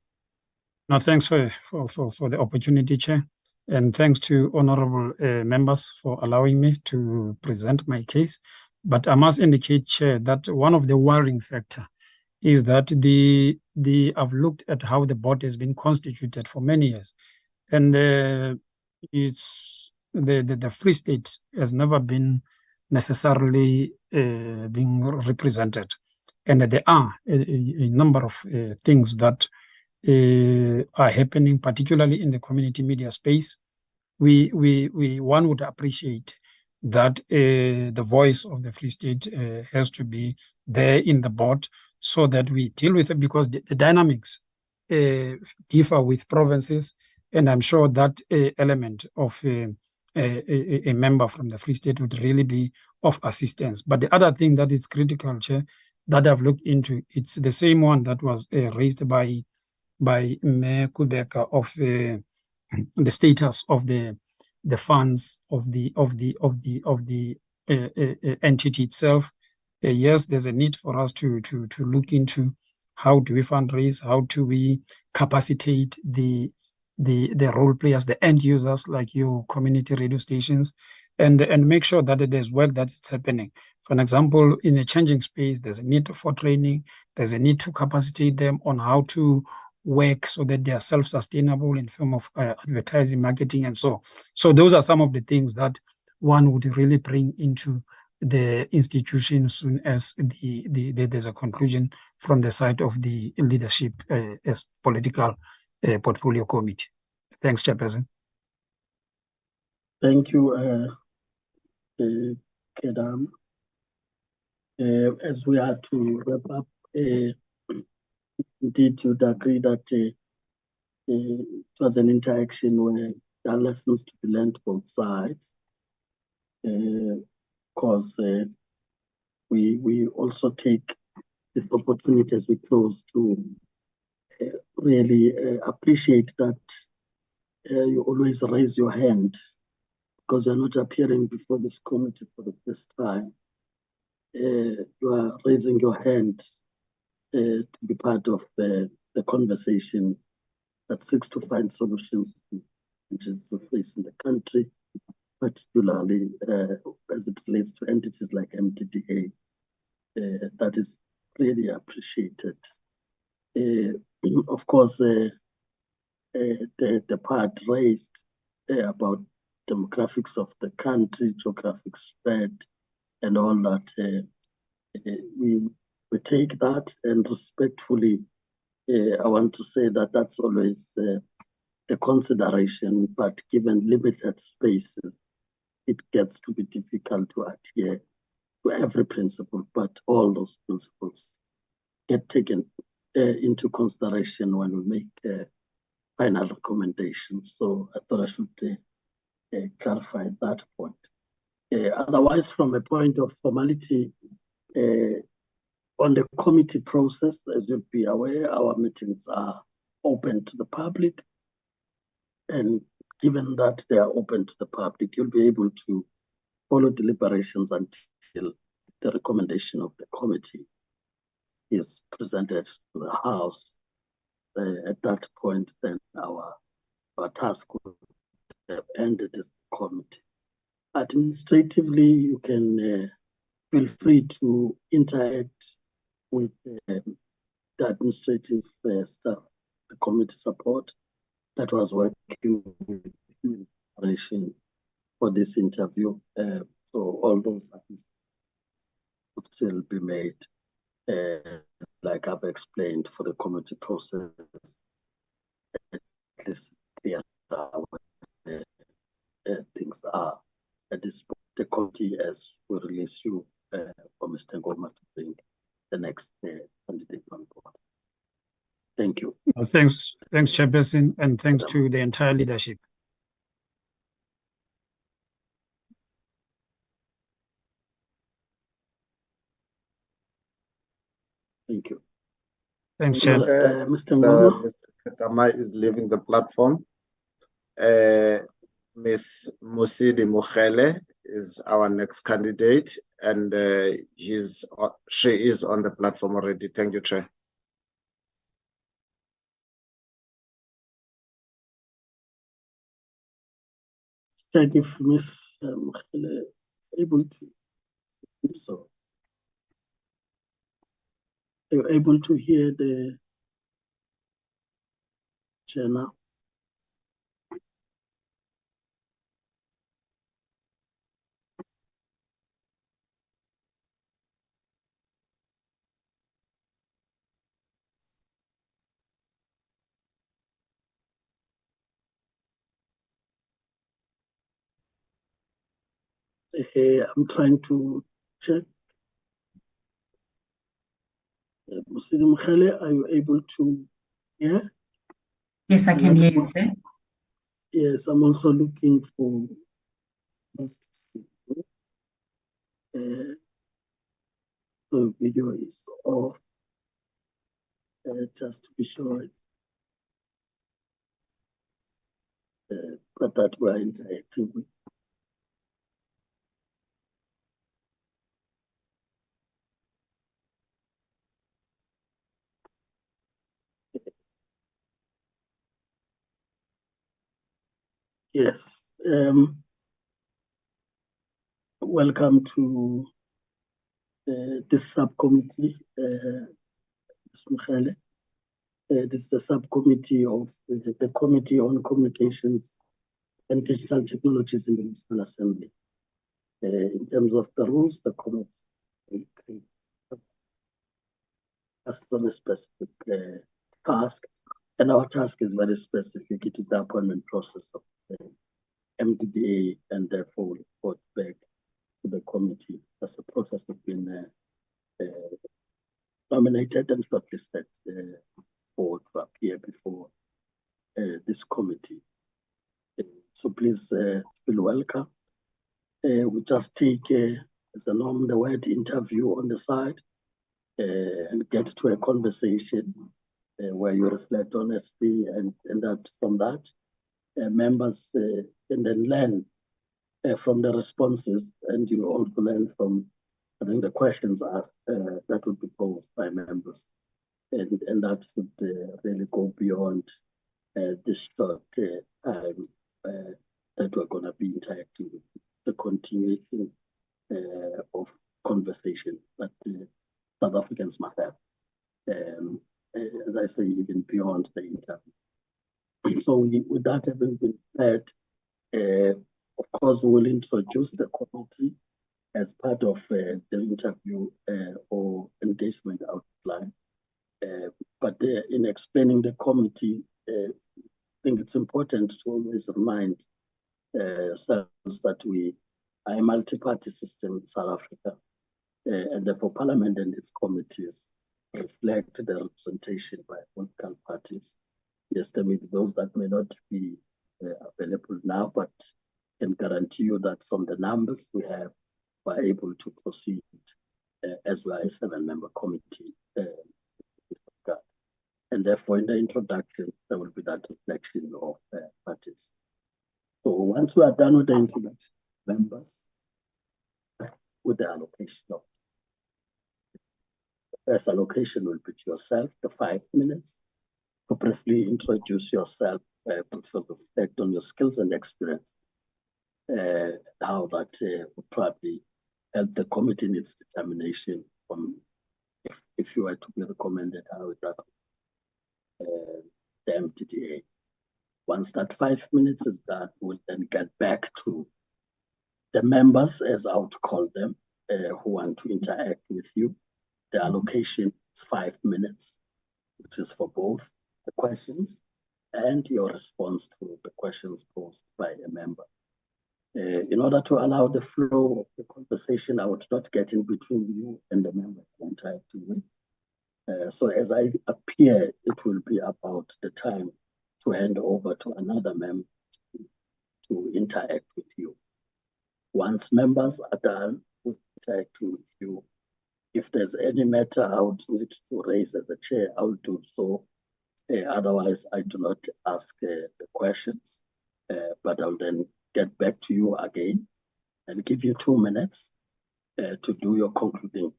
No, thanks for the opportunity, Chair, and thanks to honorable members for allowing me to present my case. But I must indicate, Chair, that one of the worrying factor is that I've looked at how the board has been constituted for many years, and it's the Free State has never been necessarily being represented, and there are a number of things that are happening, particularly in the community media space. One would appreciate that the voice of the Free State has to be there in the board, so that we deal with it, because the dynamics differ with provinces, and I'm sure that element of a member from the Free State would really be of assistance. But the other thing that is critical, Chair, that I've looked into, it's the same one that was raised by Mayor Kubeka of the status of the funds of the entity itself. Yes, there's a need for us to look into how do we fundraise, how do we capacitate the role players, the end users like your community radio stations, and make sure that there's work that's happening. For an example, in a changing space, there's a need for training, there's a need to capacitate them on how to work so that they are self-sustainable in form of advertising, marketing, and so. So those are some of the things that one would really bring into the institution soon as there's a conclusion from the side of the leadership as political portfolio committee. Thanks, Chairperson. Thank you, Kedam. As we are to wrap up, indeed, you'd agree that it was an interaction where there are lessons to be learned both sides. Because we also take this opportunity as we close to really appreciate that you always raise your hand, because you're not appearing before this committee for the first time. You are raising your hand to be part of the conversation that seeks to find solutions to challenges we face in the country, particularly as it relates to entities like MDDA. That is really appreciated. Of course, the part raised about demographics of the country, geographic spread, and all that. We take that, and respectfully, I want to say that that's always a consideration, but given limited spaces, it gets to be difficult to adhere to every principle, but all those principles get taken into consideration when we make final recommendations. So I thought I should clarify that point. Otherwise, from a point of formality, on the committee process, as you'll be aware, our meetings are open to the public. And given that they are open to the public, you'll be able to follow deliberations until the recommendation of the committee is presented to the House. At that point, then our task would have ended as a committee. Administratively, you can feel free to interact with the administrative staff, the committee support that was working with you for this interview. So all those would still be made, like I've explained, for the committee process. At least clear where things are at this point. The committee, as we release you for Mr. Ngoma to bring the next candidate on board. Thank you. Thanks, Chairperson, and thanks to the entire leadership. Thank you. Thanks, Chair. Mr. Ngoma. Mr. Katamai is leaving the platform. Ms. Musidi Mukhele is our next candidate, and she is on the platform already. Thank you, Chair. Check if Ms. Mukhele is able to do so. Are you able to hear the chair now? I'm trying to check. Musidi Mukhele, are you able to hear? Yes, I can hear you, sir. Yes, I'm also looking for us to see. The video is off. Just to be sure it's but that we're interacting with. Yes. Welcome to this subcommittee, Ms. Mukhele. This is the subcommittee of the Committee on Communications and Digital Technologies in the National Assembly. In terms of the rules, the committee has done a specific task, and our task is very specific. It is the appointment process of the MDDA, and therefore we report back to the committee as the process has been nominated and shortlisted for to appear before this committee. So please feel welcome. We just take as a norm the word interview on the side and get to a conversation where you reflect honestly, and that from that members can then learn from the responses, and you also learn from, I think, the questions asked that would be posed by members, and that should really go beyond this short time that we're going to be interacting with, the continuation of conversation that South Africans must have, as I say, even beyond the interview. So with that having been said, of course, we will introduce the committee as part of the interview or engagement outline. But in explaining the committee, I think it's important to always remind ourselves that we are a multi-party system in South Africa, and therefore Parliament and its committees reflect the representation by political parties. Yes, there may be those that may not be available now, but can guarantee you that from the numbers we have, we're able to proceed as we are a 7-member committee. And therefore, in the introduction, there will be that reflection of parties. So once we are done with the introduction, members, with the allocation of the first allocation will be to yourself, the 5 minutes, to briefly introduce yourself, reflect on your skills and experience, how that would probably help the committee in its determination on if you were to be recommended, how that the MDDA. Once that 5 minutes is done, we'll then get back to the members, as I would call them, who want to interact with you. The allocation is 5 minutes, which is for both the questions and your response to the questions posed by a member. In order to allow the flow of the conversation, I would not get in between you and the member you're interacting with. So as I appear, it will be about the time to hand over to another member to interact with you. Once members are done with interacting with you, if there's any matter I would need to raise as a chair, I will do so. Otherwise, I do not ask the questions, but I'll then get back to you again and give you 2 minutes to do your concluding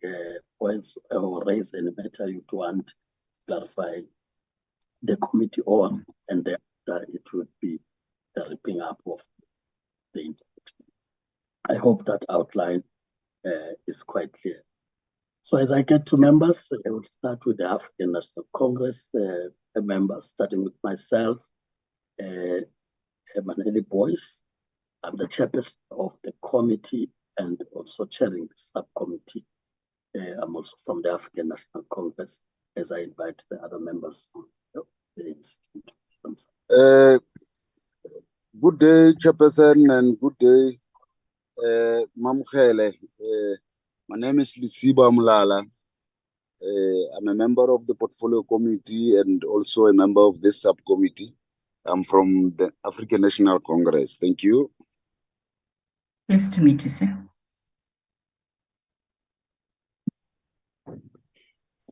points or raise any matter you want to clarify the committee on, and then it would be the wrapping up of the interaction. I hope that outline is quite clear. So as I get to members, I will start with the African National Congress members, starting with myself, Emaneli Boyce. I'm the chairperson of the committee and also chairing the subcommittee. I'm also from the African National Congress, as I invite the other members of the institute. Good day, Chairperson, and good day, Mamkhele. My name is Lisiba Mulala. I'm a member of the Portfolio Committee and also a member of this subcommittee. I'm from the African National Congress. Thank you. Pleased to meet you, sir.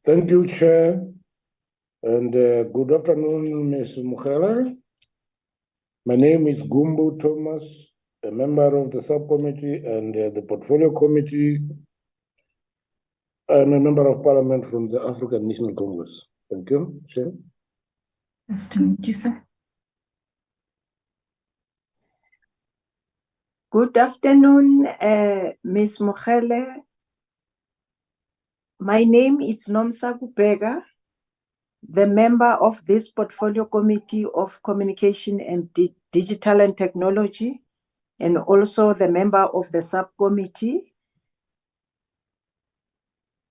Thank you, Chair. And good afternoon, Ms. Mukhela. My name is Gumbu Thomas, a member of the subcommittee and the Portfolio Committee. I'm a member of Parliament from the African National Congress. Thank you, Chair. Nice to meet you, sir. Good afternoon, Ms. Mukhele. My name is Nomsa Kubega, the member of this Portfolio Committee of Communication and Digital and Technology, and also the member of the subcommittee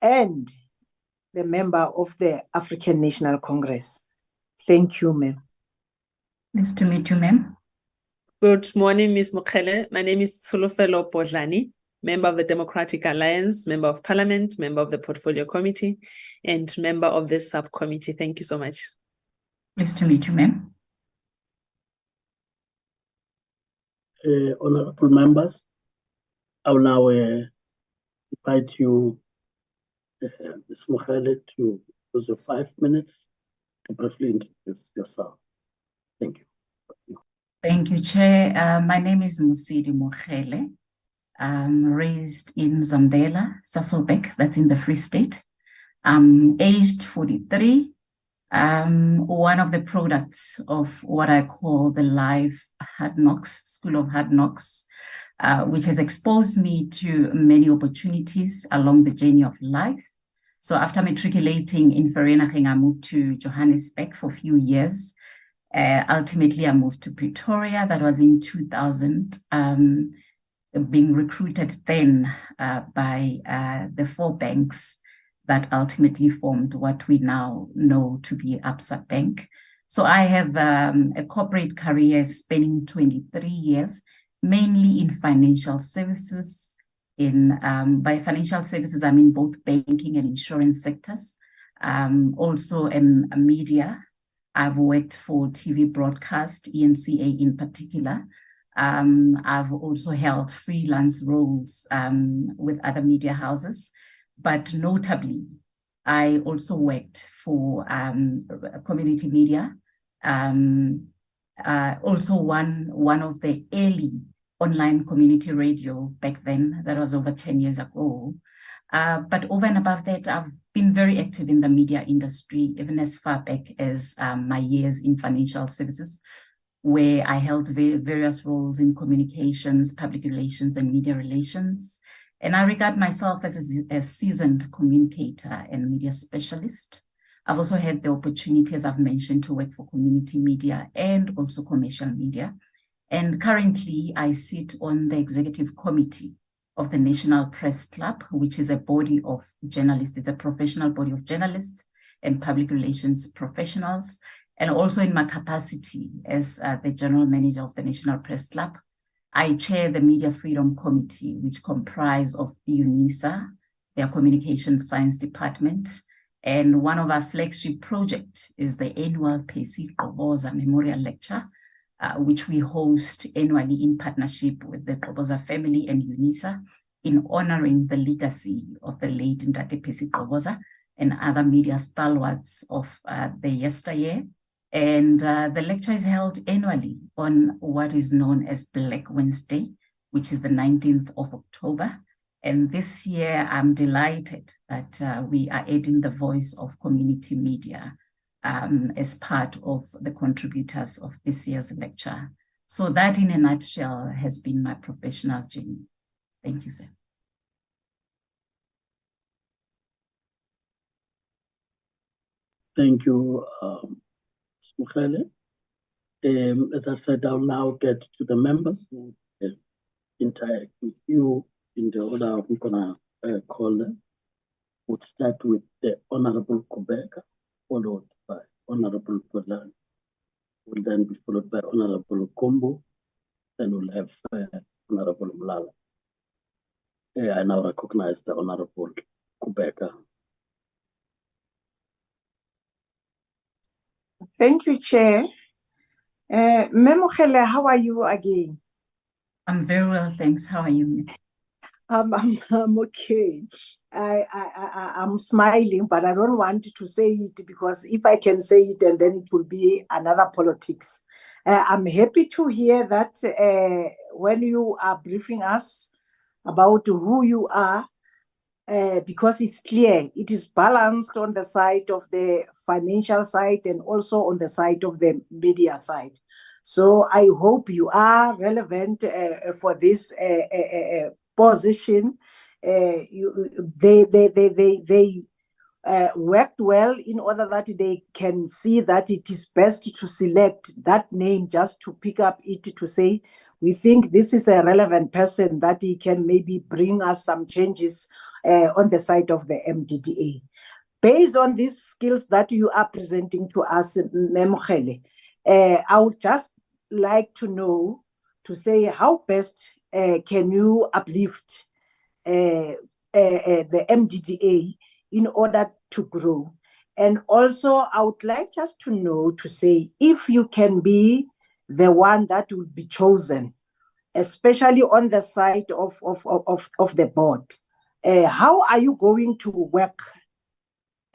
and the member of the African National Congress. Thank you, ma'am. Nice to meet you, ma'am. Good morning, Ms. Mukhele. My name is Tsulufelo Bodlani, member of the Democratic Alliance, member of Parliament, member of the Portfolio Committee, and member of this subcommittee. Thank you so much. Nice to meet you, ma'am. Honorable members, I will now invite you, Ms. Mukhele, to use your 5 minutes to briefly introduce yourself. Thank you. Thank you, Chair. My name is Musidi Mukhele. I'm raised in Zambela, Sasolburg, that's in the Free State. I'm aged 43. One of the products of what I call the Life Hard Knocks, School of Hard Knocks, which has exposed me to many opportunities along the journey of life. So after matriculating in Vereeniging, I moved to Johannesburg for a few years. Ultimately, I moved to Pretoria. That was in 2000, being recruited then by the 4 banks that ultimately formed what we now know to be Absa Bank. So I have a corporate career spanning 23 years, mainly in financial services. By financial services, I mean both banking and insurance sectors. Also in media. I've worked for TV broadcast, ENCA in particular. I've also held freelance roles with other media houses, but notably, I also worked for community media. Also one of the early online community radio back then. That was over 10 years ago. But over and above that, I've been very active in the media industry, even as far back as my years in financial services, where I held various roles in communications, public relations, and media relations. And I regard myself as a seasoned communicator and media specialist. I've also had the opportunity, as I've mentioned, to work for community media and also commercial media. And currently, I sit on the executive committee of the National Press Club, which is a body of journalists. It's a professional body of journalists and public relations professionals. And also in my capacity as the general manager of the National Press Club, I chair the Media Freedom Committee, which comprise of UNISA, their Communication Science Department. And one of our flagship projects is the annual Percy Qoboza Memorial Lecture, which we host annually in partnership with the Qoboza family and UNISA in honoring the legacy of the late Ndate Percy Qoboza and other media stalwarts of the yesteryear. And the lecture is held annually on what is known as Black Wednesday, which is the 19th of October. And this year, I'm delighted that we are adding the voice of community media as part of the contributors of this year's lecture. So that in a nutshell has been my professional journey. Thank you, sir. Thank you, Mukhele. As I said, I'll now get to the members who interact with you in the order we're gonna call them. We'll start with the Honorable Kubeka, followed by Honorable Polan, will then be followed by Honorable Kombo, then we'll have Honorable Mlala. I now recognize the Honorable Kubeka. Thank you, Chair. Memokhele, how are you again? I'm very well, thanks. How are you? I'm okay. I'm smiling, but I don't want to say it because if I can say it, and then it will be another politics. I'm happy to hear that when you are briefing us about who you are, because it's clear, it is balanced on the side of the financial side and also on the side of the media side. So I hope you are relevant for this position. They worked well in order that they can see that it is best to select that name just to pick up it to say, we think this is a relevant person that he can maybe bring us some changes on the side of the MDDA. Based on these skills that you are presenting to us, Memokhele, I would just like to know, to say how best can you uplift the MDDA in order to grow. And also, I would like just to know, to say, if you can be the one that will be chosen, especially on the side of the board, how are you going to work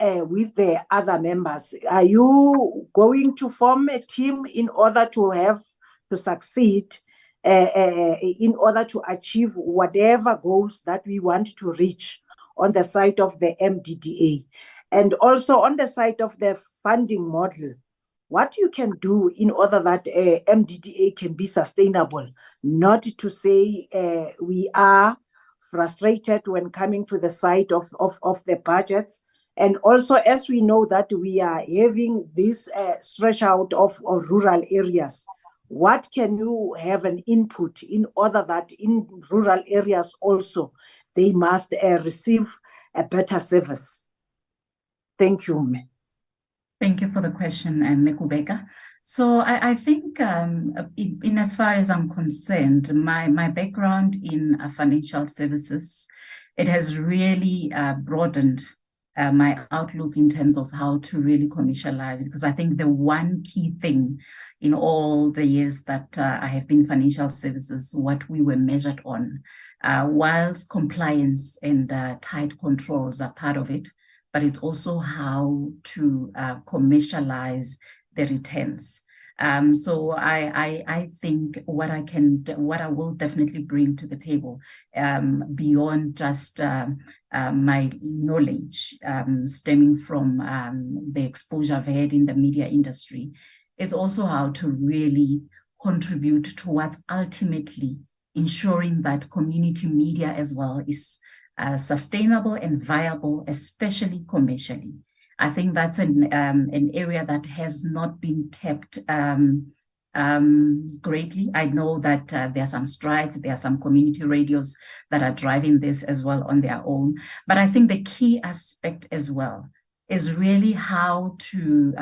with the other members? Are you going to form a team in order to succeed, in order to achieve whatever goals that we want to reach on the side of the MDDA? And also on the side of the funding model, what you can do in order that MDDA can be sustainable, not to say we are frustrated when coming to the side of the budgets, And also, as we know that we are having this stretch out of rural areas, what can you have an input in order that in rural areas also they must receive a better service? Thank you. Thank you for the question, Mekubeka. So I think in as far as I'm concerned, my background in financial services, it has really broadened my outlook in terms of how to really commercialize, because I think the one key thing in all the years that I have been in financial services, what we were measured on, whilst compliance and tight controls are part of it, but it's also how to commercialize the returns. So I think what I will definitely bring to the table, beyond just my knowledge stemming from the exposure I've had in the media industry, is also how to really contribute towards ultimately ensuring that community media as well is sustainable and viable, especially commercially. I think that's an area that has not been tapped greatly. I know that there are some strides, there are some community radios that are driving this as well on their own. But I think the key aspect as well is really how to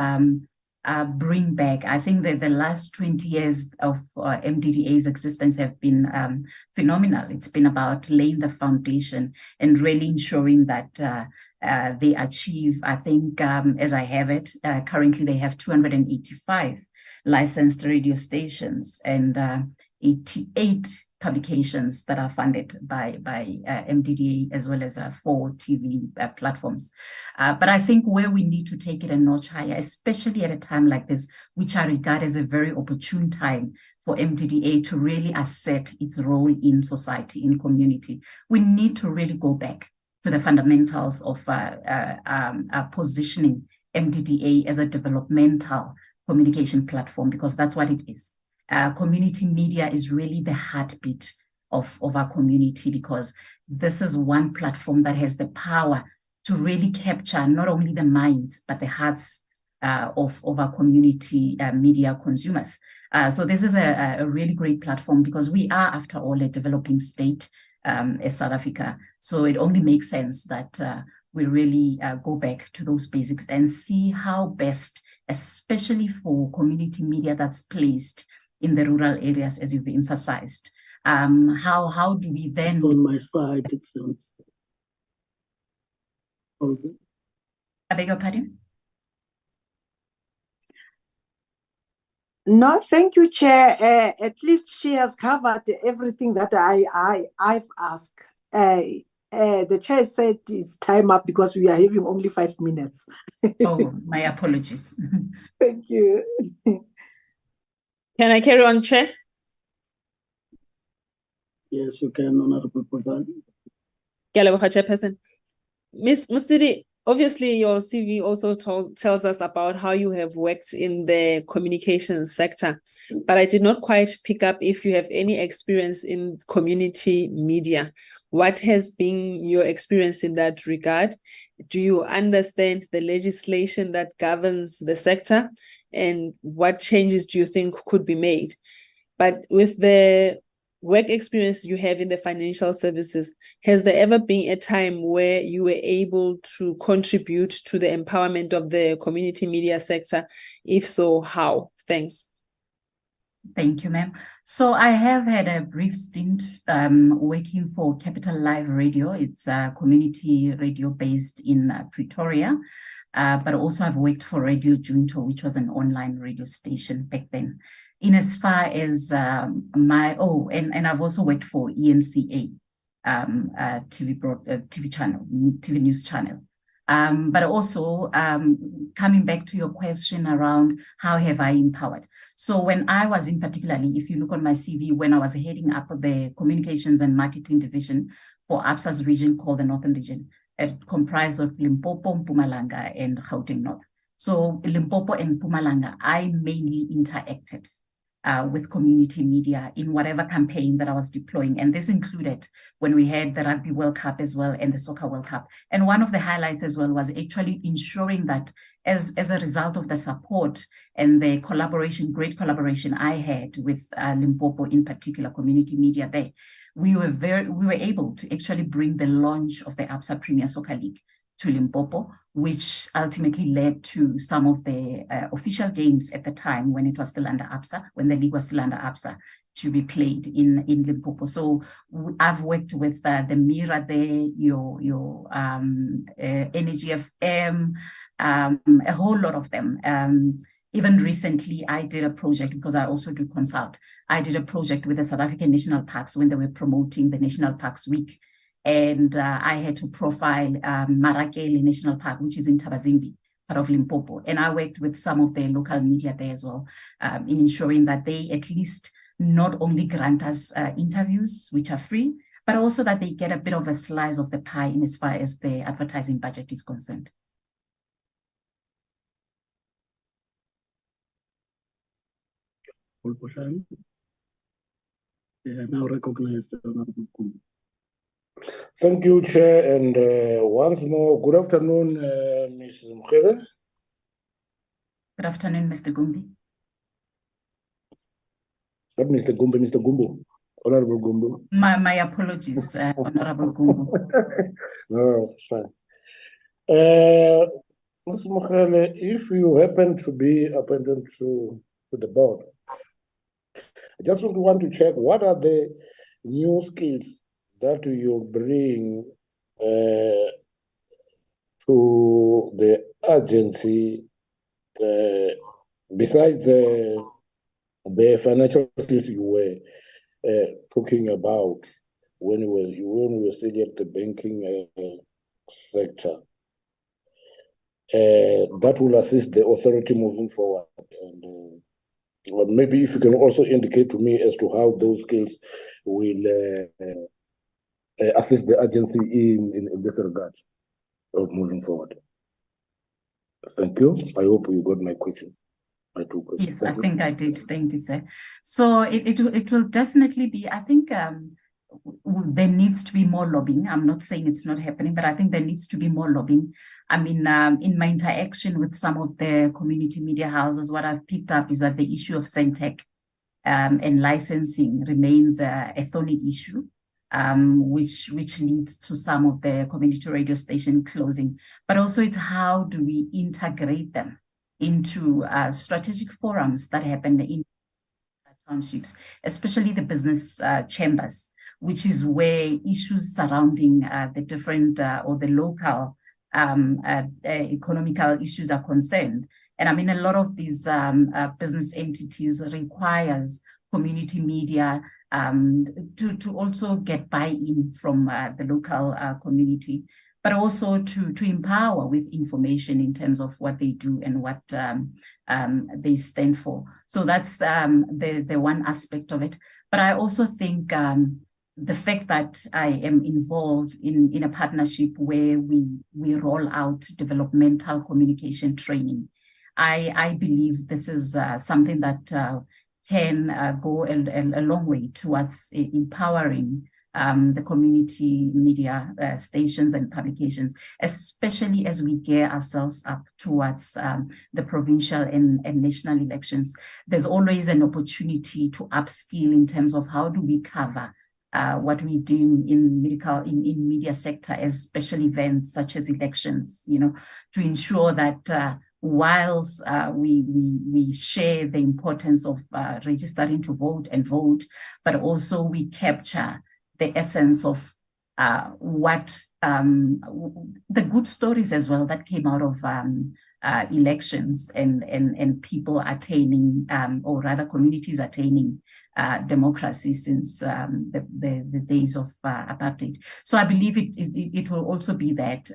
bring back. I think that the last 20 years of MDDA's existence have been phenomenal. It's been about laying the foundation and really ensuring that they achieve, I think, as I have it, currently they have 285 licensed radio stations and 88 publications that are funded by MDDA, as well as 4 TV platforms. But I think where we need to take it a notch higher, especially at a time like this, which I regard as a very opportune time for MDDA to really assert its role in society, in community, we need to really go back to the fundamentals of positioning MDDA as a developmental communication platform, because that's what it is. Community media is really the heartbeat of our community, because this is one platform that has the power to really capture not only the minds, but the hearts of our community media consumers. So this is a really great platform, because we are, after all, a developing state as South Africa. So it only makes sense that we really go back to those basics and see how best, especially for community media that's placed in the rural areas, as you've emphasized. How do we then... On my side, it sounds... I beg your pardon? No, thank you, Chair. At least she has covered everything that I've asked. The Chair said it's time up because we are having only 5 minutes. Oh, my apologies. Thank you. Can I carry on, Chair? Yes, you can, Honorable Podlani. Chairperson. Ms. Musidi, obviously your CV also tells us about how you have worked in the communications sector, but I did not quite pick up if you have any experience in community media. What has been your experience in that regard? Do you understand the legislation that governs the sector, and what changes do you think could be made? But with the work experience you have in the financial services, has there ever been a time where you were able to contribute to the empowerment of the community media sector? If so, how? Thanks. Thank you, ma'am. So I have had a brief stint working for Capital Live Radio. It's a community radio based in Pretoria, but also I've worked for Radio Junto, which was an online radio station back then. In as far as and I've also worked for ENCA, TV channel, TV news channel. But also coming back to your question around how have I empowered. So when I was in particularly, if you look on my CV, when I was heading up the communications and marketing division for ABSA's region called the Northern Region, it comprised of Limpopo, Mpumalanga, and Gauteng North. So Limpopo and Mpumalanga, I mainly interacted with community media in whatever campaign that I was deploying. And this included when we had the Rugby World Cup as well and the Soccer World Cup. And one of the highlights as well was actually ensuring that as a result of the support and the collaboration, great collaboration I had with Limpopo in particular, community media there, we were able to actually bring the launch of the ABSA Premier Soccer League to Limpopo, which ultimately led to some of the official games at the time when it was still under ABSA, when the league was still under ABSA, to be played in Limpopo. So I've worked with the Mira there, your Energy FM, a whole lot of them. Even recently, I did a project, because I also do consult. I did a project with the South African National Parks when they were promoting the National Parks Week. And I had to profile Marakele National Park, which is in Tabazimbi, part of Limpopo. And I worked with some of the local media there as well, in ensuring that they at least not only grant us interviews, which are free, but also that they get a bit of a slice of the pie in as far as the advertising budget is concerned. Now recognize the Honorable Kumbu. Thank you, Chair, and once more, good afternoon, Mrs. Mukhele. Good afternoon, Mr. Gumbi. Not Mr. Gumbi, Mr. Gumbu, Honorable Gumbu. My apologies, Honorable Gumbu. No, it's fine. Mrs. Mukhele, if you happen to be appointed to the board, I just want to check what are the new skills that you bring to the agency besides the financial skills you were talking about when we were still at the banking sector, that will assist the authority moving forward. And maybe if you can also indicate to me as to how those skills will assist the agency in this regard of moving forward. Thank you. I hope you got my question. My two questions. Yes, I think I did. Thank you, sir. So it will definitely be, I think there needs to be more lobbying. I'm not saying it's not happening, but I think there needs to be more lobbying. I mean, in my interaction with some of the community media houses, what I've picked up is that the issue of Centec and licensing remains a thorny issue. Which leads to some of the community radio station closing. But also it's how do we integrate them into strategic forums that happen in townships, especially the business chambers, which is where issues surrounding the different or the local economical issues are concerned. And I mean, a lot of these business entities requires community media to also get buy-in from the local community, but also to empower with information in terms of what they do and what they stand for. So that's the one aspect of it. But I also think the fact that I am involved in a partnership where we roll out developmental communication training, I believe this is something that can go a long way towards empowering the community media stations and publications, especially as we gear ourselves up towards the provincial and national elections. There's always an opportunity to upskill in terms of how do we cover what we do in media sector as special events such as elections, to ensure that whilst we share the importance of registering to vote, but also we capture the essence of what the good stories as well that came out of elections and people attaining, or rather communities attaining democracy since the days of apartheid. So I believe it will also be that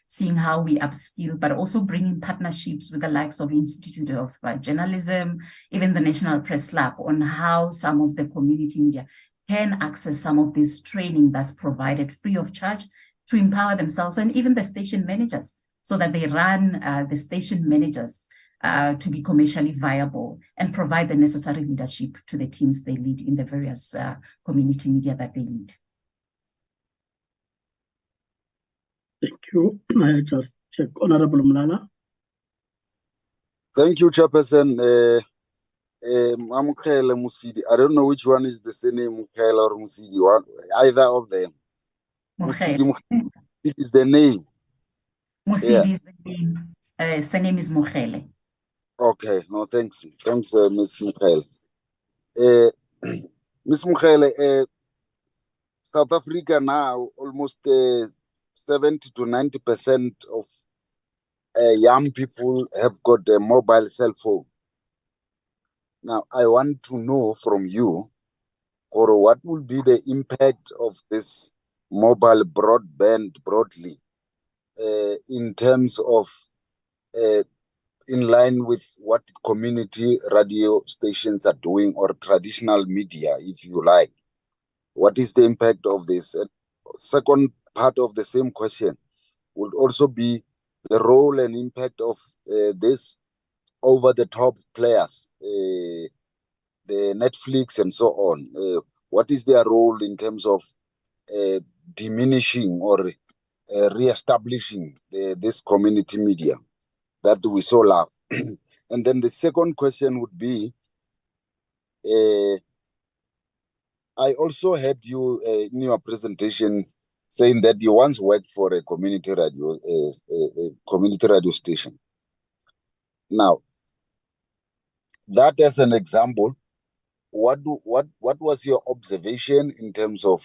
seeing how we upskill, but also bringing partnerships with the likes of Institute of Journalism, even the National Press Club, on how some of the community media can access some of this training that's provided free of charge to empower themselves, and even the station managers, so that they run the station managers to be commercially viable and provide the necessary leadership to the teams they lead in the various community media that they lead. Thank you. May I just check, Honorable Mlala? Thank you, Chairperson. Mamukele Musidi. I don't know which one is the surname, Mukele or Musidi. One, either of them. Musidi is the name. Musidi is the name. Surname is Mukhele. Okay, no, thanks. Thanks, Ms. Mukhele. Ms. Mukhele, South Africa now, almost 70 to 90% of young people have got a mobile cell phone. Now, I want to know from you, or what will be the impact of this mobile broadband broadly in terms of in line with what community radio stations are doing, or traditional media, if you like. What is the impact of this? And second part of the same question would also be the role and impact of this over-the-top players, the Netflix and so on. What is their role in terms of diminishing or re-establishing this community media that we so love? And then the second question would be, I also heard you in your presentation saying that you once worked for a community radio station. Now, that as an example, what was your observation in terms of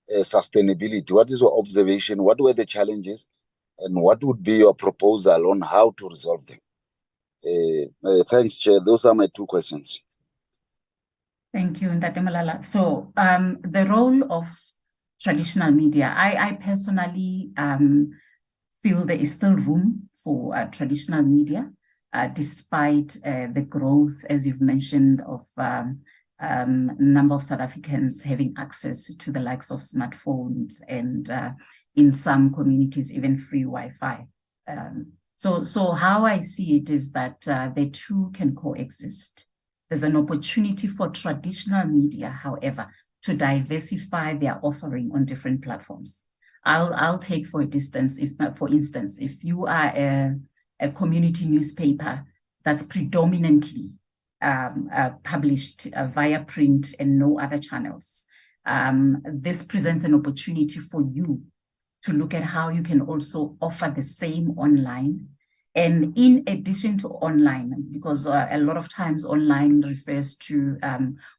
sustainability? What is your observation? What were the challenges? And what would be your proposal on how to resolve them? Thanks, Chair. Those are my two questions. Thank you, Ndate Malala. So the role of traditional media, I personally feel there is still room for traditional media, despite the growth, as you've mentioned, of number of South Africans having access to the likes of smartphones and in some communities, even free Wi-Fi. So how I see it is that the two can coexist. There's an opportunity for traditional media, however, to diversify their offering on different platforms. I'll take for instance, if you are a community newspaper that's predominantly published via print and no other channels, this presents an opportunity for you to look at how you can also offer the same online. And in addition to online, because a lot of times online refers to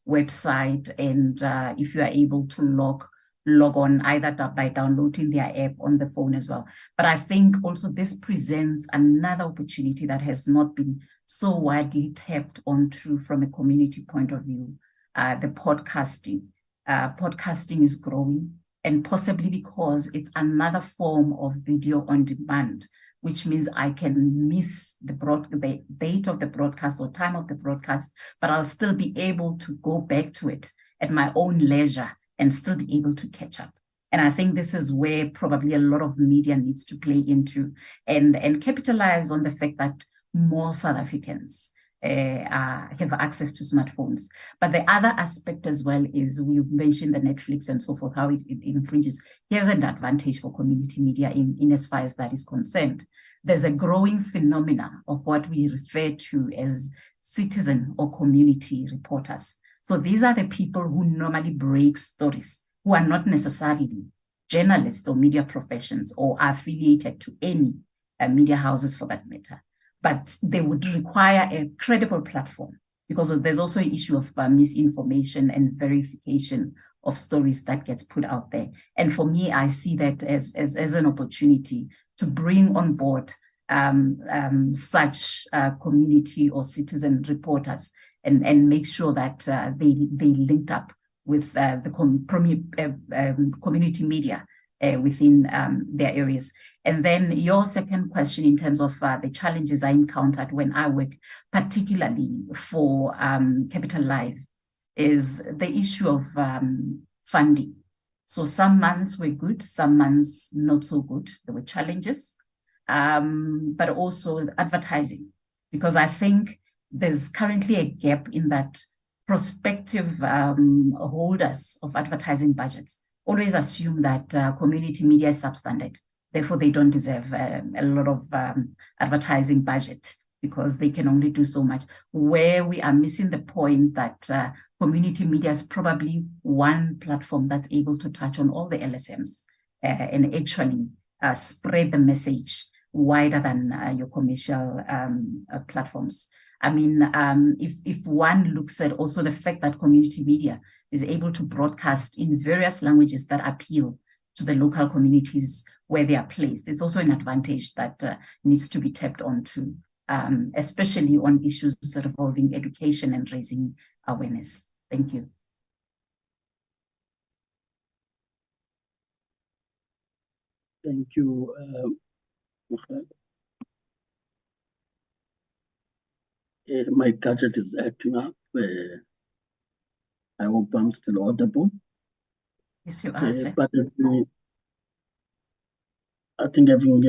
website, and if you are able to log on either by downloading their app on the phone as well. But I think also this presents another opportunity that has not been so widely tapped onto from a community point of view, the podcasting. Podcasting is growing, and possibly because it's another form of video on demand, which means I can miss the date of the broadcast or time of the broadcast, but I'll still be able to go back to it at my own leisure and still be able to catch up. And I think this is where probably a lot of media needs to play into and capitalize on the fact that more South Africans have access to smartphones. But the other aspect as well is, we mentioned the Netflix and so forth, how it infringes. Here's an advantage for community media in as far as that is concerned. There's a growing phenomena of what we refer to as citizen or community reporters. So these are the people who normally break stories, who are not necessarily journalists or media professions or are affiliated to any media houses for that matter. But they would require a credible platform, because there's also an issue of misinformation and verification of stories that gets put out there. And for me, I see that as an opportunity to bring on board such community or citizen reporters and make sure that they linked up with the community media within their areas. And then your second question in terms of the challenges I encountered when I work, particularly for Capital Live, is the issue of funding. So some months were good, some months not so good. There were challenges, but also advertising, because I think there's currently a gap in that prospective holders of advertising budgets always assume that community media is substandard. Therefore, they don't deserve a lot of advertising budget because they can only do so much. Where we are missing the point that community media is probably one platform that's able to touch on all the LSMs and actually spread the message wider than your commercial platforms. I mean, if one looks at also the fact that community media is able to broadcast in various languages that appeal to the local communities where they are placed, it's also an advantage that needs to be tapped onto, especially on issues involving education and raising awareness. Thank you. Thank you. My gadget is acting up. I hope I'm still audible. Yes, you are, sir. But I think having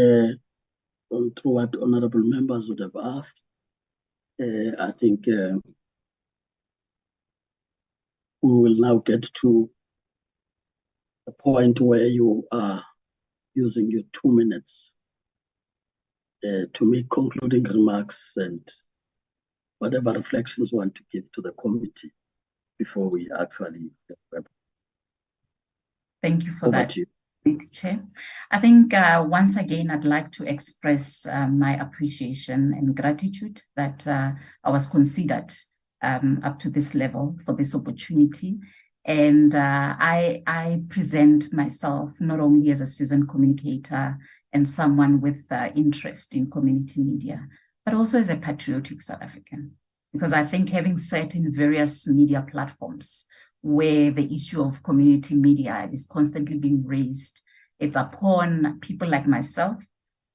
gone through what honorable members would have asked, I think we will now get to a point where you are using your 2 minutes to make concluding remarks and whatever reflections you want to give to the committee before we actually. Thank you for that, Chair. I think once again, I'd like to express my appreciation and gratitude that I was considered up to this level for this opportunity. And I present myself not only as a seasoned communicator and someone with interest in community media, but also as a patriotic South African, because I think having sat in various media platforms where the issue of community media is constantly being raised, it's upon people like myself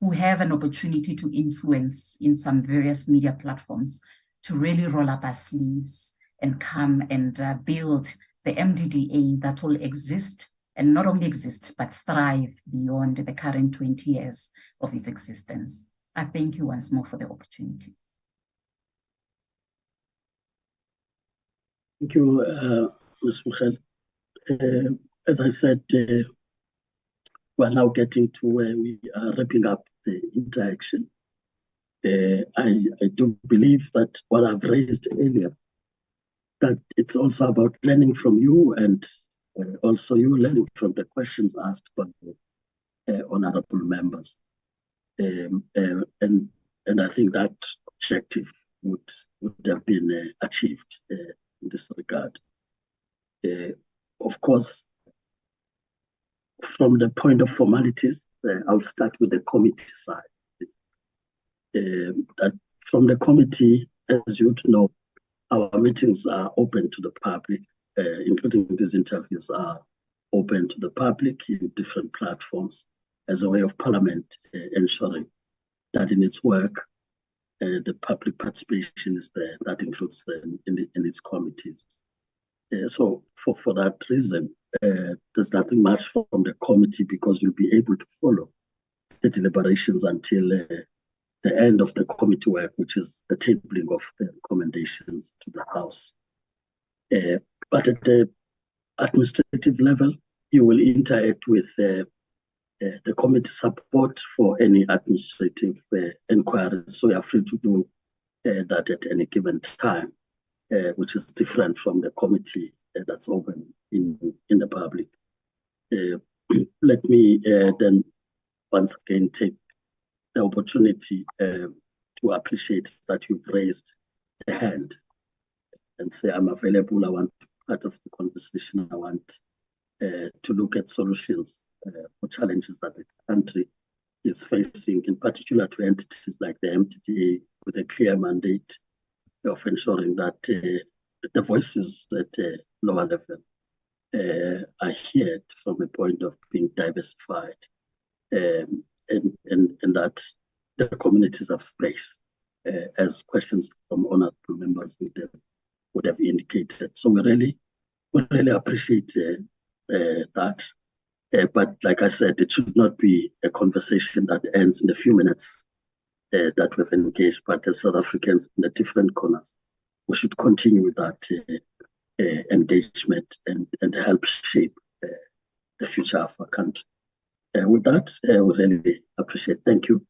who have an opportunity to influence in some various media platforms to really roll up our sleeves and come and build the MDDA that will exist, and not only exist, but thrive beyond the current 20 years of its existence. I thank you once more for the opportunity. Thank you, Ms. Mukhel. As I said, we are now getting to where we are wrapping up the interaction. I do believe that what I've raised earlier, that it's also about learning from you and also you learning from the questions asked by the honorable members. And I think that objective would have been achieved in this regard. Of course, from the point of formalities, I'll start with the committee side. That from the committee, as you know, our meetings are open to the public, including these interviews are open to the public in different platforms as a way of Parliament ensuring that in its work, the public participation is there. That includes them in its committees. So for that reason, there's nothing much from the committee because you'll be able to follow the deliberations until the end of the committee work, which is the tabling of the recommendations to the House. But at the administrative level, you will interact with the committee support for any administrative inquiries. So you are free to do that at any given time, which is different from the committee that's open in the public. Let me then once again take the opportunity to appreciate that you've raised the hand and say, I'm available, I want to be part of the conversation, I want to look at solutions for challenges that the country is facing, in particular to entities like the MDDA with a clear mandate of ensuring that the voices at a lower level are heard from a point of being diversified and that the communities have space, as questions from honorable members would have indicated. So we really appreciate that. But like I said, it should not be a conversation that ends in a few minutes that we've engaged, but as South Africans in the different corners, we should continue with that engagement and help shape the future of our country. With that, we really appreciate. Thank you.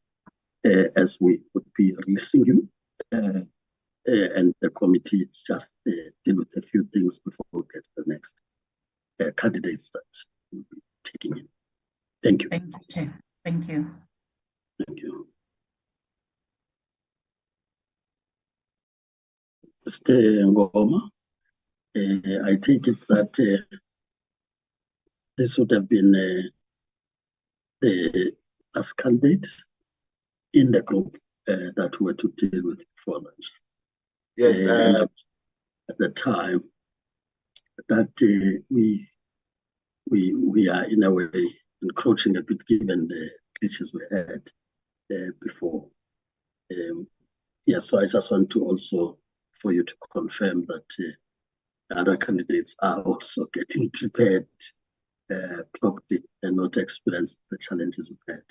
As we would be releasing you, and the committee just deal with a few things before we get to the next candidates that we'll be taking in. Thank you. Thank you, Chair. Thank you. Thank you. Mr. Ngoma, I take it that this would have been the last candidate in the group that we were to deal with before lunch. Yes. At the time that we are in a way encroaching a bit given the glitches we had before. So I just want to also for you to confirm that other candidates are also getting prepared properly and not experience the challenges we've had.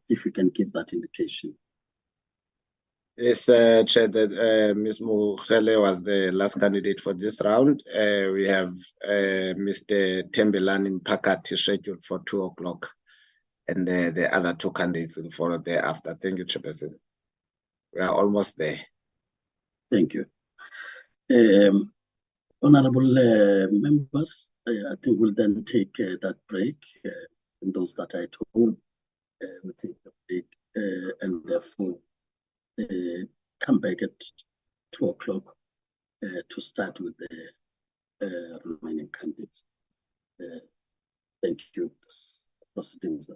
If you can give that indication. Yes, Chair, that Ms. Mokhele was the last candidate for this round. We have Mr. Tembelani Mpakati scheduled for 2 o'clock, and the other 2 candidates will follow thereafter. Thank you, Chairperson. We are almost there. Thank you. Honorable members, I think we'll then take that break, and those that are at home will take the break, and therefore come back at 2 o'clock to start with the remaining candidates. Thank you. Proceedings.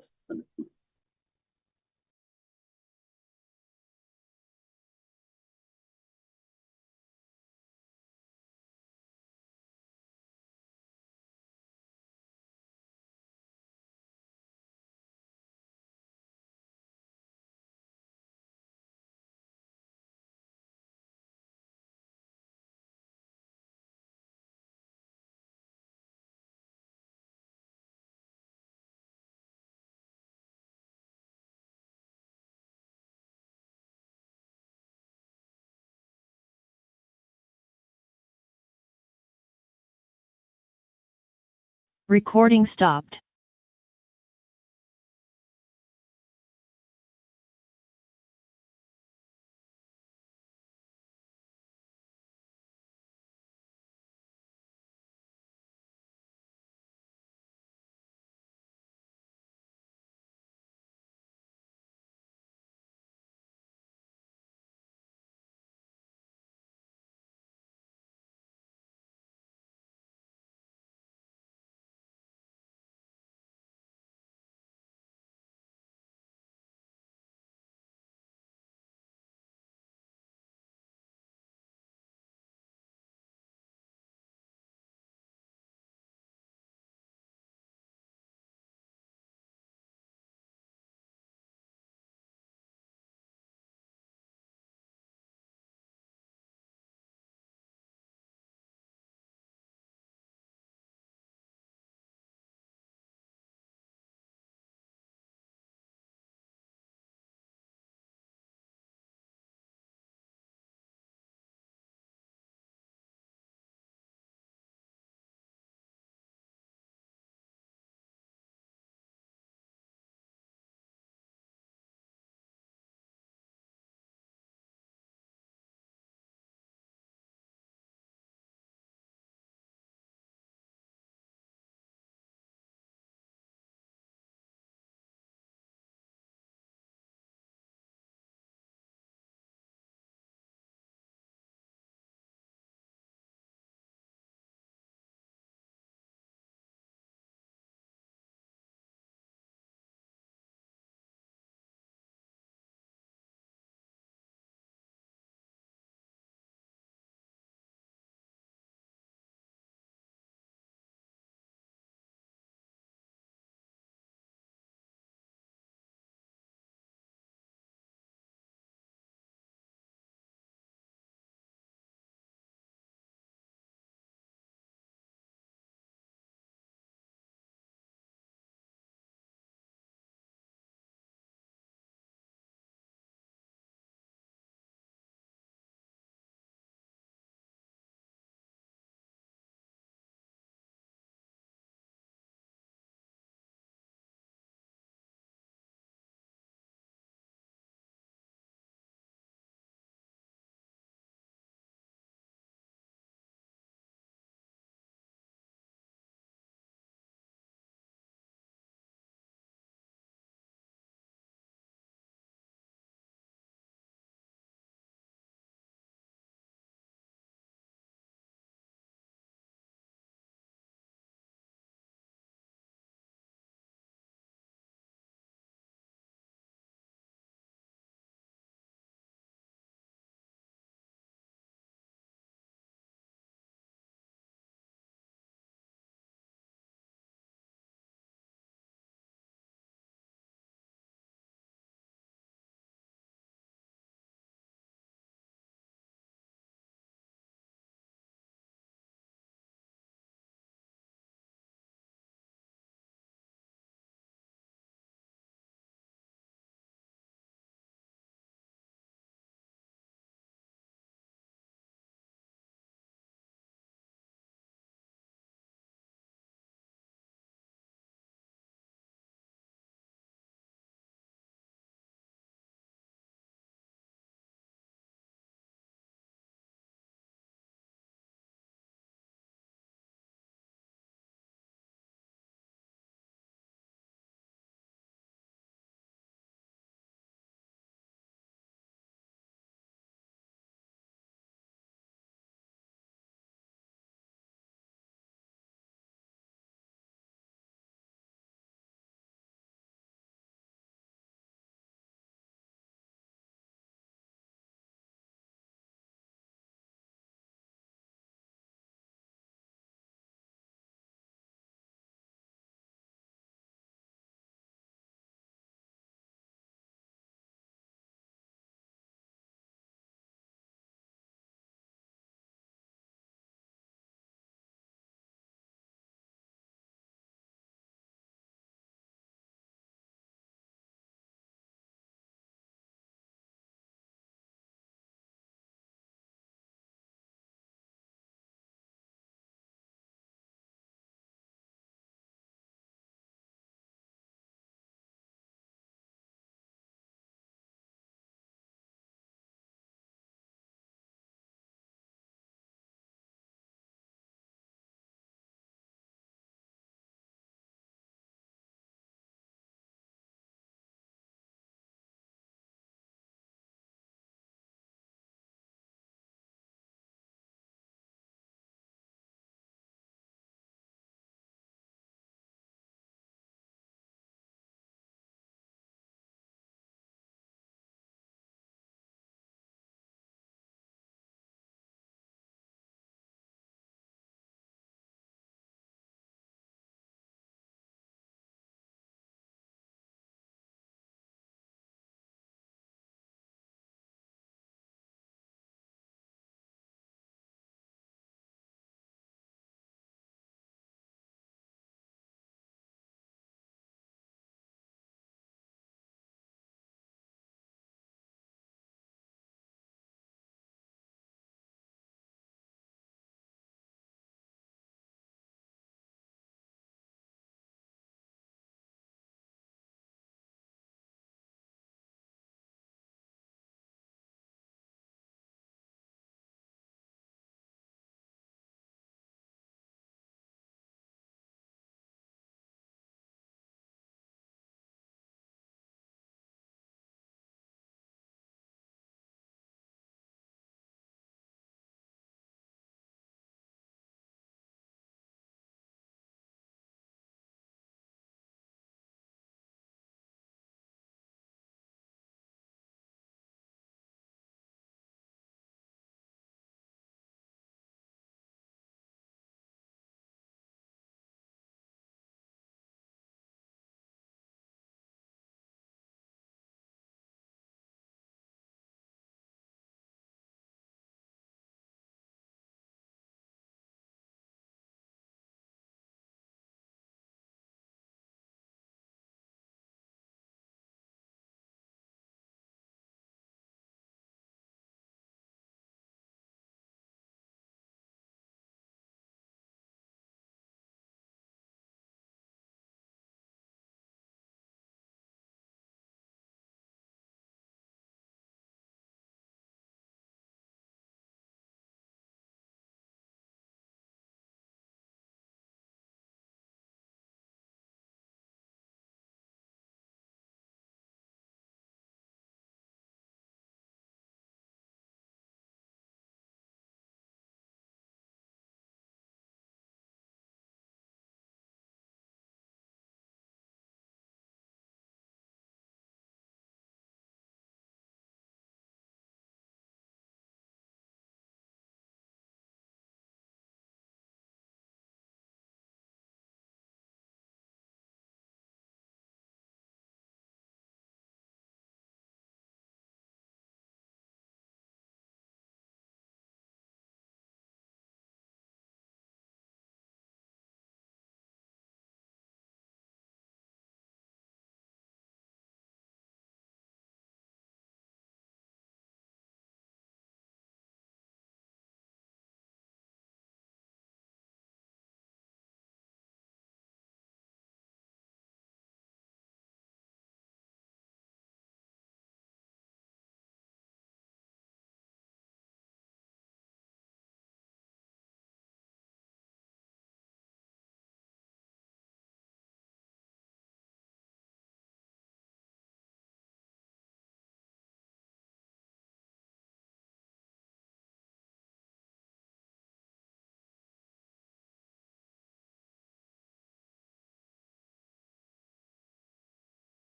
Recording stopped.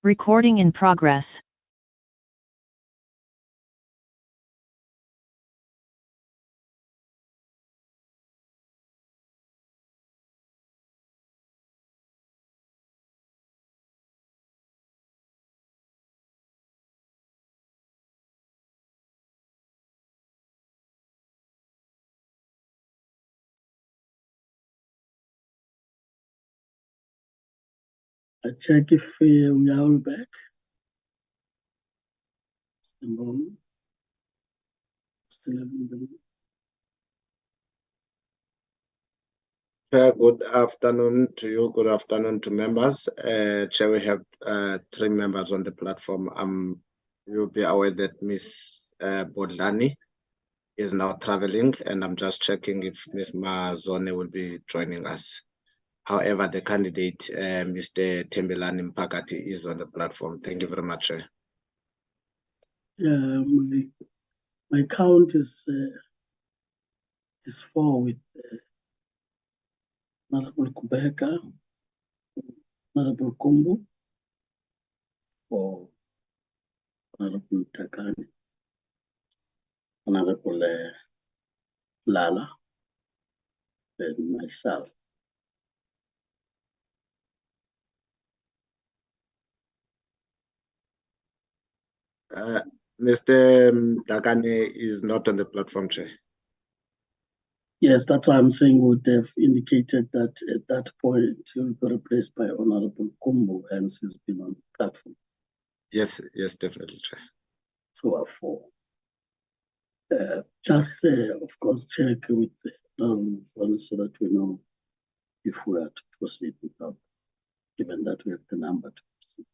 Recording in progress. I check if we are all back. Just a moment. Still having the Chair, good afternoon to you. Good afternoon to members. Chair, we have 3 members on the platform. You'll be aware that Ms. Bodlani is now traveling, and I'm just checking if Ms. Mazone will be joining us. However, the candidate, Mr. Tembelani Mpakati, is on the platform. Thank you very much, Chair. Yeah, my count is 4 with Honorable Kubeka, Honorable Kumbu, for Honorable Takani, Honorable Lala, and myself. Mr. Takane is not on the platform, Chair. Yes, that's why I'm saying would have indicated that at that point he'll be replaced by Honorable Kumbu, hence he's been on the platform. Yes, definitely, Chair. So 4. Just, of course, check with the so that we know if we are to proceed without, given that we have the number to proceed.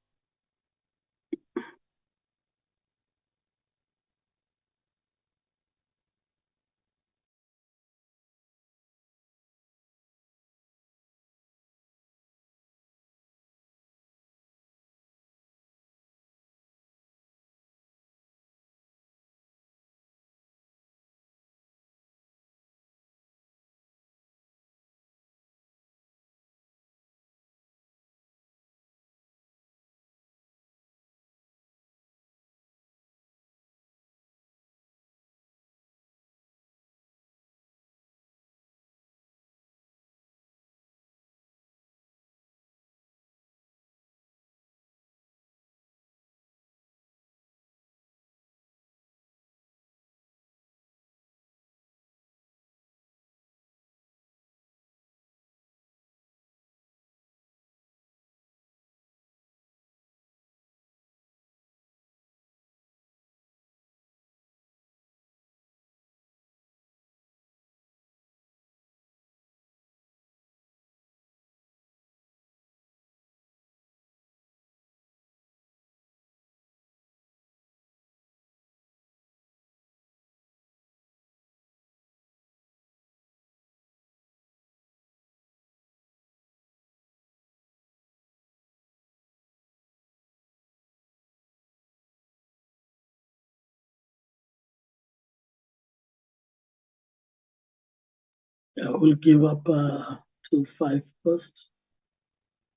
I will give up till 5 first.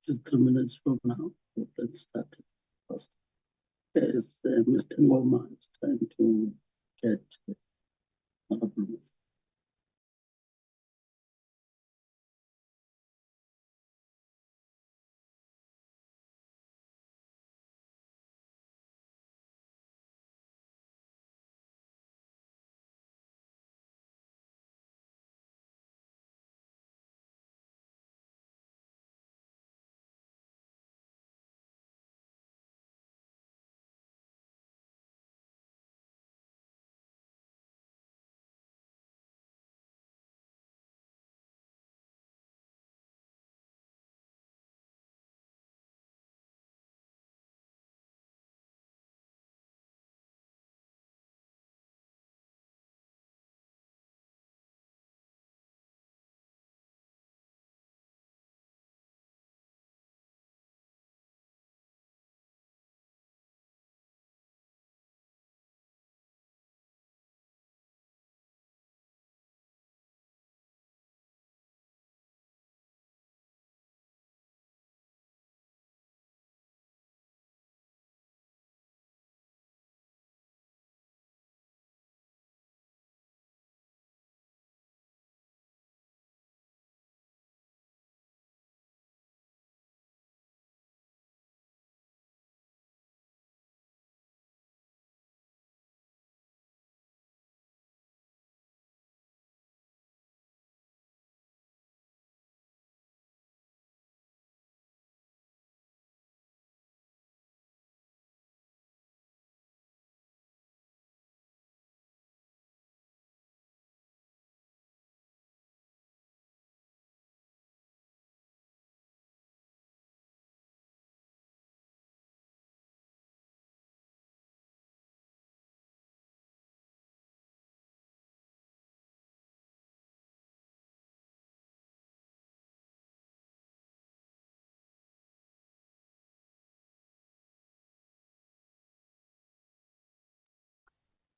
Just 3 minutes from now. Let's start it first. As Mr. Ngoma is trying to get Honorable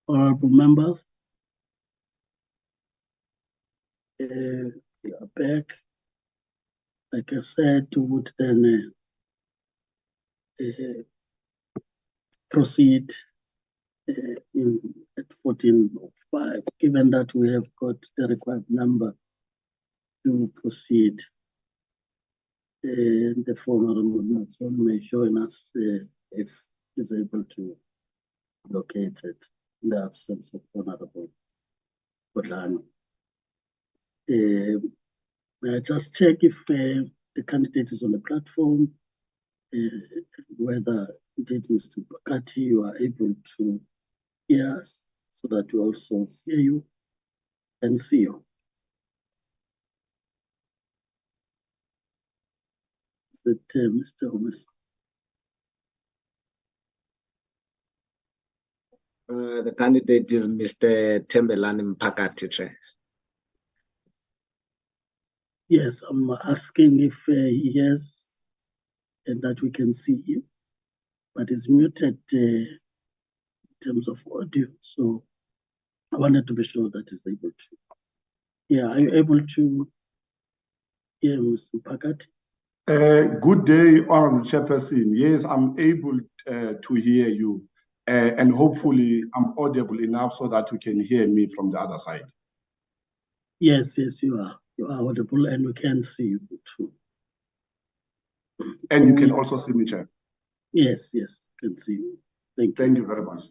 Honorable members, we are back. Like I said, we would then proceed at 14:05, given that we have got the required number to proceed. The Honorable Matson may join us if he's able to locate it in the absence of Honorable Bodlani. May I just check if the candidate is on the platform, whether indeed Mr. Bakati, you are able to hear us so that we also hear you and see you. Is it Mr. Holmes? The candidate is Mr. Tembelani Mpakati, Chair. Yes, I'm asking if he has and that we can see him, but it's muted in terms of audio. So I wanted to be sure that he's able to. Yeah, are you able to hear Mr. Mpakati? Good day, Honorable Chairperson. Yes, I'm able to hear you, and hopefully I'm audible enough so that you can hear me from the other side. Yes, you are. You are audible, and we can see you too. And you can also see me, Chair. Yes, can see you. Thank you. Thank you very much.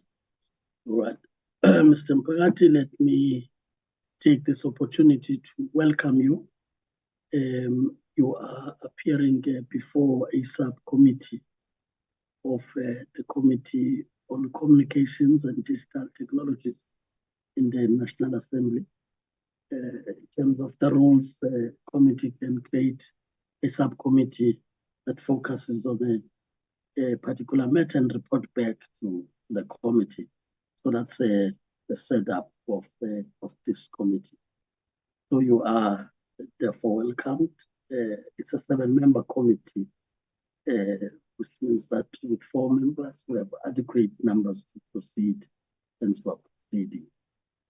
All right. Mr. Mpakati, let me take this opportunity to welcome you. You are appearing before a subcommittee of the Committee on Communications and Digital Technologies in the National Assembly. In terms of the rules, committee can create a subcommittee that focuses on a particular matter and report back to the committee. So that's the setup of this committee. So you are therefore welcomed. It's a 7-member committee, which means that with 4 members, we have adequate numbers to proceed and to are proceeding,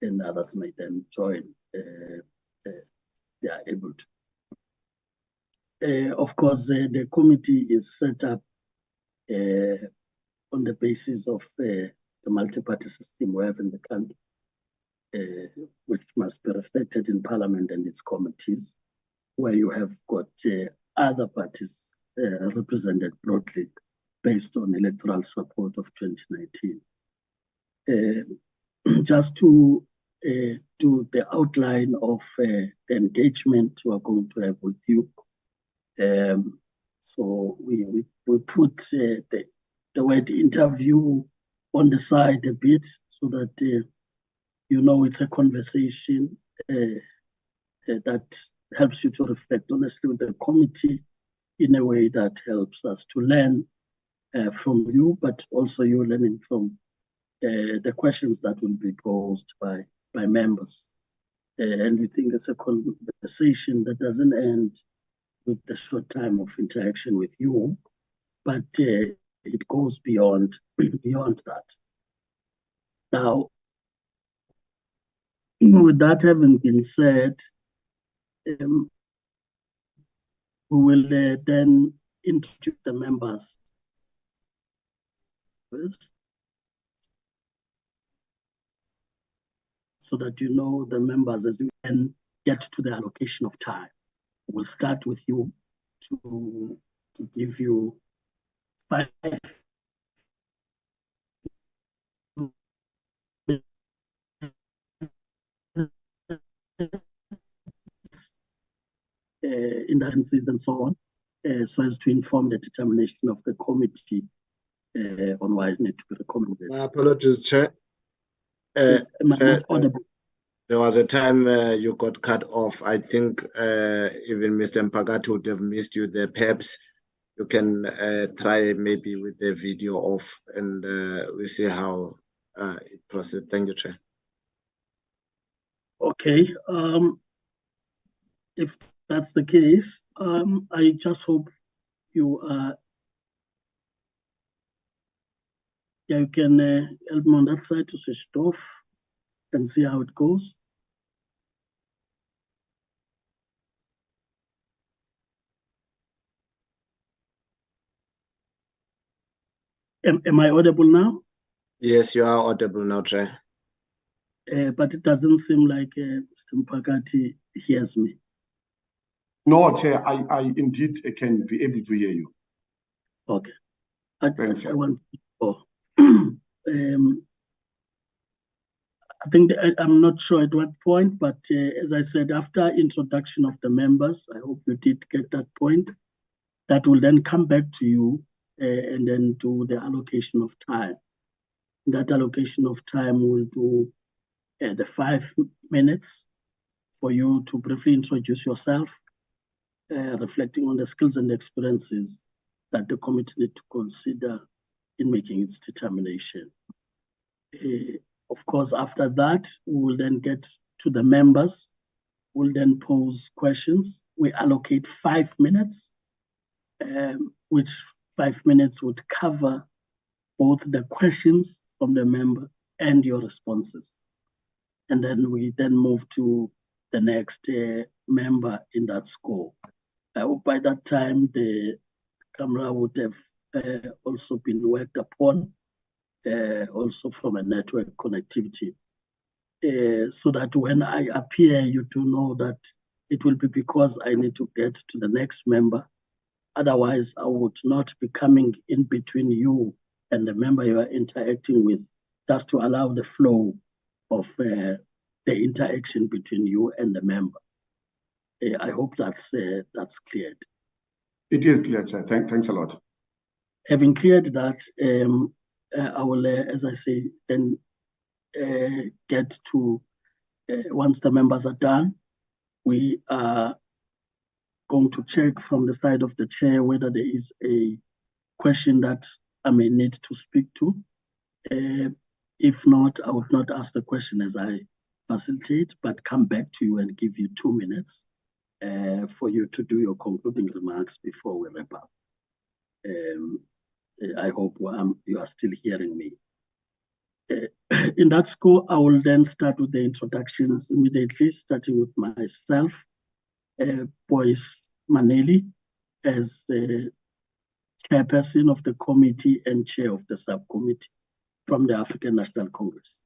and others may then join. They are able to. Of course, the committee is set up on the basis of the multi-party system we have in the country, which must be reflected in Parliament and its committees, where you have got other parties represented broadly based on electoral support of 2019. Just to do the outline of the engagement we are going to have with you. So we put the word interview on the side a bit so that you know it's a conversation that helps you to reflect honestly with the committee in a way that helps us to learn from you, but also you learning from the questions that will be posed by members. And we think it's a conversation that doesn't end with the short time of interaction with you, but it goes beyond that. Now, with that having been said, we will then introduce the members first, so that you know the members as you can get to the allocation of time. We'll start with you to give you 5 indulgences and so on, so as to inform the determination of the committee on why it needs to be recommended. My apologies, Chair. Chair, there was a time you got cut off. I think even Mr. Mpakati would have missed you there. Perhaps you can try maybe with the video off, and we see how it proceeds. Thank you, Chair. Okay. If that's the case, I just hope you are Yeah, you can help me on that side to switch it off and see how it goes. Am I audible now? Yes, you are audible now, Chair. But it doesn't seem like Mr. Mpakati hears me. No, Chair, I indeed can be able to hear you. Okay. I want I think I'm not sure at what point, but as I said, after introduction of the members, I hope you did get that point. That will then come back to you and then do the allocation of time. That allocation of time will do the 5 minutes for you to briefly introduce yourself, reflecting on the skills and experiences that the committee need to consider in making its determination. Of course, after that, we will then get to the members. We'll then pose questions. We allocate 5 minutes, which 5 minutes would cover both the questions from the member and your responses. And then we then move to the next member in that score. I hope by that time the camera would have also been worked upon, also from a network connectivity, so that when I appear, you do know that it will be because I need to get to the next member. Otherwise, I would not be coming in between you and the member you are interacting with, just to allow the flow of the interaction between you and the member. I hope that's cleared. It is clear, Chair. Thanks a lot. Having cleared that, I will, as I say, then get to, once the members are done, we are going to check from the side of the chair whether there is a question that I may need to speak to. If not, I would not ask the question as I facilitate, but come back to you and give you 2 minutes for you to do your concluding remarks before we wrap up. I hope you are still hearing me. In that score, I will then start with the introductions immediately, starting with myself, Boyce Maneli, as the chairperson of the committee and chair of the subcommittee from the African National Congress.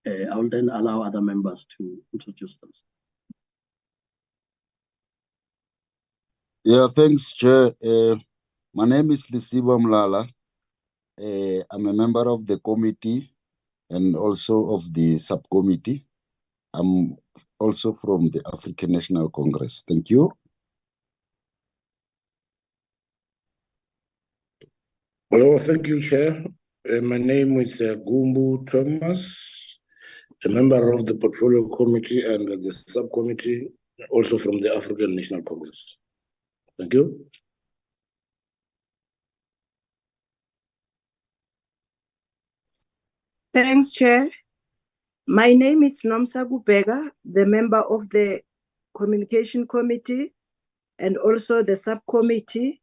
I will then allow other members to introduce themselves. Yeah, thanks, Chair. My name is Lisiba Mlala. I'm a member of the committee and also of the subcommittee. I'm also from the African National Congress. Thank you. Hello, thank you, Chair. My name is Gumbu Thomas, a member of the Portfolio Committee and the subcommittee, also from the African National Congress. Thank you. Thanks, Chair. My name is Nomsa Gubega, the member of the Communication Committee and also the subcommittee,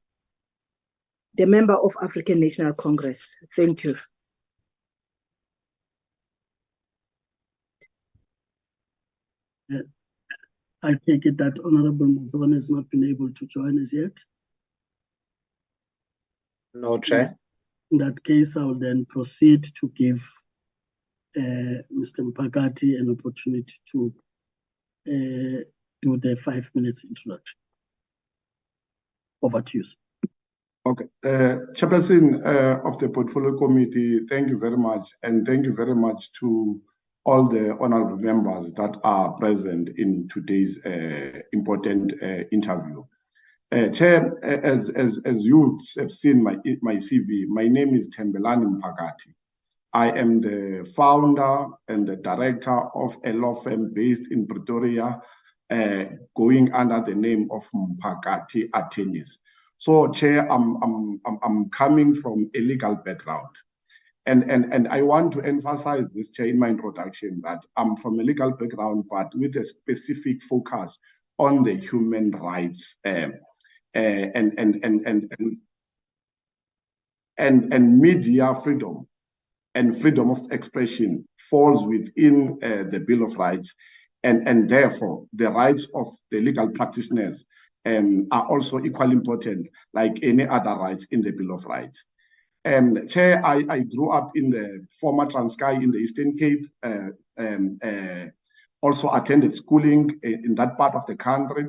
the member of African National Congress. Thank you. I take it that Honorable Mazwan has not been able to join us yet. No, Chair. In that case, I will then proceed to give Mr. Mpakati an opportunity to do the 5 minutes introduction. Over to you, sir. Okay. Chairperson of the Portfolio Committee, thank you very much. And thank you very much to all the honorable members that are present in today's important interview. Chair, as you have seen my CV, my name is Thembelani Mpakati. I am the founder and the director of a law firm based in Pretoria, going under the name of Mpakati Attorneys. So, Chair, I'm coming from a legal background. And I want to emphasize this, Chair, in my introduction, that I'm from a legal background, but with a specific focus on the human rights and media freedom and freedom of expression falls within the Bill of Rights, and therefore the rights of the legal practitioners are also equally important, like any other rights in the Bill of Rights. Chair, I grew up in the former Transkei in the Eastern Cape, also attended schooling in that part of the country,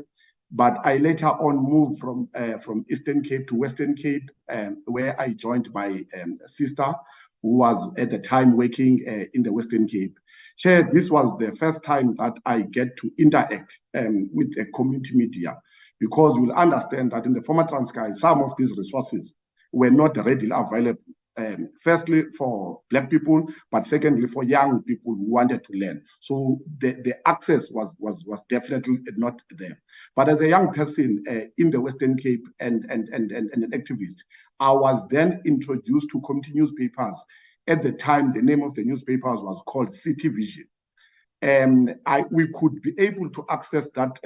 but I later on moved from Eastern Cape to Western Cape, where I joined my sister, who was at the time working in the Western Cape. Chair, this was the first time that I get to interact with the community media, because you'll understand that in the former Transkei, some of these resources were not readily available. Firstly, for Black people, but secondly, for young people who wanted to learn. So the access was definitely not there. But as a young person in the Western Cape and an activist, I was then introduced to community newspapers. At the time, the name of the newspapers was called City Vision. We could be able to access that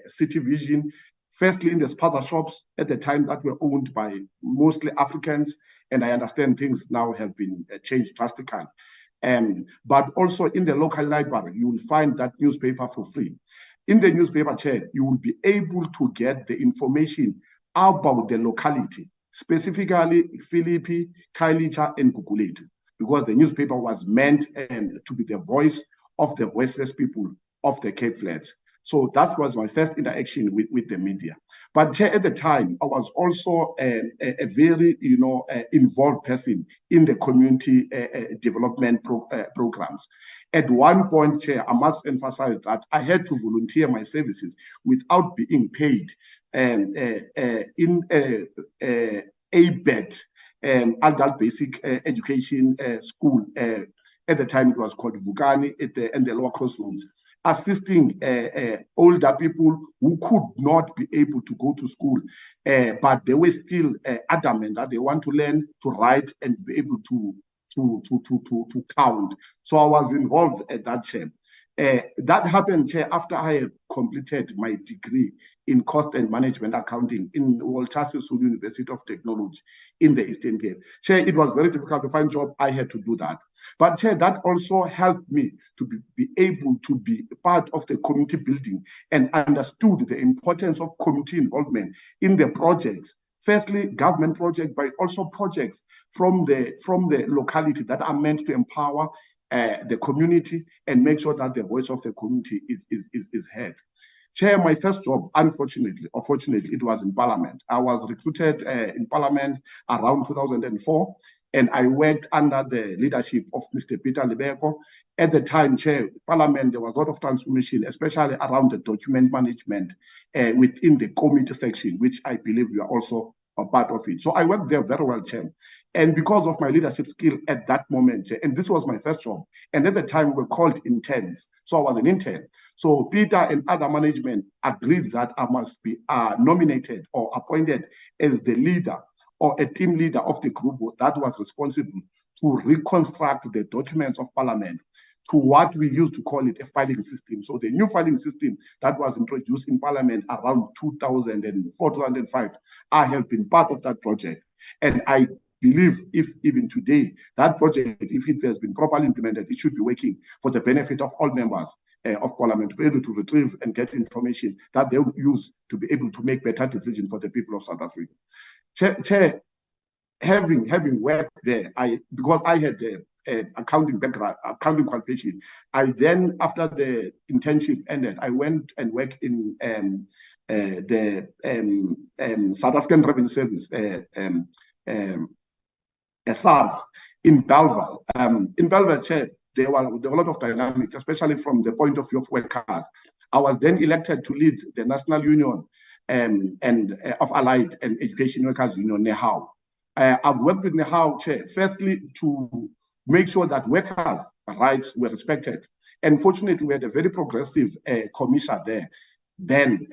City Vision, firstly in the spaza shops at the time that were owned by mostly Africans, and I understand things now have been changed drastically. But also in the local library, you will find that newspaper for free. In the newspaper, Chair, you will be able to get the information about the locality, specifically Philippi, Kailicha, and Kukuletu, because the newspaper was meant to be the voice of the voiceless people of the Cape Flats. So that was my first interaction with the media. But at the time, I was also a very, involved person in the community development programs. At one point, Chair, I must emphasize that I had to volunteer my services without being paid in ABET, Adult Basic Education School. At the time, it was called Vukani and the Lower Crossroads, assisting older people who could not be able to go to school, but they were still adamant that they want to learn to write and be able to count. So I was involved at that, Chair. That happened, Chair, after I had completed my degree in cost and management accounting in Walter Sisulu University of Technology in the Eastern Cape. Chair, it was very difficult to find a job. I had to do that. But Chair, that also helped me to be able to be part of the community building and understood the importance of community involvement in the projects. Firstly, government projects, but also projects from the locality that are meant to empower the community and make sure that the voice of the community is heard. Chair, my first job, unfortunately, or fortunately, it was in Parliament. I was recruited in Parliament around 2004, and I worked under the leadership of Mr. Peter Lebeko. At the time, Chair, Parliament, there was a lot of transformation, especially around the document management within the committee section, which I believe you are also a part of it. So I worked there very well, Chair. And because of my leadership skill at that moment, Chair, and this was my first job, and at the time we were called interns. So I was an intern. So Peter and other management agreed that I must be nominated or appointed as the leader or a team leader of the group that was responsible to reconstruct the documents of Parliament to what we used to call it a filing system. So the new filing system that was introduced in Parliament around 2004, 2005, I have been part of that project. And I believe if even today, that project, if it has been properly implemented, it should be working for the benefit of all members of Parliament to be able to retrieve and get information that they will use to be able to make better decisions for the people of South Africa. Chair, having worked there, because I had accounting background, accounting qualification, I then, after the internship ended, I went and worked in the South African Revenue Service, SARS, in Bellville. In Bellville, Chair, there were a lot of dynamics, especially from the point of view of workers. I was then elected to lead the National Union of Allied and Education Workers Union, NEHAU. I've worked with NEHAU, Chair, firstly to make sure that workers' rights were respected. And fortunately, we had a very progressive commissioner there, then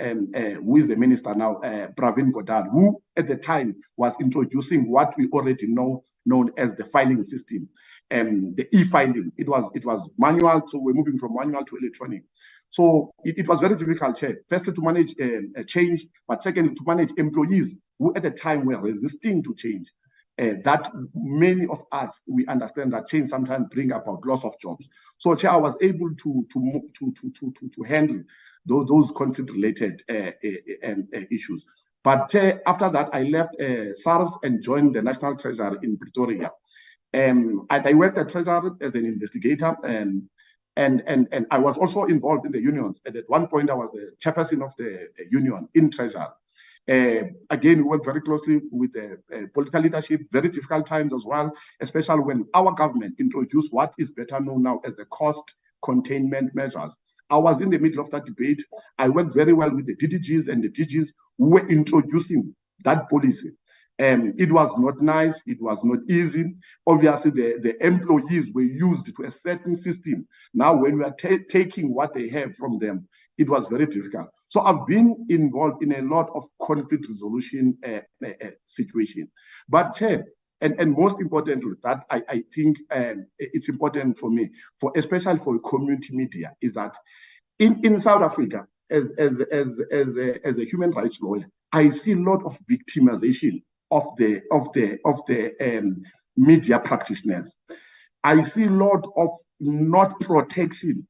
who is the minister now, Pravin Gordhan, who at the time was introducing what we already know, known as the filing system, the e-filing. It was manual, so we're moving from manual to electronic. So it was very difficult, Chair. Firstly, to manage a change, but secondly, to manage employees who at the time were resisting to change. that many of us, we understand that change sometimes bring about loss of jobs. So, Chair, I was able to handle those conflict-related issues. But Chair, after that, I left SARS and joined the National Treasury in Pretoria. And I worked at Treasury as an investigator, and I was also involved in the unions. And at one point, I was the chairperson of the union in Treasury. Again, we work very closely with the political leadership, very difficult times as well, especially when our government introduced what is better known now as the cost containment measures. I was in the middle of that debate. I worked very well with the DDGs and the DGs who were introducing that policy. It was not nice, it was not easy. Obviously, the employees were used to a certain system. Now, when we are taking what they have from them, it was very difficult. So I've been involved in a lot of conflict resolution situation. But and most importantly, that I think it's important for me, especially for community media, is that in South Africa, as a human rights lawyer, I see a lot of victimization of the media practitioners. I see a lot of not protection,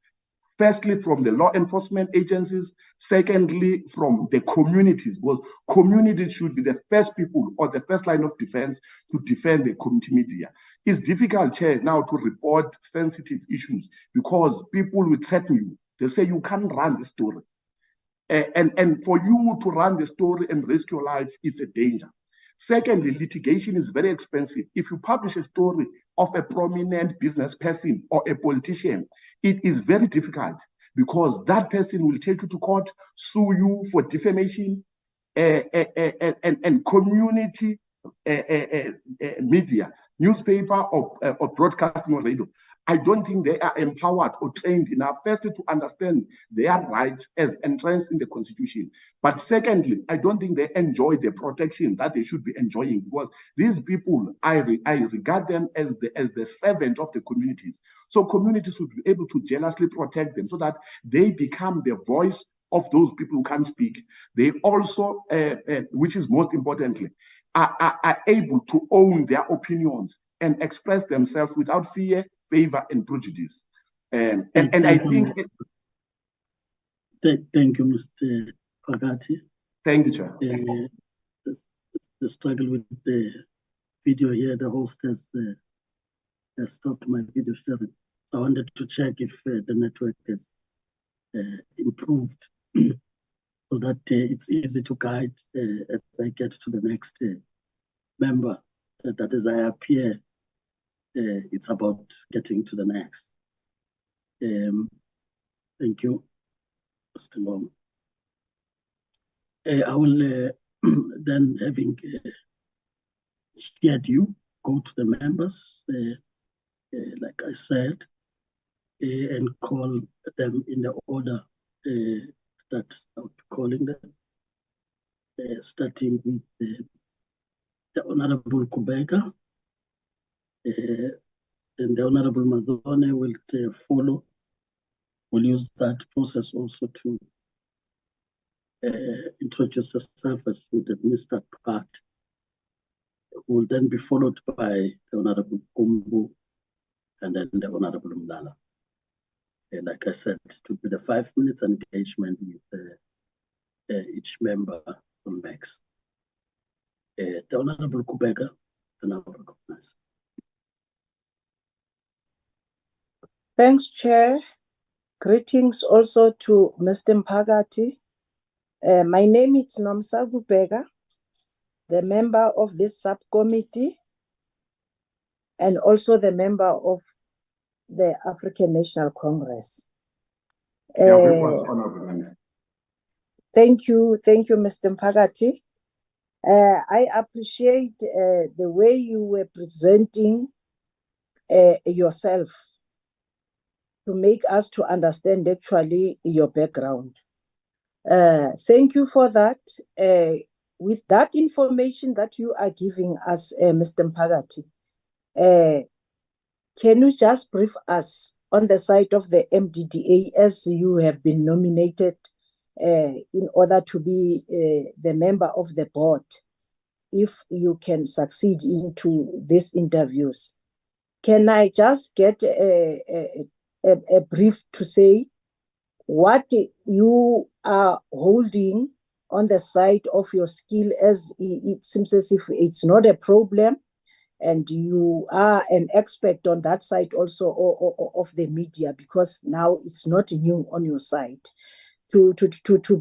firstly from the law enforcement agencies, secondly from the communities, because communities should be the first people or the first line of defense to defend the community media. It's difficult, Chair, now to report sensitive issues because people will threaten you. They say you can't run the story. And for you to run the story and risk your life is a danger. Secondly, litigation is very expensive. If you publish a story of a prominent business person or a politician, it is very difficult because that person will take you to court, sue you for defamation, and community media, newspaper or broadcasting or radio. I don't think they are empowered or trained enough, firstly, to understand their rights as entrenched in the Constitution. But secondly, I don't think they enjoy the protection that they should be enjoying because these people, I regard them as the servant of the communities. So communities should be able to jealously protect them so that they become the voice of those people who can't speak. They also, which is most importantly, are able to own their opinions and express themselves without fear, favor, and prejudice. And I think... Thank you, Mr. Pagati. Thank you, Chair. The struggle with the video here, the host has stopped my video sharing. I wanted to check if the network has improved so that it's easy to guide as I get to the next member, that as I appear, it's about getting to the next. Thank you, Mr. Long. I will then, having heard you, go to the members, like I said, and call them in the order that I'll be calling them, starting with the Honorable Kubeka. And the Honorable Mazone will follow. We'll use that process also to introduce herself as to the Mr. Part, who will then be followed by the Honorable Kumbu and then the Honorable Mdala. Like I said, to be the 5 minutes engagement with each member on max. The Honorable Kubeka, and I will recognize. Thanks, Chair. Greetings also to Mr. Mpagati. My name is Nomsa Kubeka, the member of this subcommittee, and also the member of the African National Congress. Thank you, Mr. Mpagati. I appreciate the way you were presenting yourself to make us to understand actually your background. Thank you for that. With that information that you are giving us, Mr. Mpagati, can you just brief us on the side of the MDDA as you have been nominated in order to be the member of the board? if you can succeed into these interviews. Can I just get a brief to say what you are holding on the side of your skill, as it seems as if it's not a problem, and you are an expert on that side also of the media, because now it's not new on your side, to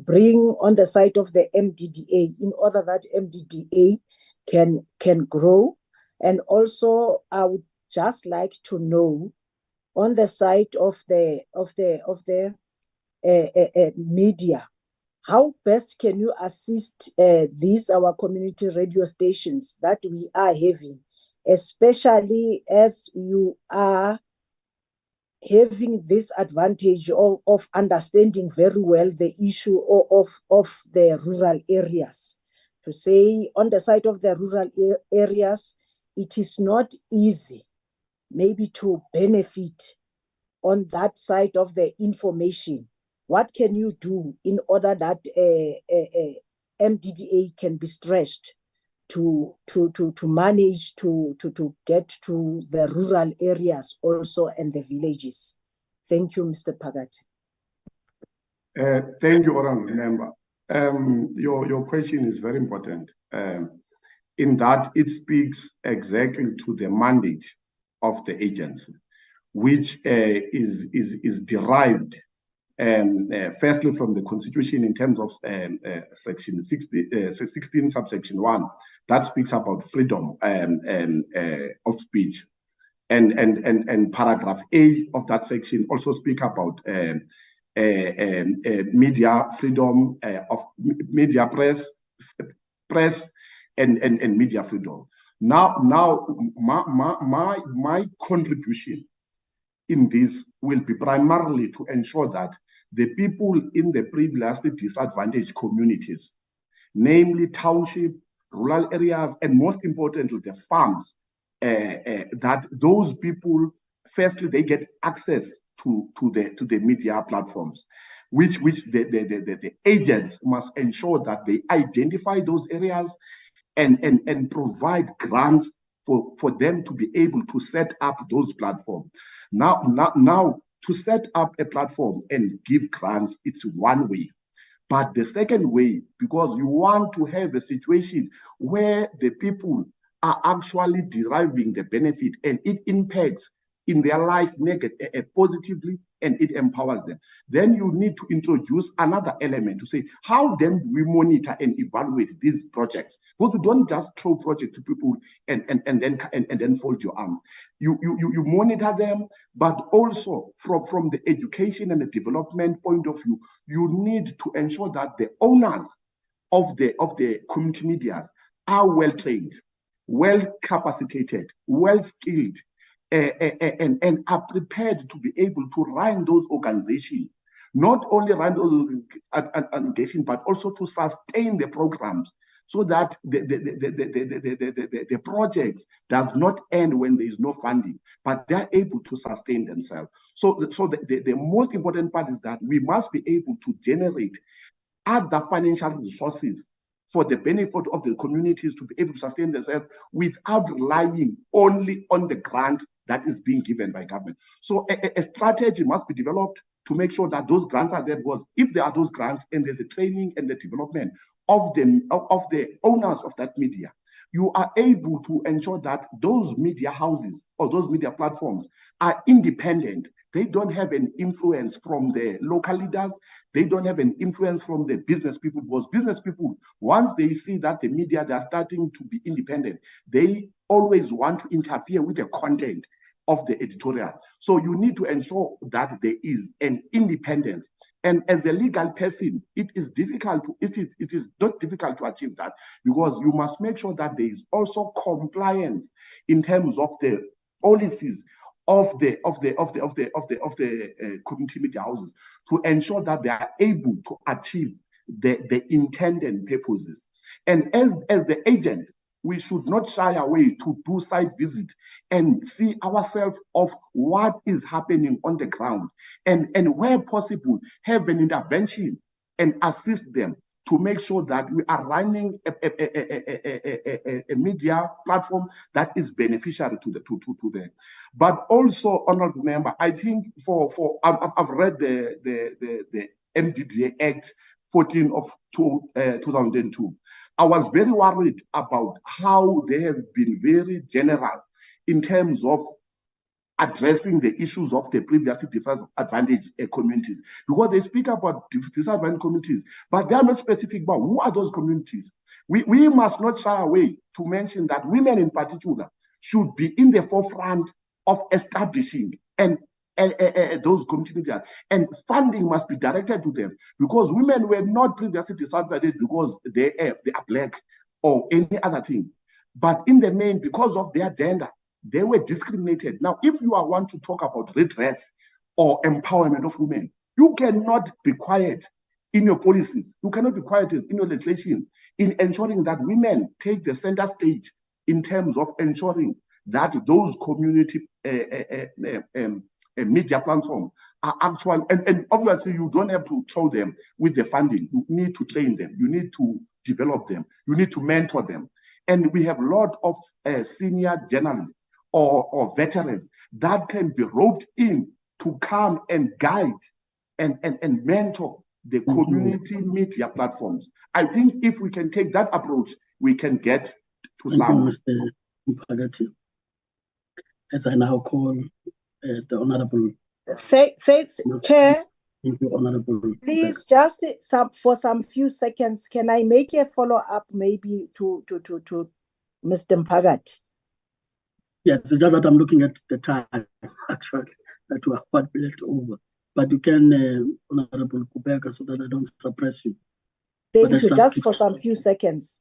bring on the side of the MDDA in order that MDDA can grow. And also I would just like to know on the side of the media, how best can you assist these our community radio stations that we are having, especially as you are having this advantage of understanding very well the issue of the rural areas. To say on the side of the rural areas, it is not easy maybe to benefit on that side of the information. What can you do in order that MDDA can be stretched to manage to get to the rural areas also and the villages? Thank you, Mr. Pagat. Thank you, Honorable Member. Your question is very important in that it speaks exactly to the mandate of the agency, which is derived firstly from the Constitution in terms of section 16 subsection 1 that speaks about freedom of speech, and paragraph A of that section also speak about media freedom of media press and media freedom. Now my contribution in this will be primarily to ensure that the people in the previously disadvantaged communities, namely township, rural areas, and most importantly, the farms, that those people, firstly, they get access to the media platforms, which the agents must ensure that they identify those areas and provide grants for them to be able to set up those platforms. Now, to set up a platform and give grants, it's one way. But the second way, because you want to have a situation where the people are actually deriving the benefit and it impacts in their life positively and it empowers them, then you need to introduce another element to say, how then do we monitor and evaluate these projects? Because we don't just throw projects to people and then fold your arms. You monitor them, but also from the education and the development point of view, you need to ensure that the owners of the community medias are well trained, well capacitated, well skilled, and are prepared to be able to run those organizations, not only run those organizations, but also to sustain the programs, so that the projects does not end when there is no funding, but they're able to sustain themselves. So the most important part is that we must be able to generate other financial resources for the benefit of the communities to be able to sustain themselves without relying only on the grant that is being given by government. So a strategy must be developed to make sure that those grants are there, because if there are those grants and there's a training and the development of the owners of that media, you are able to ensure that those media houses or those media platforms are independent. They don't have an influence from the local leaders. They don't have an influence from the business people, because business people, once they see that the media, they are starting to be independent, they always want to interfere with the content of the editorial. So you need to ensure that there is an independence. And as a legal person, it is not difficult to achieve that, because you must make sure that there is also compliance in terms of the policies of the community media houses, to ensure that they are able to achieve the intended purposes. And as the agent, we should not shy away to do site visits and see ourselves of what is happening on the ground, and where possible, have an intervention and assist them to make sure that we are running a media platform that is beneficiary to them. But also, honorable member, I think I've read the MDDA Act 14 of 2002. I was very worried about how they have been very general in terms of addressing the issues of the previously disadvantaged communities, because they speak about disadvantaged communities, but they are not specific about who are those communities. We must not shy away to mention that women in particular should be in the forefront of establishing and those communities, and funding must be directed to them, because women were not previously disadvantaged because they are black or any other thing, but in the main because of their gender. They were discriminated. Now, if you want to talk about redress or empowerment of women, you cannot be quiet in your policies. You cannot be quiet in your legislation in ensuring that women take the center stage in terms of ensuring that those community media platforms are actual. And obviously, you don't have to throw them with the funding. You need to train them. You need to develop them. You need to mentor them. And we have a lot of senior journalists or veterans that can be roped in to come and guide and mentor the community media platforms. I think if we can take that approach, we can get to some. Mr. Mpagati, as I now call the Honorable. Thanks, Chair. Thank you, Honorable. Please, just for some few seconds, can I make a follow-up maybe to Mr. Mpagati? Yes, it's just that I'm looking at the time, actually, that we are 1 minute over. But you can, Honorable Kubeka, so that I don't suppress you. Thank you, just for some few seconds.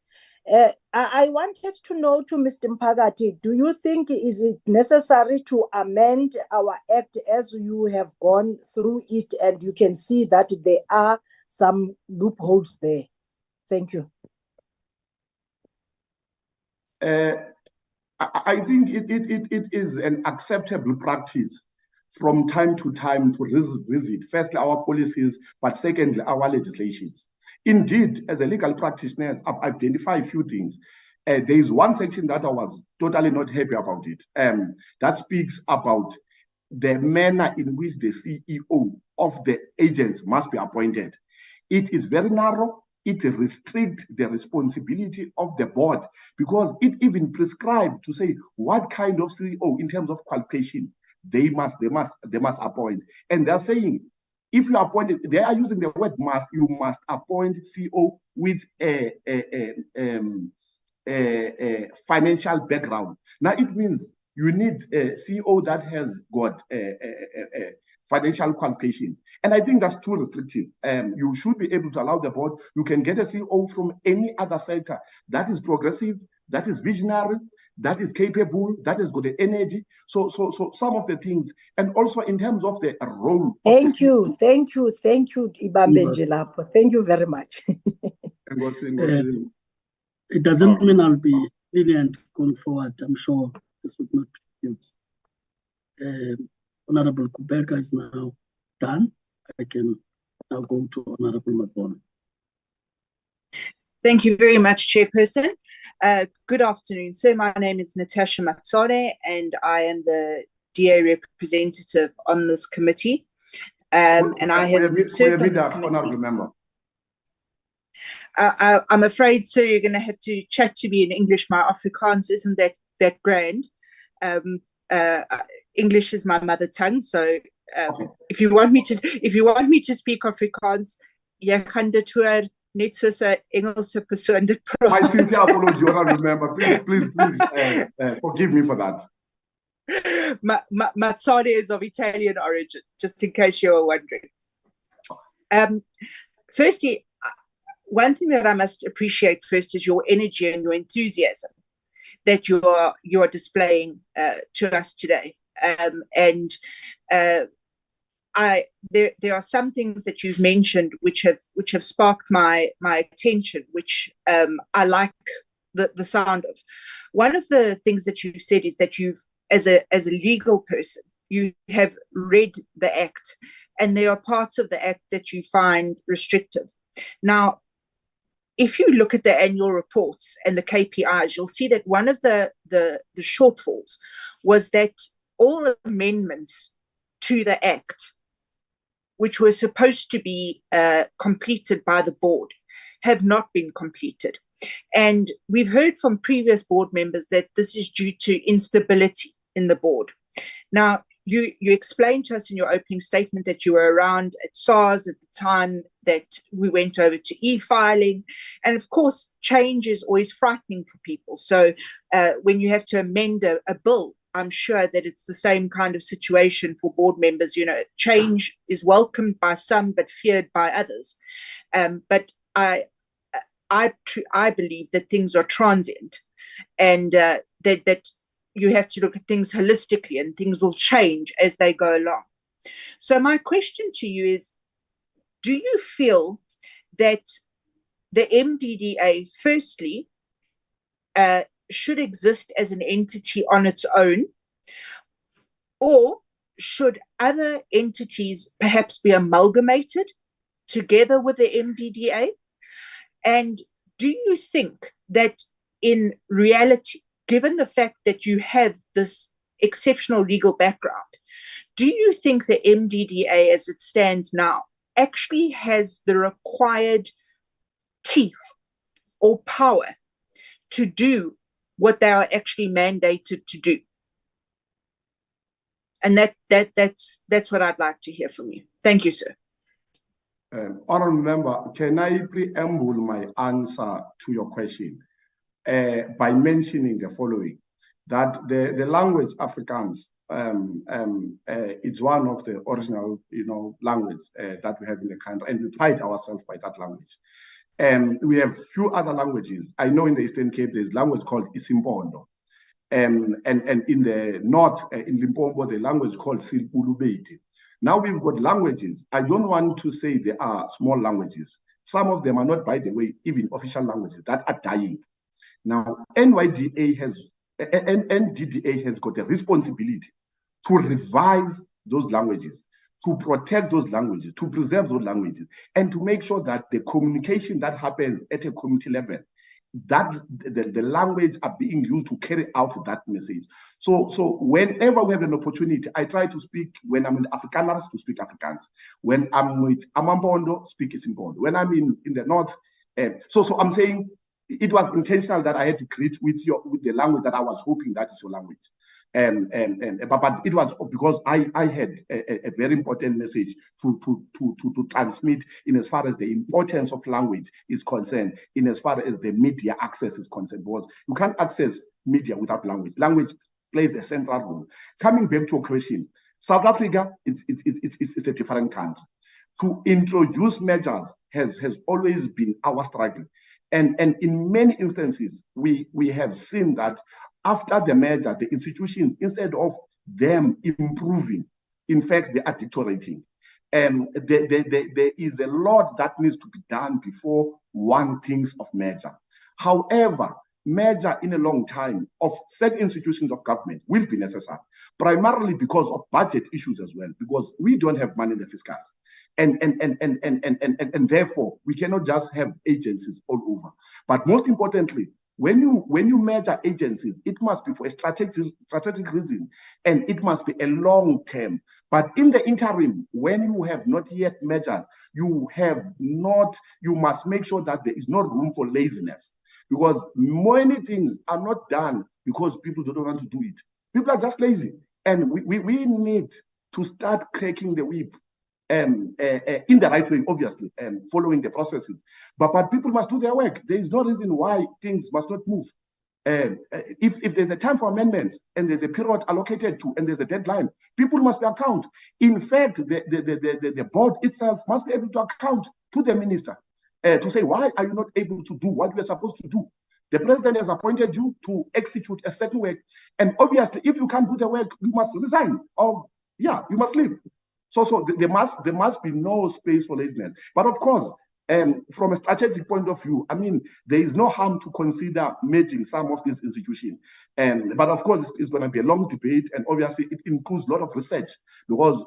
I wanted to know to Mr. Mpagati, do you think is it necessary to amend our act as you have gone through it and you can see that there are some loopholes there? Thank you. I think it is an acceptable practice from time to time to revisit, firstly, our policies, but secondly, our legislations. Indeed, as a legal practitioner, I've identified a few things. There is one section that I was totally not happy about it. That speaks about the manner in which the CEO of the agents must be appointed. It is very narrow. It restricts the responsibility of the board because it even prescribes to say what kind of CEO in terms of qualification they must appoint. And they're saying, if you appoint it, they are using the word must, you must appoint CEO with a financial background. Now it means you need a CEO that has got a financial qualification. And I think that's too restrictive. You should be able to allow the board, you can get a CEO from any other sector that is progressive, that is visionary, that is capable, that has got the energy. So some of the things, and also in terms of the role. Thank you, Ibambe Lapo. Thank you very much. It doesn't mean I'll be lenient going forward. I'm sure this would not be used. Honorable Kubeka is now done. I can now go to Honorable Mazona. Thank you very much, Chairperson. Good afternoon, sir. My name is Natasha Matsone, and I am the DA representative on this committee. And I have served honorable member. I'm afraid, sir, you're going to have to chat to me in English. My Afrikaans isn't that grand. English is my mother tongue, so if you want me to speak Afrikaans, jy gaan dit hoor net soos 'n Engelse persoon dit praat. My sincere apology, honorable member. Please, forgive me for that. Mazzone is of Italian origin, just in case you were wondering. Firstly, one thing that I must appreciate first is your energy and your enthusiasm that you are displaying to us today. There are some things that you've mentioned which have sparked my attention, which I like the sound of. One of the things that you've said is that you've, as a legal person, you have read the Act, and there are parts of the Act that you find restrictive. Now, if you look at the annual reports and the KPIs, you'll see that one of the shortfalls was that all amendments to the Act, which were supposed to be completed by the board, have not been completed. And we've heard from previous board members that this is due to instability in the board. Now, you explained to us in your opening statement that you were around at SARS at the time that we went over to e-filing. And of course, change is always frightening for people. So when you have to amend a bill, I'm sure that it's the same kind of situation for board members. You know, change is welcomed by some, but feared by others. But I believe that things are transient, and that you have to look at things holistically, and things will change as they go along. So my question to you is, do you feel that the MDDA, firstly, should exist as an entity on its own, or should other entities perhaps be amalgamated together with the MDDA? And do you think that in reality, given the fact that you have this exceptional legal background, do you think the MDDA as it stands now actually has the required teeth or power to do what they are actually mandated to do? And that's what I'd like to hear from you. Thank you, sir. Honourable Member, can I preamble my answer to your question by mentioning the following: that the language Afrikaans, it's one of the original, language that we have in the country, and we pride ourselves by that language. We have few other languages. I know in the Eastern Cape there's language called isiMpondo, and in the north, in Limpopo, the language called Silpulubeti. Now we've got languages. I don't want to say they are small languages. Some of them are not, by the way, even official languages that are dying. Now, NDDA has got a responsibility to revive those languages, to protect those languages, to preserve those languages, and to make sure that the communication that happens at a community level, that the language are being used to carry out that message. So whenever we have an opportunity, I try to speak, when I'm in Afrikaners, to speak Afrikaans. When I'm with Amampondo, speak isiMpondo. When I'm in the north, so I'm saying it was intentional that I had to create with the language that I was hoping that is your language. But it was because I had a very important message to transmit in as far as the importance of language is concerned, in as far as the media access is concerned, because you can't access media without language. Language plays a central role. Coming back to your question, South Africa it's a different country. To introduce measures has always been our struggle. And in many instances, we have seen that after the merger, the institutions, instead of them improving, in fact, they are deteriorating. There is a lot that needs to be done before one thinks of merger. However, merger in a long time of certain institutions of government will be necessary, primarily because of budget issues as well, because we don't have money in the fiscus. And therefore, we cannot just have agencies all over. But most importantly, when you merge agencies, it must be for a strategic reason, and it must be a long term. But in the interim, when you have not yet merged, you must make sure that there is no room for laziness, because many things are not done because people don't want to do it. People are just lazy, and we need to start cracking the whip. In the right way, obviously, following the processes. But people must do their work. There is no reason why things must not move. If there's a time for amendments and there's a period allocated to, and there's a deadline, people must be account. In fact, the board itself must be able to account to the minister to say, why are you not able to do what you're supposed to do? The president has appointed you to execute a certain work. And obviously, if you can't do the work, you must resign, or you must leave. So there must be no space for laziness. But of course, from a strategic point of view, I mean, there is no harm to consider merging some of these institutions. But of course, it's going to be a long debate, and obviously it includes a lot of research, because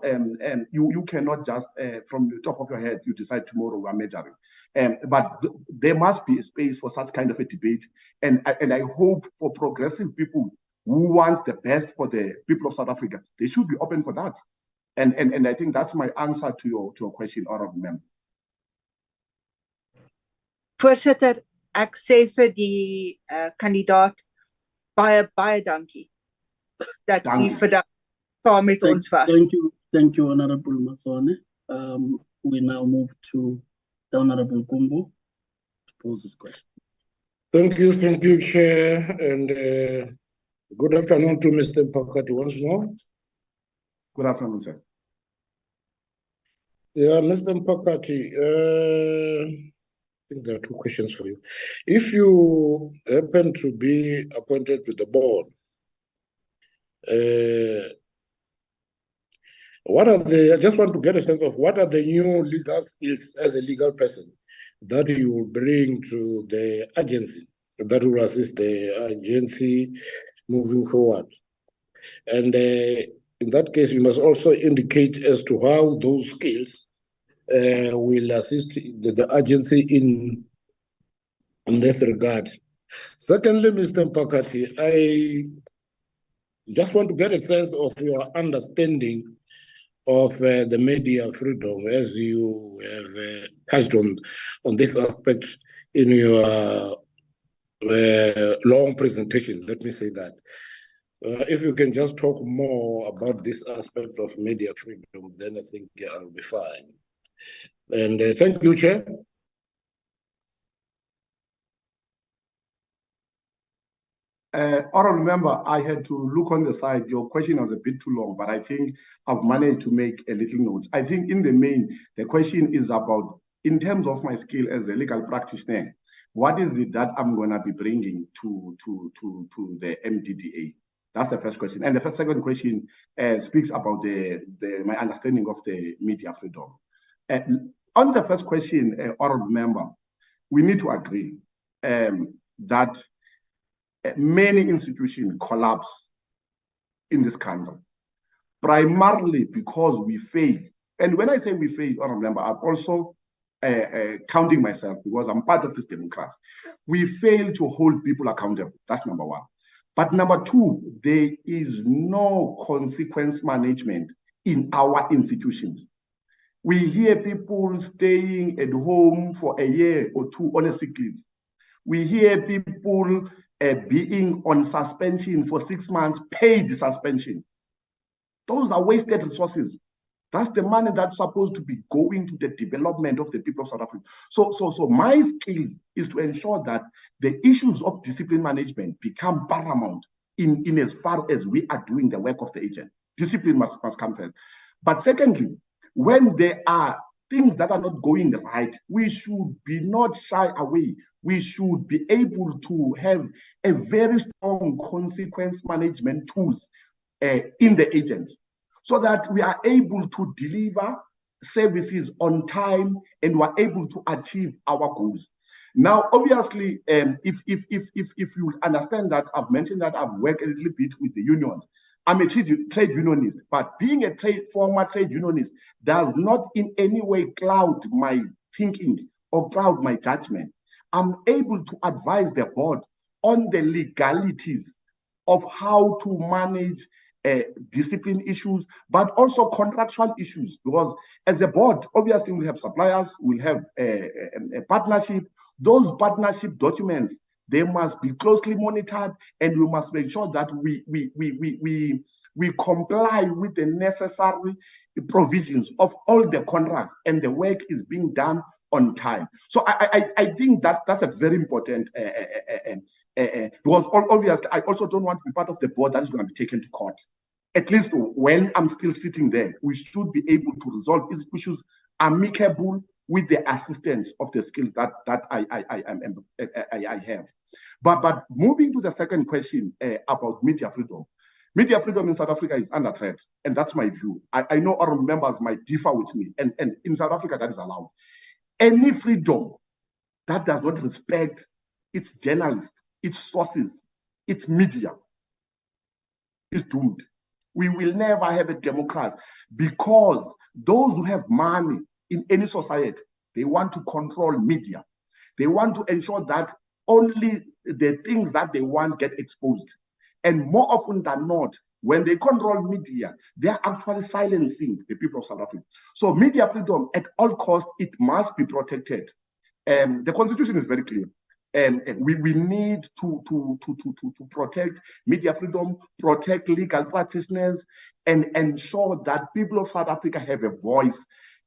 you cannot just, from the top of your head, you decide tomorrow we're measuring. But there must be a space for such kind of a debate. And I hope for progressive people who want the best for the people of South Africa, they should be open for that. And I think that's my answer to your question, honorable member. Voorsitter, ek sê vir die kandidaat baie dankie dat u vandag saam met ons was. Thank you, Honorable Matswane. We now move to the Honorable Gumbo to pose his question. Thank you, Chair, and good afternoon to Mr. Pakati once more. Good afternoon, sir. Yeah, Mr. Pakati, I think there are two questions for you. If you happen to be appointed to the board, I just want to get a sense of what are the new legal skills as a legal person that you will bring to the agency that will assist the agency moving forward. And in that case, you must also indicate as to how those skills will assist the agency in this regard. Secondly, Mr. Pakati, I just want to get a sense of your understanding of the media freedom, as you have touched on this aspect in your long presentation, let me say that. If you can just talk more about this aspect of media freedom, then I think I'll be fine. And thank you, Chair. Honorable member, I had to look on the side. Your question was a bit too long, but I think I've managed to make a little note. I think in the main, the question is about, in terms of my skill as a legal practitioner, what is it that I'm going to be bringing to the MDDA? That's the first question. And the second question speaks about my understanding of the media freedom. On the first question, honorable member, we need to agree that many institutions collapse in this country, primarily because we fail. And when I say we fail, honorable member, I'm also counting myself because I'm part of this democracy. We fail to hold people accountable. That's number one. But number two, there is no consequence management in our institutions. We hear people staying at home for a year or two on a sick leave. We hear people being on suspension for 6 months, paid suspension. Those are wasted resources. That's the money that's supposed to be going to the development of the people of South Africa. So my skill is to ensure that the issues of discipline management become paramount in as far as we are doing the work of the agent. Discipline must come first. But secondly, when there are things that are not going right, we should be not shy away. We should be able to have a very strong consequence management tools in the agents, so that we are able to deliver services on time and we are able to achieve our goals. Now, obviously, if you understand that I've mentioned that I've worked a little bit with the unions, I'm a trade unionist, but being a former trade unionist does not in any way cloud my thinking or cloud my judgment. I'm able to advise the board on the legalities of how to manage discipline issues, but also contractual issues, because as a board, obviously we'll have suppliers, we'll have a partnership. Those partnership documents, they must be closely monitored, and we must make sure that we comply with the necessary provisions of all the contracts, and the work is being done on time. So I think that's a very important because obviously I also don't want to be part of the board that is going to be taken to court. At least when I'm still sitting there, we should be able to resolve these issues amicable with the assistance of the skills that I have. But moving to the second question about media freedom. Media freedom in South Africa is under threat, and that's my view. I know our members might differ with me, and in South Africa that is allowed. Any freedom that does not respect its journalists, its sources, its media is doomed. We will never have a democracy, because those who have money in any society They want to control media. They want to ensure that only the things that they want get exposed. And more often than not, when they control media, they are actually silencing the people of South Africa. So media freedom at all costs, it must be protected. The Constitution is very clear. We need to protect media freedom, protect legal practitioners, and ensure that people of South Africa have a voice.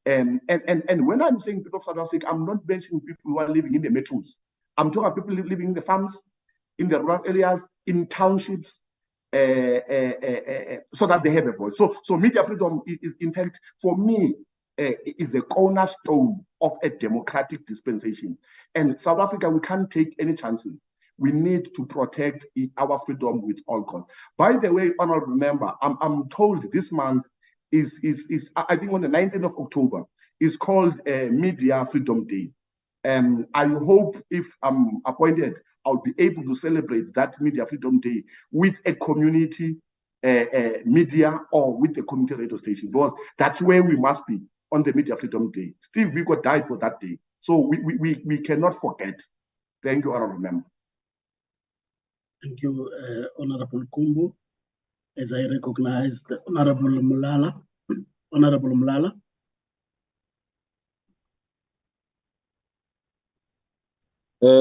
And when I'm saying people of South Africa, I'm not mentioning people who are living in the metros. I'm talking about people living in the farms, in the rural areas, in townships, so that they have a voice. So media freedom is in fact, for me, is the cornerstone of a democratic dispensation. And South Africa, we can't take any chances. We need to protect our freedom with all costs. By the way, honorable member, I'm told this month is I think on the 19th of October, is called Media Freedom Day. I hope if I'm appointed, I'll be able to celebrate that Media Freedom Day with a community media or with a community radio station, because that's where we must be on the Media Freedom Day. Steve Biko died for that day, so we cannot forget. Thank you, honorable member. Thank you, Honorable Kumbu. As I recognize the Honorable Mulala. Honorable Mulala.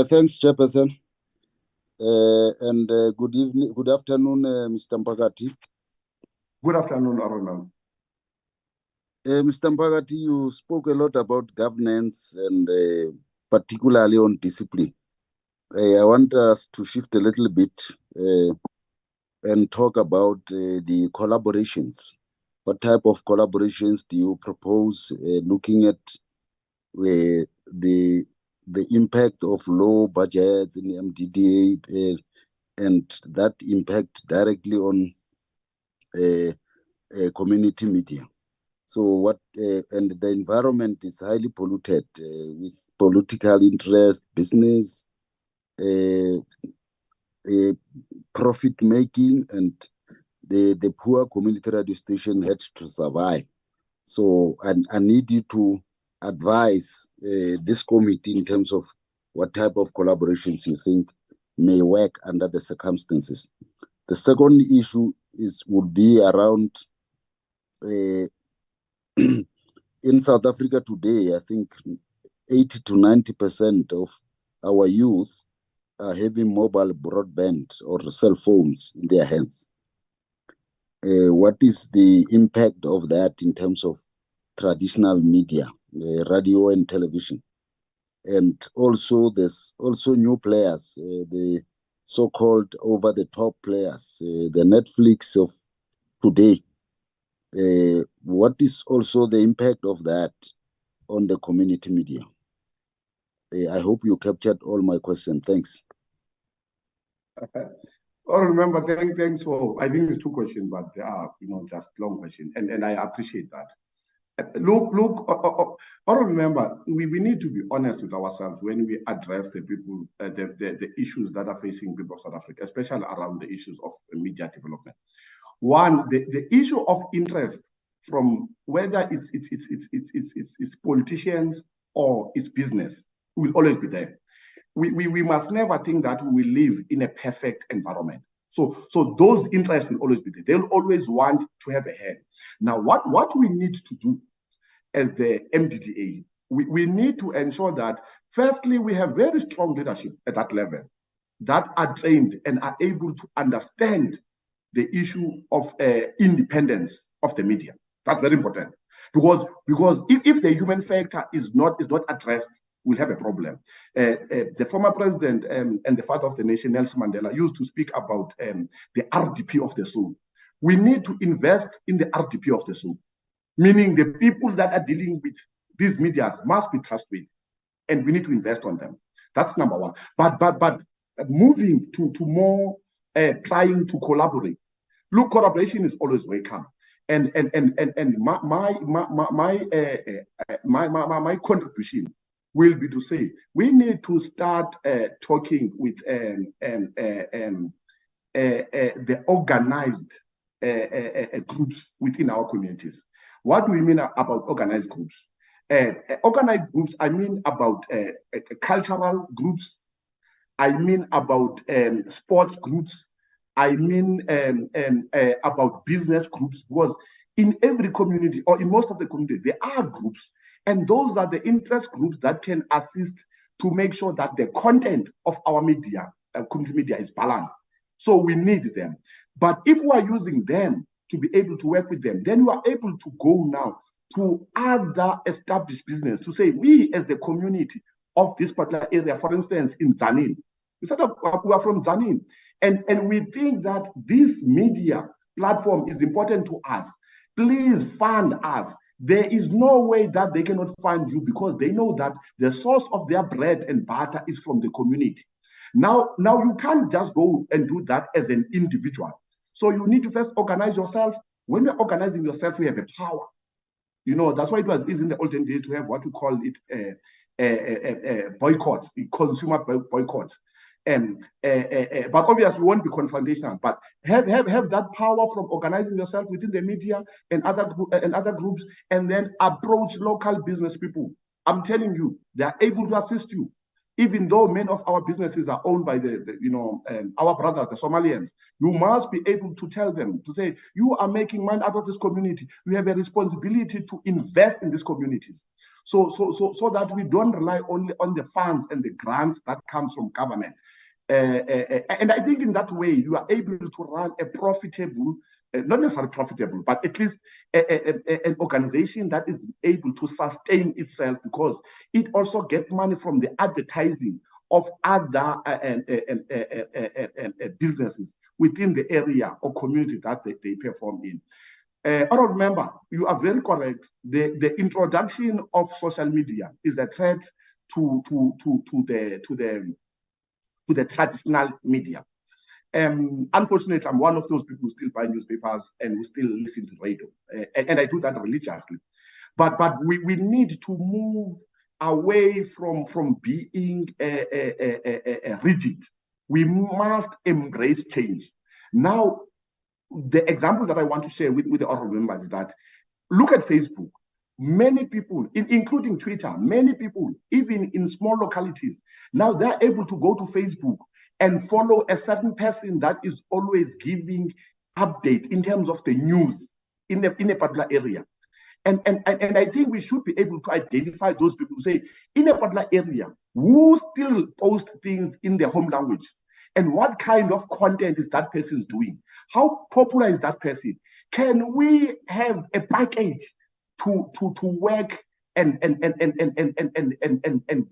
Thanks, Chairperson. And good afternoon, Mr. Mpakati. Good afternoon, Honorable. Mr. Mpakati, you spoke a lot about governance and particularly on discipline. I want us to shift a little bit and talk about the collaborations. What type of collaborations do you propose, looking at the impact of low budgets in the MDDA and that impact directly on community media? So what, and the environment is highly polluted with political interest, business, profit making, and the poor community radio station had to survive. So I need you to advise this committee in terms of what type of collaborations you think may work under the circumstances. The second issue would be around in South Africa today, I think 80 to 90% of our youth are having mobile broadband or cell phones in their hands. What is the impact of that in terms of traditional media, radio and television? And also there's also new players, the so-called over-the-top players, the Netflix of today. What is also the impact of that on the community media? I hope you captured all my questions. Thanks. Oh, remember, thanks for, I think it's 2 questions, but they are, just long questions, and I appreciate that. Look, remember, we need to be honest with ourselves when we address the people, the issues that are facing people of South Africa, especially around the issues of media development. One, the issue of interest from whether it's politicians or it's business will always be there. We must never think that we will live in a perfect environment. So those interests will always be there. They'll always want to have a hand. Now, what we need to do as the MDDA, we need to ensure that, firstly, we have very strong leadership at that level that are trained and are able to understand the issue of independence of the media. That's very important, because if the human factor is not addressed, we'll have a problem. The former president and the father of the nation, Nelson Mandela, used to speak about the RDP of the soul. We need to invest in the RDP of the soul, meaning the people that are dealing with these media must be trustworthy, and we need to invest on them. That's number one. But moving to more trying to collaborate. Look, collaboration is always welcome. And my contribution will be to say we need to start talking with the organized groups within our communities. What do we mean about organized groups? Organized groups, I mean about cultural groups, I mean about sports groups, I mean about business groups, because in every community or in most of the community, there are groups, and those are the interest groups that can assist to make sure that the content of our media, community media, is balanced. So we need them. But if we are using them to be able to work with them, then we are able to go now to other established business to say, we as the community of this particular area, for instance, in Zanin, we are from Zanin, and we think that this media platform is important to us. Please fund us. There is no way that they cannot fund you, because they know that the source of their bread and butter is from the community. Now you can't just go and do that as an individual. So you need to first organize yourself. When you're organizing yourself, you have a power. You know, that's why it was easy in the olden days to have what we call it boycotts, consumer boycotts. But obviously, we won't be confrontational. But have that power from organizing yourself within the media and other groups, and then approach local business people. I'm telling you, they are able to assist you. Even though many of our businesses are owned by our brothers, the Somalians, you must be able to tell them, to say, you are making money out of this community. You have a responsibility to invest in these communities. So that we don't rely only on the funds and the grants that comes from government. And I think in that way, you are able to run a profitable, not necessarily profitable, but at least an organization that is able to sustain itself, because it also gets money from the advertising of other businesses within the area or community that they perform in. Honorable member, you are very correct. The introduction of social media is a threat to the traditional media. Unfortunately, I'm one of those people who still buy newspapers and who still listen to radio, and I do that religiously. But we need to move away from being rigid. We must embrace change. Now, the example that I want to share with the honorable members is that, look at Facebook. Many people, including Twitter, many people, even in small localities, now they're able to go to Facebook and follow a certain person that is always giving update in terms of the news in a particular area. And I think we should be able to identify those people, say, in a particular area, who still post things in their home language, and what kind of content is that person doing? How popular is that person? Can we have a package to work and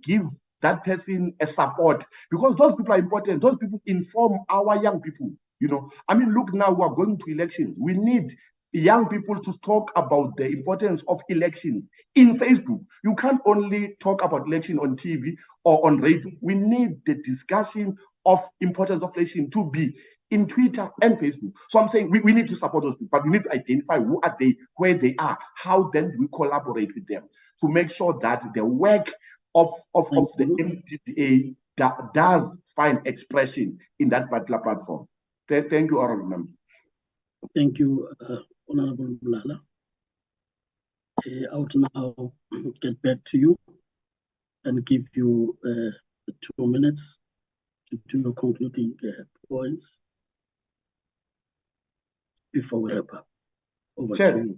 give that person a support? Because those people are important. Those people inform our young people. You know, I mean, look, now we are going to elections. We need young people to talk about the importance of elections in Facebook. You can't only talk about election on TV or on radio. We need the discussion of importance of election to be in Twitter and Facebook. So I'm saying we need to support those people, but we need to identify who are they, where they are, how then do we collaborate with them to make sure that the work of the MDDA does find expression in that particular platform. Thank you, Honorable Member. Thank you, Honorable Mlala. I would now get back to you and give you 2 minutes to do your concluding points before we wrap up. Over Chair, to you.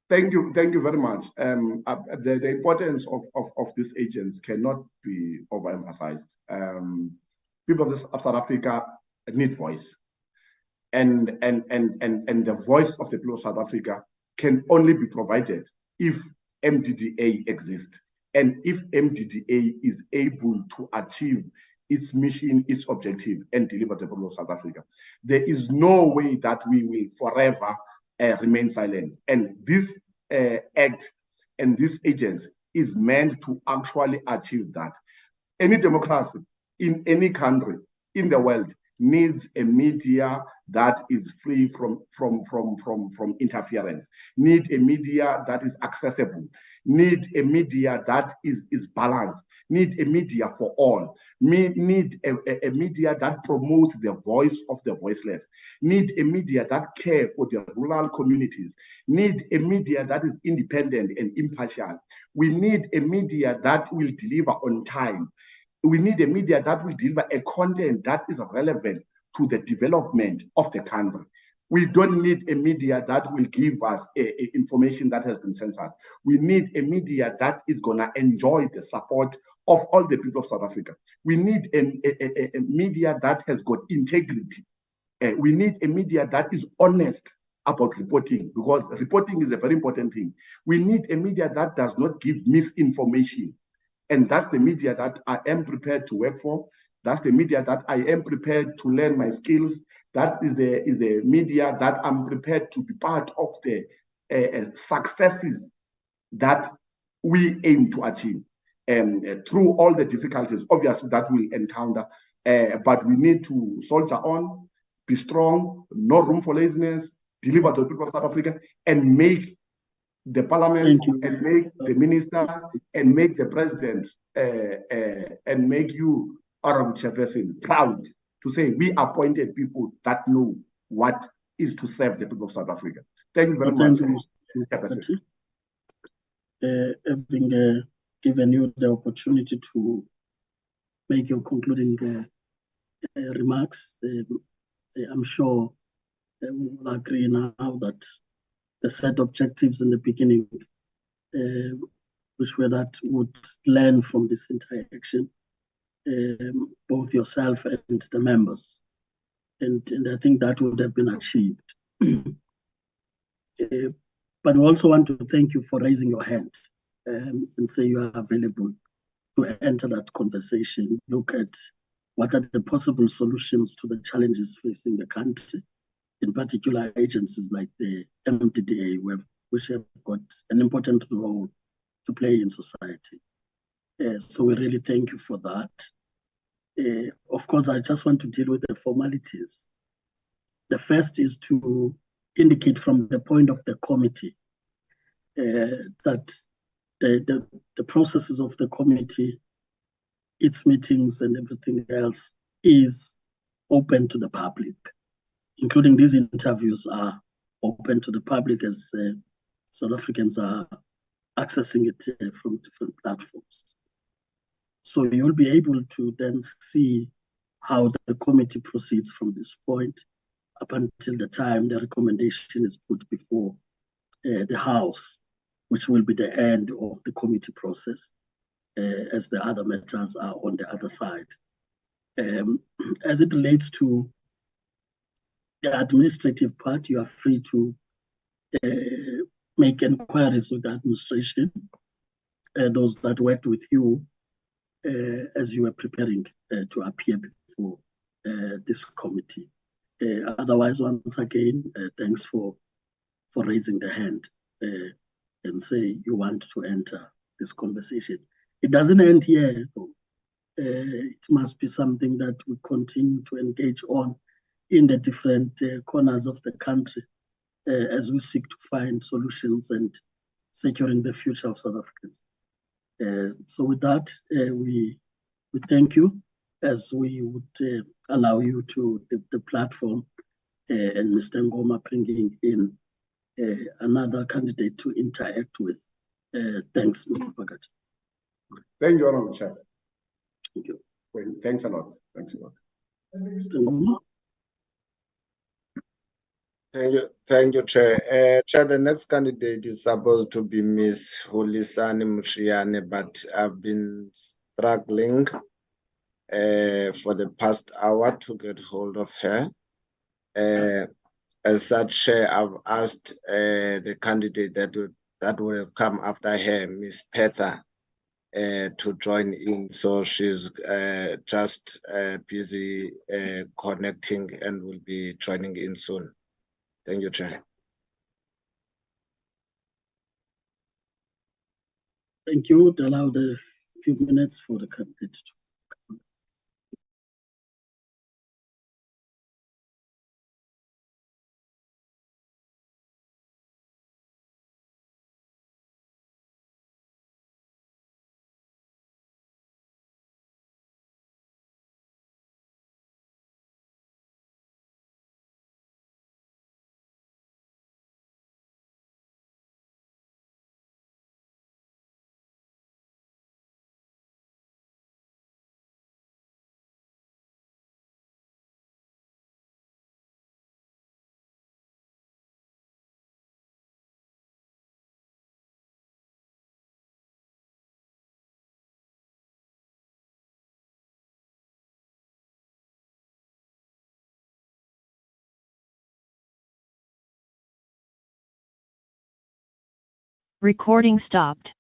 Thank you very much. The importance of these agents cannot be overemphasized. People of South Africa need voice, and the voice of the people of South Africa can only be provided if MDDA exists, and if MDDA is able to achieve its mission, its objective, and deliver the people of South Africa. There is no way that we will forever remain silent. And this act and this agents is meant to actually achieve that. Any democracy in any country in the world needs a media that is free from interference, need a media that is accessible, need a media that is balanced, need a media for all, need a media that promotes the voice of the voiceless, need a media that care for the rural communities, need a media that is independent and impartial. We need a media that will deliver on time. We need a media that will deliver a content that is relevant to the development of the country. We don't need a media that will give us information that has been censored. We need a media that is going to enjoy the support of all the people of South Africa. We need a media that has got integrity. We need a media that is honest about reporting, because reporting is a very important thing. We need a media that does not give misinformation. And that's the media that I am prepared to work for. That's the media that I am prepared to learn my skills. That is the media that I'm prepared to be part of the successes that we aim to achieve through all the difficulties, obviously, that we'll encounter. But we need to soldier on, be strong, no room for laziness, deliver to the people of South Africa, and make the parliament and make the minister and make the president and make you, Honorable Chairperson, proud to say we appointed people that know what is to serve the people of South Africa. Thank you very much, Chairperson. Having given you the opportunity to make your concluding remarks, I'm sure we will agree now that the set objectives in the beginning, which were that would learn from this interaction, both yourself and the members. And I think that would have been achieved. But we also want to thank you for raising your hand and say you are available to enter that conversation, look at what are the possible solutions to the challenges facing the country, in particular agencies like the MDDA, which have got an important role to play in society. So we really thank you for that. Of course, I just want to deal with the formalities. The first is to indicate from the point of the committee that the processes of the committee, its meetings and everything else is open to the public, including these interviews are open to the public as South Africans are accessing it from different platforms. So you'll be able to then see how the committee proceeds from this point up until the time the recommendation is put before the House, which will be the end of the committee process, as the other matters are on the other side. As it relates to the administrative part, you are free to make inquiries with the administration, those that worked with you as you were preparing to appear before this committee. Otherwise, once again, thanks for raising the hand and say you want to enter this conversation. It doesn't end here, though. It must be something that we continue to engage on in the different corners of the country as we seek to find solutions and securing the future of South Africans. So with that, we thank you, as we would allow you to the platform and Mr. Ngoma bringing in another candidate to interact with. Thanks, Mr. Pagat. Thank you, Honorable Chair. Thank you. Thanks a lot. Thanks a lot. Mr. Ngoma. Thank you, Chair. Chair, the next candidate is supposed to be Ms. Hulisani Mushiane, but I've been struggling for the past hour to get hold of her. As such, Chair, I've asked the candidate that would have come after her, Ms. Petha, to join in. So she's just busy connecting and will be joining in soon. Thank you, Chair. Thank you. To allow the few minutes for the candidate to Recording stopped.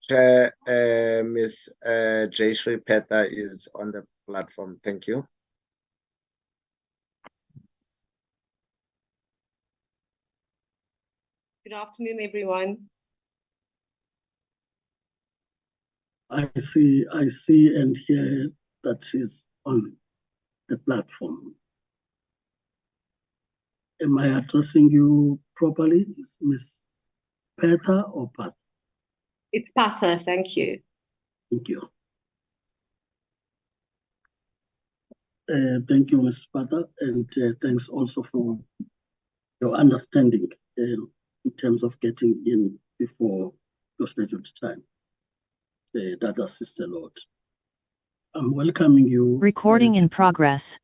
Chair, Ms. Jayashree Petha is on the platform. Thank you. Good afternoon, everyone. I see and hear that she's on the platform. Am I addressing you properly? Is Ms. Petha or Pat? It's Patha, thank you. Thank you. Thank you, Ms. Patha, and thanks also for your understanding in terms of getting in before your scheduled time. That assists a lot. I'm welcoming you. Recording in progress.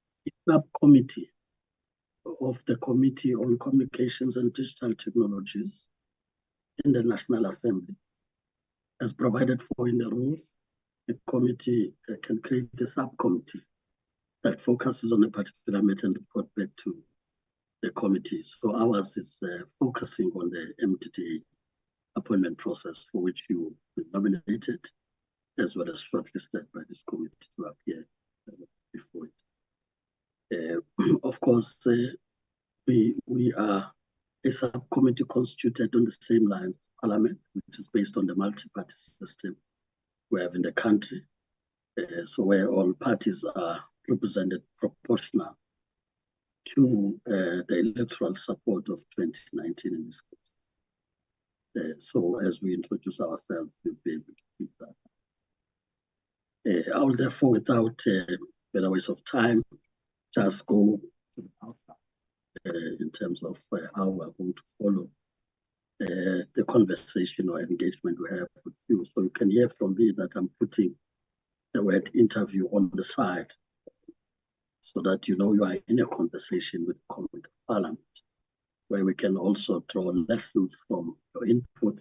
Subcommittee of the Committee on Communications and Digital Technologies in the National Assembly. As provided for in the rules, the committee can create a subcommittee that focuses on a particular matter and report back to the committee. So ours is focusing on the MDDA appointment process for which you were nominated, as well as shortlisted by this committee to appear before it. Of course, we are a subcommittee constituted on the same lines as Parliament, which is based on the multi-party system we have in the country. So where all parties are represented proportional to the electoral support of 2019 in this case. So as we introduce ourselves, we'll be able to keep that. I will therefore, without better waste of time, just go to the outline in terms of how we're going to follow the conversation or engagement we have with you. So you can hear from me that I'm putting the word interview on the side so that you know you are in a conversation with the Committee of Parliament, where we can also draw lessons from your input,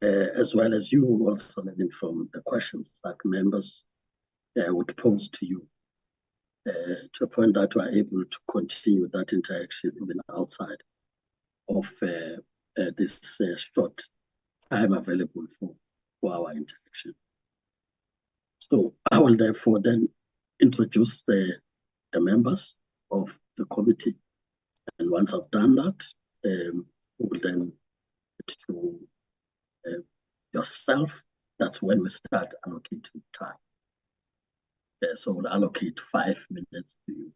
as well as you also learning from the questions that members would pose to you, to a point that we are able to continue that interaction even outside of this short time available for our interaction. So I will therefore then introduce the members of the committee. And once I've done that, we will then get to yourself. That's when we start allocating time. So we'll allocate 5 minutes to you.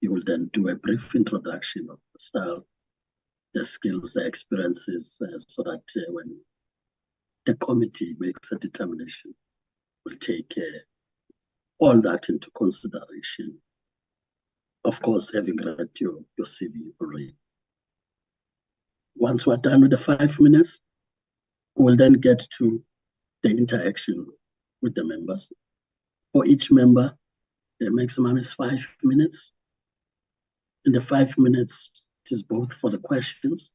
You will then do a brief introduction of yourself, the skills, the experiences, so that when the committee makes a determination, we'll take all that into consideration. Of course, having read your CV already. Once we're done with the 5 minutes, we'll then get to the interaction with the members. For each member, the maximum is 5 minutes. In the 5 minutes, it is both for the questions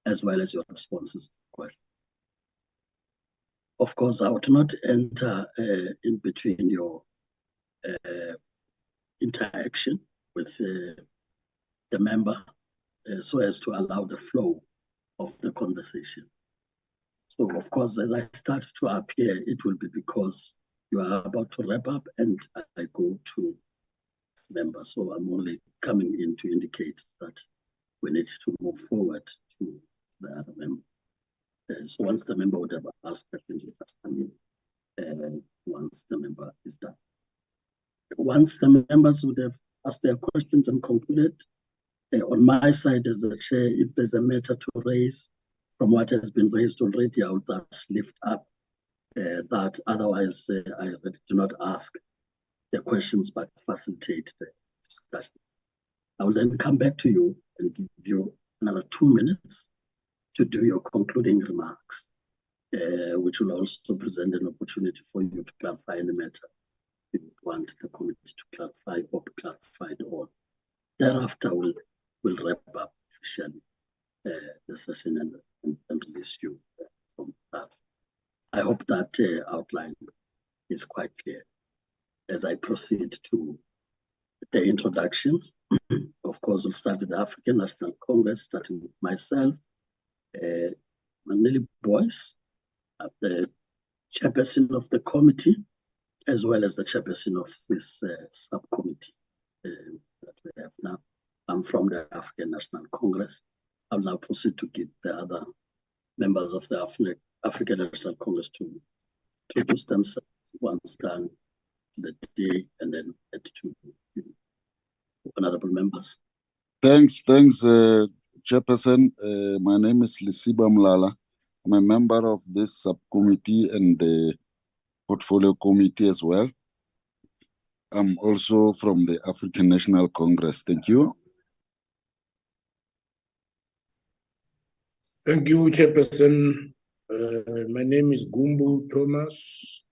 as well as your responses to the questions. Of course, I would not enter in between your interaction with the member so as to allow the flow of the conversation. So, of course, as I start to appear, it will be because you are about to wrap up and I go to this member. So I'm only coming in to indicate that we need to move forward to the other member. So once the member would have asked questions, you just come in once the member is done. Once the members would have asked their questions and concluded, on my side as the chair, if there's a matter to raise from what has been raised already, I would thus lift up that. Otherwise, I really do not ask the questions, but facilitate the discussion. I will then come back to you and give you another 2 minutes to do your concluding remarks, which will also present an opportunity for you to clarify any matter you want the committee to clarify or be clarified on. Thereafter, we'll wrap up officially the session and release you from that. I hope that outline is quite clear. As I proceed to the introductions, of course, we'll start with the African National Congress, starting with myself, Manili Boyce, the chairperson of the committee, as well as the chairperson of this subcommittee that we have now. I'm from the African National Congress. I'll now proceed to give the other members of the African National Congress to introduce themselves once done the day, and then head to honorable members. Thanks, Chairperson. My name is Lisiba Mlala. I'm a member of this subcommittee and the portfolio committee as well. I'm also from the African National Congress. Thank you. Thank you, Chairperson. My name is Gumbu Thomas,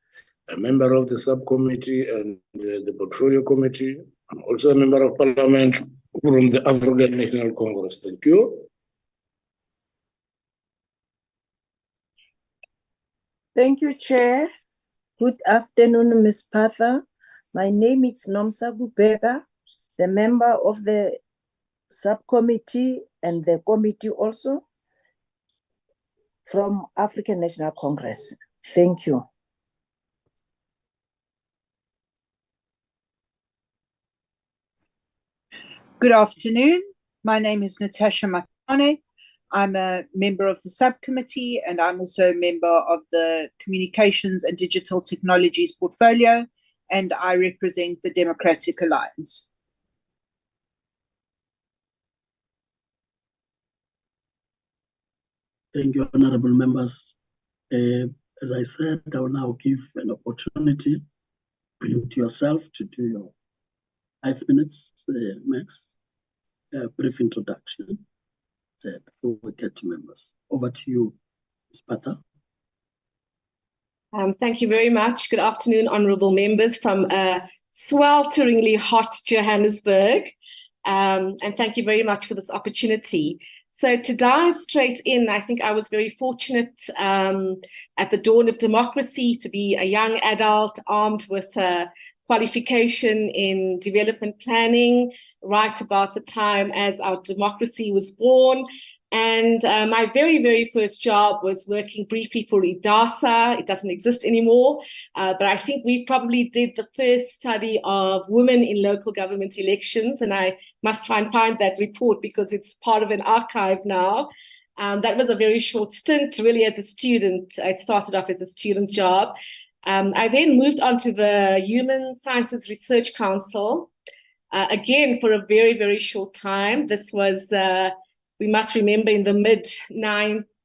a member of the subcommittee and the portfolio committee. I'm also a member of parliament from the African National Congress. Thank you. Thank you, Chair. Good afternoon, Ms. Patha. My name is Nomsa Gubega, the member of the subcommittee and the committee also from African National Congress. Thank you. Good afternoon. My name is Natasha Makane. I'm a member of the subcommittee, and I'm also a member of the Communications and Digital Technologies portfolio, and I represent the Democratic Alliance. Thank you, honorable members. As I said, I will now give an opportunity to yourself to do your 5 minutes max brief introduction before we get to members. Over to you, Ms. Patha. Thank you very much. Good afternoon, honourable members from swelteringly hot Johannesburg. And thank you very much for this opportunity. So to dive straight in, I think I was very fortunate at the dawn of democracy to be a young adult armed with a qualification in development planning, right about the time as our democracy was born. And my very, very first job was working briefly for IDASA. It doesn't exist anymore, but I think we probably did the first study of women in local government elections, and I must try and find that report because it's part of an archive now. That was a very short stint, really, as a student. It started off as a student job. I then moved on to the Human Sciences Research Council, again, for a very, very short time. This was... we must remember in the mid-90s.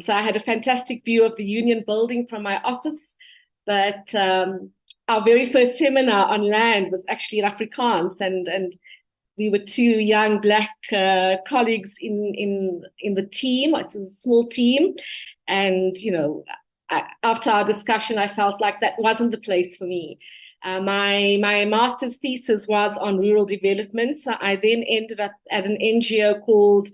So I had a fantastic view of the union building from my office. But our very first seminar on land was actually in Afrikaans. And we were two young Black colleagues in the team. It's a small team. And, you know, after our discussion, I felt like that wasn't the place for me. My master's thesis was on rural development. So I then ended up at an NGO called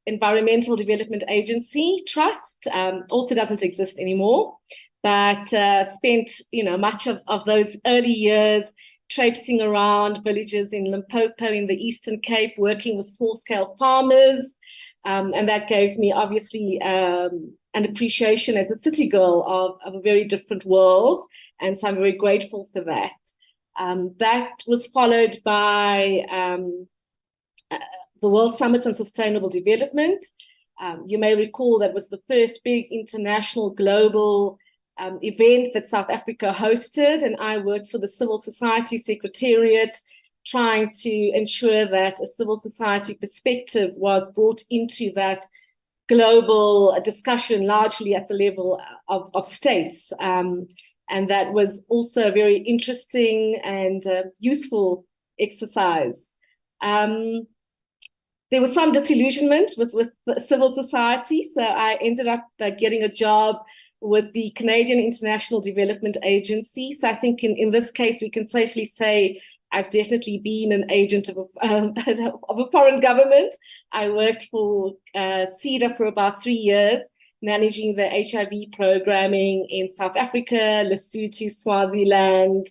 Environmental Development Agency Trust. Also doesn't exist anymore, but spent, you know, much of those early years traipsing around villages in Limpopo in the Eastern Cape, working with small-scale farmers. And that gave me obviously an appreciation as a city girl of a very different world. And so I'm very grateful for that. That was followed by the World Summit on Sustainable Development. You may recall that was the first big international global event that South Africa hosted. And I worked for the Civil Society Secretariat, trying to ensure that a civil society perspective was brought into that global discussion, largely at the level of states. And that was also a very interesting and useful exercise. There was some disillusionment with the civil society, so I ended up getting a job with the Canadian International Development Agency. So I think in this case, we can safely say I've definitely been an agent of a foreign government. I worked for CEDA for about 3 years, managing the HIV programming in South Africa, Lesotho, Swaziland.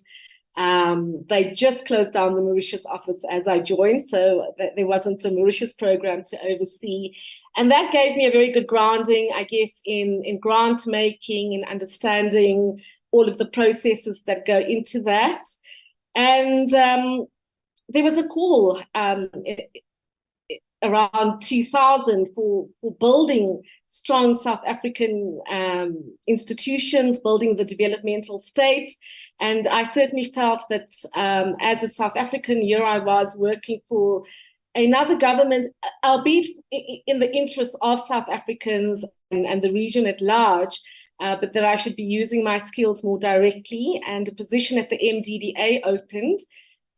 They just closed down the Mauritius office as I joined, so there wasn't a Mauritius program to oversee. And that gave me a very good grounding, I guess, in grant making, in understanding all of the processes that go into that. And there was a call around 2000 for building strong South African institutions, building the developmental state. And I certainly felt that as a South African, here I was working for another government, albeit in the interest of South Africans and the region at large, but that I should be using my skills more directly, and a position at the MDDA opened.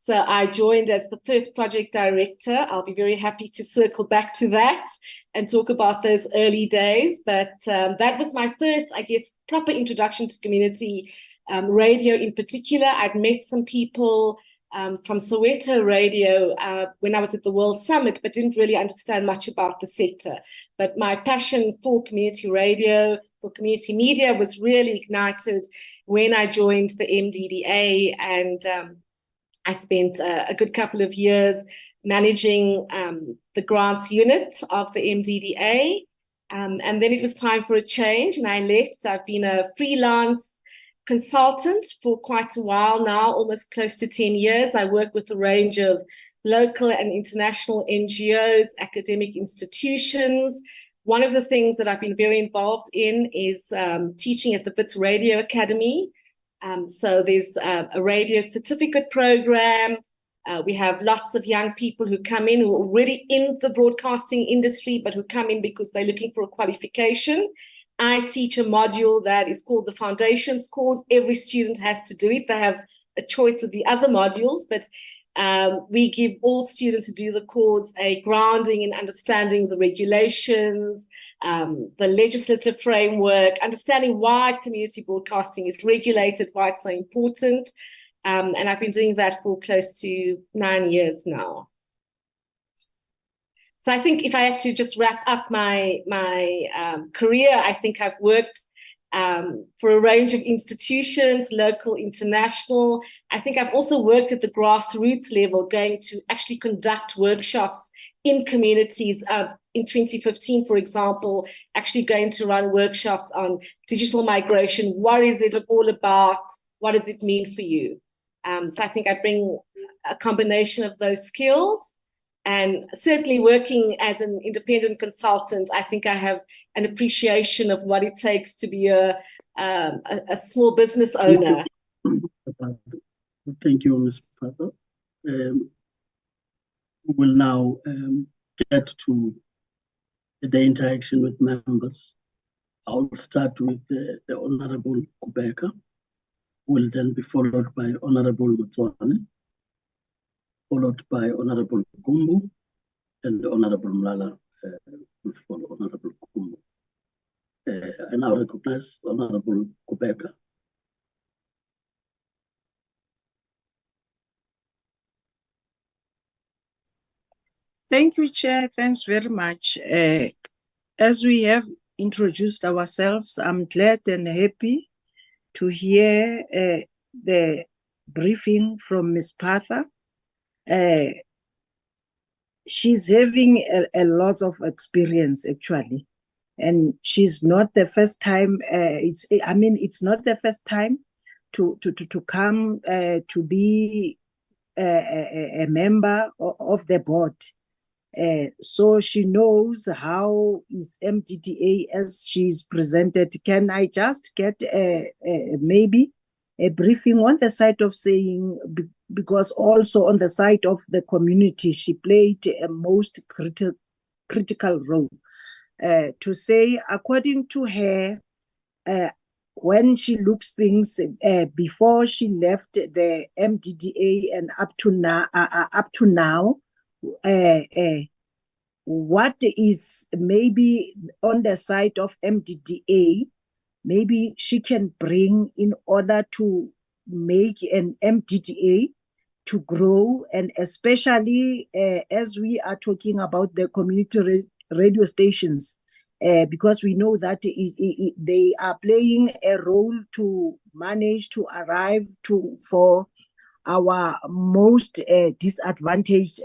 So I joined as the first project director. I'll be very happy to circle back to that and talk about those early days. But that was my first, I guess, proper introduction to community radio in particular. I'd met some people from Soweto Radio when I was at the World Summit, but didn't really understand much about the sector. But my passion for community radio, for community media, was really ignited when I joined the MDDA, and I spent a good couple of years managing the grants unit of the MDDA, and then it was time for a change, and I left. I've been a freelance consultant for quite a while now, almost close to 10 years. I work with a range of local and international NGOs, academic institutions. One of the things that I've been very involved in is teaching at the Wits Radio Academy. So there's a radio certificate program. We have lots of young people who come in who are already in the broadcasting industry, but who come in because they're looking for a qualification. I teach a module that is called the Foundations course. Every student has to do it. They have a choice with the other modules, but we give all students who do the course a grounding in understanding the regulations, the legislative framework, understanding why community broadcasting is regulated, why it's so important. And I've been doing that for close to 9 years now. So I think if I have to just wrap up my career, I think I've worked for a range of institutions, local, international. I think I've also worked at the grassroots level, going to actually conduct workshops in communities. In 2015, for example, actually going to run workshops on digital migration. What is it all about? What does it mean for you? So I think I bring a combination of those skills. And certainly working as an independent consultant, I think I have an appreciation of what it takes to be a small business owner. Thank you, Ms. Papa. We will now get to the interaction with members. I'll start with the Honorable Kubeka, who will then be followed by Honorable Motswane, followed by Honorable Gumbu, and Honorable Mlala will follow Honorable Gumbu. I now recognize Honorable Kubeka. Thank you, Chair. Thanks very much. As we have introduced ourselves, I'm glad and happy to hear the briefing from Ms. Patha. She's having a lot of experience, actually, and she's not the first time. It's not the first time to come to be a member of the board. So she knows how is MDDA as she's presented. Can I just get maybe a briefing on the side of saying, because also on the side of the community, she played a most critical role, to say, according to her, when she looks things before she left the MDDA and up to now, what is maybe on the side of MDDA, maybe she can bring in order to make an MDDA to grow, and especially as we are talking about the community radio stations, because we know that they are playing a role to manage to arrive for our most disadvantaged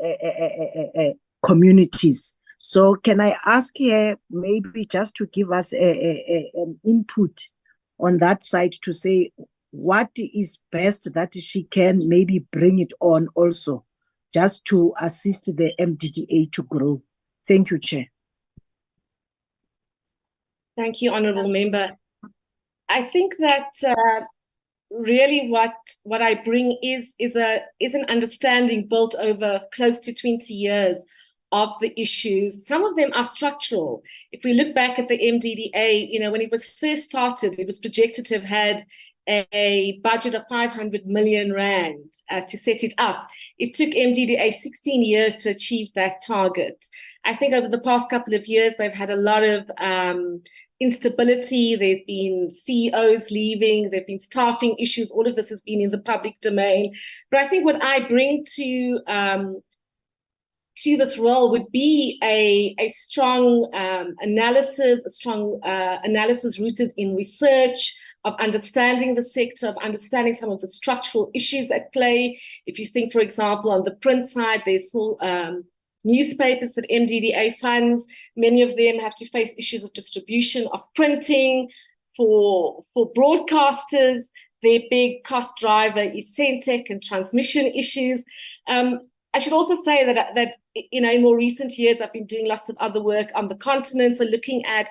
communities. So can I ask her maybe just to give us an input on that side to say what is best that she can maybe bring it on also, just to assist the MDDA to grow. Thank you, Chair. Thank you, Honourable Member. I think that really what I bring is an understanding built over close to 20 years of the issues. Some of them are structural. If we look back at the MDDA, when it was first started, it was projected to have had a budget of 500 million rand to set it up. It took MDDA 16 years to achieve that target. I think over the past couple of years, they've had a lot of instability. There've been CEOs leaving, there've been staffing issues. All of this has been in the public domain. But I think what I bring to this role would be a strong analysis, analysis rooted in research, of understanding the sector, of understanding some of the structural issues at play. If you think, for example, on the print side, there's still newspapers that MDDA funds. Many of them have to face issues of distribution of printing. For broadcasters, their big cost driver is Centec and transmission issues. I should also say that in more recent years, I've been doing lots of other work on the continent, so looking at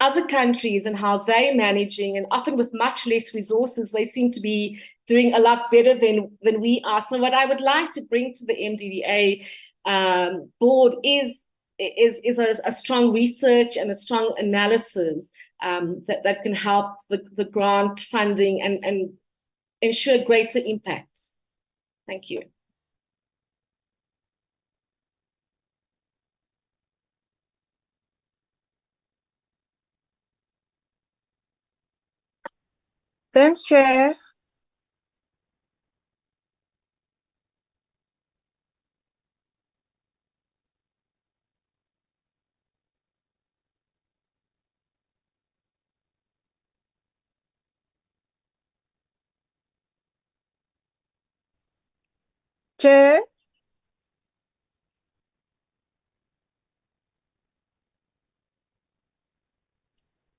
other countries and how they're managing, and often with much less resources, they seem to be doing a lot better than we are. So what I would like to bring to the MDDA board is a strong research and a strong analysis that can help the grant funding and ensure greater impact. Thank you. Thanks, Chair. Chair.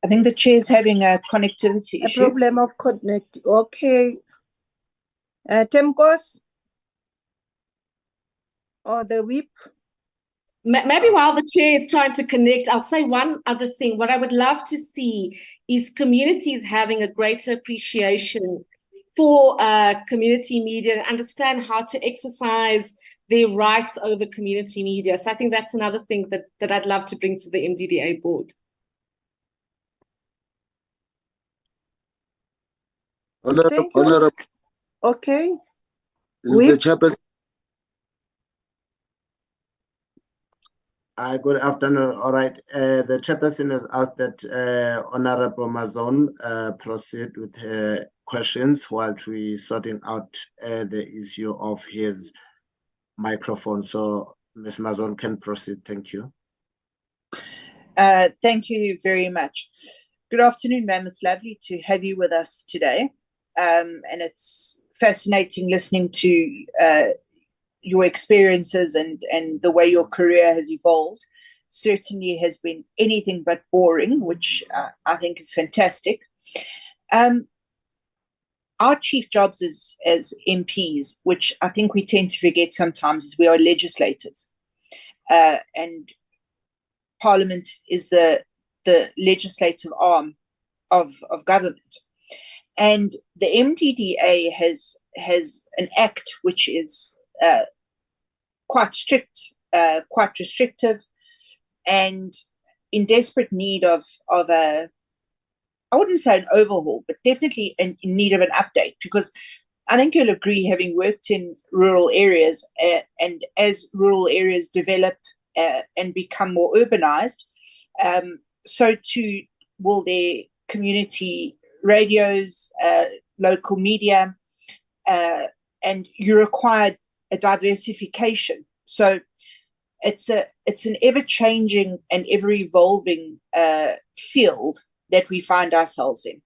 I think the chair is having a connectivity issue. A problem of connect. Okay. Temkos? Or the whip? Maybe while the chair is trying to connect, I'll say one other thing. What I would love to see is communities having a greater appreciation for community media and understand how to exercise their rights over community media. So I think that's another thing that I'd love to bring to the MDDA board. Honorable. Okay. This is the chairperson. Good afternoon. All right. The chairperson has asked that Honorable Mazon proceed with her questions while we sorting out the issue of his microphone. So Ms. Mazon can proceed. Thank you. Thank you very much. Good afternoon, ma'am. It's lovely to have you with us today. And it's fascinating listening to your experiences and the way your career has evolved. Certainly has been anything but boring, which I think is fantastic. Our chief jobs as MPs, which I think we tend to forget sometimes, is we are legislators. And Parliament is the legislative arm of government. And the MDDA has an act which is quite strict, quite restrictive, and in desperate need of a I wouldn't say an overhaul, but definitely in need of an update, because I think you'll agree, having worked in rural areas, and as rural areas develop and become more urbanized, so too will their community radios, local media, and you require a diversification. So it's an ever-changing and ever-evolving field that we find ourselves in.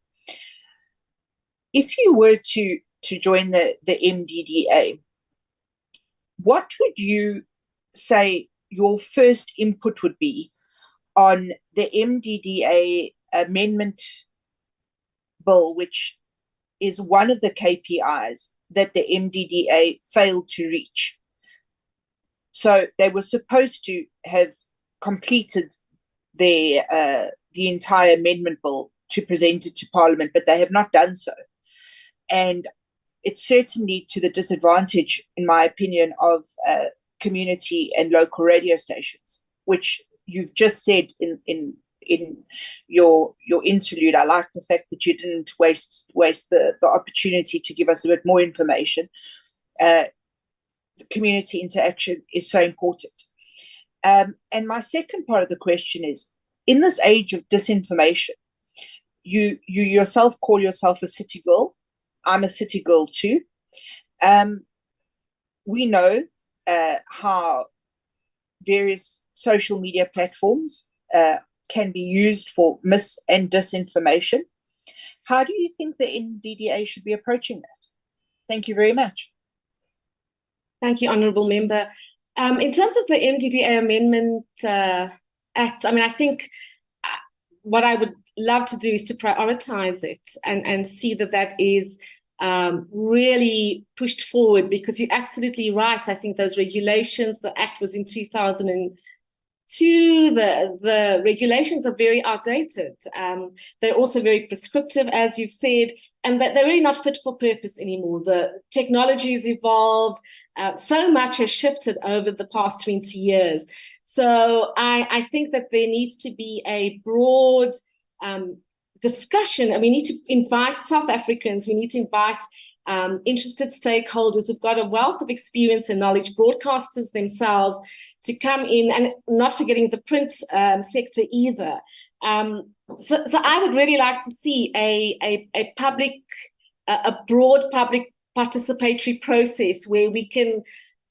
If you were to join the MDDA, what would you say your first input would be on the MDDA amendment bill, which is one of the KPIs that the MDDA failed to reach? So they were supposed to have completed the entire amendment bill to present it to Parliament, but they have not done so. And it's certainly to the disadvantage, in my opinion, of community and local radio stations, which you've just said in your interlude. I like the fact that you didn't waste the opportunity to give us a bit more information. The community interaction is so important. And my second part of the question is, in this age of disinformation, you yourself call yourself a city girl. I'm a city girl too. We know how various social media platforms can be used for mis- and disinformation. How do you think the MDDA should be approaching that? Thank you very much. Thank you, Honourable Member. In terms of the MDDA Amendment Act, I mean, I think what I would love to do is to prioritise it and see that is really pushed forward, because you're absolutely right. I think those regulations, the Act was in 2002, the regulations are very outdated. They're also very prescriptive, as you've said, and that they're really not fit for purpose anymore. The technology has evolved. So much has shifted over the past 20 years. So I think that there needs to be a broad discussion, and we need to invite South Africans, we need to invite interested stakeholders who've got a wealth of experience and knowledge, broadcasters themselves, to come in, and not forgetting the print sector either. So I would really like to see a broad public participatory process where we can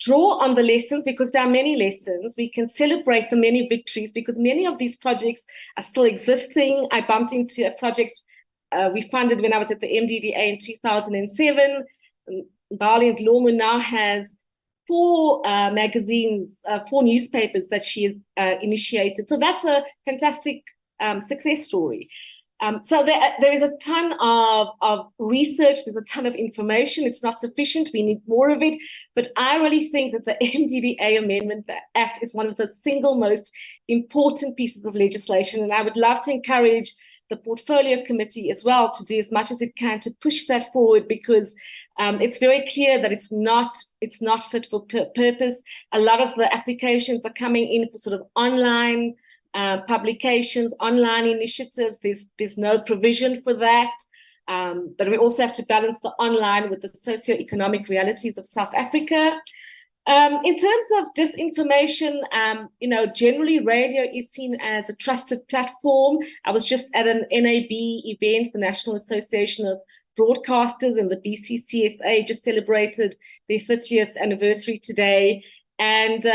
draw on the lessons, because there are many lessons. We can celebrate the many victories, because many of these projects are still existing. I bumped into a project we funded when I was at the MDDA in 2007. Bali and Lomu now has 4 magazines, 4 newspapers that she has initiated. So that's a fantastic success story. So there is a ton of research, there's a ton of information. It's not sufficient, we need more of it. But I really think that the MDDA Amendment Act is one of the single most important pieces of legislation. And I would love to encourage the Portfolio Committee as well to do as much as it can to push that forward, because it's very clear that it's not fit for purpose. A lot of the applications are coming in for sort of online publications, online initiatives. There's no provision for that. But we also have to balance the online with the socio-economic realities of South Africa. In terms of disinformation, generally radio is seen as a trusted platform. I was just at an NAB event, the National Association of Broadcasters, and the BCCSA just celebrated their 30th anniversary today. And,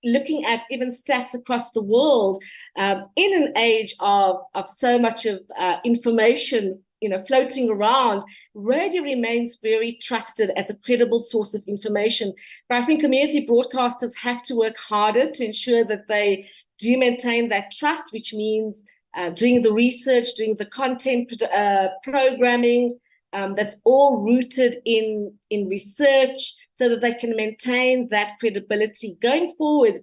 looking at even stats across the world, in an age of so much of information, floating around, radio remains very trusted as a credible source of information. But I think community broadcasters have to work harder to ensure that they do maintain that trust, which means doing the research, doing the content programming, that's all rooted in research, so that they can maintain that credibility. Going forward,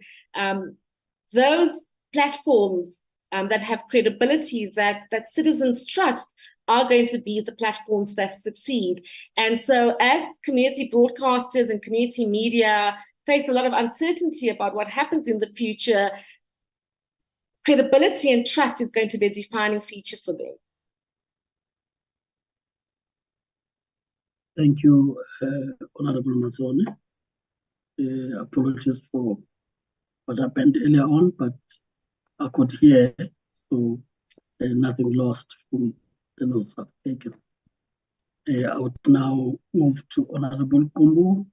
those platforms that have credibility, that citizens trust, are going to be the platforms that succeed. And so as community broadcasters and community media face a lot of uncertainty about what happens in the future, credibility and trust is going to be a defining feature for them. Thank you, Honorable Mazzone. Apologies for what happened earlier on, but I could hear, so nothing lost from the notes I've taken. I would now move to Honorable Kumbu.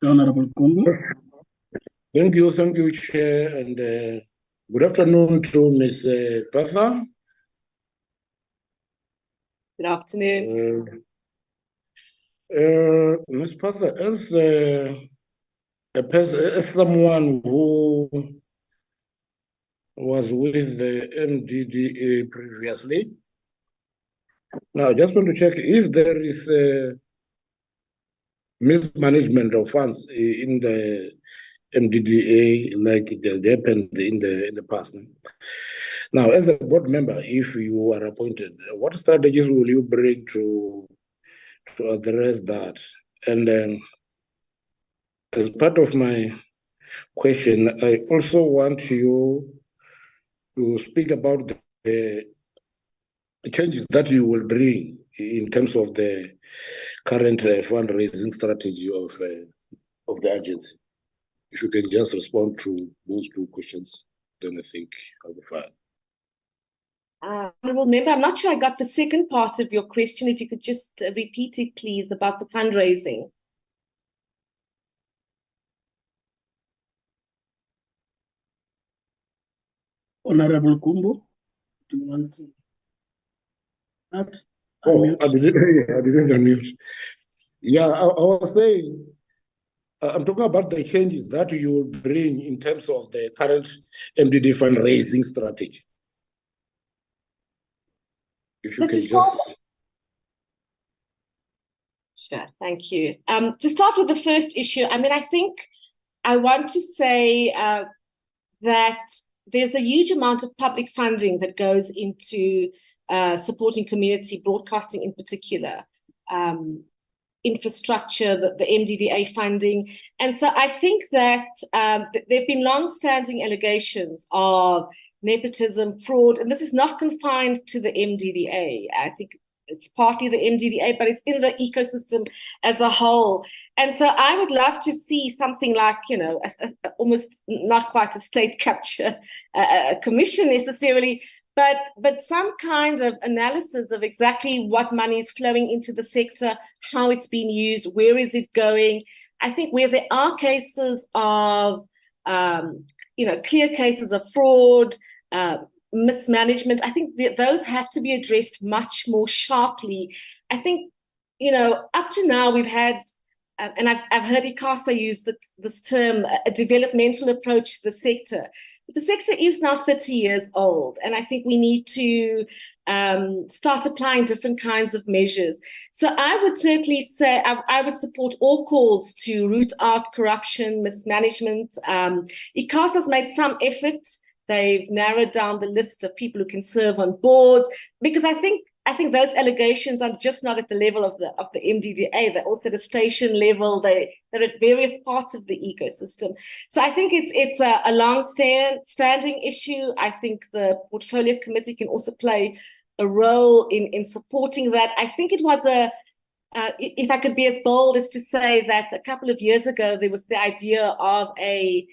Honorable Kumbu. Thank you, Chair, and good afternoon to Ms. Patha. Good afternoon. Ms. Patha, as someone who was with the MDDA previously, now I just want to check if there is mismanagement of funds in the MDDA like it happened in the past. Now, as a board member, if you are appointed, what strategies will you bring to address that? And as part of my question, I also want you to speak about the changes that you will bring in terms of the current fundraising strategy of the agency. If you can just respond to those two questions, then I think I'll be fine. Honourable Member, I'm not sure I got the second part of your question. If you could just repeat it, please, about the fundraising. Honorable Kumbu, do you want to add? Oh, I didn't unmute. Yeah, I was saying, I'm talking about the changes that you will bring in terms of the current MDD fundraising strategy. If you can just... Sure, thank you. To start with the first issue, I mean, I think I want to say that there's a huge amount of public funding that goes into supporting community broadcasting in particular, infrastructure, the MDDA funding. And so I think that there have been long-standing allegations of nepotism, fraud, and this is not confined to the MDDA. I think it's partly the MDDA, but it's in the ecosystem as a whole. And so I would love to see something like, you know, almost not quite a state capture commission necessarily, but some kind of analysis of exactly what money is flowing into the sector, how it's been used, where is it going. I think where there are cases of, you know, clear cases of fraud, mismanagement, I think those have to be addressed much more sharply. I think, you know, up to now we've had, and I've heard ICASA use this term, a developmental approach to the sector. But the sector is now 30 years old, and I think we need to start applying different kinds of measures. So I would certainly say I would support all calls to root out corruption, mismanagement. ICASA has made some effort. They've narrowed down the list of people who can serve on boards, because I think those allegations are just not at the level of the MDDA. They're also at a station level. They're at various parts of the ecosystem. So I think it's a long-standing issue. I think the Portfolio Committee can also play a role in supporting that. I think it was if I could be as bold as to say that a couple of years ago, there was the idea of a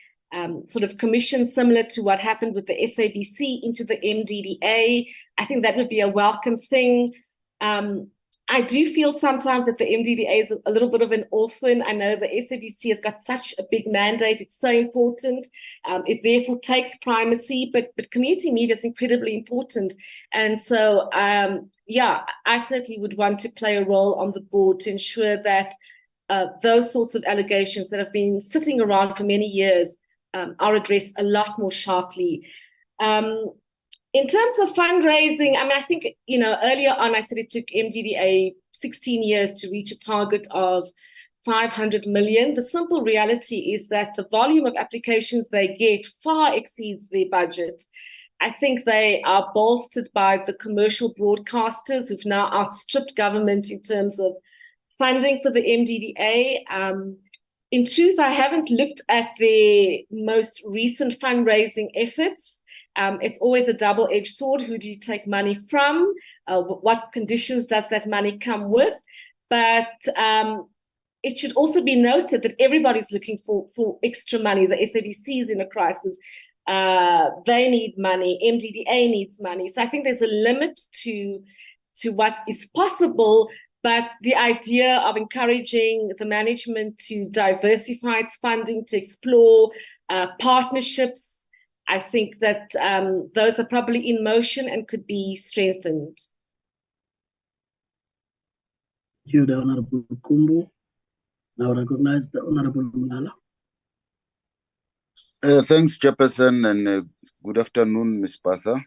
sort of commission similar to what happened with the SABC into the MDDA. I think that would be a welcome thing. I do feel sometimes that the MDDA is a little bit of an orphan. I know the SABC has got such a big mandate. It's so important. It therefore takes primacy, but community media is incredibly important. And so, yeah, I certainly would want to play a role on the board to ensure that those sorts of allegations that have been sitting around for many years are addressed a lot more sharply. In terms of fundraising, I mean, I think, you know, earlier on I said it took MDDA 16 years to reach a target of 500 million. The simple reality is that the volume of applications they get far exceeds their budget. I think they are bolstered by the commercial broadcasters who've now outstripped government in terms of funding for the MDDA. In truth, I haven't looked at their most recent fundraising efforts. It's always a double-edged sword. Who do you take money from? What conditions does that money come with? But it should also be noted that everybody's looking for extra money. The SABC is in a crisis. They need money. MDDA needs money. So I think there's a limit to what is possible. But the idea of encouraging the management to diversify its funding, to explore partnerships, I think that those are probably in motion and could be strengthened. Thank you, the Honorable Kumbu. Now recognize the Honorable Mngala. Thanks, Chairperson, and good afternoon, Ms. Patha.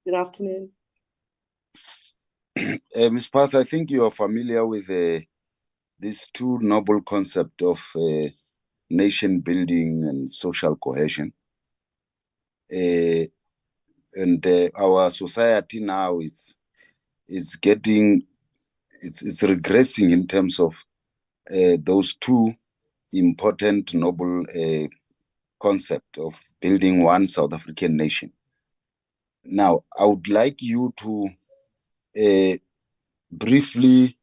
Good afternoon. Ms. Patha, I think you are familiar with these two noble concepts of nation building and social cohesion. And our society now is regressing in terms of those two important noble concept of building one South African nation. Now, I would like you to briefly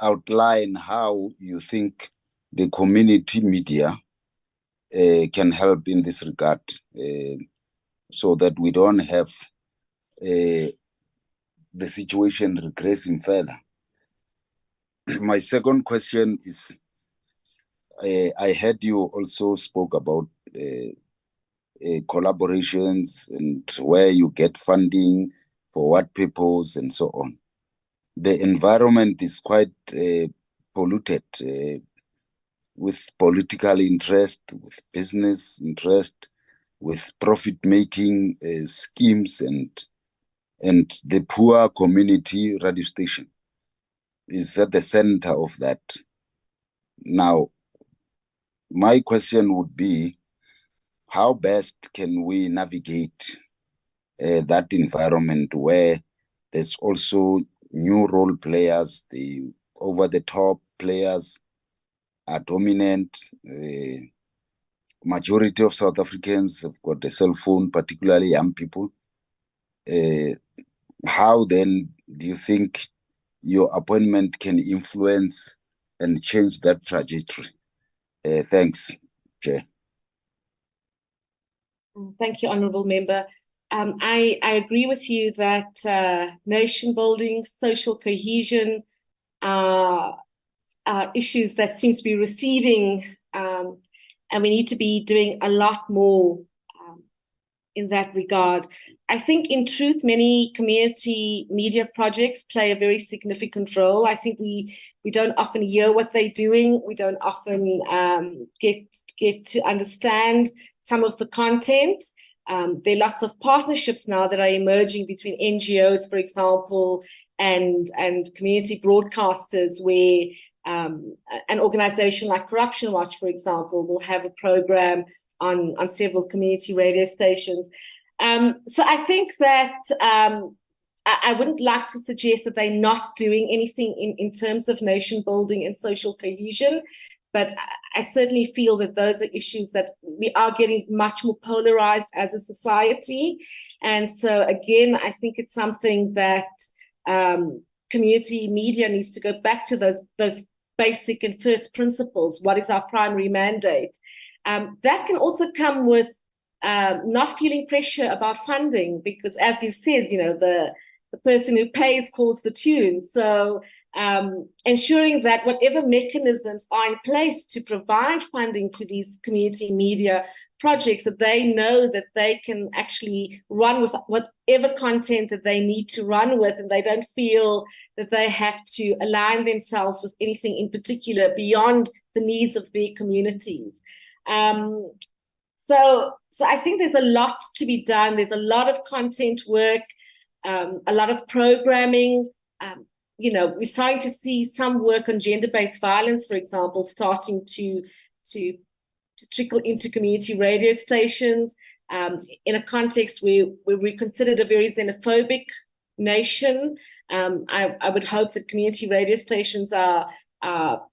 outline how you think the community media can help in this regard, so that we don't have the situation regressing further. My second question is, I heard you also spoke about collaborations and where you get funding, for what purpose, and so on. The environment is quite polluted with political interest, with business interest, with profit-making schemes, and the poor community radio station is at the center of that. Now, my question would be, how best can we navigate that environment where there's also new role players, the over-the-top players are dominant. Majority of South Africans have got a cell phone, particularly young people. How then do you think your appointment can influence and change that trajectory? Thanks, Chair. Thank you, Honourable Member. I agree with you that nation building, social cohesion are issues that seem to be receding, and we need to be doing a lot more in that regard. I think, in truth, many community media projects play a very significant role. I think we don't often hear what they're doing. We don't often get to understand some of the content. There are lots of partnerships now that are emerging between NGOs, for example, and community broadcasters, where an organization like Corruption Watch, for example, will have a program on several community radio stations. So I think that I wouldn't like to suggest that they're not doing anything in terms of nation building and social cohesion, but I certainly feel that those are issues that we are getting much more polarized as a society. And so, again, I think it's something that community media needs to go back to those basic and first principles. What is our primary mandate? That can also come with not feeling pressure about funding, because, as you said, the person who pays calls the tune. So ensuring that whatever mechanisms are in place to provide funding to these community media projects, that they know that they can actually run with whatever content that they need to run with, and they don't feel that they have to align themselves with anything in particular beyond the needs of their communities. So I think there's a lot to be done. There's a lot of content work, a lot of programming. We're starting to see some work on gender-based violence, for example, starting to trickle into community radio stations in a context where we're considered a very xenophobic nation. I would hope that community radio stations are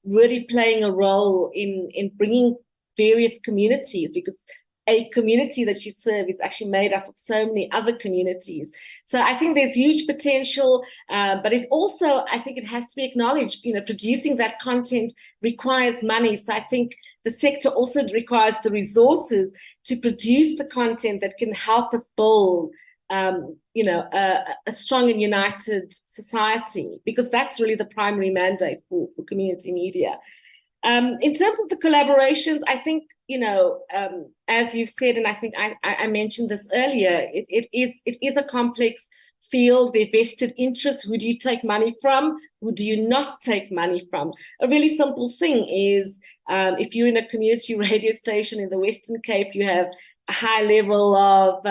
really playing a role in bringing various communities, because a community that you serve is actually made up of so many other communities. So I think there's huge potential, but it also, I think it has to be acknowledged, producing that content requires money. So I think the sector also requires the resources to produce the content that can help us build a strong and united society, because that's really the primary mandate for community media. In terms of the collaborations, I think, as you've said, and I think I mentioned this earlier, it is a complex field. There are vested interests. Who do you take money from? Who do you not take money from? A really simple thing is, if you're in a community radio station in the Western Cape, you have a high level of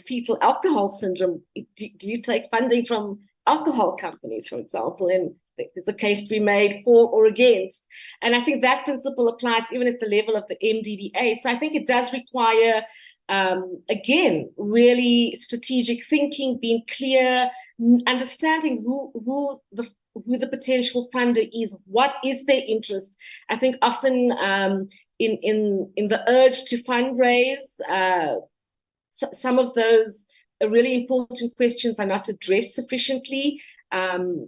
fetal alcohol syndrome. Do you take funding from alcohol companies, for example? And there's a case to be made for or against. And I think that principle applies even at the level of the MDDA. So I think it does require, again, really strategic thinking, being clear, understanding who the potential funder is, what is their interest. I think often in the urge to fundraise, some of those really important questions are not addressed sufficiently.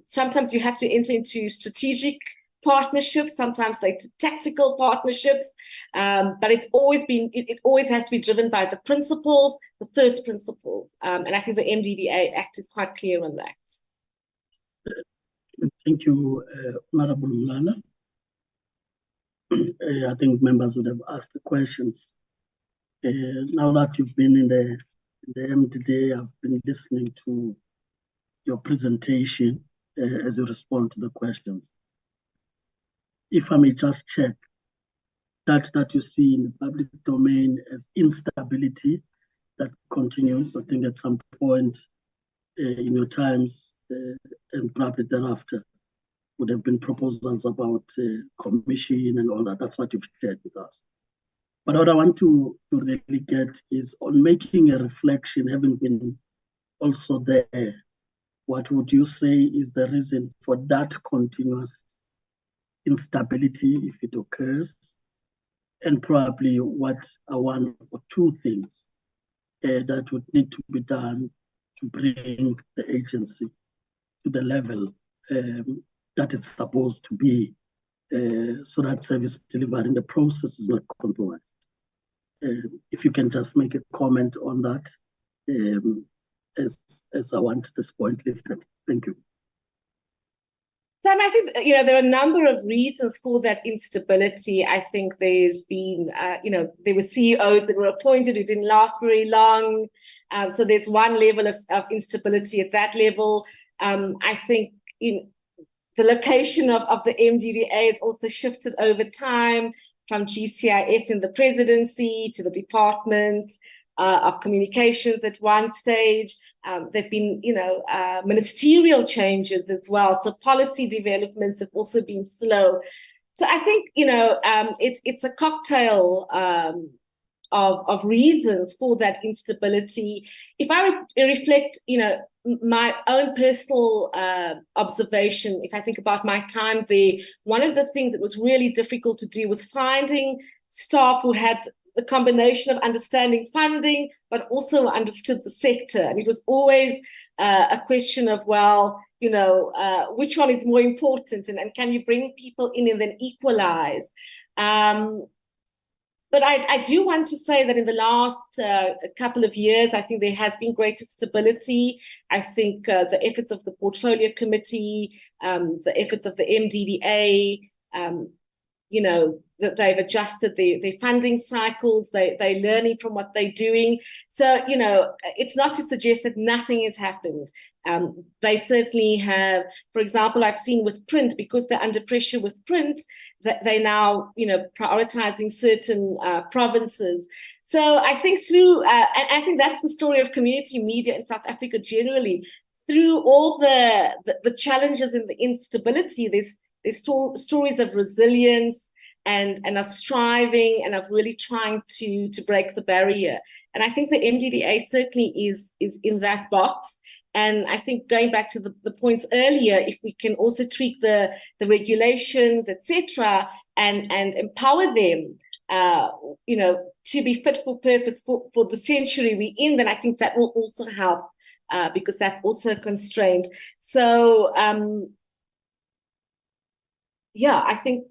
Sometimes you have to enter into strategic partnerships, sometimes they're tactical partnerships, but it always has to be driven by the principles, the first principles. And I think the MDDA Act is quite clear on that. Thank you, Honorable Mlana. I think members would have asked the questions. Now that you've been in the MDDA, I've been listening to your presentation as you respond to the questions. If I may just check, that you see in the public domain as instability that continues, I think at some point in your times and probably thereafter would have been proposals about commission and all that. That's what you've said with us. But what I want to really get is on making a reflection, having been also there, what would you say is the reason for that continuous instability if it occurs? And probably what are one or two things that would need to be done to bring the agency to the level that it's supposed to be, so that service delivery in the process is not compromised. If you can just make a comment on that, as I want this point lifted. Thank you. Sam, I think, there are a number of reasons for that instability. I think there's been, there were CEOs that were appointed who didn't last very long. So there's one level of instability at that level. I think the location of the MDDA has also shifted over time from GCIS in the presidency to the Department of Communications at one stage. There've been, ministerial changes as well. So policy developments have also been slow. So I think, it's a cocktail of reasons for that instability. If I reflect, my own personal observation, if I think about my time there, one of the things that was really difficult to do was finding staff who had the combination of understanding funding, but also understood the sector. And it was always a question of, which one is more important, and can you bring people in and then equalize? But I do want to say that in the last couple of years, I think there has been greater stability. I think the efforts of the Portfolio Committee, the efforts of the MDDA, that they've adjusted their funding cycles, they're learning from what they're doing. So, it's not to suggest that nothing has happened. They certainly have, for example, I've seen with print, because they're under pressure with print, that they're now, prioritizing certain provinces. So I think and I think that's the story of community media in South Africa generally. Through all the challenges and the instability, there's stories of resilience and of striving and of really trying to break the barrier. And I think the MDDA certainly is in that box. And I think going back to the points earlier, if we can also tweak the regulations, etc., and empower them to be fit for purpose for the century we're in, then I think that will also help because that's also a constraint. So, I think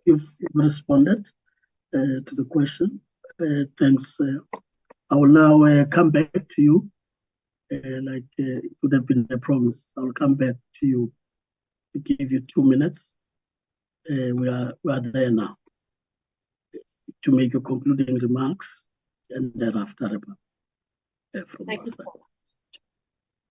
you've responded to the question. Thanks. I will now come back to you. It would have been a promise. I'll come back to you to give you 2 minutes. We are there now to make your concluding remarks, and thereafter from Thank our you side. so much.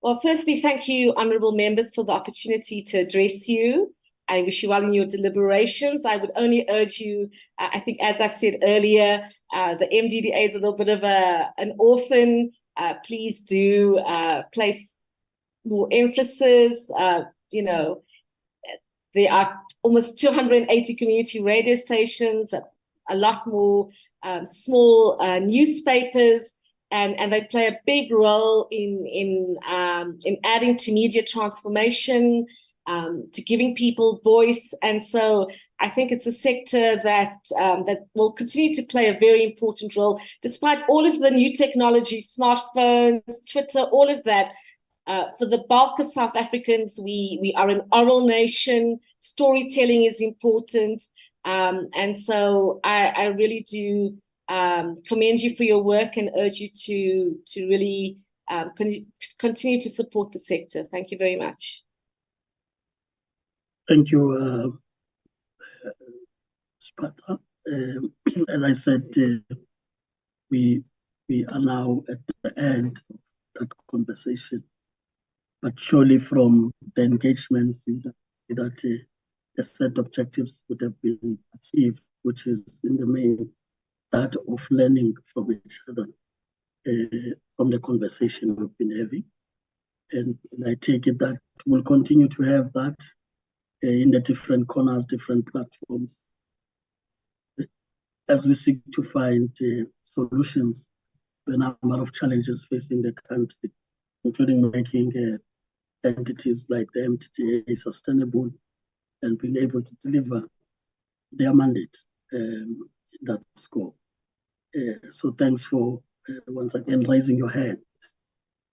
Well, firstly, thank you, honourable members, for the opportunity to address you. I wish you well in your deliberations. I would only urge you, I think, as I've said earlier, the MDDA is a little bit of an orphan. Please do place more emphasis. There are almost 280 community radio stations, a lot more small newspapers, and they play a big role in adding to media transformation, to giving people voice. And so I think it's a sector that will continue to play a very important role, despite all of the new technology, smartphones, Twitter, all of that. For the bulk of South Africans, we are an oral nation. Storytelling is important. And so I really do commend you for your work and urge you to really continue to support the sector. Thank you very much. Thank you, Sparta. As I said, we are now at the end of that conversation. But surely from the engagements that a set of objectives would have been achieved, which is in the main that of learning from each other, from the conversation we've been having. And I take it that we'll continue to have that in the different corners, different platforms, as we seek to find solutions to a number of challenges facing the country, including making entities like the MDDA sustainable and being able to deliver their mandate in that scope. So thanks for once again raising your hand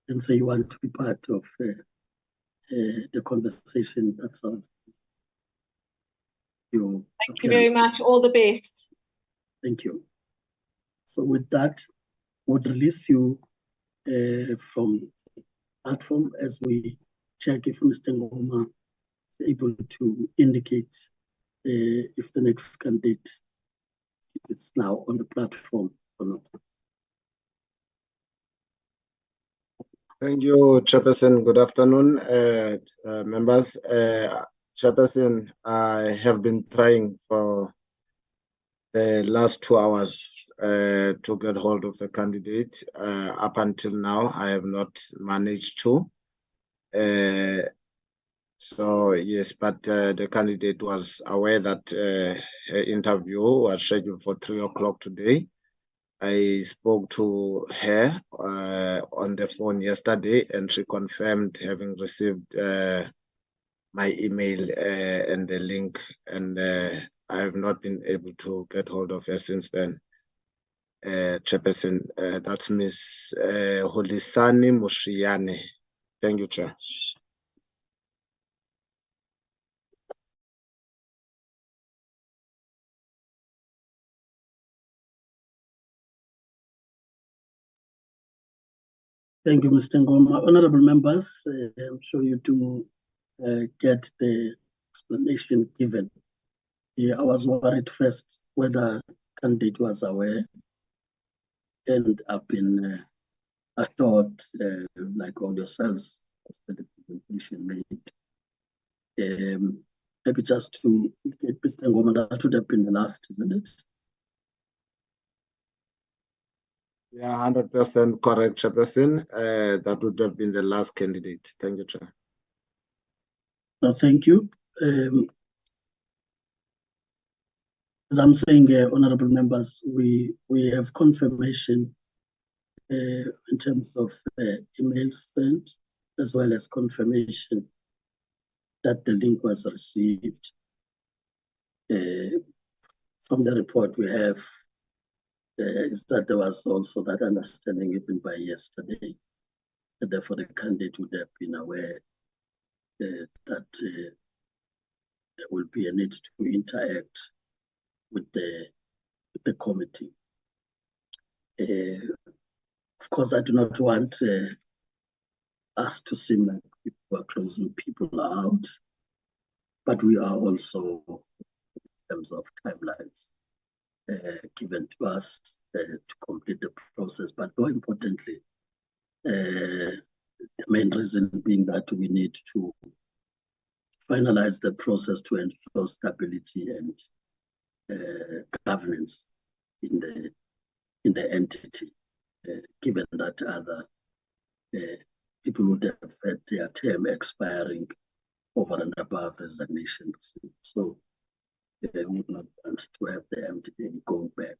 and say you want to be part of the conversation. That's all. Thank you very much. All the best. Thank you. So with that, we'll release you from the platform as we check if Mr. Ngoma is able to indicate if the next candidate is now on the platform or not. Thank you, Chairperson. Good afternoon, members. Chairperson, I have been trying for the last 2 hours to get hold of the candidate. Up until now, I have not managed to. So yes, but the candidate was aware that her interview was scheduled for 3 o'clock today. I spoke to her on the phone yesterday, and she confirmed having received my email and the link, and I have not been able to get hold of her since then. Chairperson, that's Miss Holisani Mushiane. Thank you, Chair. Thank you, Mr. Ngoma. Honorable members, I'm sure you do get the explanation given. I was worried first whether the candidate was aware, and I've been assured, like all yourselves, as the presentation made. Maybe just to get Mr. Ngoma, that would have been the last, isn't it? Yeah, 100% correct, Chairperson. That would have been the last candidate. Thank you, Chair. Thank you. As I'm saying, honorable members, we have confirmation in terms of emails sent, as well as confirmation that the link was received from the report we have is that there was also that understanding even by yesterday, and therefore the candidate would have been aware that there will be a need to interact with the committee. Of course, I do not want us to seem like people are closing people out, but we are also, in terms of timelines, given to us to complete the process. But more importantly, the main reason being that we need to finalize the process to ensure stability and governance in the entity, given that other people would have had their term expiring over and above resignation. So they would not want to have the MDDA go back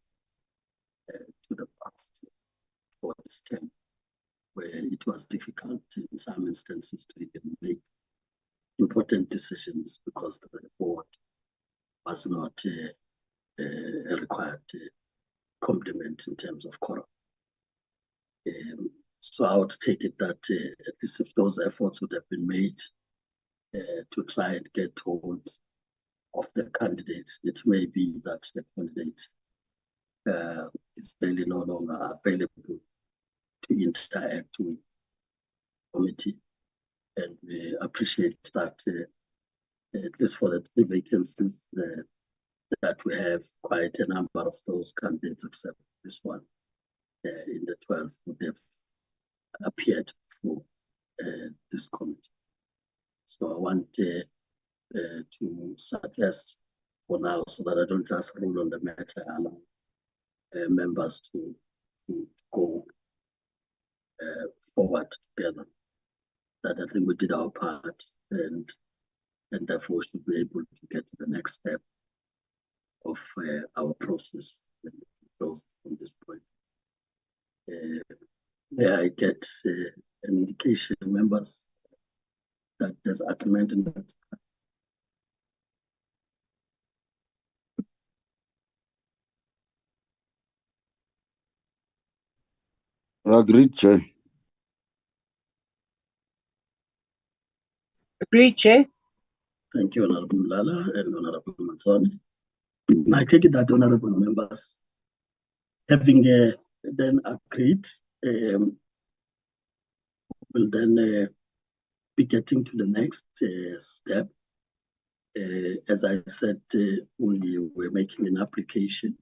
to the past for this term, where it was difficult in some instances to even make important decisions because the board was not a required complement in terms of quorum. So I would take it that at least if those efforts would have been made to try and get hold of the candidate, it may be that the candidate is really no longer available to interact with the committee. And we appreciate that at least for the 3 vacancies that we have, quite a number of those candidates, except this one in the 12, would have appeared for this committee. So I want to suggest for now, so that I don't just rule on the matter, allow members to go forward together. That I think we did our part, and therefore we should be able to get to the next step of our process and close from this point. May I get an indication, members, that there's agreement in that? Agreed, Chair. Agreed, Chair. Thank you, Honorable Lala and Honorable Mazzoni. I take it that honorable members, having then agreed, will then be getting to the next step. As I said, we were making an application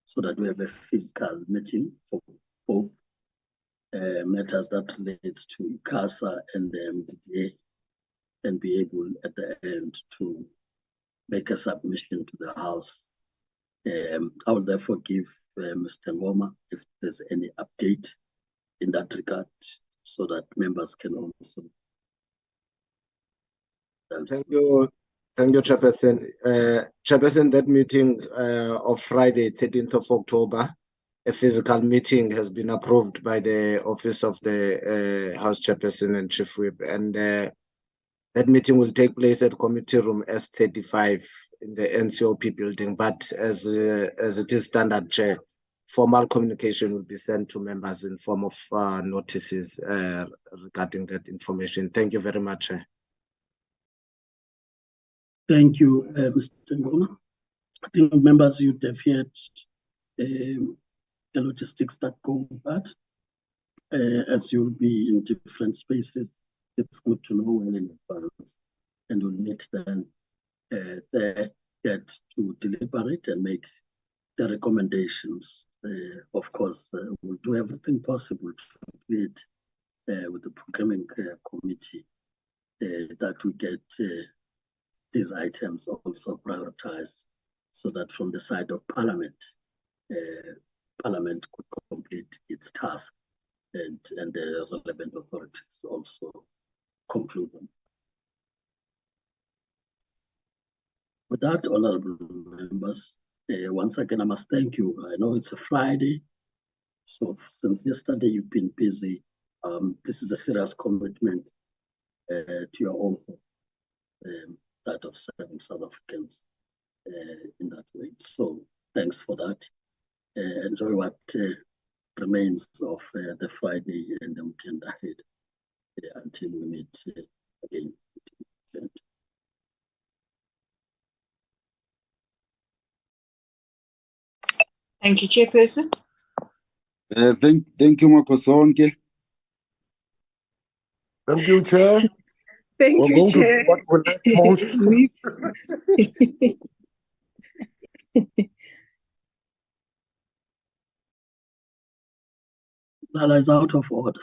so that we have a physical meeting for both matters that relates to ICASA and the MDDA, and be able at the end to make a submission to the House. I will therefore give Mr. Ngoma if there's any update in that regard, so that members can also. Thank you, Chairperson. Chairperson, that meeting of Friday, 13th of October, a physical meeting has been approved by the Office of the House Chairperson and Chief Whip, and that meeting will take place at Committee Room S35 in the NCOP building. But as it is standard, Chair, formal communication will be sent to members in form of notices regarding that information. Thank you very much, Chair. Thank you, Mr. Ngoma. I think members, you'd have heard the logistics that go with that. As you'll be in different spaces, it's good to know well in advance, and we'll meet then there, get to deliberate and make the recommendations. Of course, we'll do everything possible to complete with the programming committee that we get these items also prioritized, so that from the side of Parliament, Parliament could complete its task, and the relevant authorities also conclude them. With that, honorable members, once again, I must thank you. I know it's a Friday, so since yesterday you've been busy. This is a serious commitment to your oath, that of serving South Africans in that way. So thanks for that. Enjoy what remains of the Friday and the weekend ahead until we meet again. Thank you, Chairperson. Thank you, Makosonke. Thank you, Chair. Thank We're you, going Chair. to do what we like most. That is out of order.